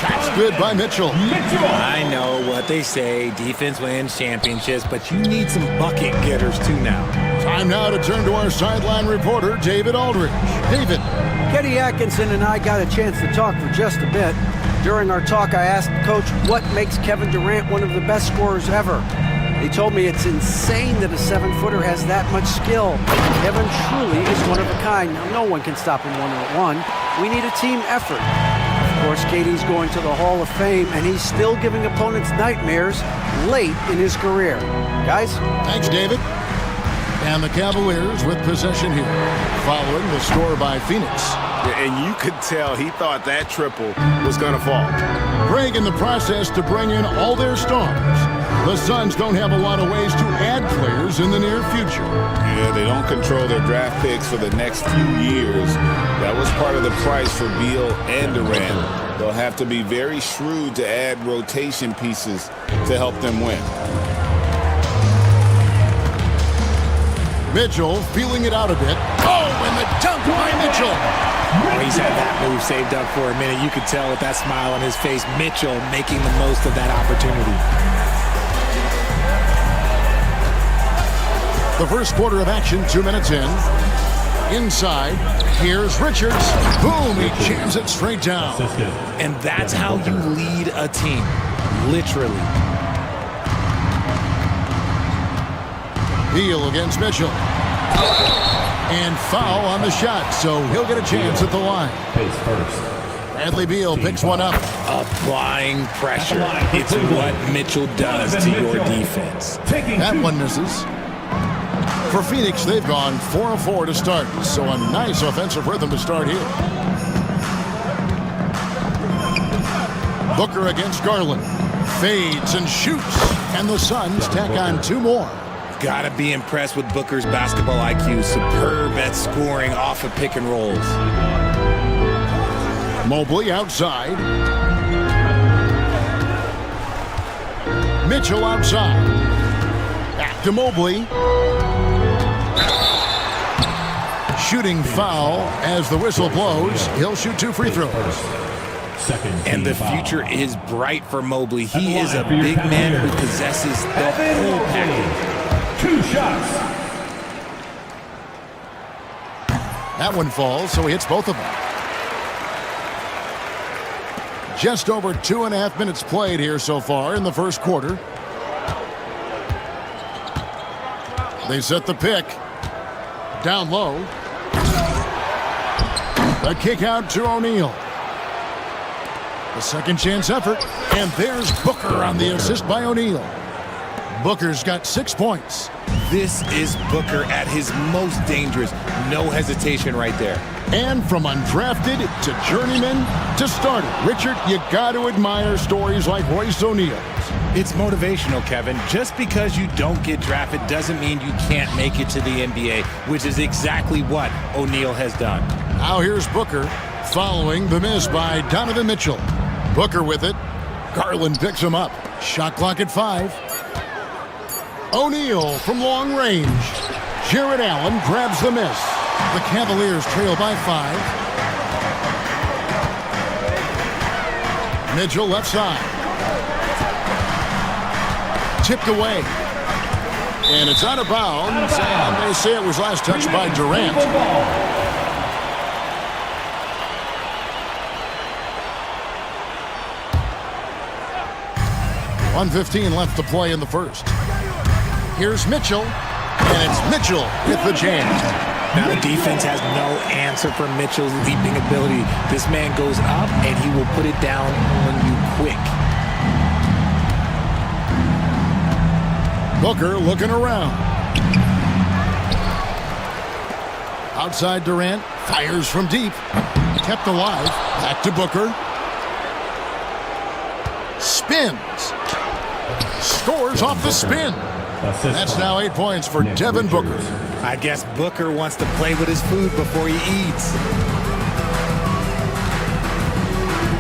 Shot's good by Mitchell. I know what they say, defense wins championships, but you need some bucket getters too now. Time now to turn to our sideline reporter, David Aldridge. David. Kenny Atkinson and I got a chance to talk for just a bit. During our talk, I asked Coach what makes Kevin Durant one of the best scorers ever. He told me it's insane that a 7-footer has that much skill. Kevin truly is one of a kind. Now, no one can stop him one-on-one. We need a team effort. Of course, KD's going to the Hall of Fame, and he's still giving opponents nightmares late in his career. Guys? Thanks, David. And the Cavaliers with possession here, following the score by Phoenix. And you could tell he thought that triple was going to fall. Greg in the process to bring in all their stars. The Suns don't have a lot of ways to add players in the near future. Yeah, they don't control their draft picks for the next few years. That was part of the price for Beal and Durant. They'll have to be very shrewd to add rotation pieces to help them win. Mitchell feeling it out a bit. Oh, and the dunk by Mitchell. Oh, he's had that move saved up for a minute. You could tell with that smile on his face, Mitchell making the most of that opportunity. The first quarter of action, 2 minutes in. Inside, here's Richards. Boom, he jams it straight down. And that's how you lead a team, literally. Beal against Mitchell. And foul on the shot, so he'll get a chance at the line. Bradley Beal picks one up. Applying pressure. It's what Mitchell does to your defense. That one misses. For Phoenix, they've gone 4 of 4 to start, so a nice offensive rhythm to start here. Booker against Garland. Fades and shoots, and the Suns tack on 2 more. Gotta be impressed with Booker's basketball IQ. Superb at scoring off of pick and rolls. Mobley outside. Mitchell outside. Back to Mobley. Shooting foul as the whistle blows. He'll shoot 2 free throws. And the future is bright for Mobley. He is a big man who possesses the whole package. 2 shots. That one falls, so he hits both of them. Just over 2.5 minutes played here so far in the first quarter. They set the pick. Down low. A kick out to O'Neal. A second chance effort. And there's Booker on the assist by O'Neal. Booker's got 6 points. This is Booker at his most dangerous. No hesitation right there. And from undrafted to journeyman to starter. Richard, you got to admire stories like Royce O'Neal's. It's motivational, Kevin. Just because you don't get drafted doesn't mean you can't make it to the NBA, which is exactly what O'Neal has done. Now here's Booker following the miss by Donovan Mitchell. Booker with it. Garland picks him up. Shot clock at 5. O'Neal from long range. Jared Allen grabs the miss. The Cavaliers trail by 5. Mitchell left side. Tipped away. And it's out of bounds. And they say it was last touched by Durant. 1:15 left to play in the first. Here's Mitchell, and it's Mitchell with the jam. Now the defense has no answer for Mitchell's leaping ability. This man goes up, and he will put it down on you quick. Booker looking around. Outside Durant, fires from deep. Kept alive, back to Booker. spins. Scores off the spin. That's now 8 points for Devin Booker. I guess Booker wants to play with his food before he eats.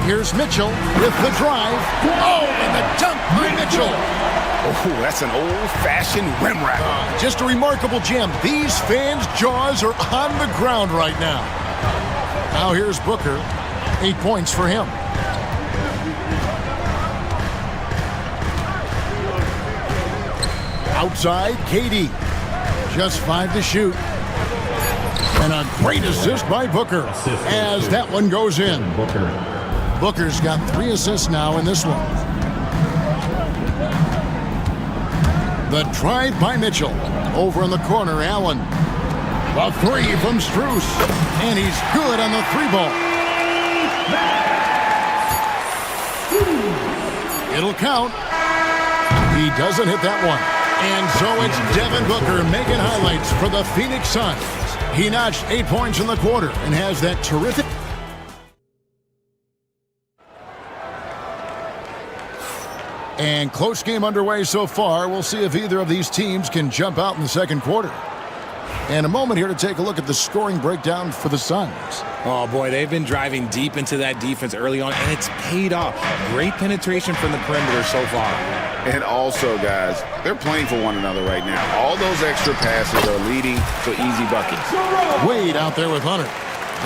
Here's Mitchell with the drive. Oh, and the dunk by Mitchell. Oh, that's an old-fashioned rim wrap. Just a remarkable jam. These fans' jaws are on the ground right now. Now here's Booker. 8 points for him. Outside, KD. Just 5 to shoot. And a great assist by Booker as that one goes in. Booker's got 3 assists now in this one. The drive by Mitchell. Over in the corner, Allen. A 3 from Strus. And he's good on the 3-ball. It'll count. He doesn't hit that one. And so it's Devin Booker making highlights for the Phoenix Suns. He notched 8 points in the quarter and has that terrific... And close game underway so far. We'll see if either of these teams can jump out in the second quarter. And a moment here to take a look at the scoring breakdown for the Suns. Oh, boy, they've been driving deep into that defense early on, and it's paid off. Great penetration from the perimeter so far. And also, guys, they're playing for one another right now. All those extra passes are leading to easy buckets. Wade out there with Hunter.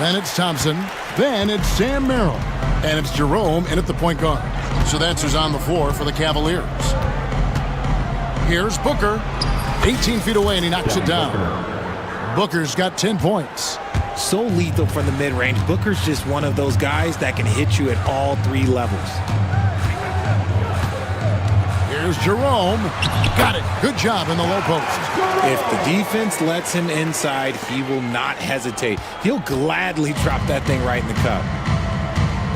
Then it's Thompson. Then it's Sam Merrill. And it's Jerome in at the point guard. So that's who's on the floor for the Cavaliers. Here's Booker. 18 feet away, and he knocks it down. Booker's got 10 points. So lethal from the mid-range. Booker's just one of those guys that can hit you at all 3 levels. Here's Jerome. Got it. Good job in the low post. If the defense lets him inside, he will not hesitate. He'll gladly drop that thing right in the cup.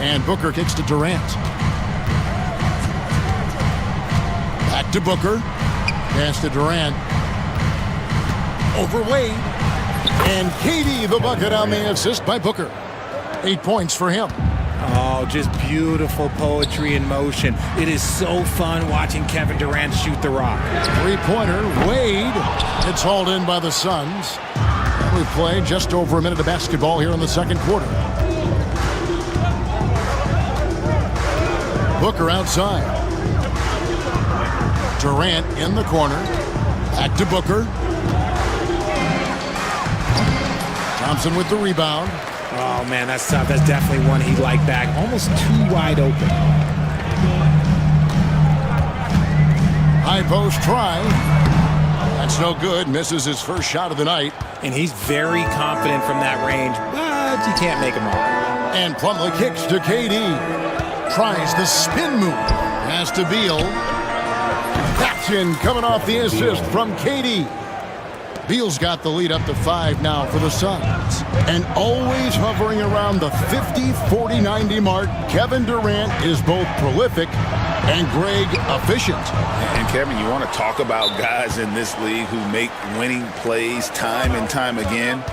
And Booker kicks to Durant. Back to Booker. Pass to Durant. Over Wade. And KD the bucket on the assist by Booker. 8 points for him. Oh, just beautiful poetry in motion. It is so fun watching Kevin Durant shoot the rock. 3-pointer, Wade. It's hauled in by the Suns. We play just over a minute of basketball here in the second quarter. Booker outside. Durant in the corner. Back to Booker. Thompson with the rebound. Oh, man, that's tough. That's definitely one he'd like back. Almost too wide open. High post try. That's no good. Misses his first shot of the night. And he's very confident from that range, but you can't make him all. And Plumlee kicks to KD. Tries the spin move. Has to Beal. That's in, coming off the assist from KD. Beal's got the lead up to 5 now for the Suns. And always hovering around the 50, 40, 90 mark, Kevin Durant is both prolific and Greg efficient. And Kevin, you want to talk about guys in this league who make winning plays time and time again?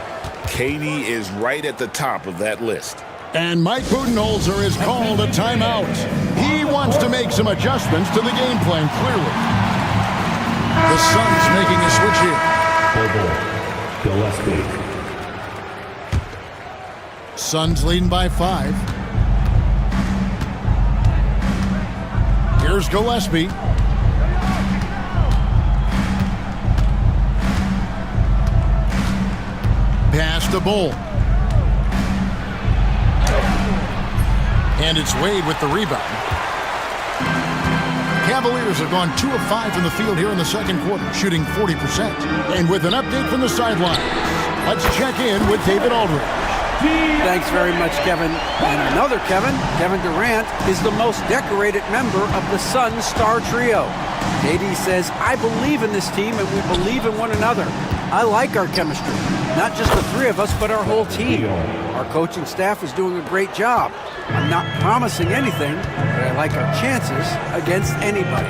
KD is right at the top of that list. And Mike Budenholzer has called a timeout. He wants to make some adjustments to the game plan, clearly. The Suns making a switch here. Gillespie. Suns leading by 5. Here's Gillespie. Pass to Bull. And it's Wade with the rebound. Cavaliers have gone 2 of 5 from the field here in the second quarter, shooting 40%. And with an update from the sideline, let's check in with David Aldridge. Thanks very much, Kevin. And another Kevin, Kevin Durant, is the most decorated member of the Suns star trio. KD says, I believe in this team and we believe in one another. I like our chemistry. Not just the 3 of us, but our whole team. Our coaching staff is doing a great job. I'm not promising anything, but I like our chances against anybody.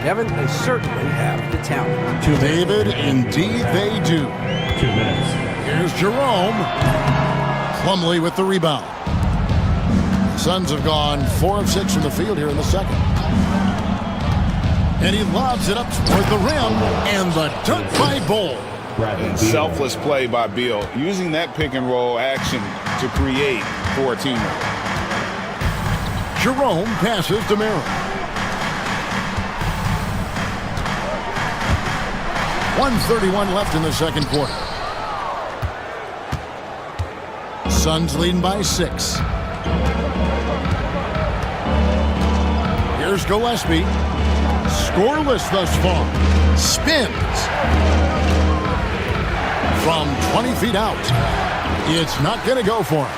Kevin, they certainly have the talent. David, indeed they do. 2 minutes. Here's Jerome. Plumlee with the rebound. Suns have gone 4 of 6 from the field here in the second. And he lobs it up toward the rim, and the dunk by Bull. And selfless play by Beal, using that pick and roll action to create for a teammate. Jerome passes to Merrill. 1:31 left in the second quarter. Suns leading by 6. Here's Gillespie. Scoreless thus far. Spins. From 20 feet out. It's not going to go for him.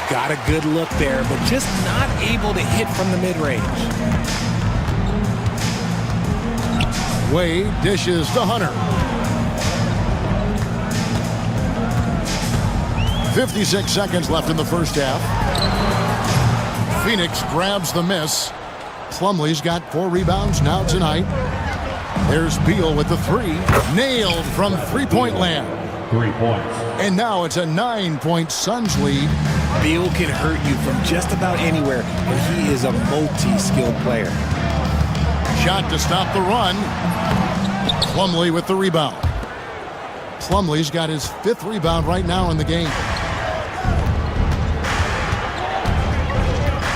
Got a good look there, but just not able to hit from the mid-range. Wade dishes to Hunter. 56 seconds left in the first half. Phoenix grabs the miss. Plumlee's got 4 rebounds now tonight. There's Beal with the 3. Nailed from three-point land. 3 points. And now it's a 9-point Suns lead. Beal can hurt you from just about anywhere, and he is a multi-skilled player. Shot to stop the run. Plumlee with the rebound. Plumlee's got his 5th rebound right now in the game.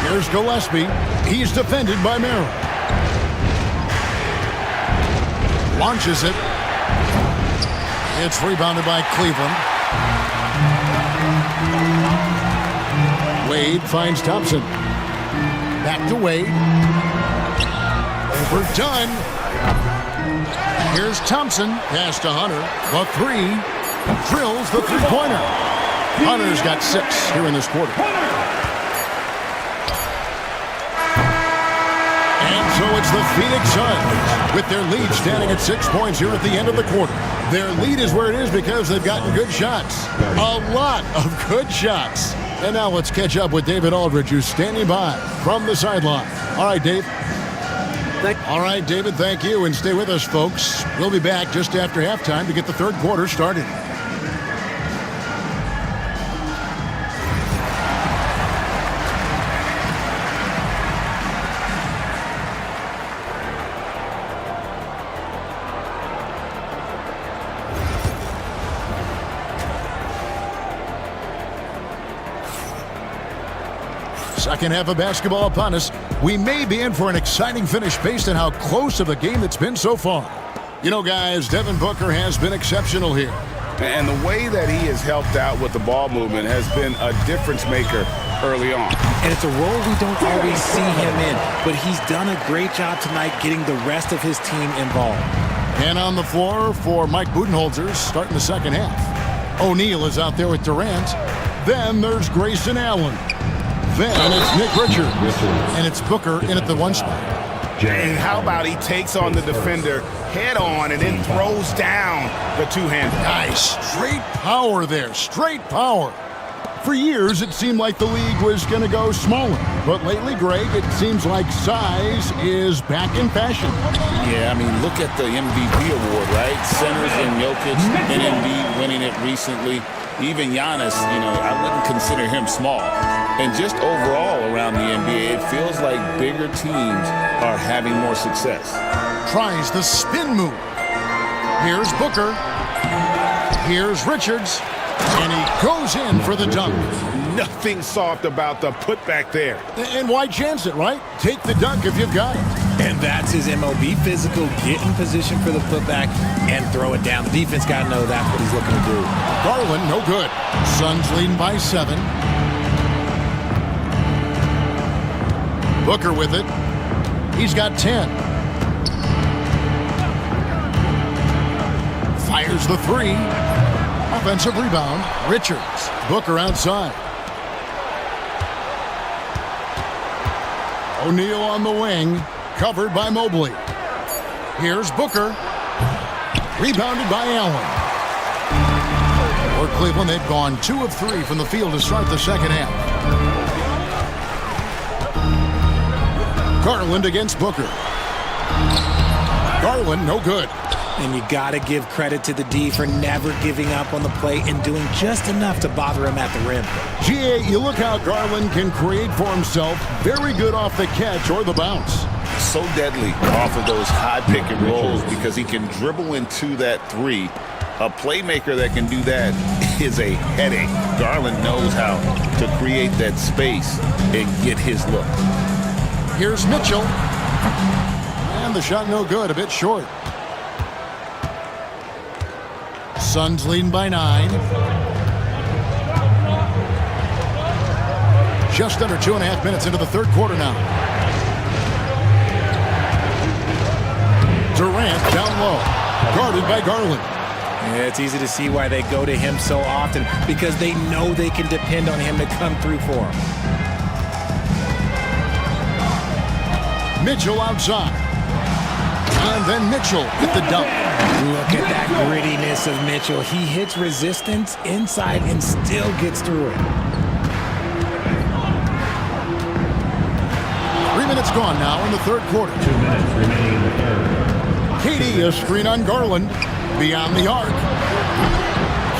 Here's Gillespie. He's defended by Merrill. Launches it. It's rebounded by Cleveland. Wade finds Thompson. Back to Wade. Overdone. Here's Thompson. Pass to Hunter. The 3. Drills the three-pointer. Hunter's got 6 here in this quarter. And so it's the Phoenix Suns with their lead standing at 6 points here at the end of the quarter. Their lead is where it is because they've gotten good shots. A lot of good shots. And now let's catch up with David Aldridge, who's standing by from the sideline. All right, Dave. All right, David, thank you. And stay with us, folks. We'll be back just after halftime to get the third quarter started. Second half of basketball upon us. We may be in for an exciting finish based on how close of a game it's been so far. You know, guys, Devin Booker has been exceptional here. And the way that he has helped out with the ball movement has been a difference maker early on. And it's a role we don't always see him in, but he's done a great job tonight getting the rest of his team involved. And on the floor for Mike Budenholzer starting the second half. O'Neal is out there with Durant. Then there's Grayson Allen. Then it's Nick Richards. And it's Booker in at the 1 spot. And how about he takes on the defender head on and then throws down the two-hander. Nice. Straight power there. Straight power. For years, it seemed like the league was going to go smaller. But lately, Greg, it seems like size is back in fashion. Yeah, I mean, look at the MVP award, right? Centers and Jokic and Embiid winning it recently. Even Giannis, you know, I wouldn't consider him small. And just overall around the NBA, it feels like bigger teams are having more success. Tries the spin move. Here's Booker. Here's Richards. And he goes in for the dunk. Nothing soft about the putback there. And why chance it, right? Take the dunk if you've got it. And that's his MOB, physical, get in position for the putback and throw it down. The defense got to know that's what he's looking to do. Garland, no good. Suns leading by 7. Booker with it. He's got 10. Fires the 3. Offensive rebound. Richards. Booker outside. O'Neal on the wing. Covered by Mobley. Here's Booker. Rebounded by Allen. For Cleveland, they've gone 2 of 3 from the field to start the second half. Garland against Booker. Garland, no good. And you got to give credit to the D for never giving up on the play and doing just enough to bother him at the rim. GA, you look how Garland can create for himself. Very good off the catch or the bounce. so deadly off of those high pick and rolls because he can dribble into that three. A playmaker that can do that is a headache. Garland knows how to create that space and get his look. Here's Mitchell. And the shot no good, a bit short. Suns leading by 9. Just under 2.5 minutes into the third quarter now. Durant down low, guarded by Garland. Yeah, it's easy to see why they go to him so often, because they know they can depend on him to come through for them. Mitchell outside. And then Mitchell with the dunk. Look at that grittiness of Mitchell. He hits resistance inside and still gets through it. 3 minutes gone now in the third quarter. 2 minutes remaining in the third. KD a screen on Garland. Beyond the arc.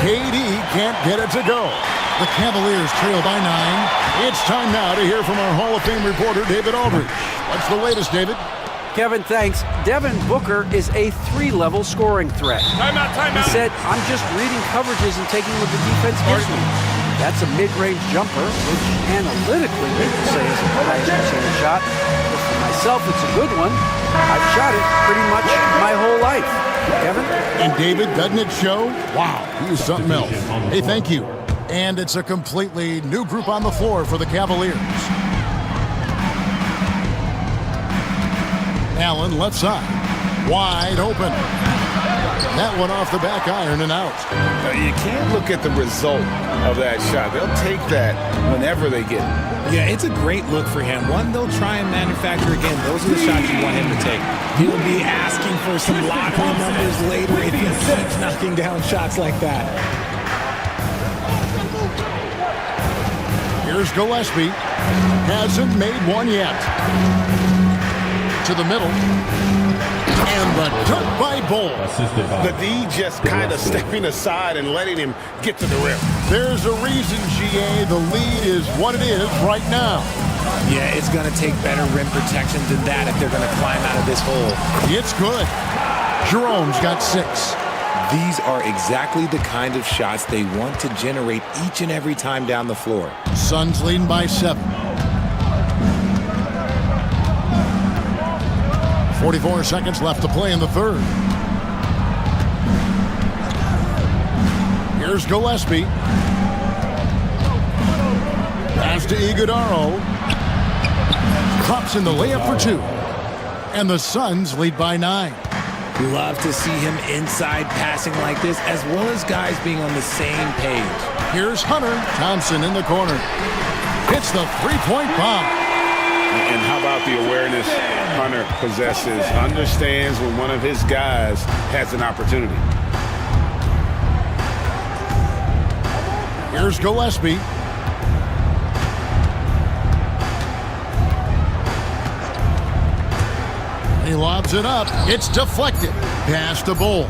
KD can't get it to go. The Cavaliers trail by 9. It's time now to hear from our Hall of Fame reporter, David Aldridge. What's the latest, David? Kevin, thanks. Devin Booker is a 3-level scoring threat. Timeout. He said, I'm just reading coverages and taking what the defense gives me. That's a mid-range jumper, which analytically people say is the highest percentage shot. But for myself, it's a good one. I've shot it pretty much my whole life. Kevin? And David, doesn't it show? Wow, he's something else. Hey, thank you. And it's a completely new group on the floor for the Cavaliers. Allen left side, wide open. That one off the back iron and out. You can't look at the result of that shot. They'll take that whenever they get it. Yeah, it's a great look for him. One they'll try and manufacture again. Those are the shots you want him to take. He'll be asking for some lottery numbers later if he keeps knocking down shots like that. Here's Gillespie. Hasn't made one yet. To the middle. And the dunk by Bull. The D just kind of stepping aside and letting him get to the rim. There's a reason, GA, the lead is what it is right now. Yeah, it's going to take better rim protection than that if they're going to climb out of this hole. It's good. Jerome's got 6. These are exactly the kind of shots they want to generate each and every time down the floor. Suns leading by 7. 44 seconds left to play in the third. Here's Gillespie. Pass to Iguodaro. Drops in the layup for 2. And the Suns lead by 9. Love to see him inside passing like this, as well as guys being on the same page. Here's Hunter Thompson in the corner. Hits the three-point bomb. And how about the awareness Hunter possesses? Understands when one of his guys has an opportunity. Here's Gillespie. He lobs it up. It's deflected. Pass to Bull.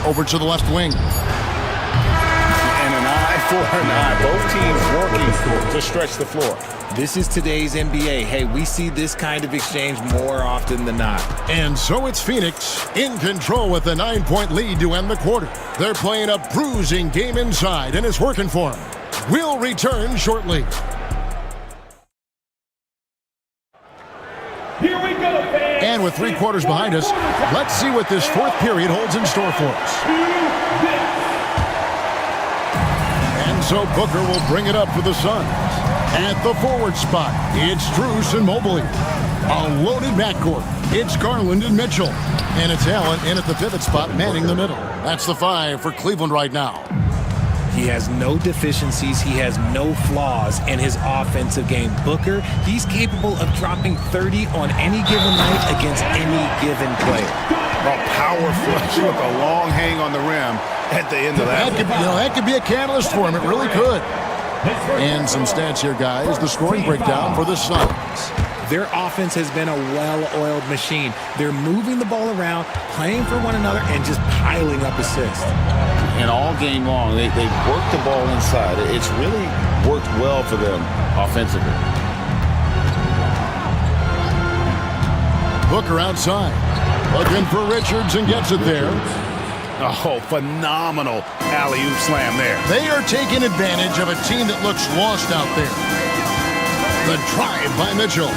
Over to the left wing. And an eye for an eye. Both teams working to stretch the floor. This is today's NBA. Hey, we see this kind of exchange more often than not. And so it's Phoenix in control with a 9-point lead to end the quarter. They're playing a bruising game inside, and it's working for them. We'll return shortly. Here we go, fans. And with 3 quarters behind us, let's see what this fourth period holds in store for us. And so Booker will bring it up for the Suns. At the forward spot, it's Strus and Mobley. A loaded backcourt. It's Garland and Mitchell. And it's Allen in at the pivot spot, manning the middle. That's the 5 for Cleveland right now. He has no deficiencies. He has no flaws in his offensive game. Booker, he's capable of dropping 30 on any given night against any given player. A power flush with a long hang on the rim at the end of that. That could be a catalyst for him. It really could. And some stats here, guys. The scoring breakdown for the Suns. Their offense has been a well-oiled machine. They're moving the ball around, playing for one another, and just piling up assists. And all game long, they've worked the ball inside. It's really worked well for them offensively. Booker outside. Looking for Richards and gets it there. Oh, phenomenal alley-oop slam there. They are taking advantage of a team that looks lost out there. The drive by Mitchell.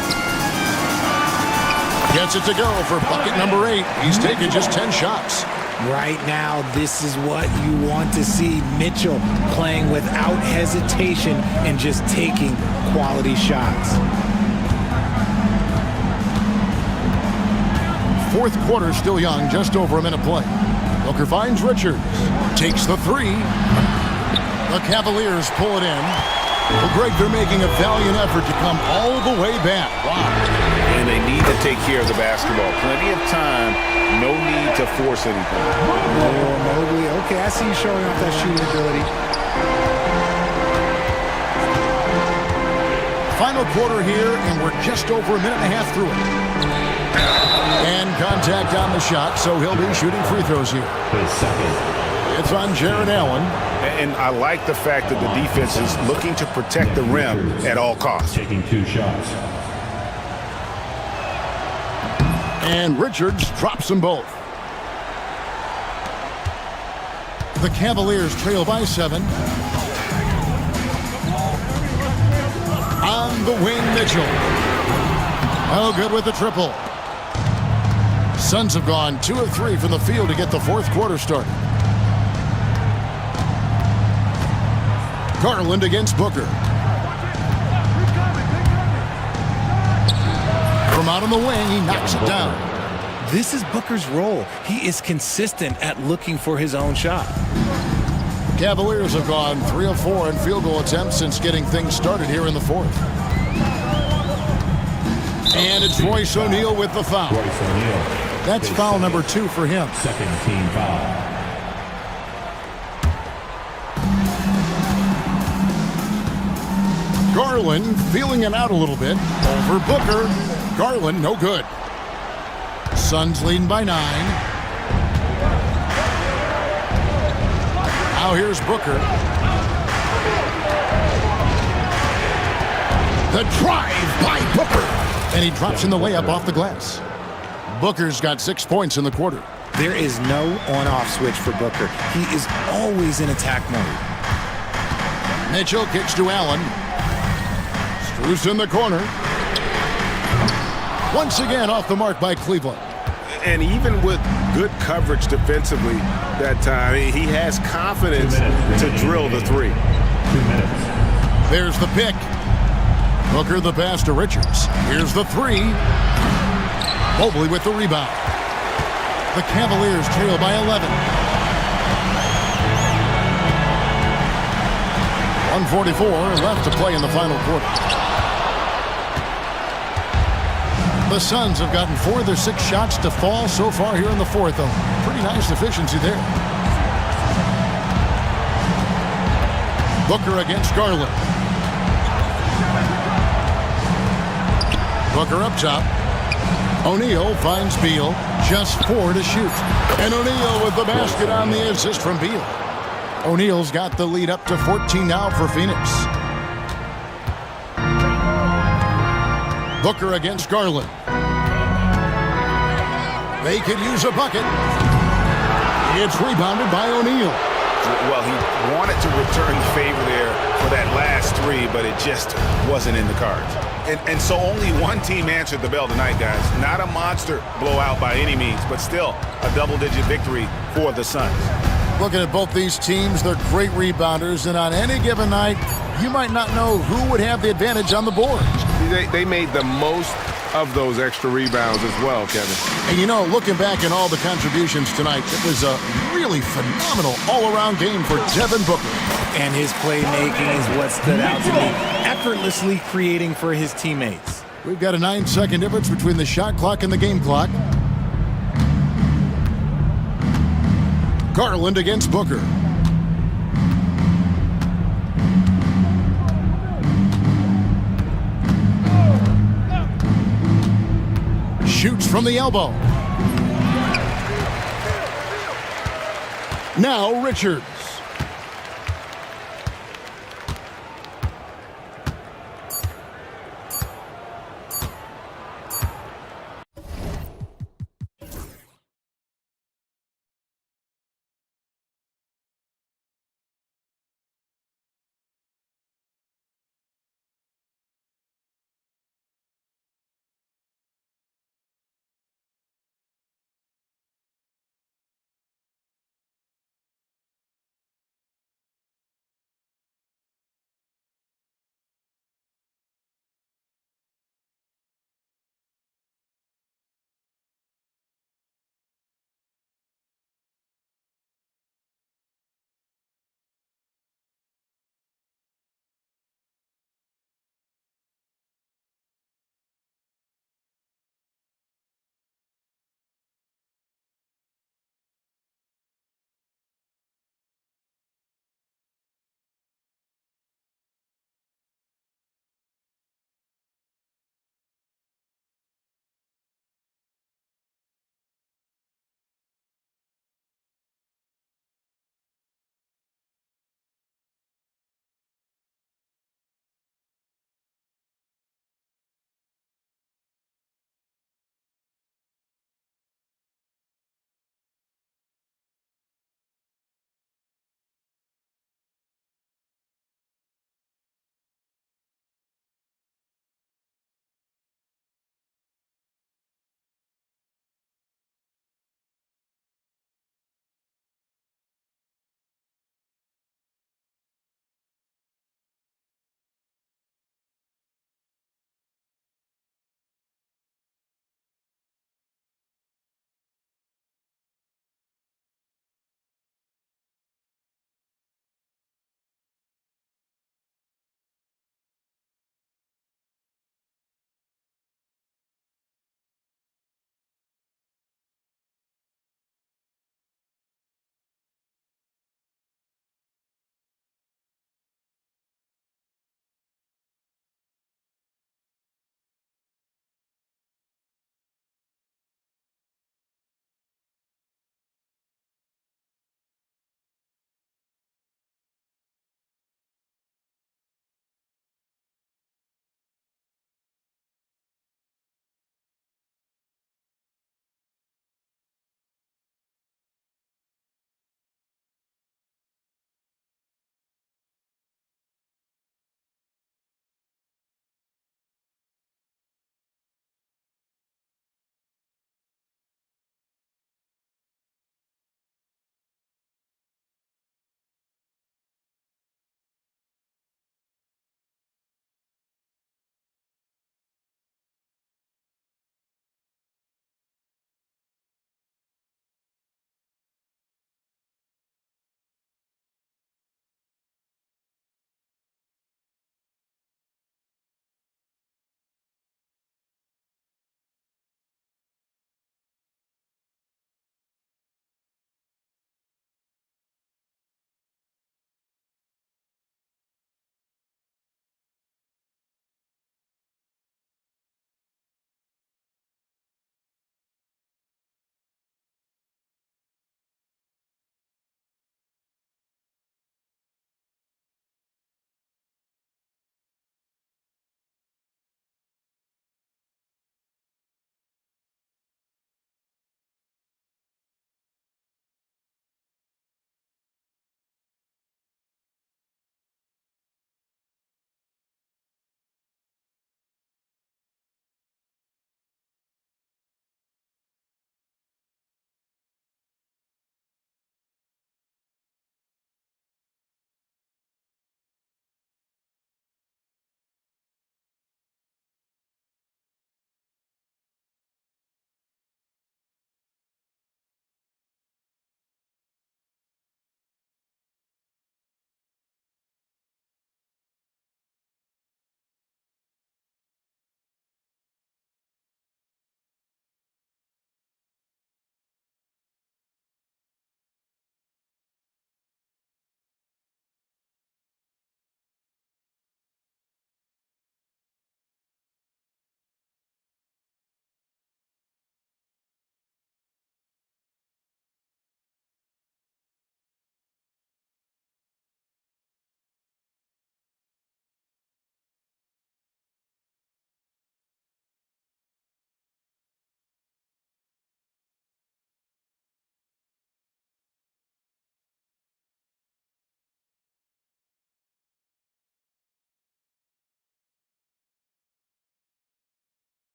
Gets it to go for bucket number 8. He's taken just 10 shots. Right now, this is what you want to see. Mitchell playing without hesitation and just taking quality shots. Fourth quarter still young, just over a minute play. Booker finds Richards. Takes the 3. The Cavaliers pull it in. Well, Greg, they're making a valiant effort to come all the way back. Wow. And they need to take care of the basketball. Plenty of time. No need to force anything. Oh, Mobley. Okay, I see you showing off that shooting ability. Final quarter here, and we're just over a minute and a half through it. And contact on the shot, so he'll be shooting free throws here. It's on Jared Allen. And I like the fact that the defense is looking to protect the rim at all costs. Taking 2 shots. And Richards drops them both. The Cavaliers trail by 7. On the wing, Mitchell. Oh, good with the triple. Suns have gone 2 of 3 from the field to get the fourth quarter started. Garland against Booker. From out on the wing, he knocks it down. This is Booker's role. He is consistent at looking for his own shot. Cavaliers have gone 3 of 4 in field goal attempts since getting things started here in the fourth. And it's Royce O'Neal with the foul. That's foul number 2 for him. Second team foul. Garland feeling him out a little bit. Over Booker. Garland, no good. Suns leading by 9. Now here's Booker. The drive by Booker. And he drops in the layup off the glass. Booker's got 6 points in the quarter. There is no on-off switch for Booker. He is always in attack mode. Mitchell kicks to Allen. Strus in the corner. Once again off the mark by Cleveland. And even with good coverage defensively that time, he has confidence to drill the 3. 2 minutes. There's the pick. Booker the pass to Richards. Here's the 3. Mobley with the rebound. The Cavaliers trail by 11. 1:44 left to play in the final quarter. The Suns have gotten 4 of their 6 shots to fall so far here in the fourth. A pretty nice efficiency there. Booker against Garland. Booker up top. O'Neal finds Beal. Just 4 to shoot. And O'Neal with the basket on the assist from Beal. O'Neal's got the lead up to 14 now for Phoenix. Booker against Garland. They could use a bucket. It's rebounded by O'Neal. Well, he wanted to return the favor there for that last 3, but it just wasn't in the cards. And so only one team answered the bell tonight, guys. Not a monster blowout by any means, but still a double-digit victory for the Suns. Looking at both these teams, they're great rebounders, and on any given night, you might not know who would have the advantage on the board. They made the most of those extra rebounds as well, Kevin. And you know, looking back at all the contributions tonight, it was a really phenomenal all-around game for Devin Booker. And his playmaking is what stood out to me, effortlessly creating for his teammates. We've got a 9-second difference between the shot clock and the game clock. Garland against Booker. Shoots from the elbow. Now Richards.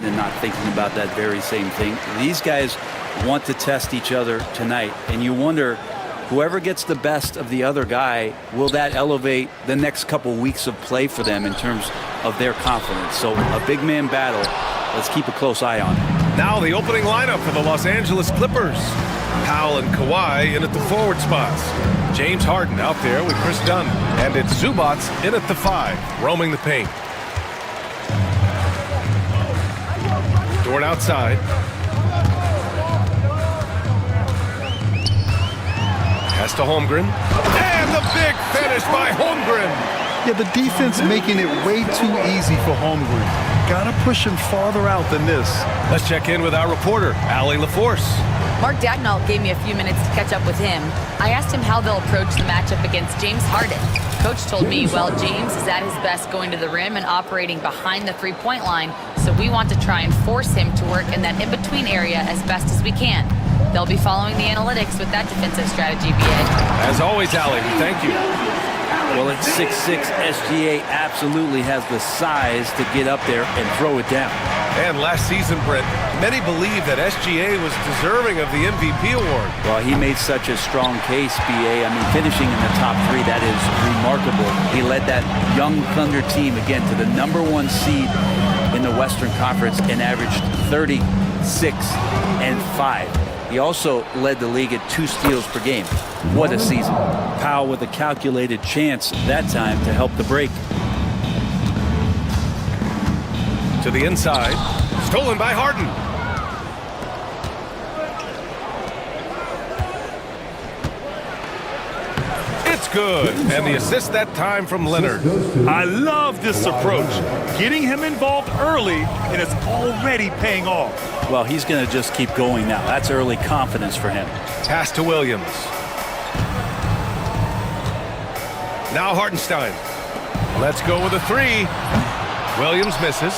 and not thinking about that very same thing. These guys want to test each other tonight, and you wonder, whoever gets the best of the other guy, will that elevate the next couple weeks of play for them in terms of their confidence? So a big man battle. Let's keep a close eye on it. Now the opening lineup for the Los Angeles Clippers. Powell and Kawhi in at the forward spots. James Harden out there with Chris Dunn. And it's Zubac in at the 5, roaming the paint. Dort outside. Pass to Holmgren. And the big finish by Holmgren. Yeah, the defense making it way too easy for Holmgren. Gotta push him farther out than this. Let's check in with our reporter, Allie LaForce. Mark Dagnall gave me a few minutes to catch up with him. I asked him how they'll approach the matchup against James Harden. Coach told me, well, James is at his best going to the rim and operating behind the three-point line, so we want to try and force him to work in that in-between area as best as we can. They'll be following the analytics with that defensive strategy, BA. As always, Allie, thank you. Well, at 6'6", SGA absolutely has the size to get up there and throw it down. And last season, Brent, many believe that SGA was deserving of the MVP award. Well, he made such a strong case, BA. I mean, finishing in the top 3, that is remarkable. He led that young Thunder team, again, to the #1 seed in the Western Conference and averaged 36 and 5. He also led the league at 2 steals per game. What a season. Powell with a calculated chance that time to help the break. To the inside. Stolen by Harden. It's good. And the assist that time from Leonard. I love this approach. Getting him involved early, and it's already paying off. Well, he's going to just keep going now. That's early confidence for him. Pass to Williams. Now Hartenstein. Let's go with a 3. Williams misses.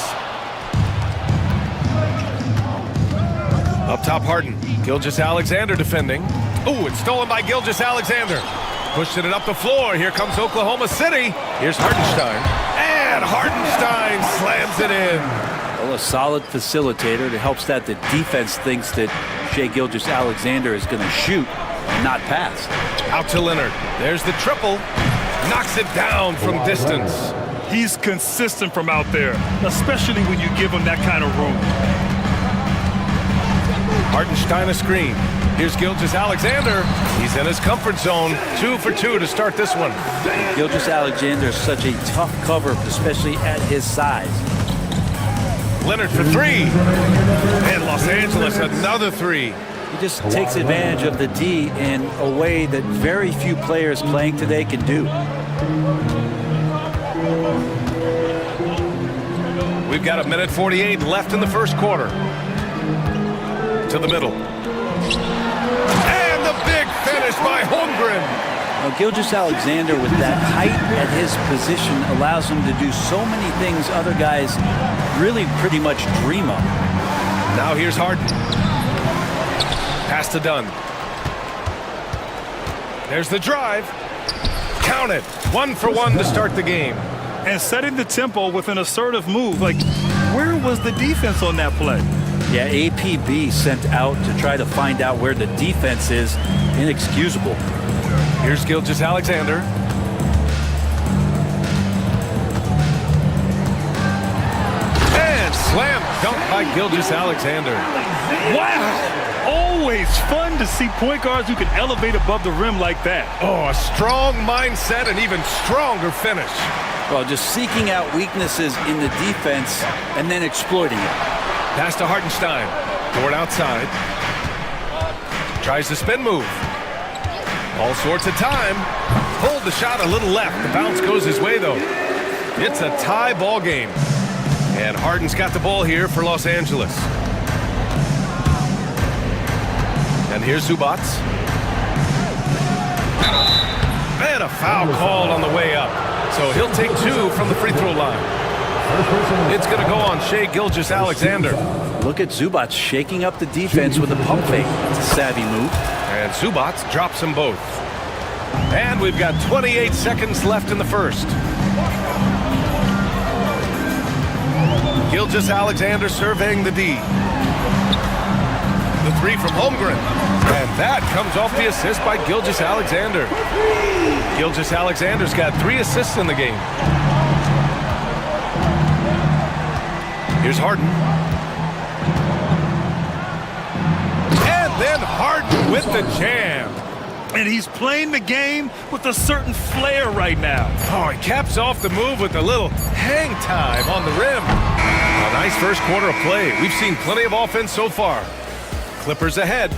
Up top, Harden. Gilgeous-Alexander defending. Oh, it's stolen by Gilgeous-Alexander. Pushing it up the floor. Here comes Oklahoma City. Here's Hartenstein. And Hartenstein slams it in. Well, a solid facilitator. It helps that the defense thinks that Shai Gilgeous-Alexander is going to shoot and not pass. Out to Leonard. There's the triple. Knocks it down from distance. He's consistent from out there, especially when you give him that kind of room. Hartenstein a screen. Here's Gilgeous-Alexander. He's in his comfort zone. 2 for 2 to start this one. Gilgeous-Alexander is such a tough cover, especially at his size. Leonard for 3. And Los Angeles another 3. He just takes advantage of the D in a way that very few players playing today can do. We've got 1:48 left in the first quarter. To the middle. And the big finish by Holmgren. Now, Gilgeous-Alexander, with that height at his position, allows him to do so many things other guys really pretty much dream of. Now here's Harden. Pass to Dunn. There's the drive. Count it. 1 for 1 to start the game. And setting the tempo with an assertive move. Like, where was the defense on that play? Yeah, APB sent out to try to find out where the defense is. Inexcusable. Here's Gilgeous-Alexander. And slam dunk by Gilgeous-Alexander. Wow! Always fun to see point guards who can elevate above the rim like that. Oh, a strong mindset and even stronger finish. Well, just seeking out weaknesses in the defense and then exploiting it. Pass to Hartenstein. Dort outside. Tries the spin move. All sorts of time. Pulled the shot a little left. The bounce goes his way, though. It's a tie ball game. And Harden's got the ball here for Los Angeles. And here's Zubac. And a foul called on the way up. So he'll take 2 from the free throw line. It's going to go on Shai Gilgeous-Alexander. Look at Zubac shaking up the defense with a pump fake. It's a savvy move. And Zubac drops them both. And we've got 28 seconds left in the first. Gilgeous-Alexander surveying the D. The three from Holmgren. And that comes off the assist by Gilgeous-Alexander. Gilgeous-Alexander's got 3 assists in the game. Here's Harden. And then Harden with the jam. And he's playing the game with a certain flair right now. Oh, he caps off the move with a little hang time on the rim. A nice first quarter of play. We've seen plenty of offense so far. Clippers ahead.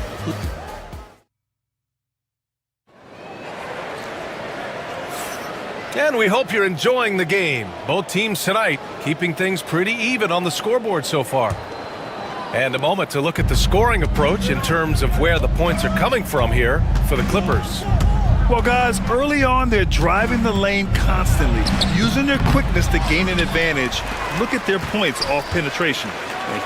And we hope you're enjoying the game. Both teams tonight keeping things pretty even on the scoreboard so far. And a moment to look at the scoring approach in terms of where the points are coming from here for the Clippers. Well, guys, early on, they're driving the lane constantly, using their quickness to gain an advantage. Look at their points off penetration.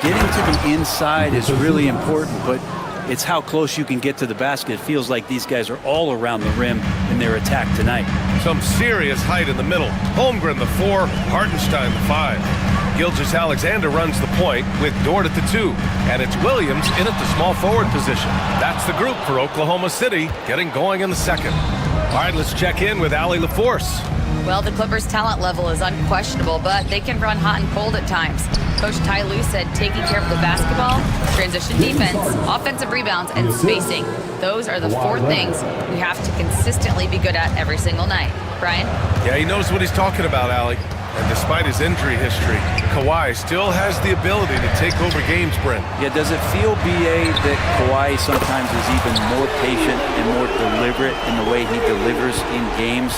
Getting to the inside is really important, but it's how close you can get to the basket. It feels like these guys are all around the rim in their attack tonight. Some serious height in the middle. Holmgren, the 4, Hartenstein, the 5. Gilgeous-Alexander runs the point with Dort at the 2. And it's Williams in at the small forward position. That's the group for Oklahoma City, getting going in the second. All right, let's check in with Allie LaForce. Well, the Clippers' talent level is unquestionable, but they can run hot and cold at times. Coach Ty Lue said taking care of the basketball, transition defense, offensive rebounds, and spacing. Those are the 4 things we have to consistently be good at every single night. Brian? Yeah, he knows what he's talking about, Allie. And despite his injury history, Kawhi still has the ability to take over games, Brent. Yeah, does it feel, B.A., that Kawhi sometimes is even more patient and more deliberate in the way he delivers in games?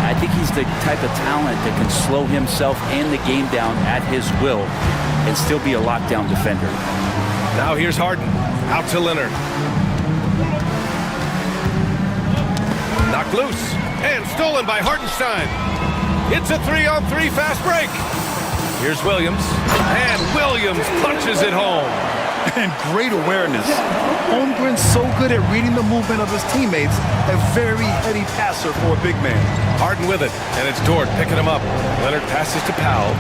I think he's the type of talent that can slow himself and the game down at his will and still be a lockdown defender. Now here's Harden, out to Leonard. Knocked loose, and stolen by Hartenstein. It's a 3-on-3 fast break. Here's Williams, and Williams punches it home. And great awareness. Holmgren's so good at reading the movement of his teammates, a very heady passer for a big man. Harden with it, and it's Dort picking him up. Leonard passes to Powell.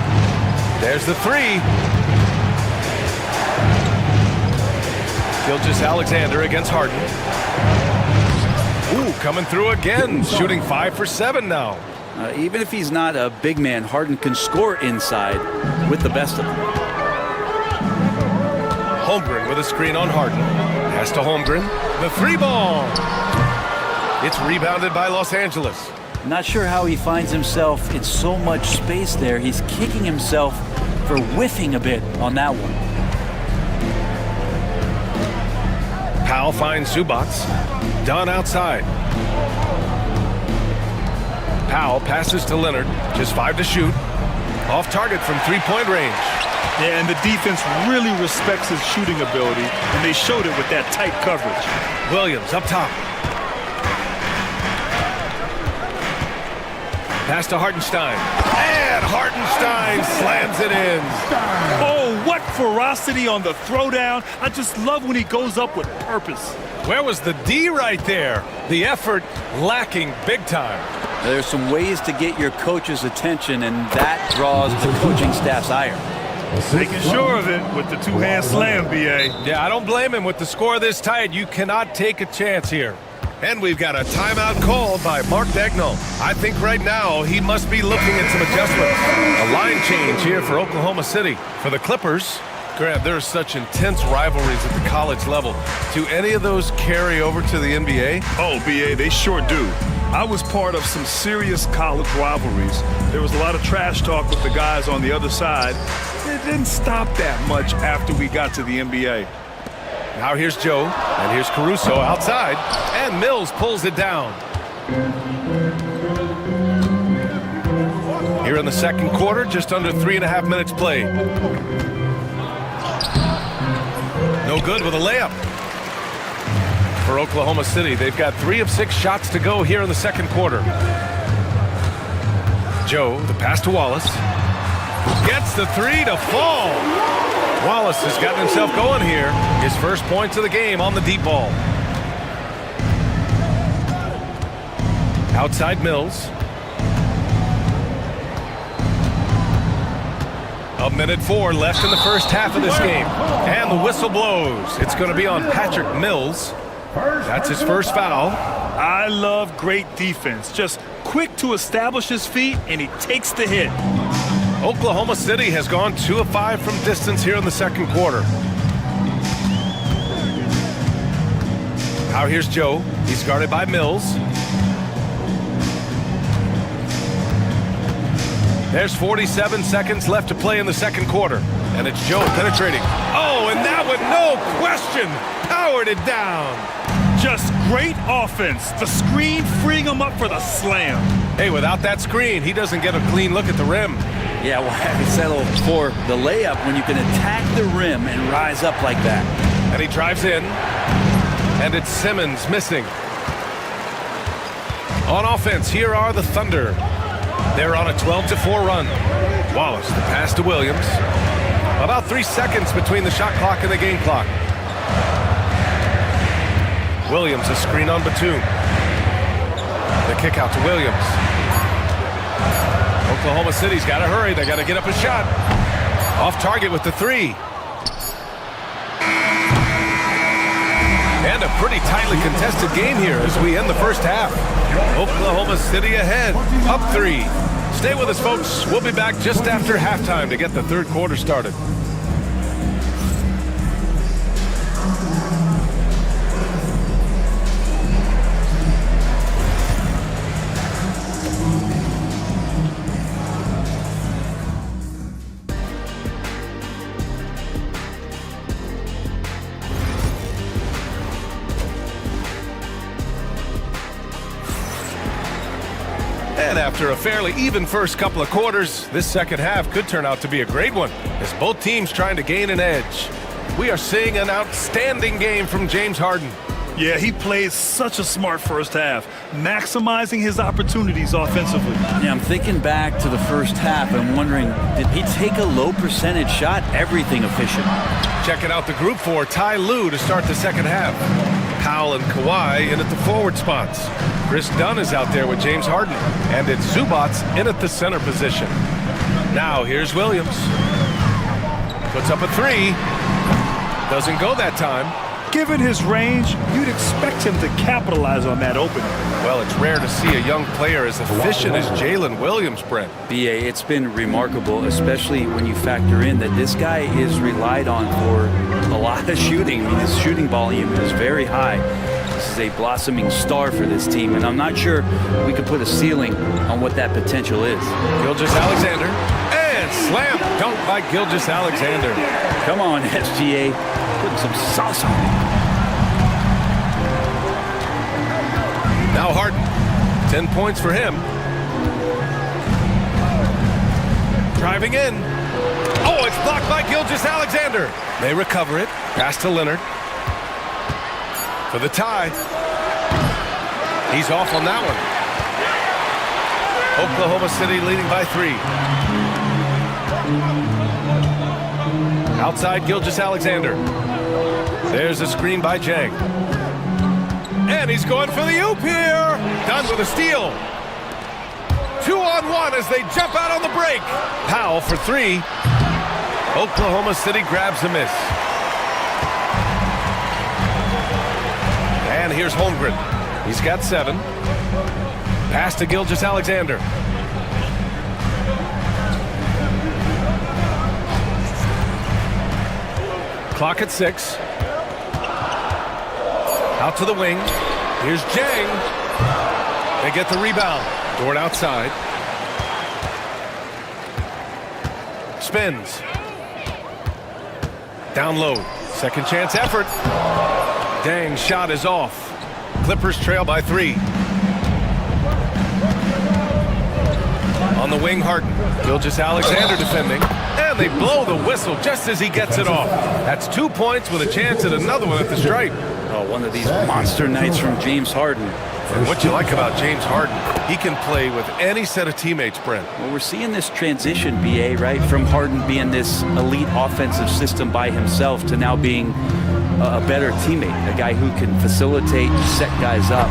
There's the 3. Gilgeous-Alexander against Harden. Ooh, coming through again, shooting 5 for 7 now. Even if he's not a big man, Harden can score inside with the best of them. Holmgren with a screen on Harden. Pass to Holmgren. The 3 ball. It's rebounded by Los Angeles. Not sure how he finds himself in so much space there. He's kicking himself for whiffing a bit on that one. Powell finds Zubac. Dunn outside. Powell passes to Leonard. Just 5 to shoot. Off target from 3-point range. Yeah, and the defense really respects his shooting ability, and they showed it with that tight coverage. Williams up top. Pass to Hartenstein. And Hartenstein slams it in. Oh, what ferocity on the throwdown. I just love when he goes up with purpose. Where was the D right there? The effort lacking big time. There's some ways to get your coach's attention, and that draws the coaching staff's ire. Making sure of it with the 2-hand slam, B.A. Yeah, I don't blame him. With the score this tight, you cannot take a chance here. And we've got a timeout called by Mark Dagnall. I think right now he must be looking at some adjustments. A line change here for Oklahoma City. For the Clippers, Grant, there are such intense rivalries at the college level. Do any of those carry over to the NBA? Oh, B.A., they sure do. I was part of some serious college rivalries. There was a lot of trash talk with the guys on the other side. It didn't stop that much after we got to the NBA. Now here's Joe, and here's Caruso outside, and Mills pulls it down. Here in the second quarter, just under 3.5 minutes played. No good with a layup. For Oklahoma City, they've got 3 of 6 shots to go here in the second quarter. Joe, the pass to Wallace. Gets the 3 to fall. Wallace has gotten himself going here. His first points of the game on the deep ball. Outside Mills. 1:04 left in the first half of this game. And the whistle blows. It's going to be on Patrick Mills. That's his first foul. I love great defense. Just quick to establish his feet, and he takes the hit. Oklahoma City has gone 2 of 5 from distance here in the second quarter. Now here's Joe. He's guarded by Mills. There's 47 seconds left to play in the second quarter. And it's Joe penetrating. Oh, and that one, no question, powered it down. Just great offense. The screen freeing him up for the slam. Hey, without that screen, he doesn't get a clean look at the rim. Yeah, well, I settle for the layup when you can attack the rim and rise up like that. And he drives in. And it's Simmons missing. On offense, here are the Thunder. They're on a 12-4 run. Wallace, the pass to Williams. About 3 seconds between the shot clock and the game clock. Williams, a screen on Batum. The kick out to Williams. Oklahoma City's got to hurry. They got to get up a shot. Off target with the three. And a pretty tightly contested game here as we end the first half. Oklahoma City ahead, up 3. Stay with us, folks. We'll be back just after halftime to get the third quarter started. And after a fairly even first couple of quarters, this second half could turn out to be a great one, as both teams trying to gain an edge. We are seeing an outstanding game from James Harden. Yeah, he plays such a smart first half, maximizing his opportunities offensively. Yeah, I'm thinking back to the first half and wondering, did he take a low percentage shot? Everything efficient. Checking out the group for Ty Lue to start the second half. Powell and Kawhi in at the forward spots. Chris Dunn is out there with James Harden. And it's Zubats in at the center position. Now here's Williams. Puts up a three. Doesn't go that time. Given his range, you'd expect him to capitalize on that opening. Well, it's rare to see a young player as efficient as Jalen Williams, Brent. BA, it's been remarkable, especially when you factor in that this guy is relied on for a lot of shooting. I mean, his shooting volume is very high. This is a blossoming star for this team, and I'm not sure we could put a ceiling on what that potential is. Gilgeous-Alexander, and slam dunk by Gilgeous-Alexander. Come on, SGA, putting some sauce on it. Now Harden, 10 points for him. Driving in. Oh, it's blocked by Gilgeous-Alexander. They recover it. Pass to Leonard. For the tie. He's off on that one. Oklahoma City leading by 3. Outside Gilgeous-Alexander. There's a screen by Jang. And he's going for the oop here. Done with a steal. 2-on-1 as they jump out on the break. Powell for 3. Oklahoma City grabs a miss. And here's Holmgren. He's got 7. Pass to Gilgeous-Alexander. Clock at 6. Out to the wing. Here's Jang. They get the rebound. Dort outside. Spins. Down low. Second chance effort. Dang, shot is off. Clippers trail by 3. On the wing, Harden. Gilgeous-Alexander defending. And they blow the whistle just as he gets it off. That's 2 points with a chance at another one at the stripe. Oh, one of these monster nights from James Harden. And what you like about James Harden, he can play with any set of teammates, Brent. Well, we're seeing this transition, BA, right? From Harden being this elite offensive system by himself to now being a better teammate, a guy who can facilitate, set guys up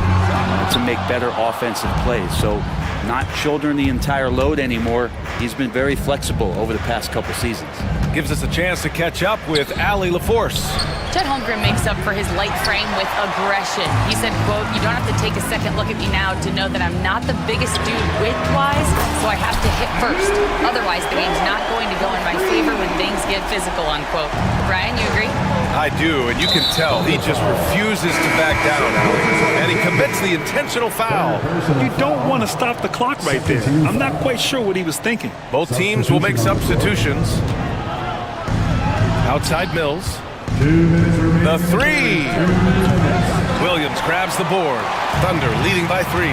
to make better offensive plays. So not shouldering the entire load anymore. He's been very flexible over the past couple seasons. Gives us a chance to catch up with Ali LaForce. Chet Holmgren makes up for his light frame with aggression. He said, quote, "You don't have to take a second look at me now to know that I'm not the biggest dude width-wise, so I have to hit first. Otherwise, the game's not going to go in my favor when things get physical," unquote. Brian, you agree? I do, and you can tell he just refuses to back down, Ali. And he commits the intentional foul. You don't want to stop the clock right there. I'm not quite sure what he was thinking. Both teams will make substitutions. Outside Mills. 2 minutes remaining. The three. Williams grabs the board. Thunder leading by 3.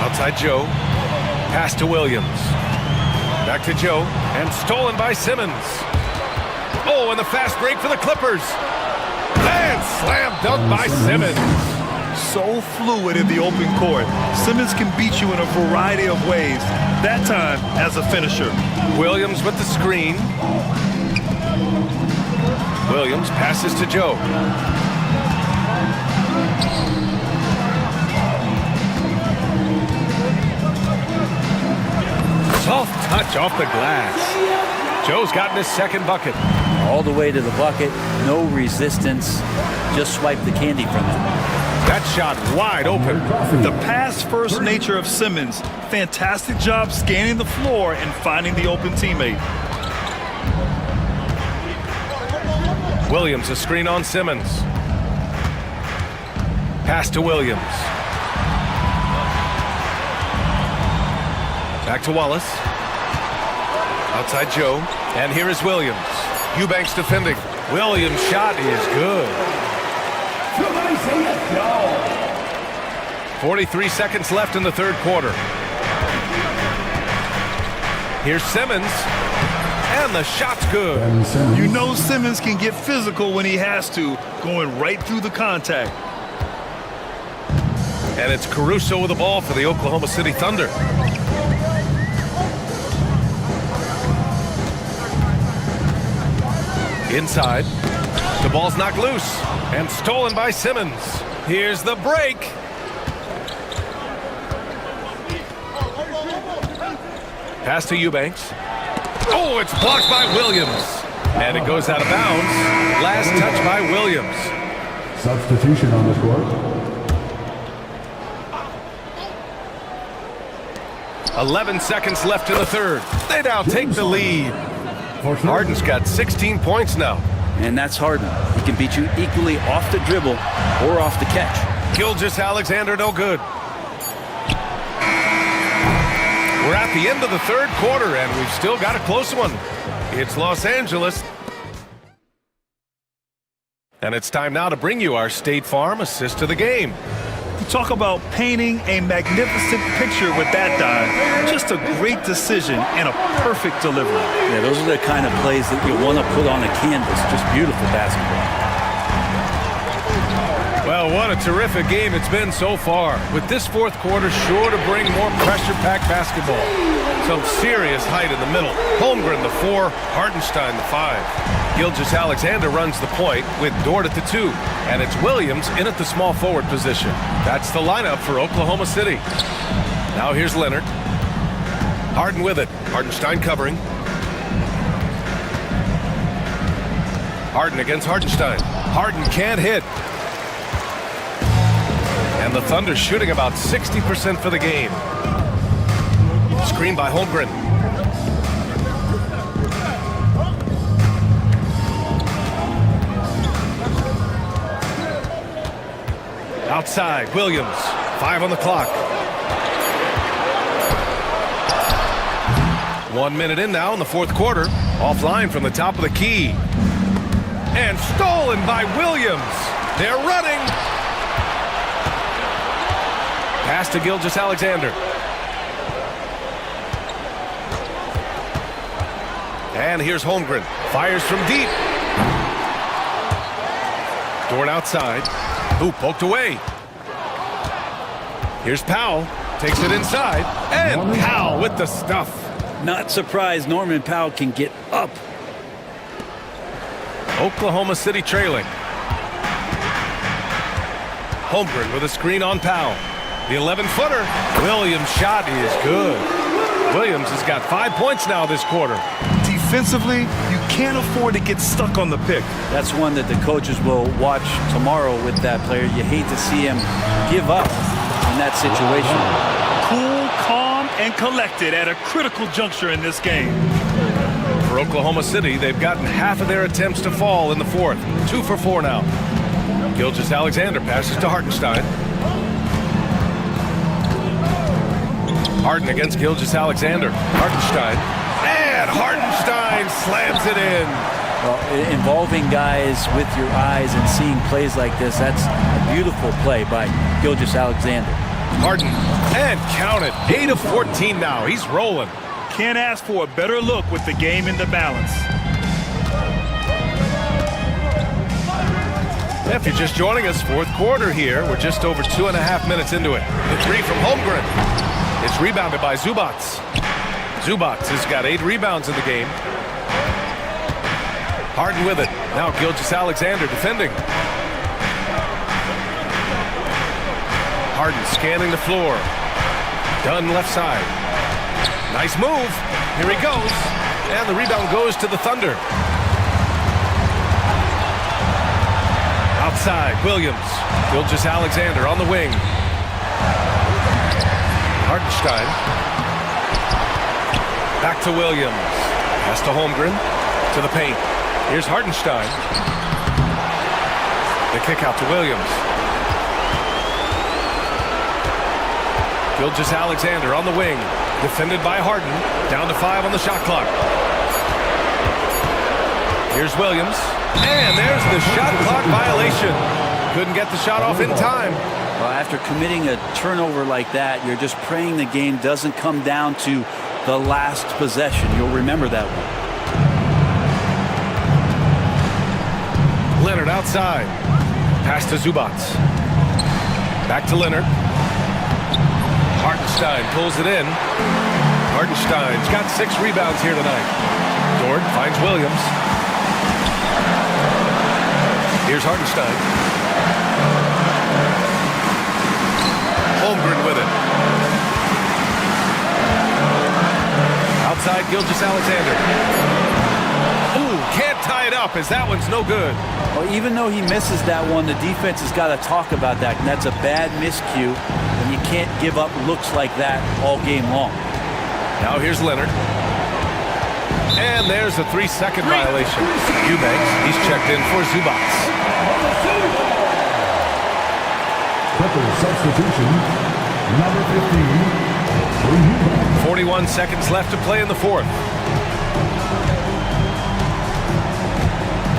Outside Joe. Pass to Williams. Back to Joe. And stolen by Simmons. Oh, and the fast break for the Clippers. And slam dunk by Simmons. So fluid in the open court. Simmons can beat you in a variety of ways. That time as a finisher. Williams with the screen. Williams passes to Joe. Soft touch off the glass. Joe's gotten his second bucket. All the way to the bucket, no resistance, just swipe the candy from it. That shot wide open. The pass-first nature of Simmons. Fantastic job scanning the floor and finding the open teammate. Williams a screen on Simmons. Pass to Williams. Back to Wallace. Outside Joe. And here is Williams. Eubanks defending. Williams' shot is good. 43 seconds left in the third quarter. Here's Simmons. And the shot's good. You know Simmons can get physical when he has to, going right through the contact. And it's Caruso with the ball for the Oklahoma City Thunder. Inside. The ball's knocked loose and stolen by Simmons. Here's the break. Pass to Eubanks. Oh, it's blocked by Williams. And it goes out of bounds. Last touch by Williams. Substitution on the court. 11 seconds left in the third. They now take the lead. Harden's got 16 points now. And that's Harden. He can beat you equally off the dribble or off the catch. Gilgeous-Alexander no good. We're at the end of the third quarter, and we've still got a close one. It's Los Angeles. And it's time now to bring you our State Farm assist to the game. Talk about painting a magnificent picture with that dive. Just a great decision and a perfect delivery. Yeah, those are the kind of plays that you want to put on a canvas. Just beautiful basketball. Well, what a terrific game it's been so far. With this fourth quarter sure to bring more pressure-packed basketball. Some serious height in the middle. Holmgren the 4, Hartenstein the 5. Gilgeous-Alexander runs the point with Dort at the 2. And it's Williams in at the small forward position. That's the lineup for Oklahoma City. Now here's Leonard. Harden with it. Hartenstein covering. Harden against Hartenstein. Harden can't hit. And the Thunder shooting about 60% for the game. Screen by Holmgren. Outside, Williams. 5 on the clock. 1 minute in now in the fourth quarter. Offline from the top of the key. And stolen by Williams. They're running. Pass to Gilgeous-Alexander. And here's Holmgren. Fires from deep. Dort outside. Who poked away. Here's Powell. Takes it inside. And Powell with the stuff. Not surprised Norman Powell can get up Oklahoma City trailing. Holmgren with a screen on Powell. The 11-footer. Williams' shot is good. Williams has got 5 points now this quarter. Defensively, you can't afford to get stuck on the pick. That's one that the coaches will watch tomorrow with that player. You hate to see him give up in that situation. Cool, calm, and collected at a critical juncture in this game. For Oklahoma City, they've gotten half of their attempts to fall in the fourth. 2 for 4 now. Gilgeous-Alexander passes to Hartenstein. Harden against Gilgeous-Alexander. Hartenstein. And Hartenstein slams it in. Well, involving guys with your eyes and seeing plays like this, that's a beautiful play by Gilgeous-Alexander. Harden. And count it. 8 of 14 now. He's rolling. Can't ask for a better look with the game in the balance. If you're just joining us, fourth quarter here. We're just over 2.5 minutes into it. The three from Holmgren. It's rebounded by Zubats. Zubats has got 8 rebounds in the game. Harden with it. Now Gilgeous-Alexander defending. Harden scanning the floor. Dunn left side. Nice move. Here he goes. And the rebound goes to the Thunder. Outside, Williams. Gilgeous-Alexander on the wing. Hartenstein. Back to Williams. Pass to Holmgren. To the paint. Here's Hartenstein. The kick out to Williams. Gilgeous-Alexander on the wing. Defended by Harden. Down to 5 on the shot clock. Here's Williams. And there's the shot clock violation. Couldn't get the shot off in time. Well, after committing a turnover like that, you're just praying the game doesn't come down to the last possession. You'll remember that one. Leonard outside. Pass to Zubats. Back to Leonard. Hartenstein pulls it in. Hartenstein's got 6 rebounds here tonight. Dort finds Williams. Here's Hartenstein. Holmgren with it. Outside Gilgeous-Alexander. Ooh, can't tie it up as that one's no good. Well, even though he misses that one, the defense has got to talk about that, and that's a bad miscue, and you can't give up looks like that all game long. Now here's Leonard. And there's a 3-second violation. Eubanks, he's checked in for Zubats. Substitution, number 15. 41 seconds left to play in the fourth.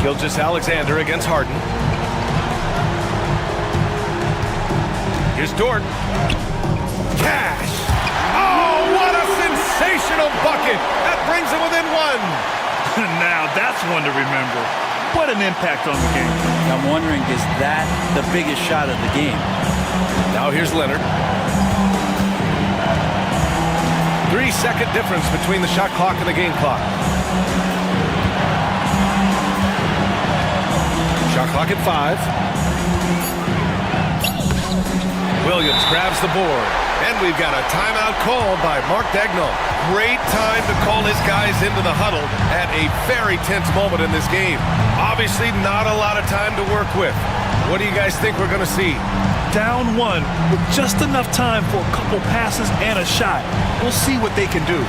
Gilgeous-Alexander against Harden. Here's Dort. Cash! Oh, what a sensational bucket! That brings him within 1. Now that's one to remember. What an impact on the game. I'm wondering, is that the biggest shot of the game? Now here's Leonard. 3-second difference between the shot clock and the game clock. Shot clock at 5. Williams grabs the board. And we've got a timeout called by Mark Dagnall. Great time to call his guys into the huddle at a very tense moment in this game. Obviously not a lot of time to work with. What do you guys think we're going to see? Down 1 with just enough time for a couple passes and a shot. We'll see what they can do.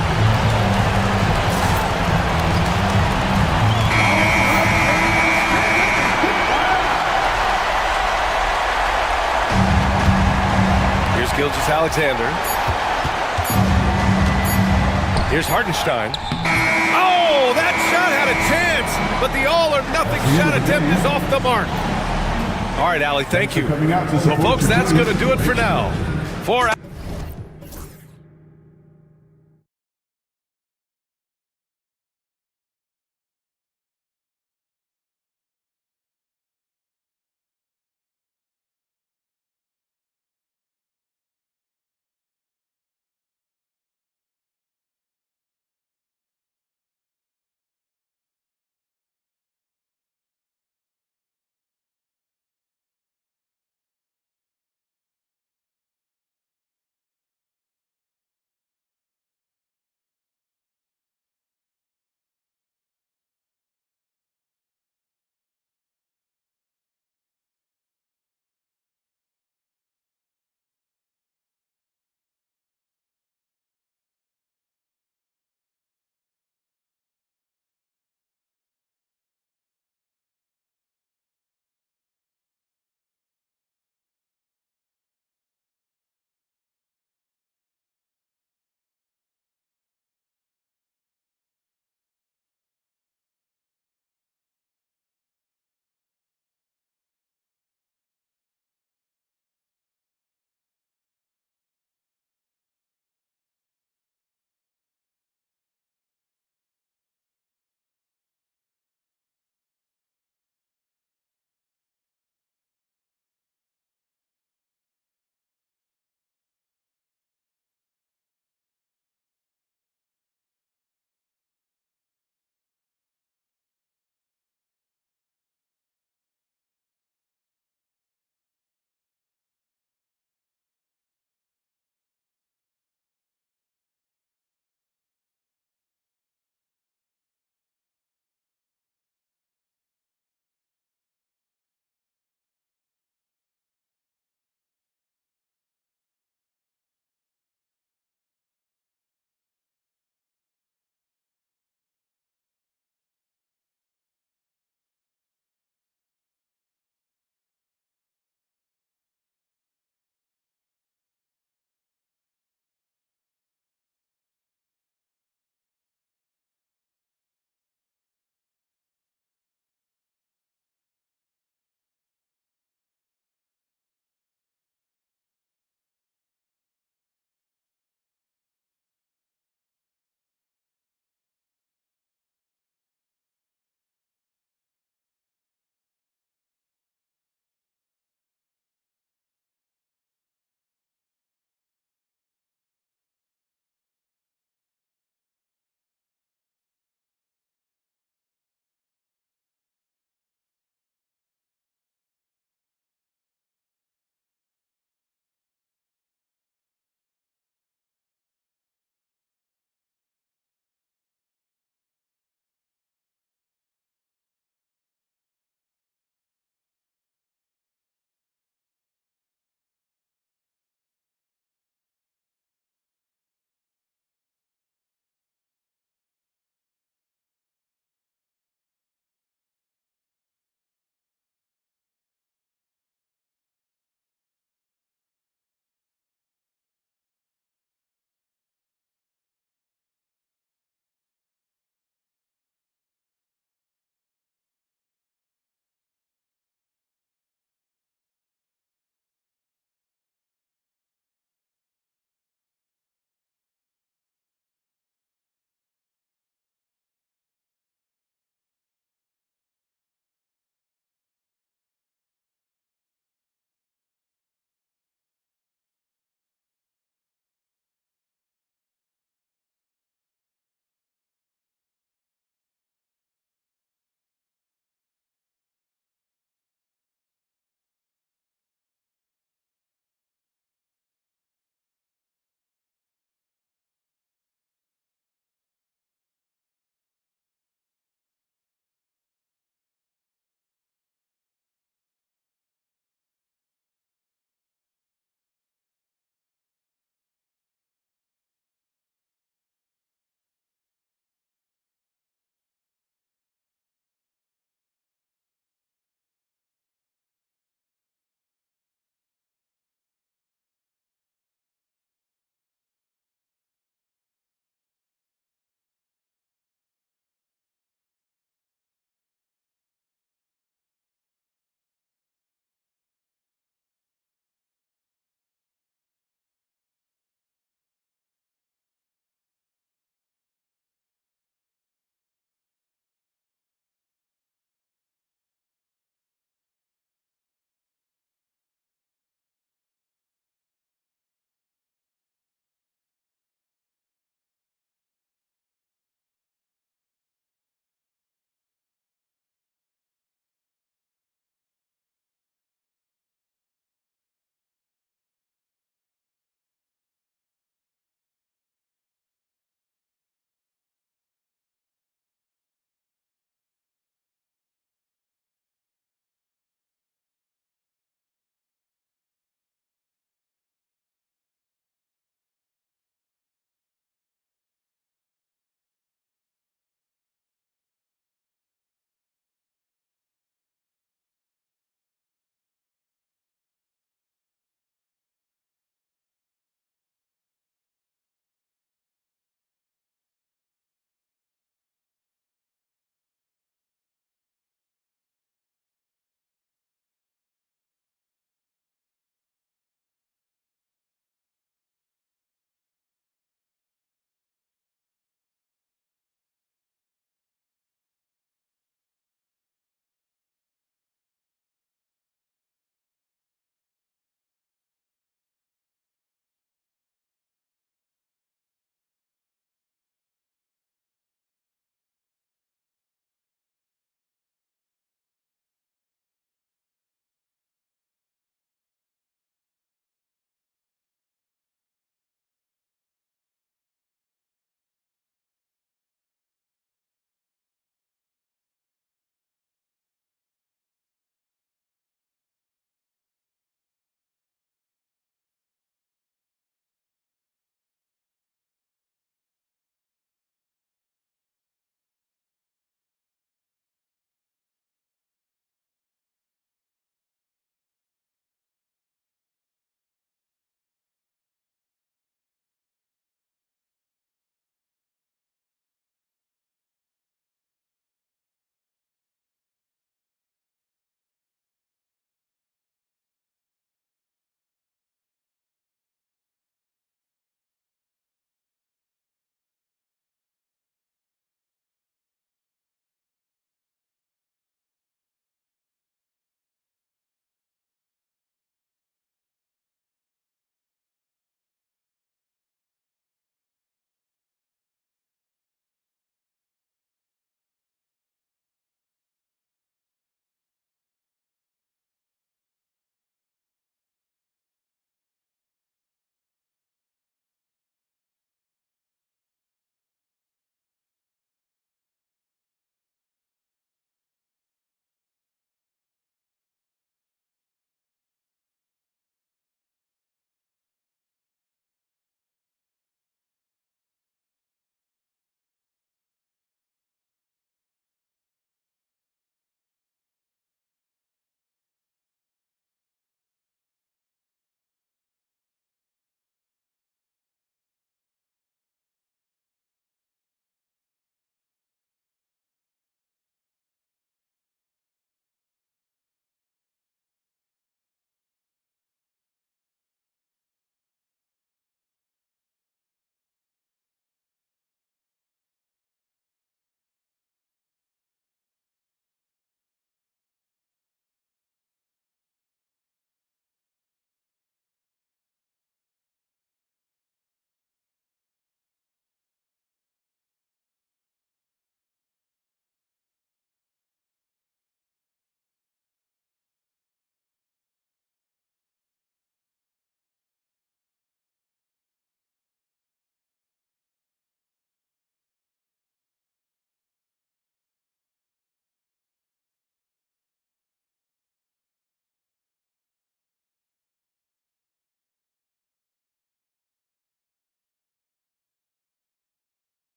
Here's Gilgeous-Alexander. Here's Hartenstein. Oh, that shot had a chance, but the all-or-nothing shot attempt is off the mark. All right, Allie, thank you. Well, folks, that's going to do it for now. For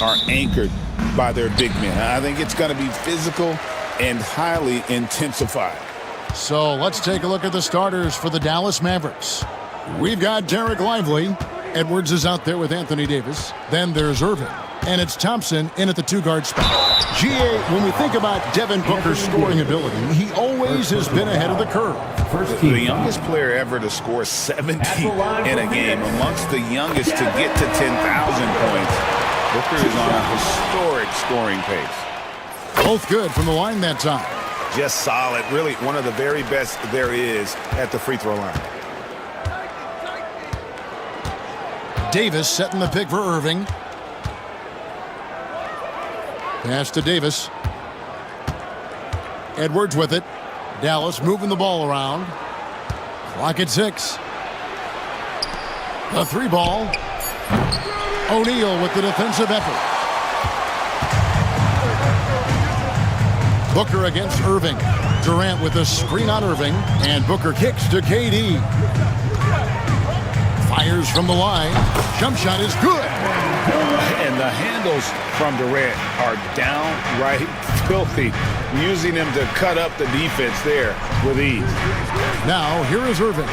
are anchored by their big men. I think it's going to be physical and highly intensified. So let's take a look at the starters for the Dallas Mavericks. We've got Derek Lively. Edwards is out there with Anthony Davis. Then there's Irving. And it's Thompson in at the two-guard spot. GA, when we think about Devin Booker's scoring ability, he always has been ahead of the curve. The youngest player ever to score 70 in a game, amongst the youngest to get to 10,000 points. Booker is on a historic scoring pace. Both good from the line that time. Just solid. Really one of the very best there is at the free throw line. Davis setting the pick for Irving. Pass to Davis. Edwards with it. Dallas moving the ball around. Clock at 6. The three ball. O'Neal with the defensive effort. Booker against Irving. Durant with a screen on Irving. And Booker kicks to KD. Fires from the line. Jump shot is good. And the handles from Durant are downright filthy, using him to cut up the defense there with ease. Now, here is Irving.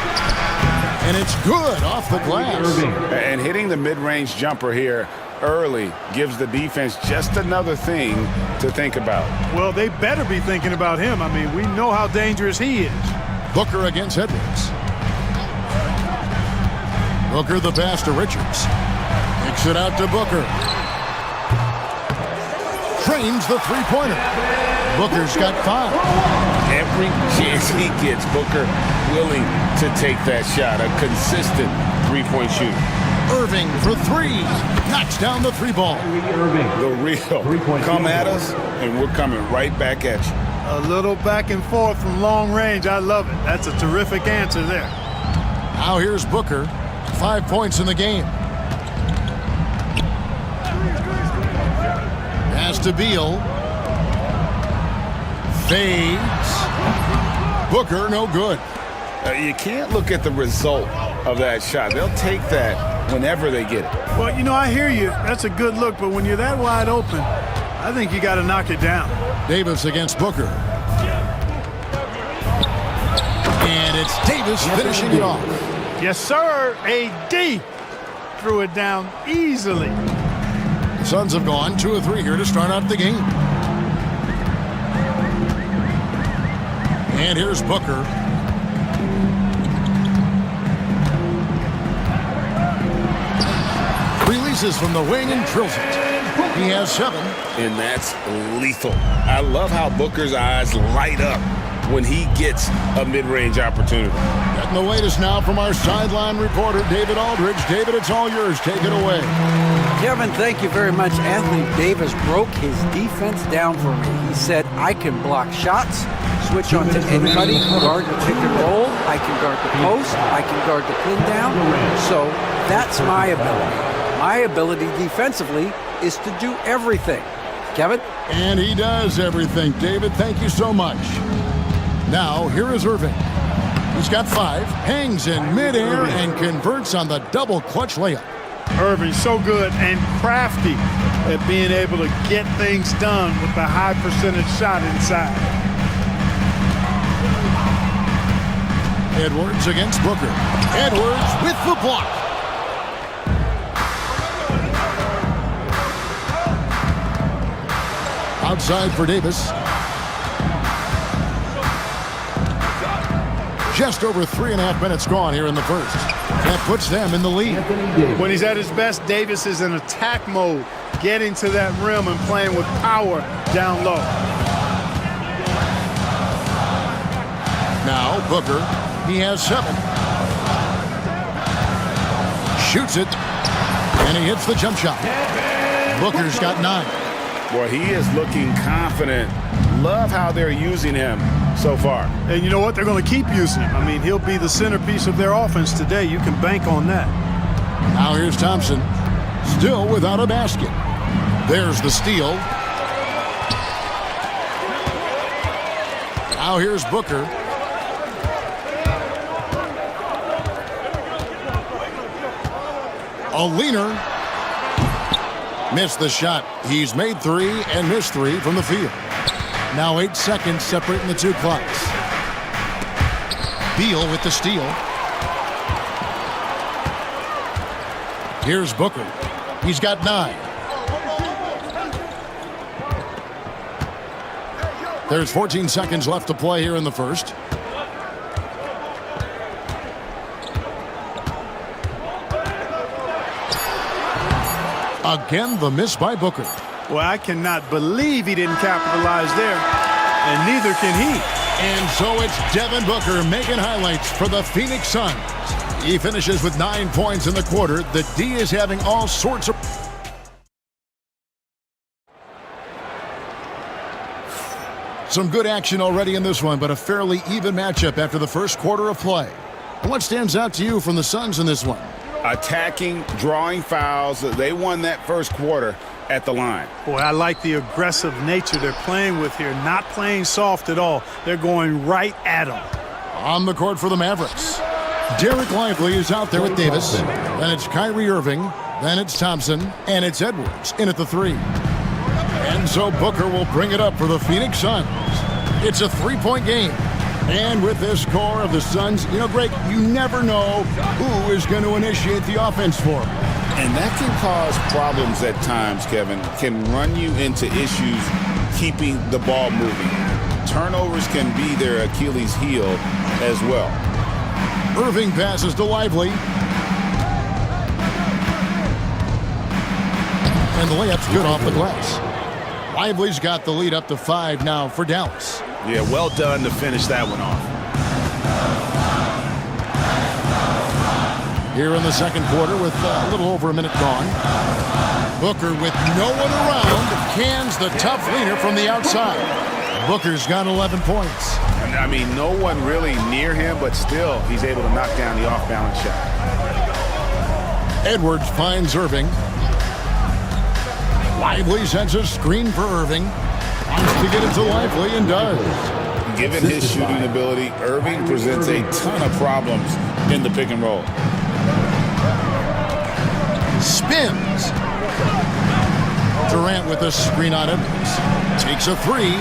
And it's good off the glass. And hitting the mid-range jumper here early gives the defense just another thing to think about. Well, they better be thinking about him. I mean, we know how dangerous he is. Booker against Edwards. Booker the pass to Richards. Kicks it out to Booker. Trains the three-pointer. Booker's got 5. Every chance he gets, Booker willing to take that shot. A consistent three-point shooter. Irving for 3. Knocks down the three ball. The real. Come at us, and we're coming right back at you. A little back and forth from long range. I love it. That's a terrific answer there. Now here's Booker. 5 points in the game. Pass to Beal. Fades. Booker, no good. You can't look at the result of that shot. They'll take that whenever they get it. Well, you know, I hear you. That's a good look, but when you're that wide open, I think you got to knock it down. Davis against Booker. And it's Davis finishing it off. Yes, sir. AD threw it down easily. The Suns have gone 2 of 3 here to start out the game. And here's Booker. Releases from the wing and drills it. He has 7. And that's lethal. I love how Booker's eyes light up when he gets a mid-range opportunity. Getting the latest now from our sideline reporter, David Aldridge. David, it's all yours. Take it away. Kevin, thank you very much. Anthony Davis broke his defense down for me. He said, I can block shots, switch on to anybody, guard the pick and roll, I can guard the post, I can guard the pin down. So that's my ability. My ability defensively is to do everything. Kevin? And he does everything. David, thank you so much. Now, here is Irving. He's got 5, hangs in midair, and converts on the double clutch layup. Irving, so good and crafty at being able to get things done with the high percentage shot inside. Edwards against Booker. Edwards with the block. Outside for Davis. Just over 3.5 minutes gone here in the first. That puts them in the lead. When he's at his best, Davis is in attack mode, getting to that rim and playing with power down low. Now Booker, he has 7. Shoots it, and he hits the jump shot. Booker's got 9. Boy, he is looking confident. Love how they're using him so far. And you know what? They're going to keep using him. I mean, he'll be the centerpiece of their offense today. You can bank on that. Now here's Thompson, still without a basket. There's the steal. Now here's Booker. A leaner. Missed the shot. He's made 3 and missed 3 from the field. Now 8 seconds separating the two clocks. Beal with the steal. Here's Booker. He's got 9. There's 14 seconds left to play here in the first. Again, the miss by Booker. Well, I cannot believe he didn't capitalize there, and neither can he. And so it's Devin Booker making highlights for the Phoenix Suns. He finishes with 9 points in the quarter. The D is having all sorts of... Some good action already in this one, but a fairly even matchup after the first quarter of play. What stands out to you from the Suns in this one? Attacking, drawing fouls. They won that first quarter at the line. Boy, I like the aggressive nature they're playing with here. Not playing soft at all. They're going right at them. On the court for the Mavericks. Derek Lively is out there with Davis. Then it's Kyrie Irving. Then it's Thompson. And it's Edwards in at the 3. And so Booker will bring it up for the Phoenix Suns. It's a 3-point game. And with this core of the Suns, you know, Greg, you never know who is going to initiate the offense for them. And that can cause problems at times, Kevin. Can run you into issues keeping the ball moving. Turnovers can be their Achilles heel as well. Irving passes to Lively. And the layup's good off the glass. Lively's got the lead up to 5 now for Dallas. Yeah, well done to finish that one off. Here in the second quarter with a little over a minute gone. Booker with no one around cans the tough leaner from the outside. Booker's got 11 points. I mean, no one really near him, but still he's able to knock down the off-balance shot. Edwards finds Irving. Lively sends a screen for Irving. Wants to get it to Lively and does. Given his shooting ability, Irving presents a ton of problems in the pick and roll. Spins. Durant with a screen on Edwards. Takes a 3.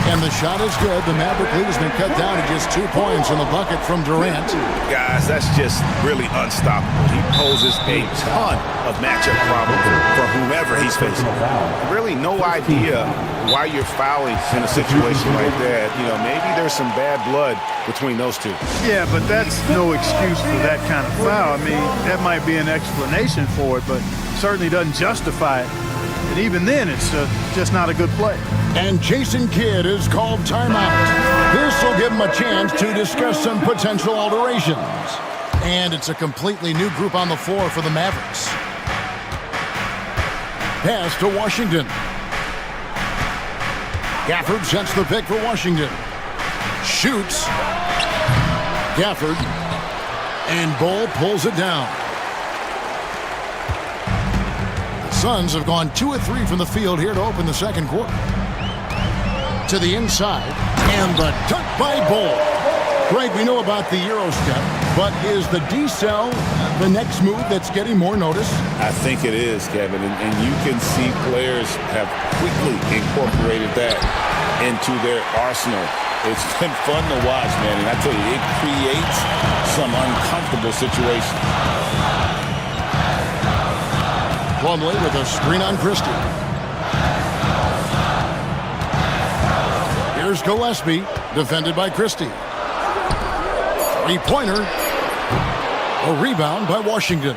And the shot is good. The Maverick lead has been cut down to just 2 points in the bucket from Durant. Guys, that's just really unstoppable. He poses a ton of matchup problems for whomever he's facing. Really no idea why you're fouling in a situation like that. You know, maybe there's some bad blood between those two. Yeah, but that's no excuse for that kind of foul. I mean, that might be an explanation for it, but certainly doesn't justify it. And even then, it's just not a good play. And Jason Kidd is called timeout. This will give him a chance to discuss some potential alterations. And it's a completely new group on the floor for the Mavericks. Pass to Washington. Gafford sets the pick for Washington. Shoots. Gafford. And Bull pulls it down. The Suns have gone 2 of 3 from the field here to open the second quarter. To the inside, and the dunk by Bull. Greg, we know about the Euro step, but is the decel the next move that's getting more notice? I think it is, Kevin, and you can see players have quickly incorporated that into their arsenal. It's been fun to watch, man, and I tell you, it creates some uncomfortable situations. Plumlee with a screen on Christie. Here's Gillespie, defended by Christie. Three-pointer. A rebound by Washington.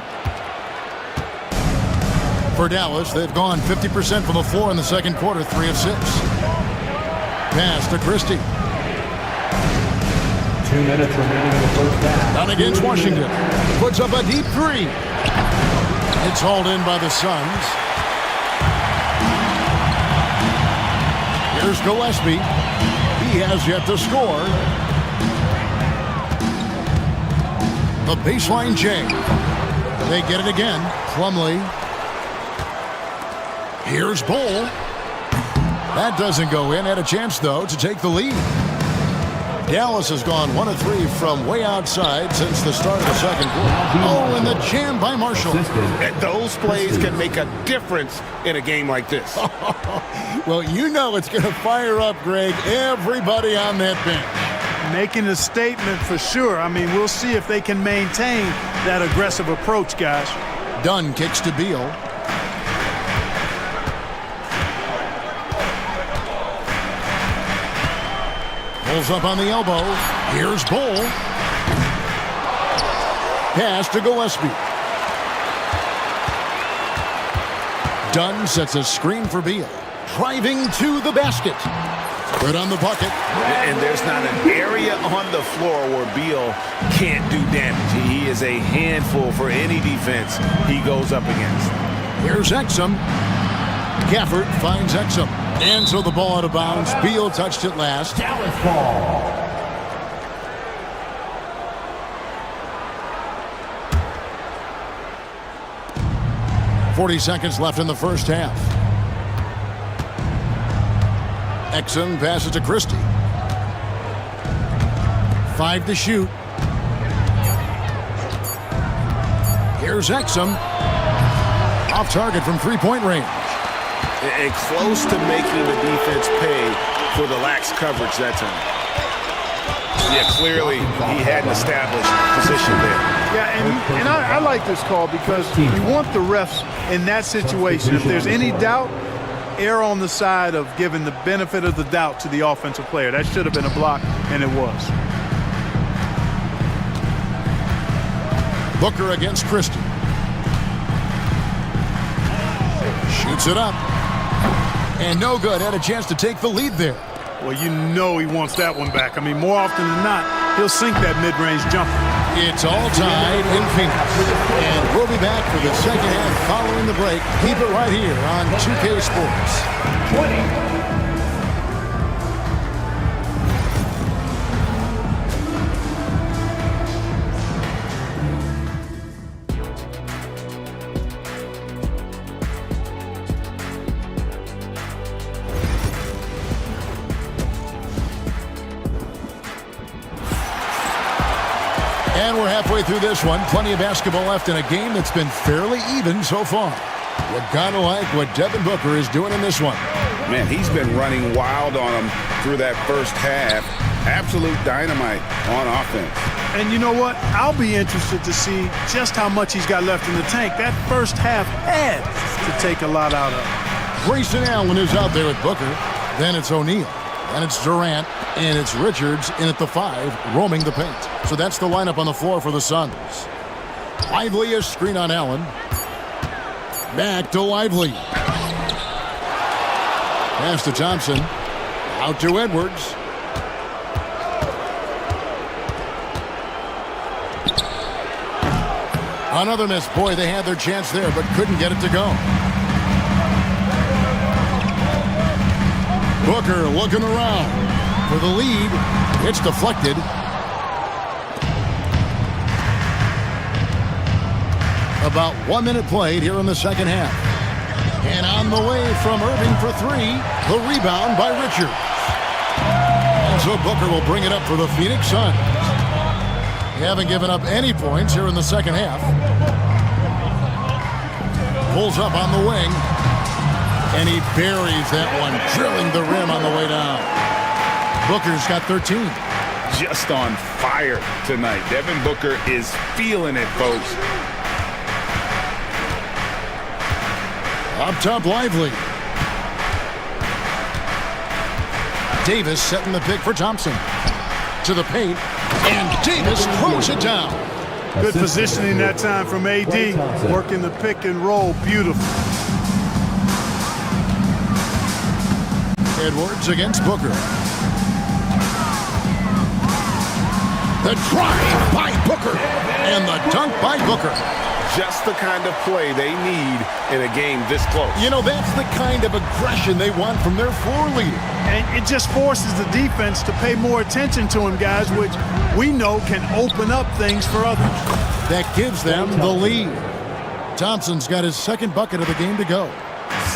For Dallas, they've gone 50% from the floor in the second quarter, 3 of 6. Pass to Christie. 2 minutes remaining in the first half. Down against Washington. Puts up a deep 3. It's hauled in by the Suns. Here's Gillespie. He has yet to score. The baseline J. They get it again. Plumlee. Here's Bull. That doesn't go in. Had a chance, though, to take the lead. Dallas has gone 1 of 3 from way outside since the start of the second quarter. Oh, and the jam by Marshall. And those plays can make a difference in a game like this. Well, you know it's going to fire up, Greg, everybody on that bench. Making a statement for sure. I mean, we'll see if they can maintain that aggressive approach, guys. Dunn kicks to Beal. Pulls up on the elbow. Here's Bull. Pass to Gillespie. Dunn sets a screen for Beal. Driving to the basket. Good on the bucket. And there's not an area on the floor where Beal can't do damage. He is a handful for any defense he goes up against. Here's Exum. Gafford finds Exum. And so the ball out of bounds. Beal touched it last. Dallas ball. .40 seconds left in the first half. Exum passes to Christie. 5 to shoot. Here's Exum. Off target from three-point range. And close to making the defense pay for the lax coverage that time. Yeah, clearly he had an established position there. Yeah, and I like this call because you want the refs in that situation. If there's any doubt, err on the side of giving the benefit of the doubt to the offensive player. That should have been a block, and it was. Booker against Christie. Shoots it up. And no good. Had a chance to take the lead there. Well, you know he wants that one back. I mean, more often than not, he'll sink that mid-range jumper. It's all tied in Phoenix. And we'll be back for the second half following the break. Keep it right here on 2K Sports. 20. And we're halfway through this one. Plenty of basketball left in a game that's been fairly even so far. You gotta like what Devin Booker is doing in this one. Man, he's been running wild on him through that first half. Absolute dynamite on offense. And you know what? I'll be interested to see just how much he's got left in the tank. That first half had to take a lot out of. Grayson Allen is out there with Booker. Then it's O'Neal. Then it's Durant. And it's Richards in at the 5, roaming the paint. So that's the lineup on the floor for the Suns. Lively is screen on Allen. Back to Lively. Pass to Thompson. Out to Edwards. Another miss. Boy, they had their chance there, but couldn't get it to go. Booker looking around. For the lead, it's deflected. About 1 minute played here in the second half. And on the way from Irving for 3, the rebound by Richards. And so Booker will bring it up for the Phoenix Suns. They haven't given up any points here in the second half. Pulls up on the wing. And he buries that one, drilling the rim on the way down. Booker's got 13. Just on fire tonight. Devin Booker is feeling it, folks. Up top, Lively. Davis setting the pick for Thompson. To the paint. And Davis throws it down. Good positioning that time from AD. Working the pick and roll. Beautiful. Edwards against Booker. The drive by Booker. And the dunk by Booker. Just the kind of play they need in a game this close. You know, that's the kind of aggression they want from their floor leader. And it just forces the defense to pay more attention to him, guys, which we know can open up things for others. That gives them the lead. Thompson's got his second bucket of the game to go.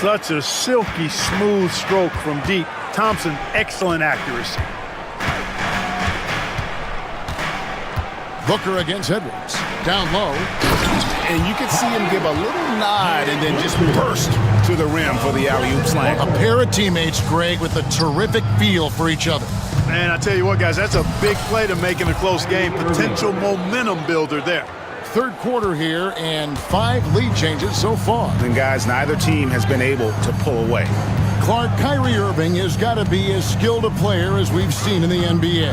Such a silky, smooth stroke from deep. Thompson, excellent accuracy. Booker against Edwards. Down low. And you can see him give a little nod and then just burst to the rim for the alley-oop slam. A pair of teammates, Greg, with a terrific feel for each other. Man, I tell you what, guys, that's a big play to make in a close game. Potential momentum builder there. Third quarter here and 5 lead changes so far. And guys, neither team has been able to pull away. Clark, Kyrie Irving has got to be as skilled a player as we've seen in the NBA.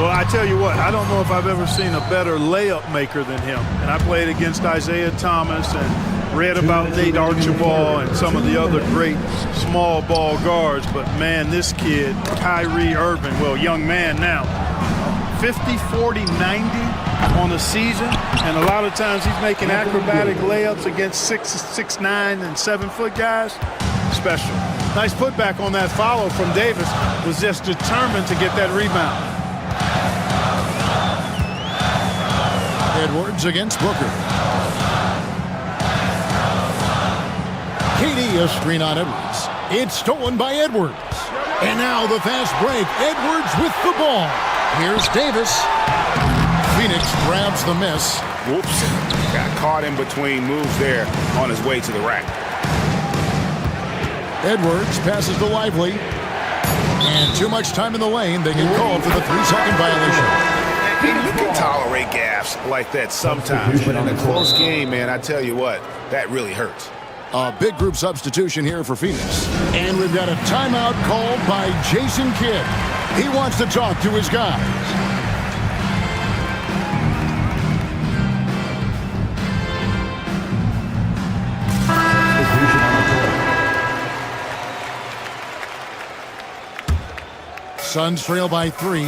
Well, I tell you what, I don't know if I've ever seen a better layup maker than him. And I played against Isaiah Thomas and read about Nate Archibald and some of the other great small ball guards. But, man, this kid, Kyrie Irving, well, young man now, 50, 40, 90 on the season. And a lot of times he's making acrobatic layups against 6'9" and 7-foot guys. Special. Nice putback on that follow from Davis. Was just determined to get that rebound. Edwards against Booker. KD a screen on Edwards. It's stolen by Edwards. And now the fast break. Edwards with the ball. Here's Davis. Phoenix grabs the miss. Whoops. Got caught in between moves there on his way to the rack. Edwards passes to Lively. And too much time in the lane. They get called for the 3-second violation. And you can tolerate gaffes like that sometimes, but in a close game, man, I tell you what, that really hurts. A big group substitution here for Phoenix. And we've got a timeout called by Jason Kidd. He wants to talk to his guys. Suns trail by 3.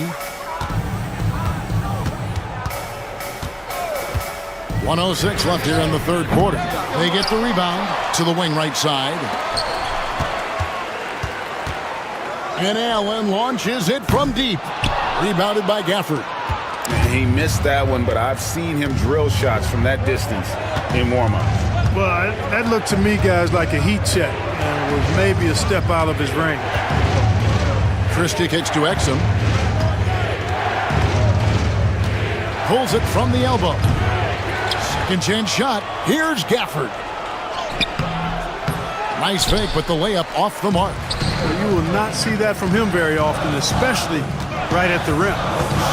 1:06 left here in the third quarter. They get the rebound to the wing right side. And Allen launches it from deep. Rebounded by Gafford. He missed that one, but I've seen him drill shots from that distance in warm-up. Well, that looked to me, guys, like a heat check. And it was maybe a step out of his range. Christie kicks to Exum. Pulls it from the elbow. Second chance shot. Here's Gafford. Nice fake, but the layup off the mark. You will not see that from him very often, especially right at the rim.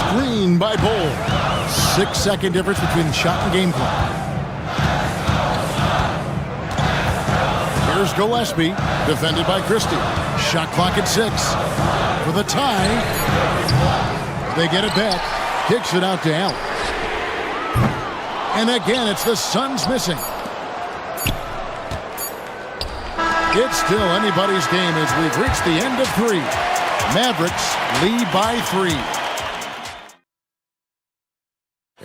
Screen by Bull. 6-second difference between shot and game clock. Here's Gillespie, defended by Christie. Shot clock at 6. For the tie. They get it back. Kicks it out to Allen. And again, it's the Suns missing. It's still anybody's game as we've reached the end of 3. Mavericks lead by 3.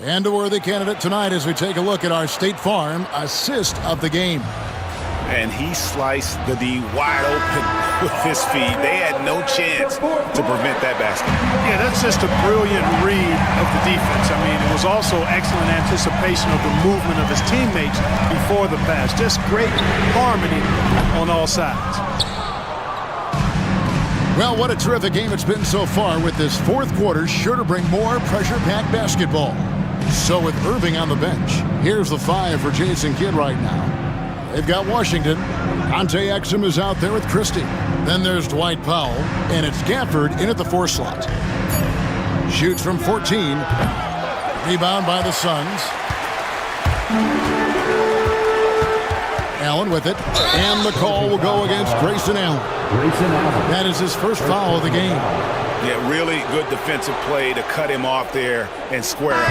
And a worthy candidate tonight as we take a look at our State Farm assist of the game. And he sliced the D wide open with his feet. They had no chance to prevent that basket. Yeah, that's just a brilliant read of the defense. I mean, it was also excellent anticipation of the movement of his teammates before the pass. Just great harmony on all sides. Well, what a terrific game it's been so far, with this fourth quarter sure to bring more pressure-packed basketball. So with Irving on the bench, here's the 5 for Jason Kidd right now. They've got Washington. Ante Exum is out there with Christie. Then there's Dwight Powell, and it's Gafford in at the 4 slot. Shoots from 14. Rebound by the Suns. Allen with it, and the call will go against Grayson Allen. That is his first foul of the game. Yeah, really good defensive play to cut him off there and square up.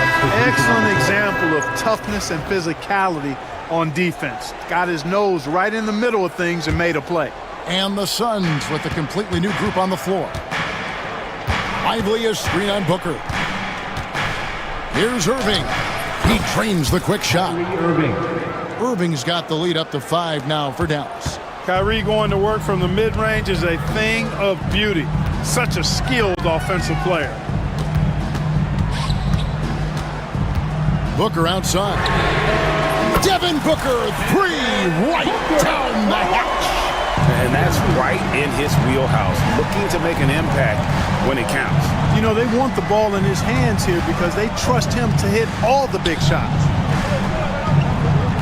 Excellent example of toughness and physicality on defense. Got his nose right in the middle of things and made a play. And the Suns with a completely new group on the floor. Lively a screen on Booker. Here's Irving. He trains the quick shot. Irving's got the lead up to 5 now for Dallas. Kyrie going to work from the mid-range is a thing of beauty. Such a skilled offensive player. Booker outside. Devin Booker, 3 right down the hatch. And that's right in his wheelhouse, looking to make an impact when it counts. You know, they want the ball in his hands here because they trust him to hit all the big shots.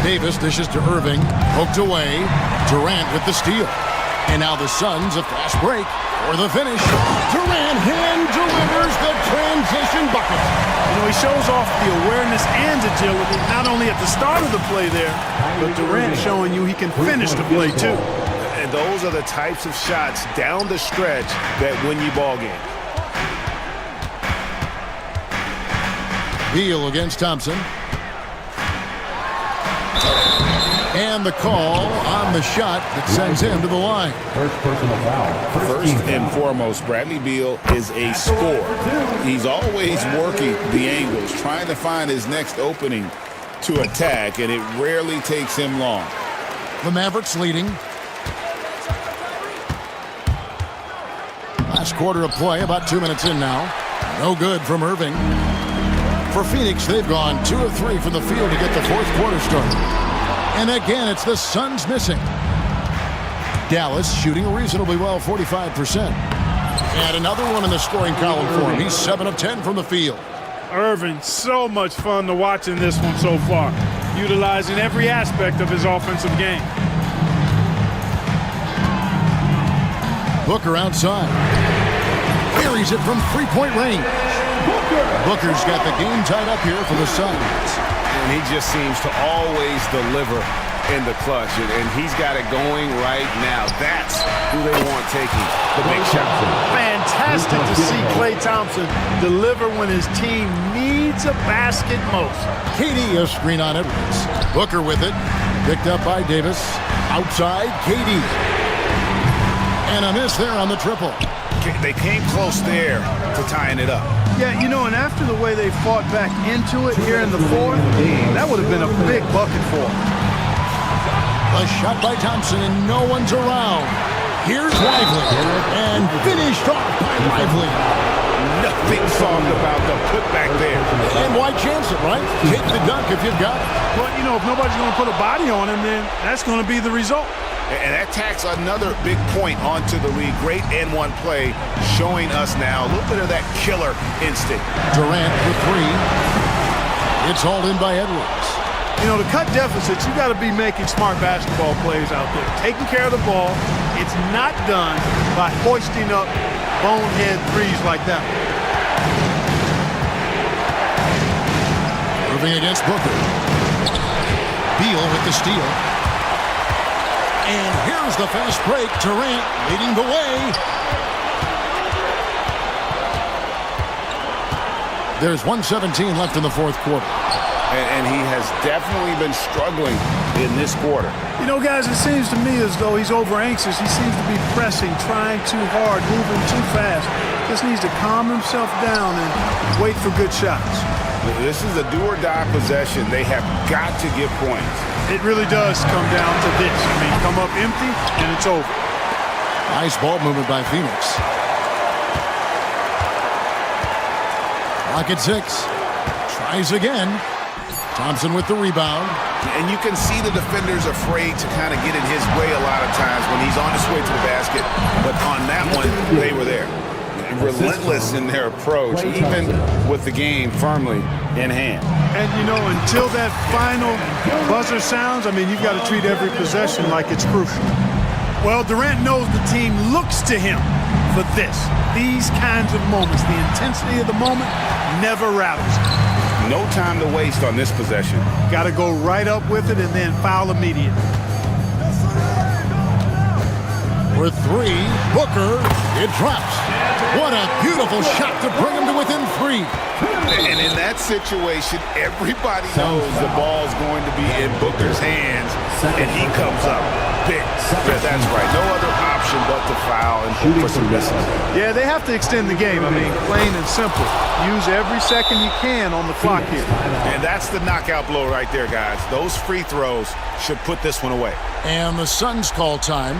Davis dishes to Irving, poked away. Durant with the steal. And now the Suns a fast break for the finish. Durant hand delivers the transition bucket. You know, he shows off the awareness and agility, not only at the start of the play there, but Durant showing you he can finish the play too. And those are the types of shots down the stretch that win you ball games. Beal against Thompson. And the call on the shot that sends him to the line. First personal foul. First and foremost, Bradley Beal is a scorer. He's always working the angles, trying to find his next opening to attack, and it rarely takes him long. The Mavericks leading. Last quarter of play, about 2 minutes in now. No good from Irving. For Phoenix, they've gone 2 of 3 from the field to get the fourth quarter started. And again, it's the Suns missing. Dallas shooting reasonably well, 45%. And another one in the scoring column for him. He's 7 of 10 from the field. Irving, so much fun to watch in this one so far, utilizing every aspect of his offensive game. Booker outside. Buries it from three-point range. Booker's got the game tied up here for the Suns. And he just seems to always deliver in the clutch, and he's got it going right now. That's who they want taking the big shot. Fantastic to see Klay Thompson deliver when his team needs a basket most. KD a screen on Edwards. Booker with it. Picked up by Davis. Outside, KD. And a miss there on the triple. They came close there to tying it up. Yeah, you know, and after the way they fought back into it here in the fourth, that would have been a big bucket for them. A shot by Thompson, and no one's around. Here's Lively, and finished off by Lively. Nothing soft about the putback there. And why chance it, right? Take the dunk if you've got it. Well, you know, if nobody's going to put a body on him, then that's going to be the result. And that tacks another big point onto the league. Great N1 play showing us now a little bit of that killer instinct. Durant for three. It's hauled in by Edwards. You know, to cut deficits, you got to be making smart basketball plays out there. Taking care of the ball. It's not done by hoisting up bonehead threes like that. Irving against Booker. Beal with the steal. And here's the fast break. Durant leading the way. There's 1:17 left in the fourth quarter. And he has definitely been struggling in this quarter. You know, guys, it seems to me as though he's over anxious. He seems to be pressing, trying too hard, moving too fast. Just needs to calm himself down and wait for good shots. This is a do-or-die possession. They have got to get points. It really does come down to this. I mean, come up empty, and it's over. Nice ball movement by Phoenix. Clock at 6. Tries again. Thompson with the rebound. And you can see the defenders afraid to kind of get in his way a lot of times when he's on his way to the basket. But on that one, they were there. Relentless in their approach, even with the game firmly in hand. And, you know, until that final buzzer sounds, I mean, you've got to treat every possession like it's crucial. Well, Durant knows the team looks to him for this. These kinds of moments, the intensity of the moment never rattles. No time to waste on this possession. Got to go right up with it and then foul immediately. For three, Booker, it drops. What a beautiful shot to bring him to within 3. And in that situation, everybody knows the ball's going to be in Booker's hands, and he comes up big. That's right. No other option but to foul and hope for some misses. Yeah, they have to extend the game. I mean, plain and simple. Use every second you can on the clock here. And that's the knockout blow right there, guys. Those free throws should put this one away. And the Suns call time.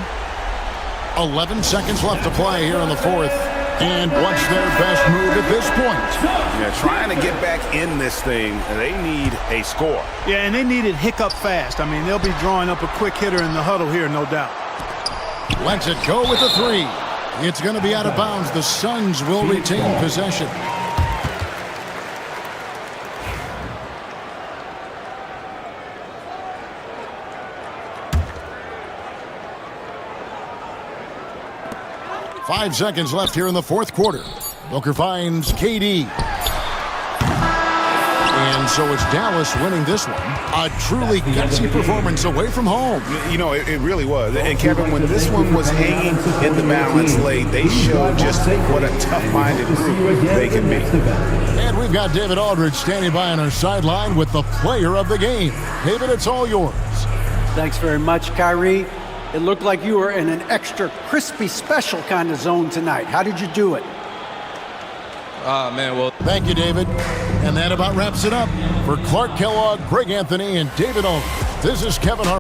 11 seconds left to play here in the fourth. And what's their best move at this point? Yeah, trying to get back in this thing, they need a score. Yeah, and they need it hiccup fast. I mean, they'll be drawing up a quick hitter in the huddle here, no doubt. Lets it go with the three. It's going to be out of bounds. The Suns will retain possession. Five seconds left here in the fourth quarter. Booker finds KD. And so it's Dallas winning this one. A truly gutsy performance away from home. You know, it really was. And Kevin, when this one was hanging in the balance late, they showed just what a tough-minded group they can be. And we've got David Aldridge standing by on our sideline with the player of the game. David, it's all yours. Thanks very much, Kyrie. It looked like you were in an extra crispy special kind of zone tonight. How did you do it? Man, well, thank you, David. And that about wraps it up. For Clark Kellogg, Greg Anthony, and David Aldridge, this is Kevin Hart.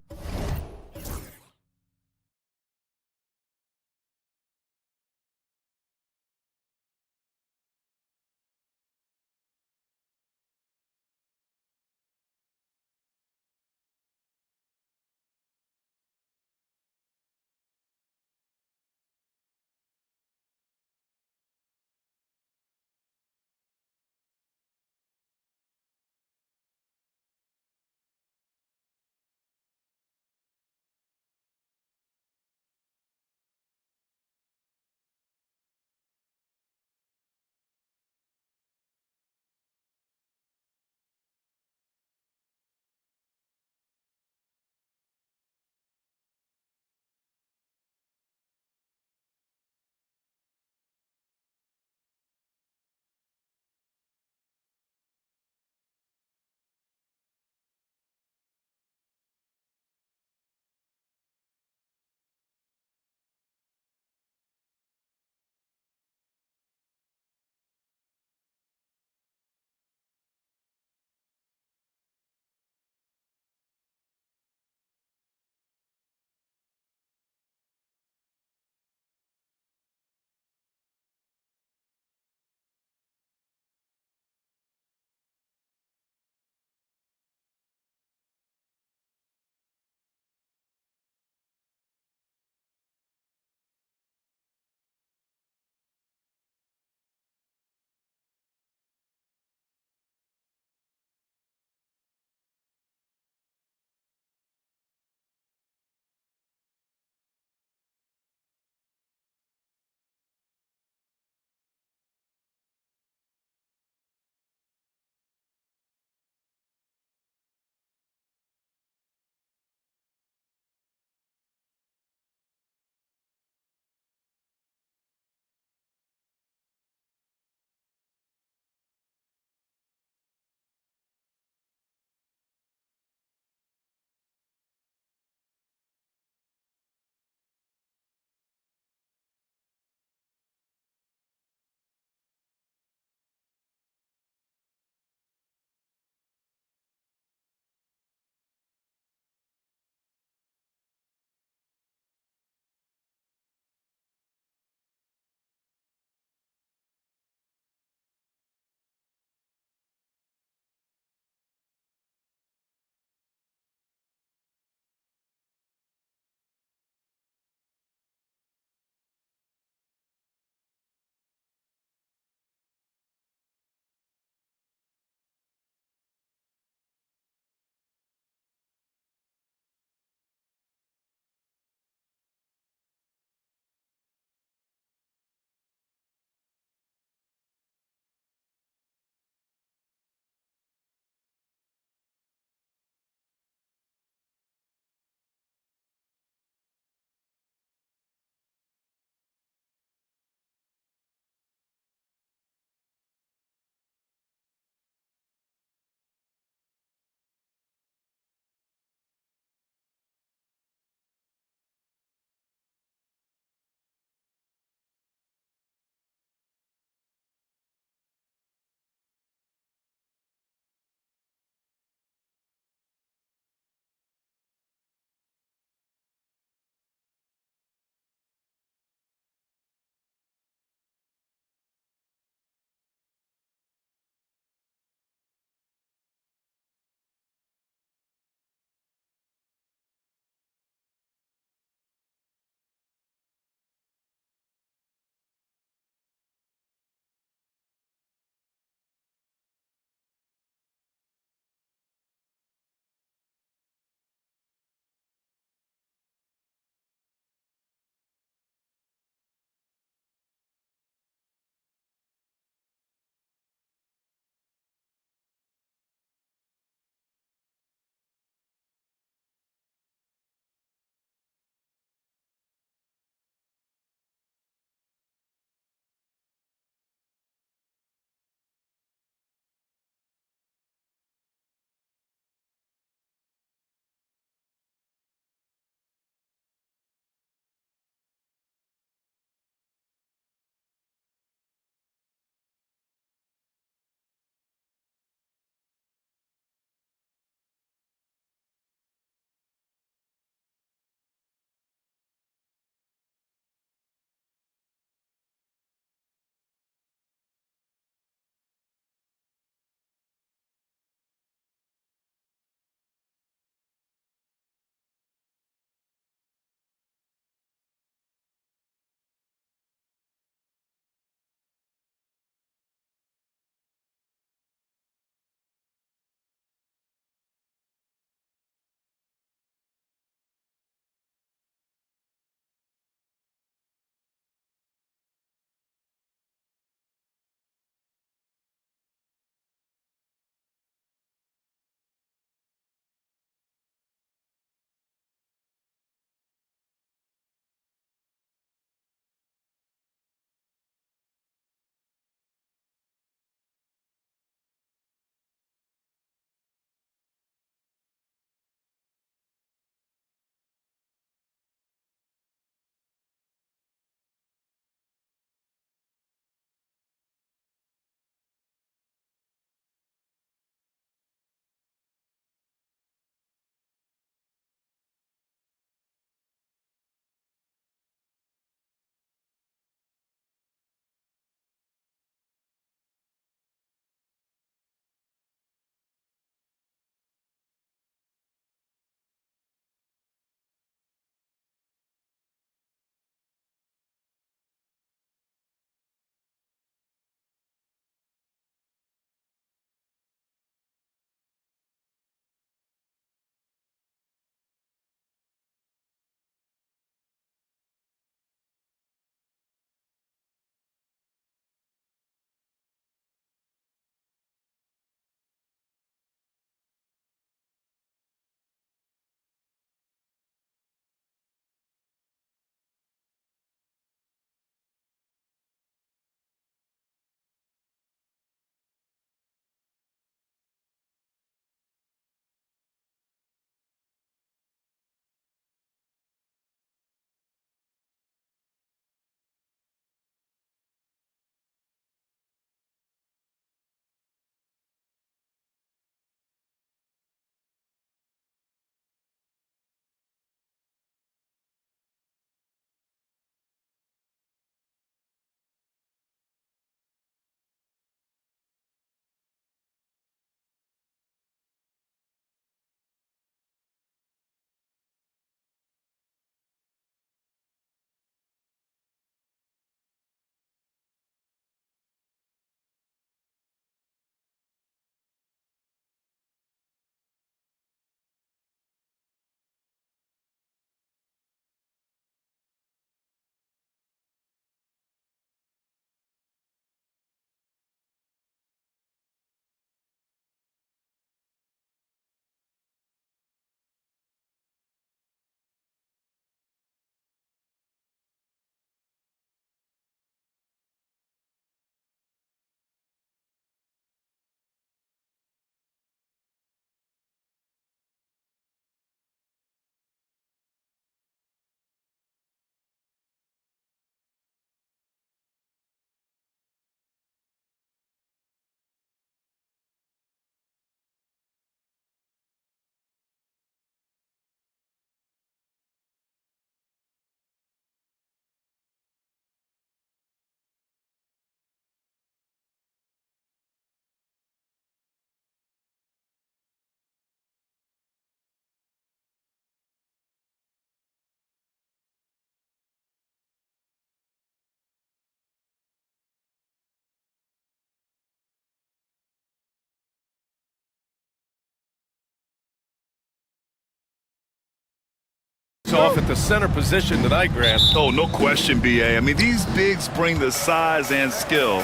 lights off at the center position tonight, Grant. Oh, no question, B.A. I mean, these bigs bring the size and skill.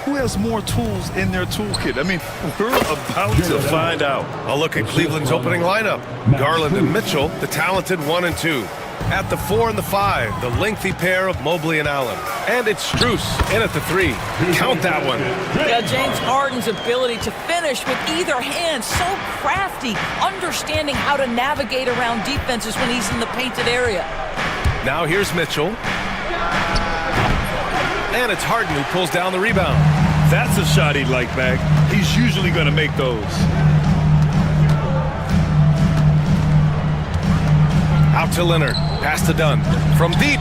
Who has more tools in their toolkit? I mean, we're about to find out. A look at Cleveland's opening lineup. Garland and Mitchell, the talented 1 and 2. At the 4 and the 5, the lengthy pair of Mobley and Allen. And it's Strus in at the 3. Count that one. Yeah, James Harden's ability to finish with either hand, so crafty, understanding how to navigate around defenses when he's in the painted area. Now here's Mitchell. And it's Harden who pulls down the rebound. That's a shot he'd like back. He's usually going to make those. Out to Leonard. Pass to Dunn. From deep.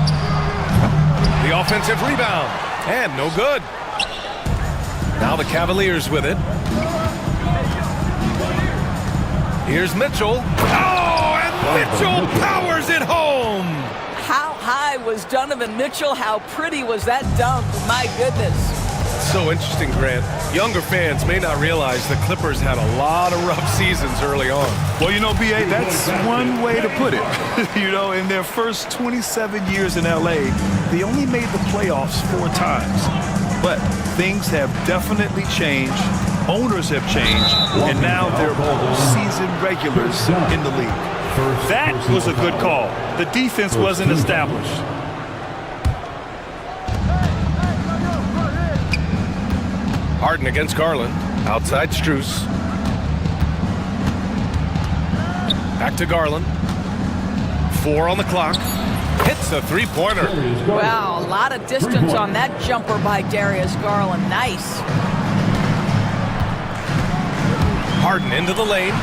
The offensive rebound. And no good. Now the Cavaliers with it. Here's Mitchell. Oh, and Mitchell powers it home. How high was Donovan Mitchell? How pretty was that dunk? My goodness. So interesting, Grant. Younger fans may not realize the Clippers had a lot of rough seasons early on. Well, you know, B.A., that's one way to put it. You know, in their first 27 years in L.A., they only made the playoffs 4 times. But things have definitely changed. Owners have changed. And now they're season regulars in the league. That was a good call. The defense wasn't established. Harden against Garland. Outside Strus. Back to Garland. 4 on the clock. Hits a three-pointer. Wow, a lot of distance on that jumper by Darius Garland. Nice. Harden into the lane.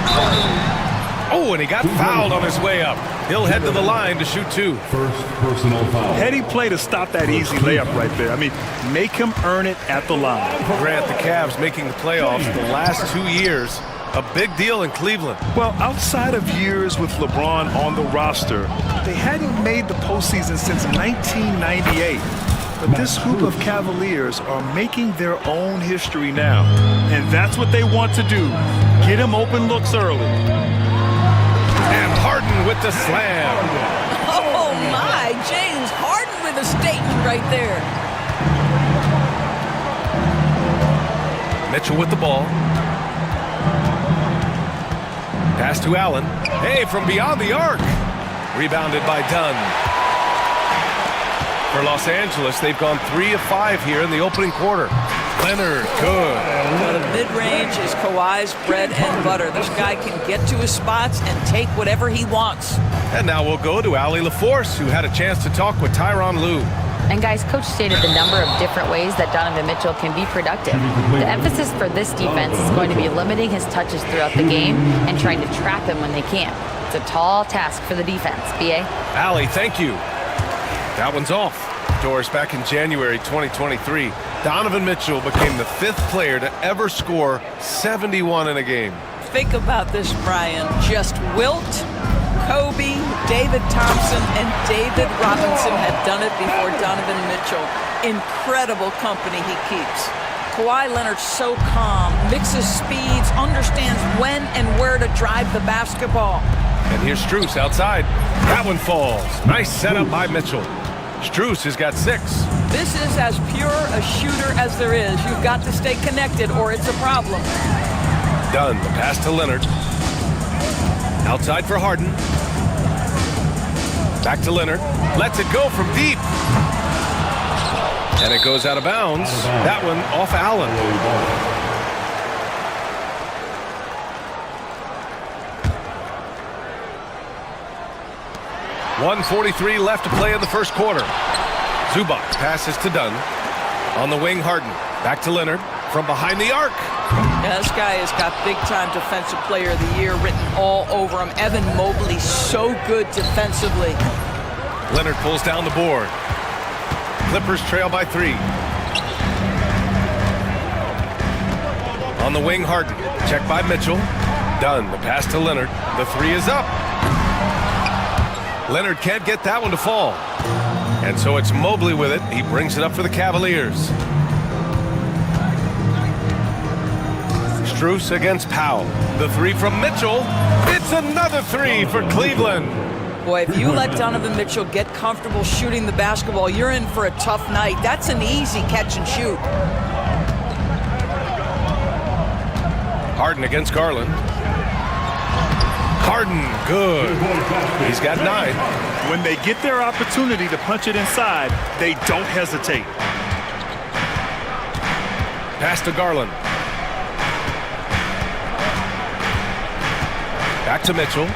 Oh, and he got fouled on his way up. He'll head to the line to shoot 2. First personal foul. Heady play to stop that easy layup right there. I mean, make him earn it at the line. Grant, the Cavs making the playoffs the last 2 years. A big deal in Cleveland. Well, outside of years with LeBron on the roster, they hadn't made the postseason since 1998. But this group of Cavaliers are making their own history now. And that's what they want to do. Get him open looks early. And Harden with the slam. Oh, my. James Harden with a statement right there. Mitchell with the ball. Pass to Allen. Hey, from beyond the arc. Rebounded by Dunn. For Los Angeles, they've gone 3 of 5 here in the opening quarter. Leonard, good. The mid-range is Kawhi's bread and butter. This guy can get to his spots and take whatever he wants. And now we'll go to Allie LaForce, who had a chance to talk with Tyronn Lue. And guys, Coach stated the number of different ways that Donovan Mitchell can be productive. The emphasis for this defense is going to be limiting his touches throughout the game and trying to trap him when they can. It's a tall task for the defense. B.A.? Allie, thank you. That one's off. Doors back in January 2023. Donovan Mitchell became the 5th player to ever score 71 in a game. Think about this, Brian. Just Wilt, Kobe, David Thompson, and David Robinson had done it before Donovan Mitchell. Incredible company he keeps. Kawhi Leonard's so calm, mixes speeds, understands when and where to drive the basketball. And here's Strus outside. That one falls. Nice setup by Mitchell. Strus has got 6. This is as pure a shooter as there is. You've got to stay connected or it's a problem. Dunn, the pass to Leonard. Outside for Harden. Back to Leonard. Lets it go from deep. And it goes out of bounds. That one off Allen. 1:43 left to play in the first quarter. Zubac passes to Dunn. On the wing, Harden. Back to Leonard. From behind the arc. Yeah, this guy has got big-time Defensive Player of the Year written all over him. Evan Mobley, so good defensively. Leonard pulls down the board. Clippers trail by 3. On the wing, Harden. Checked by Mitchell. Dunn, the pass to Leonard. The 3 is up. Leonard can't get that one to fall. And so it's Mobley with it. He brings it up for the Cavaliers. Strus against Powell. The 3 from Mitchell. It's another 3 for Cleveland. Boy, if you let Donovan Mitchell get comfortable shooting the basketball, you're in for a tough night. That's an easy catch and shoot. Harden against Garland. Harden, good. He's got 9. When they get their opportunity to punch it inside, they don't hesitate. Pass to Garland. Back to Mitchell.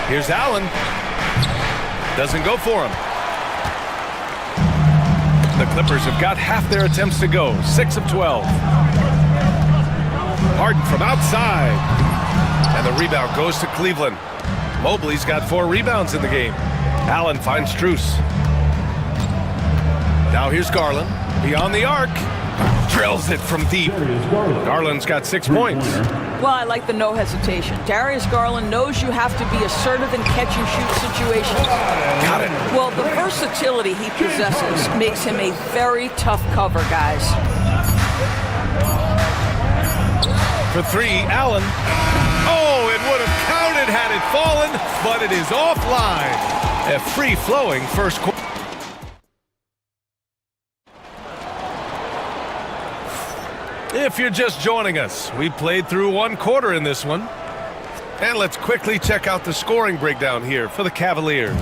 Here's Allen. Doesn't go for him. The Clippers have got half their attempts to go. 6 of 12. Harden from outside. And the rebound goes to Cleveland. Mobley's got 4 rebounds in the game. Allen finds Strus. Now here's Garland. Beyond the arc. Drills it from deep. Garland's got 6 points. Well, I like the no hesitation. Darius Garland knows you have to be assertive in catch-and-shoot situations. Got it. Well, the versatility he possesses makes him a very tough cover, guys. For 3, Allen. Oh, it would have counted had it fallen, but it is offline. A free-flowing first quarter. If you're just joining us, we played through 1 quarter in this one. And let's quickly check out the scoring breakdown here for the Cavaliers.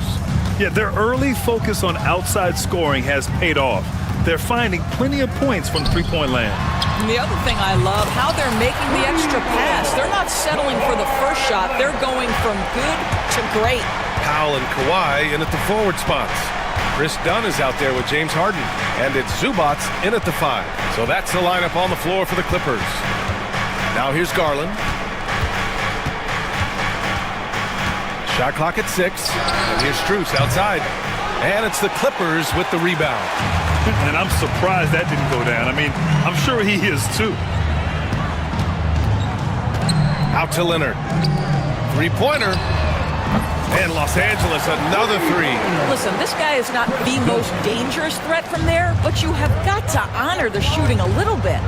Yeah, their early focus on outside scoring has paid off. They're finding plenty of points from three-point land. And the other thing I love, how they're making the extra pass. They're not settling for the first shot. They're going from good to great. Powell and Kawhi in at the forward spots. Chris Dunn is out there with James Harden. And it's Zubats in at the 5. So that's the lineup on the floor for the Clippers. Now here's Garland. Shot clock at 6. And here's Strus outside. And it's the Clippers with the rebound. And I'm surprised that didn't go down. I mean, I'm sure he is too. Out to Leonard. 3-pointer. And Los Angeles, another 3. Listen, this guy is not the most dangerous threat from there, but you have got to honor the shooting a little bit.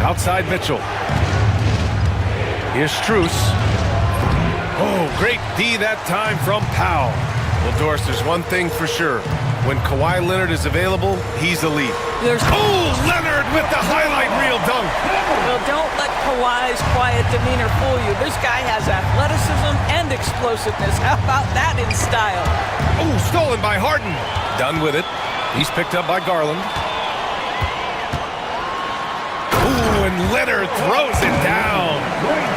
Outside Mitchell. Here's Strus. Oh, great D that time from Powell. Well, Doris, there's one thing for sure. When Kawhi Leonard is available, he's elite. Oh, Leonard with the highlight reel dunk. Well, don't let Kawhi's quiet demeanor fool you. This guy has athleticism and explosiveness. How about that in style? Oh, stolen by Harden. Done with it. He's picked up by Garland. Ooh, and Leonard throws it down.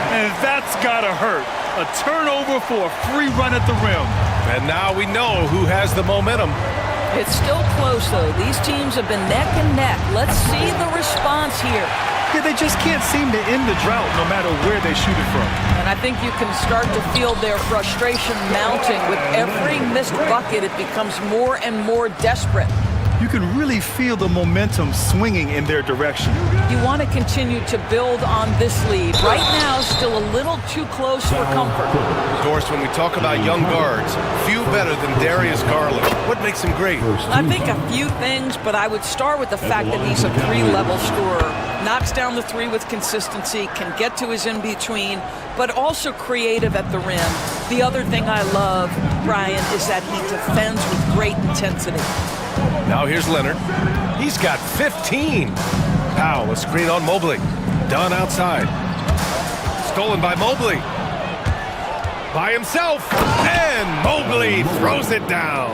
And that's gotta hurt. A turnover for a free run at the rim. And now we know who has the momentum. It's still close, though. These teams have been neck and neck. Let's see the response here. Yeah, they just can't seem to end the drought no matter where they shoot it from. And I think you can start to feel their frustration mounting. With every missed bucket, it becomes more and more desperate. You can really feel the momentum swinging in their direction. You want to continue to build on this lead. Right now, still a little too close for comfort. Doris, when we talk about young guards, few better than Darius Garland. What makes him great? I think a few things, but I would start with the fact that he's a 3-level scorer. Knocks down the 3 with consistency, can get to his in-between, but also creative at the rim. The other thing I love, Brian, is that he defends with great intensity. Now here's Leonard. He's got 15. Powell, a screen on Mobley. Dunn outside. Stolen by Mobley. By himself. And Mobley throws it down.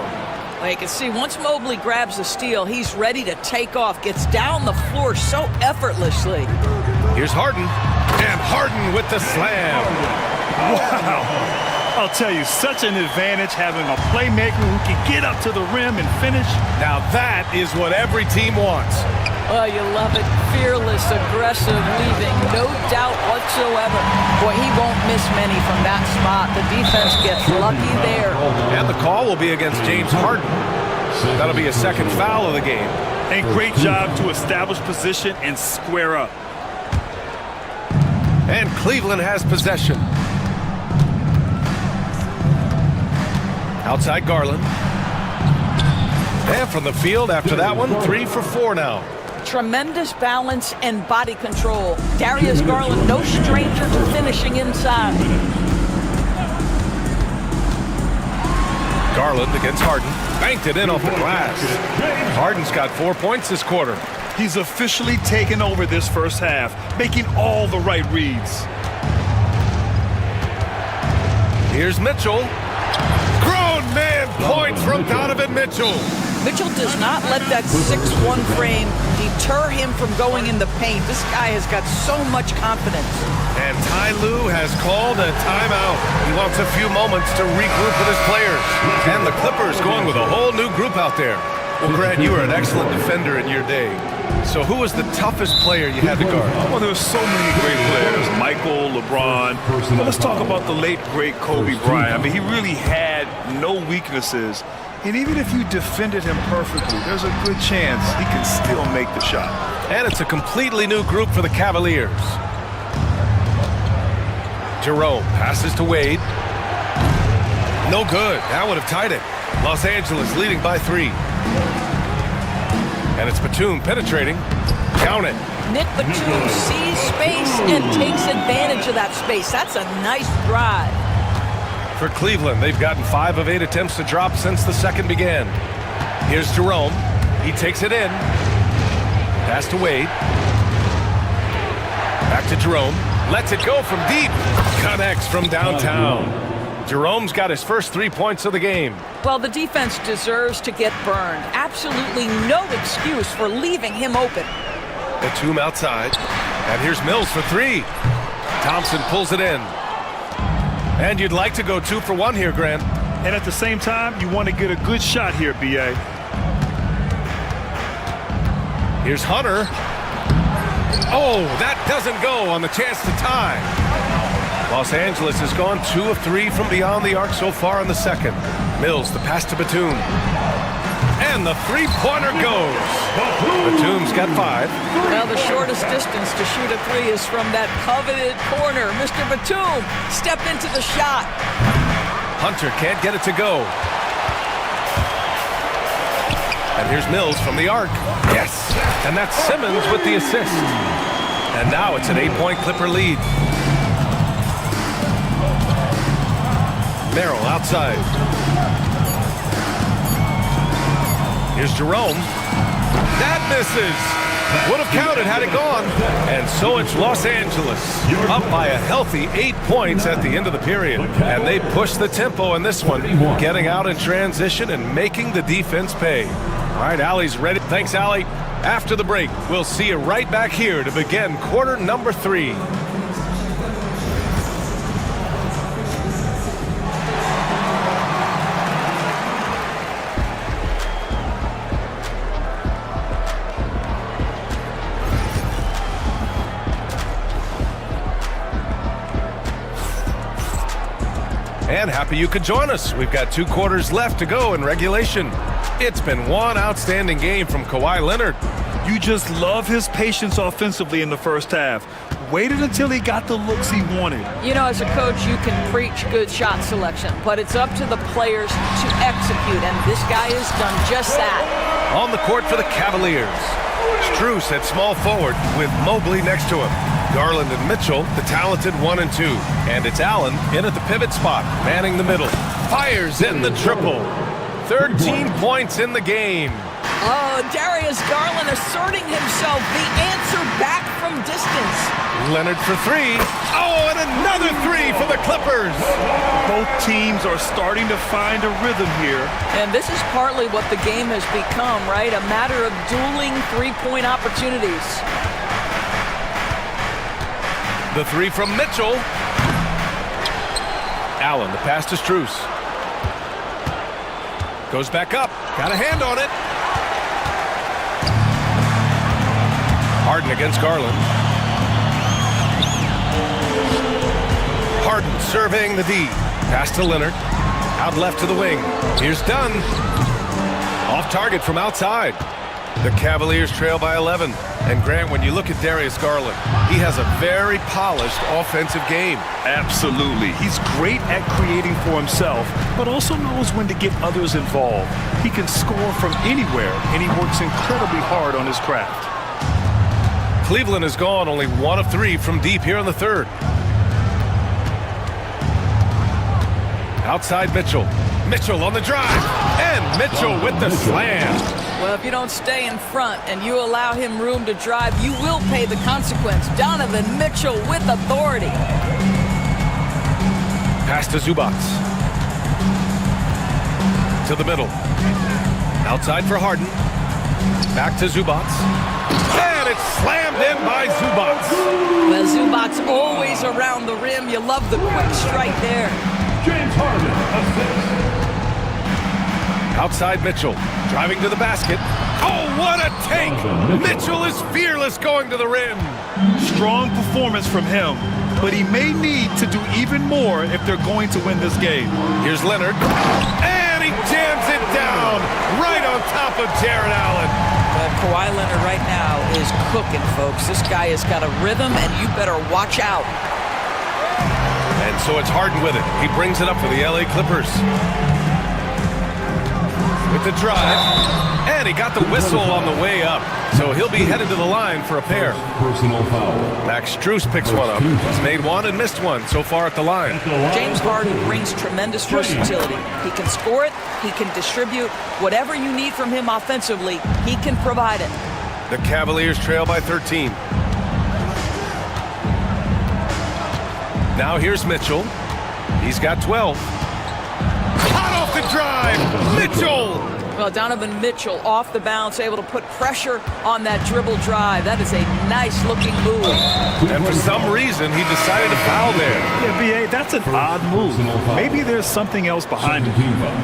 Well, you can see once Mobley grabs the steal, he's ready to take off. Gets down the floor so effortlessly. Here's Harden. And Harden with the slam. Wow. I'll tell you, such an advantage having a playmaker who can get up to the rim and finish. Now that is what every team wants. Oh, you love it. Fearless, aggressive, leaving. No doubt whatsoever. Boy, he won't miss many from that spot. The defense gets lucky there. And the call will be against James Harden. That'll be a second foul of the game. And great job to establish position and square up. And Cleveland has possession. Outside Garland. And from the field after that one, 3 for 4 now. Tremendous balance and body control. Darius Garland, no stranger to finishing inside. Garland against Harden. Banked it in off the glass. Harden's got 4 points this quarter. He's officially taken over this first half, making all the right reads. Here's Mitchell. Grown man point from Donovan Mitchell. Mitchell does not let that 6'1" frame deter him from going in the paint. This guy has got so much confidence. And Ty Lue has called a timeout. He wants a few moments to regroup with his players. And the Clippers going with a whole new group out there. Well, Grant, you were an excellent defender in your day. So who was the toughest player you had to guard? Well, there were so many great players. Michael, LeBron. But let's talk about the late, great Kobe Bryant. I mean, he really had no weaknesses. And even if you defended him perfectly, there's a good chance he can still make the shot. And it's a completely new group for the Cavaliers. Jerome passes to Wade. No good. That would have tied it. Los Angeles leading by 3. And it's Batum penetrating. Count it. Nick Batum sees space and takes advantage of that space. That's a nice drive. For Cleveland, they've gotten 5 of 8 attempts to drop since the second began. Here's Jerome. He takes it in. Pass to Wade. Back to Jerome. Lets it go from deep. Connects from downtown. Jerome's got his first 3 points of the game. Well, the defense deserves to get burned. Absolutely no excuse for leaving him open. Batum outside. And here's Mills for 3. Thompson pulls it in. And you'd like to go 2 for 1 here, Grant. And at the same time, you want to get a good shot here, B.A. Here's Hunter. Oh, that doesn't go on the chance to tie. Los Angeles has gone 2 of 3 from beyond the arc so far in the second. Mills, the pass to Batum. And the three-pointer goes. Batum's got 5. Well, the shortest distance to shoot a 3 is from that coveted corner. Mr. Batum, step into the shot. Hunter can't get it to go. And here's Mills from the arc. Yes! And that's Simmons with the assist. And now it's an 8-point Clipper lead. Merrill outside. Here's Jerome. That misses. Would have counted had it gone. And so it's Los Angeles up by a healthy 8 points at the end of the period. And they push the tempo in this one, getting out in transition and making the defense pay. All right, Allie's ready. Thanks, Allie. After the break, we'll see you right back here to begin quarter number 3. And happy you could join us. We've got 2 quarters left to go in regulation. It's been one outstanding game from Kawhi Leonard. You just love his patience offensively in the first half. Waited until he got the looks he wanted. You know, as a coach, you can preach good shot selection, but it's up to the players to execute, and this guy has done just that. On the court for the Cavaliers, Strus at small forward with Mobley next to him. Garland and Mitchell, the talented 1 and 2. And it's Allen in at the pivot spot, manning the middle. Fires in the triple. 13 points in the game. Oh, Darius Garland asserting himself, the answer back from distance. Leonard for 3. Oh, and another 3 for the Clippers. Both teams are starting to find a rhythm here. And this is partly what the game has become, right? A matter of dueling three-point opportunities. The 3 from Mitchell. Allen, the pass to Strus. Goes back up. Got a hand on it. Harden against Garland. Harden surveying the D. Pass to Leonard. Out left to the wing. Here's Dunn. Off target from outside. The Cavaliers trail by 11. And Grant, when you look at Darius Garland, he has a very polished offensive game. Absolutely. He's great at creating for himself, but also knows when to get others involved. He can score from anywhere, and he works incredibly hard on his craft. Cleveland has gone only 1 of 3 from deep here in the third. Outside Mitchell. Mitchell on the drive. And Mitchell with the slam. Well, if you don't stay in front and you allow him room to drive, you will pay the consequence. Donovan Mitchell with authority. Pass to Zubats. To the middle. Outside for Harden. Back to Zubats. And it's slammed in by Zubats. Well, Zubats always around the rim. You love the quick strike there. James Harden, assist. Outside Mitchell. Driving to the basket. Oh, what a take! Mitchell is fearless going to the rim. Strong performance from him, but he may need to do even more if they're going to win this game. Here's Leonard. And he jams it down right on top of Jared Allen. Kawhi Leonard right now is cooking, folks. This guy has got a rhythm, and you better watch out. And so it's Harden with it. He brings it up for the LA Clippers. With the drive. And he got the whistle on the way up. So he'll be headed to the line for a pair. Personal foul. Max Strus picks one up. He's made one and missed one so far at the line. James Harden brings tremendous versatility. He can score it. He can distribute. Whatever you need from him offensively, he can provide it. The Cavaliers trail by 13. Now here's Mitchell. He's got 12. Hot off the drive. Mitchell. Well, Donovan Mitchell off the bounce, able to put pressure on that dribble drive. That is a nice-looking move. And for some reason, he decided to foul there. Yeah, B.A., that's an odd move. Maybe there's something else behind it.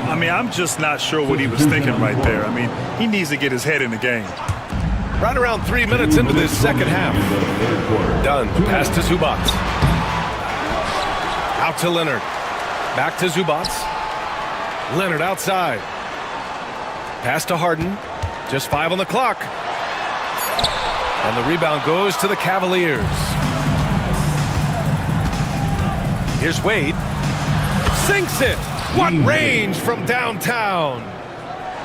I mean, I'm just not sure what he was thinking right there. I mean, he needs to get his head in the game. Right around 3 minutes into this second half. Done. Pass to Zubats. Out to Leonard. Back to Zubats. Leonard outside. Pass to Harden. Just 5 on the clock. And the rebound goes to the Cavaliers. Here's Wade. Sinks it. What range from downtown.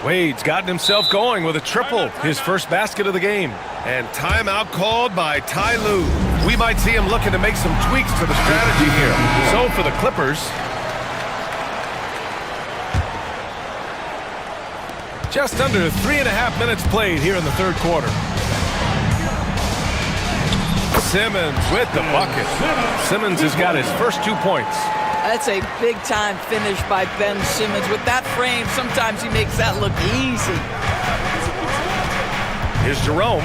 Wade's gotten himself going with a triple. His first basket of the game. And timeout called by Ty Lue. We might see him looking to make some tweaks to the strategy here. So for the Clippers, just under 3.5 minutes played here in the third quarter. Simmons with the bucket. Simmons has got his first 2 points. That's a big-time finish by Ben Simmons. With that frame, sometimes he makes that look easy. Here's Jerome.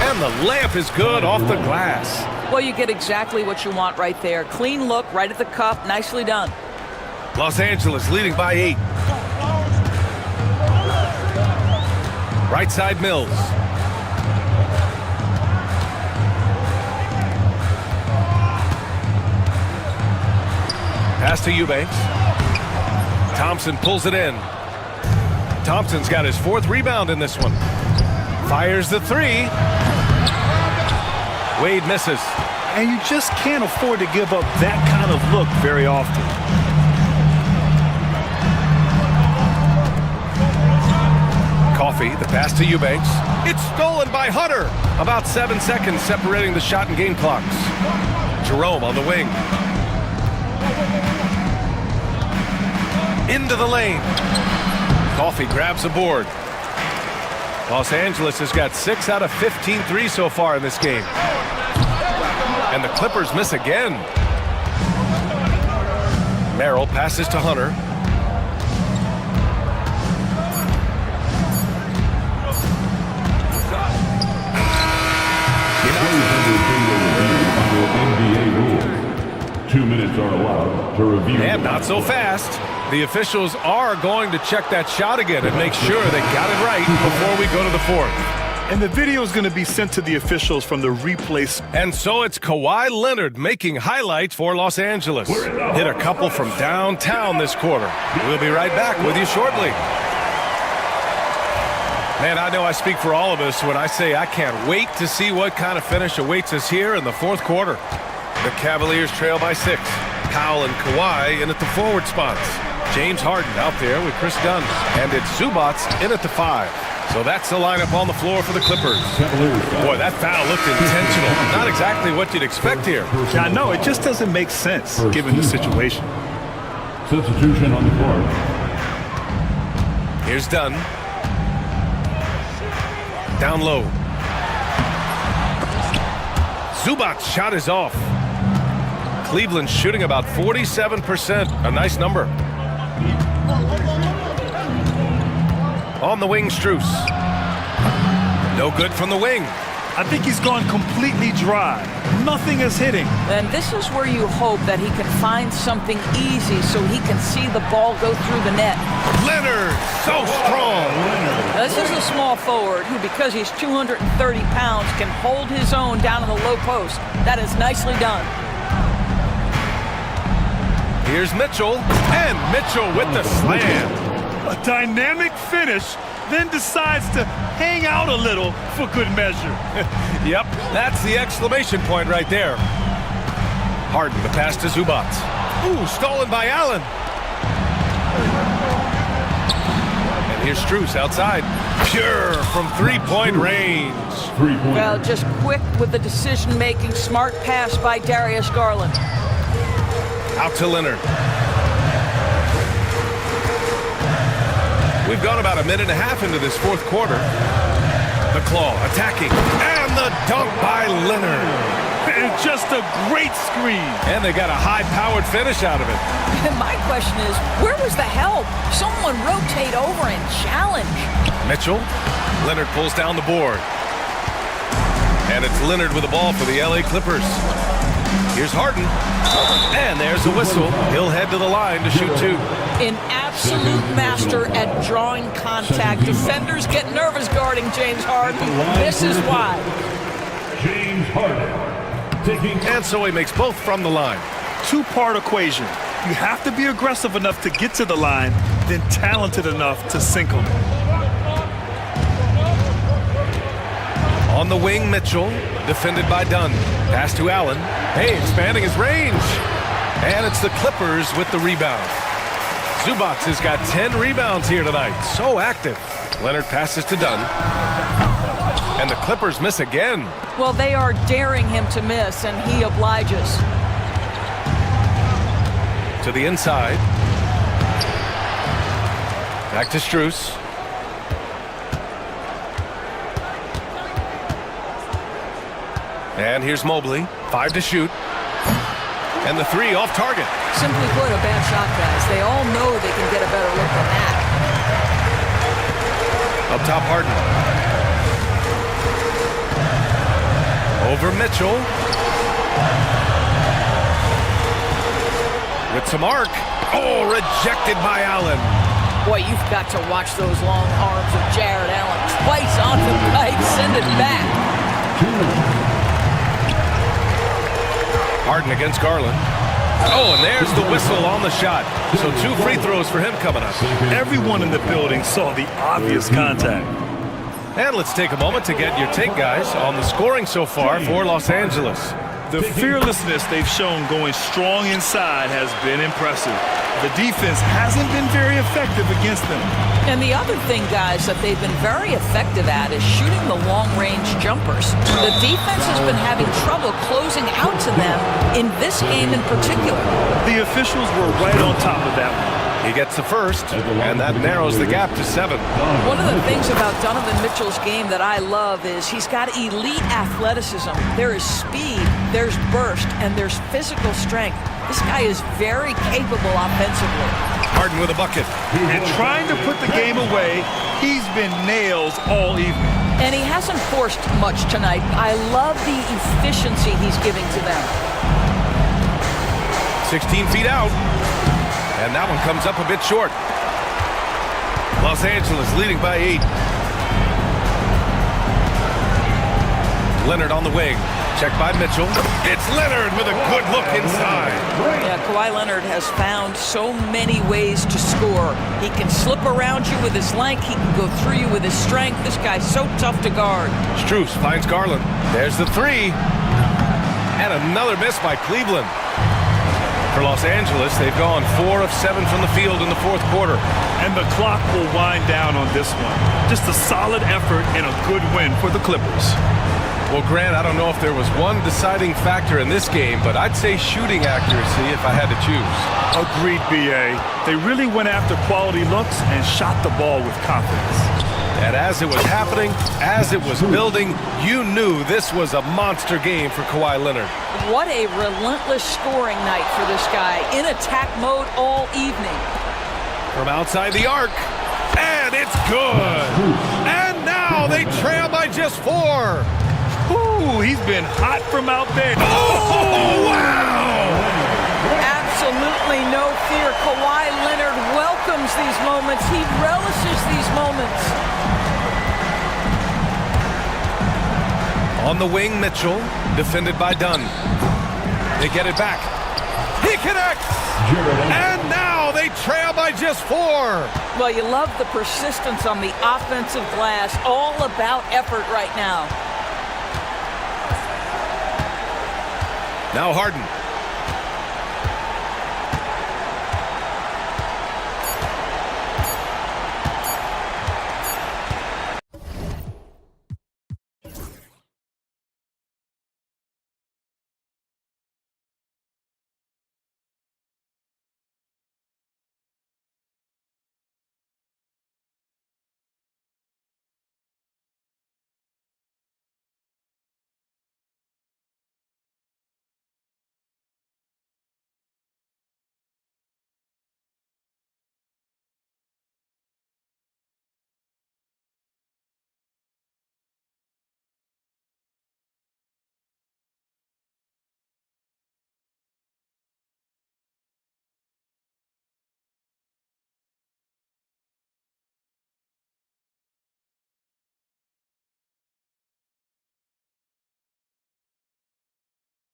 And the layup is good off the glass. Well, you get exactly what you want right there. Clean look, right at the cup. Nicely done. Los Angeles leading by 8. Right side Mills. Pass to Eubanks. Thompson pulls it in. Thompson's got his 4th rebound in this one. Fires the 3. Wade misses. And you just can't afford to give up that kind of look very often. Coffee, the pass to Eubanks. It's stolen by Hunter. About 7 seconds separating the shot and game clocks. Jerome on the wing. Into the lane. Coffee grabs a board. Los Angeles has got 6 out of 15 threes so far in this game. And the Clippers miss again. Merrill passes to Hunter. NBA rules. 2 minutes are allowed to review. And not so fast. The officials are going to check that shot again and make sure they got it right before we go to the 4th. And the video is going to be sent to the officials from the replay. And so it's Kawhi Leonard making highlights for Los Angeles. Hit a couple from downtown this quarter. We'll be right back with you shortly. Man, I know I speak for all of us when I say I can't wait to see what kind of finish awaits us here in the 4th quarter. The Cavaliers trail by 6. Powell and Kawhi in at the forward spots. James Harden out there with Chris Dunn. And it's Zubats in at the 5. So that's the lineup on the floor for the Clippers. Boy, that foul looked intentional. Not exactly what you'd expect here. Yeah, I know. It just doesn't make sense given the situation. Substitution on the court. Here's Dunn. Down low. Zubac's shot is off. Cleveland shooting about 47%. A nice number. On the wing, Strus. No good from the wing. I think he's gone completely dry. Nothing is hitting. And this is where you hope that he can find something easy so he can see the ball go through the net. Leonard, so strong. This is a small forward who, because he's 230 pounds, can hold his own down in the low post. That is nicely done. Here's Mitchell, and Mitchell with the slam. A dynamic finish, then decides to hang out a little for good measure. Yep, that's the exclamation point right there. Harden, the pass to Zubac. Ooh, stolen by Allen. And here's Strus outside. Pure from three-point range. Well, just quick with the decision-making, smart pass by Darius Garland. Out to Leonard. We've gone about a minute and a half into this fourth quarter. The claw attacking, and the dunk by Leonard. And just a great screen. And they got a high-powered finish out of it. And my question is, where was the help? Someone rotate over and challenge. Mitchell, Leonard pulls down the board. And it's Leonard with the ball for the LA Clippers. Here's Harden, and there's a whistle. He'll head to the line to shoot two. An absolute master at drawing contact. Defenders get nervous guarding James Harden. This is why. James Harden. And so he makes both from the line. Two-part equation. You have to be aggressive enough to get to the line, then talented enough to sink them. On the wing, Mitchell, defended by Dunn. Pass to Allen. Hey, expanding his range. And it's the Clippers with the rebound. Zubac has got 10 rebounds here tonight. So active. Leonard passes to Dunn. And the Clippers miss again. Well, they are daring him to miss, and he obliges. To the inside. Back to Strus. And here's Mobley. 5 to shoot. And the three off target. Simply put, a bad shot, guys. They all know they can get a better look than that. Up top, Harden. Over Mitchell. With some arc. Oh, rejected by Allen. Boy, you've got to watch those long arms of Jared Allen. Twice on the pipe, send it back. Harden against Garland. Oh, and there's the whistle on the shot. So 2 free throws for him coming up. Everyone in the building saw the obvious contact. And let's take a moment to get your take, guys, on the scoring so far for Los Angeles. The fearlessness they've shown going strong inside has been impressive. The defense hasn't been very effective against them. And the other thing, guys, that they've been very effective at is shooting the long-range jumpers. The defense has been having trouble closing out to them in this game in particular. The officials were right on top of that one. He gets the first, and that narrows the gap to 7. One of the things about Donovan Mitchell's game that I love is he's got elite athleticism. There is speed, there's burst, and there's physical strength. This guy is very capable offensively. Harden with a bucket. And trying to put the game away, he's been nails all evening. And he hasn't forced much tonight. I love the efficiency he's giving to them. 16 feet out. And that one comes up a bit short. Los Angeles leading by 8. Leonard on the wing. Checked by Mitchell. It's Leonard with a good look inside. Yeah, Kawhi Leonard has found so many ways to score. He can slip around you with his length. He can go through you with his strength. This guy's so tough to guard. Strus finds Garland. There's the 3. And another miss by Cleveland. For Los Angeles, they've gone 4 of 7 from the field in the fourth quarter. And the clock will wind down on this one. Just a solid effort and a good win for the Clippers. Well, Grant, I don't know if there was one deciding factor in this game, but I'd say shooting accuracy if I had to choose. Agreed, B.A. They really went after quality looks and shot the ball with confidence. And as it was happening, as it was building, you knew this was a monster game for Kawhi Leonard. What a relentless scoring night for this guy. In attack mode all evening. From outside the arc, and it's good. And now they trail by just 4. Ooh, he's been hot from out there. Oh, wow! Absolutely no fear. Kawhi Leonard welcomes these moments. He relishes these moments. On the wing, Mitchell, defended by Dunn. They get it back. He connects! And now they trail by just 4. Well, you love the persistence on the offensive glass. All about effort right now. Now Harden.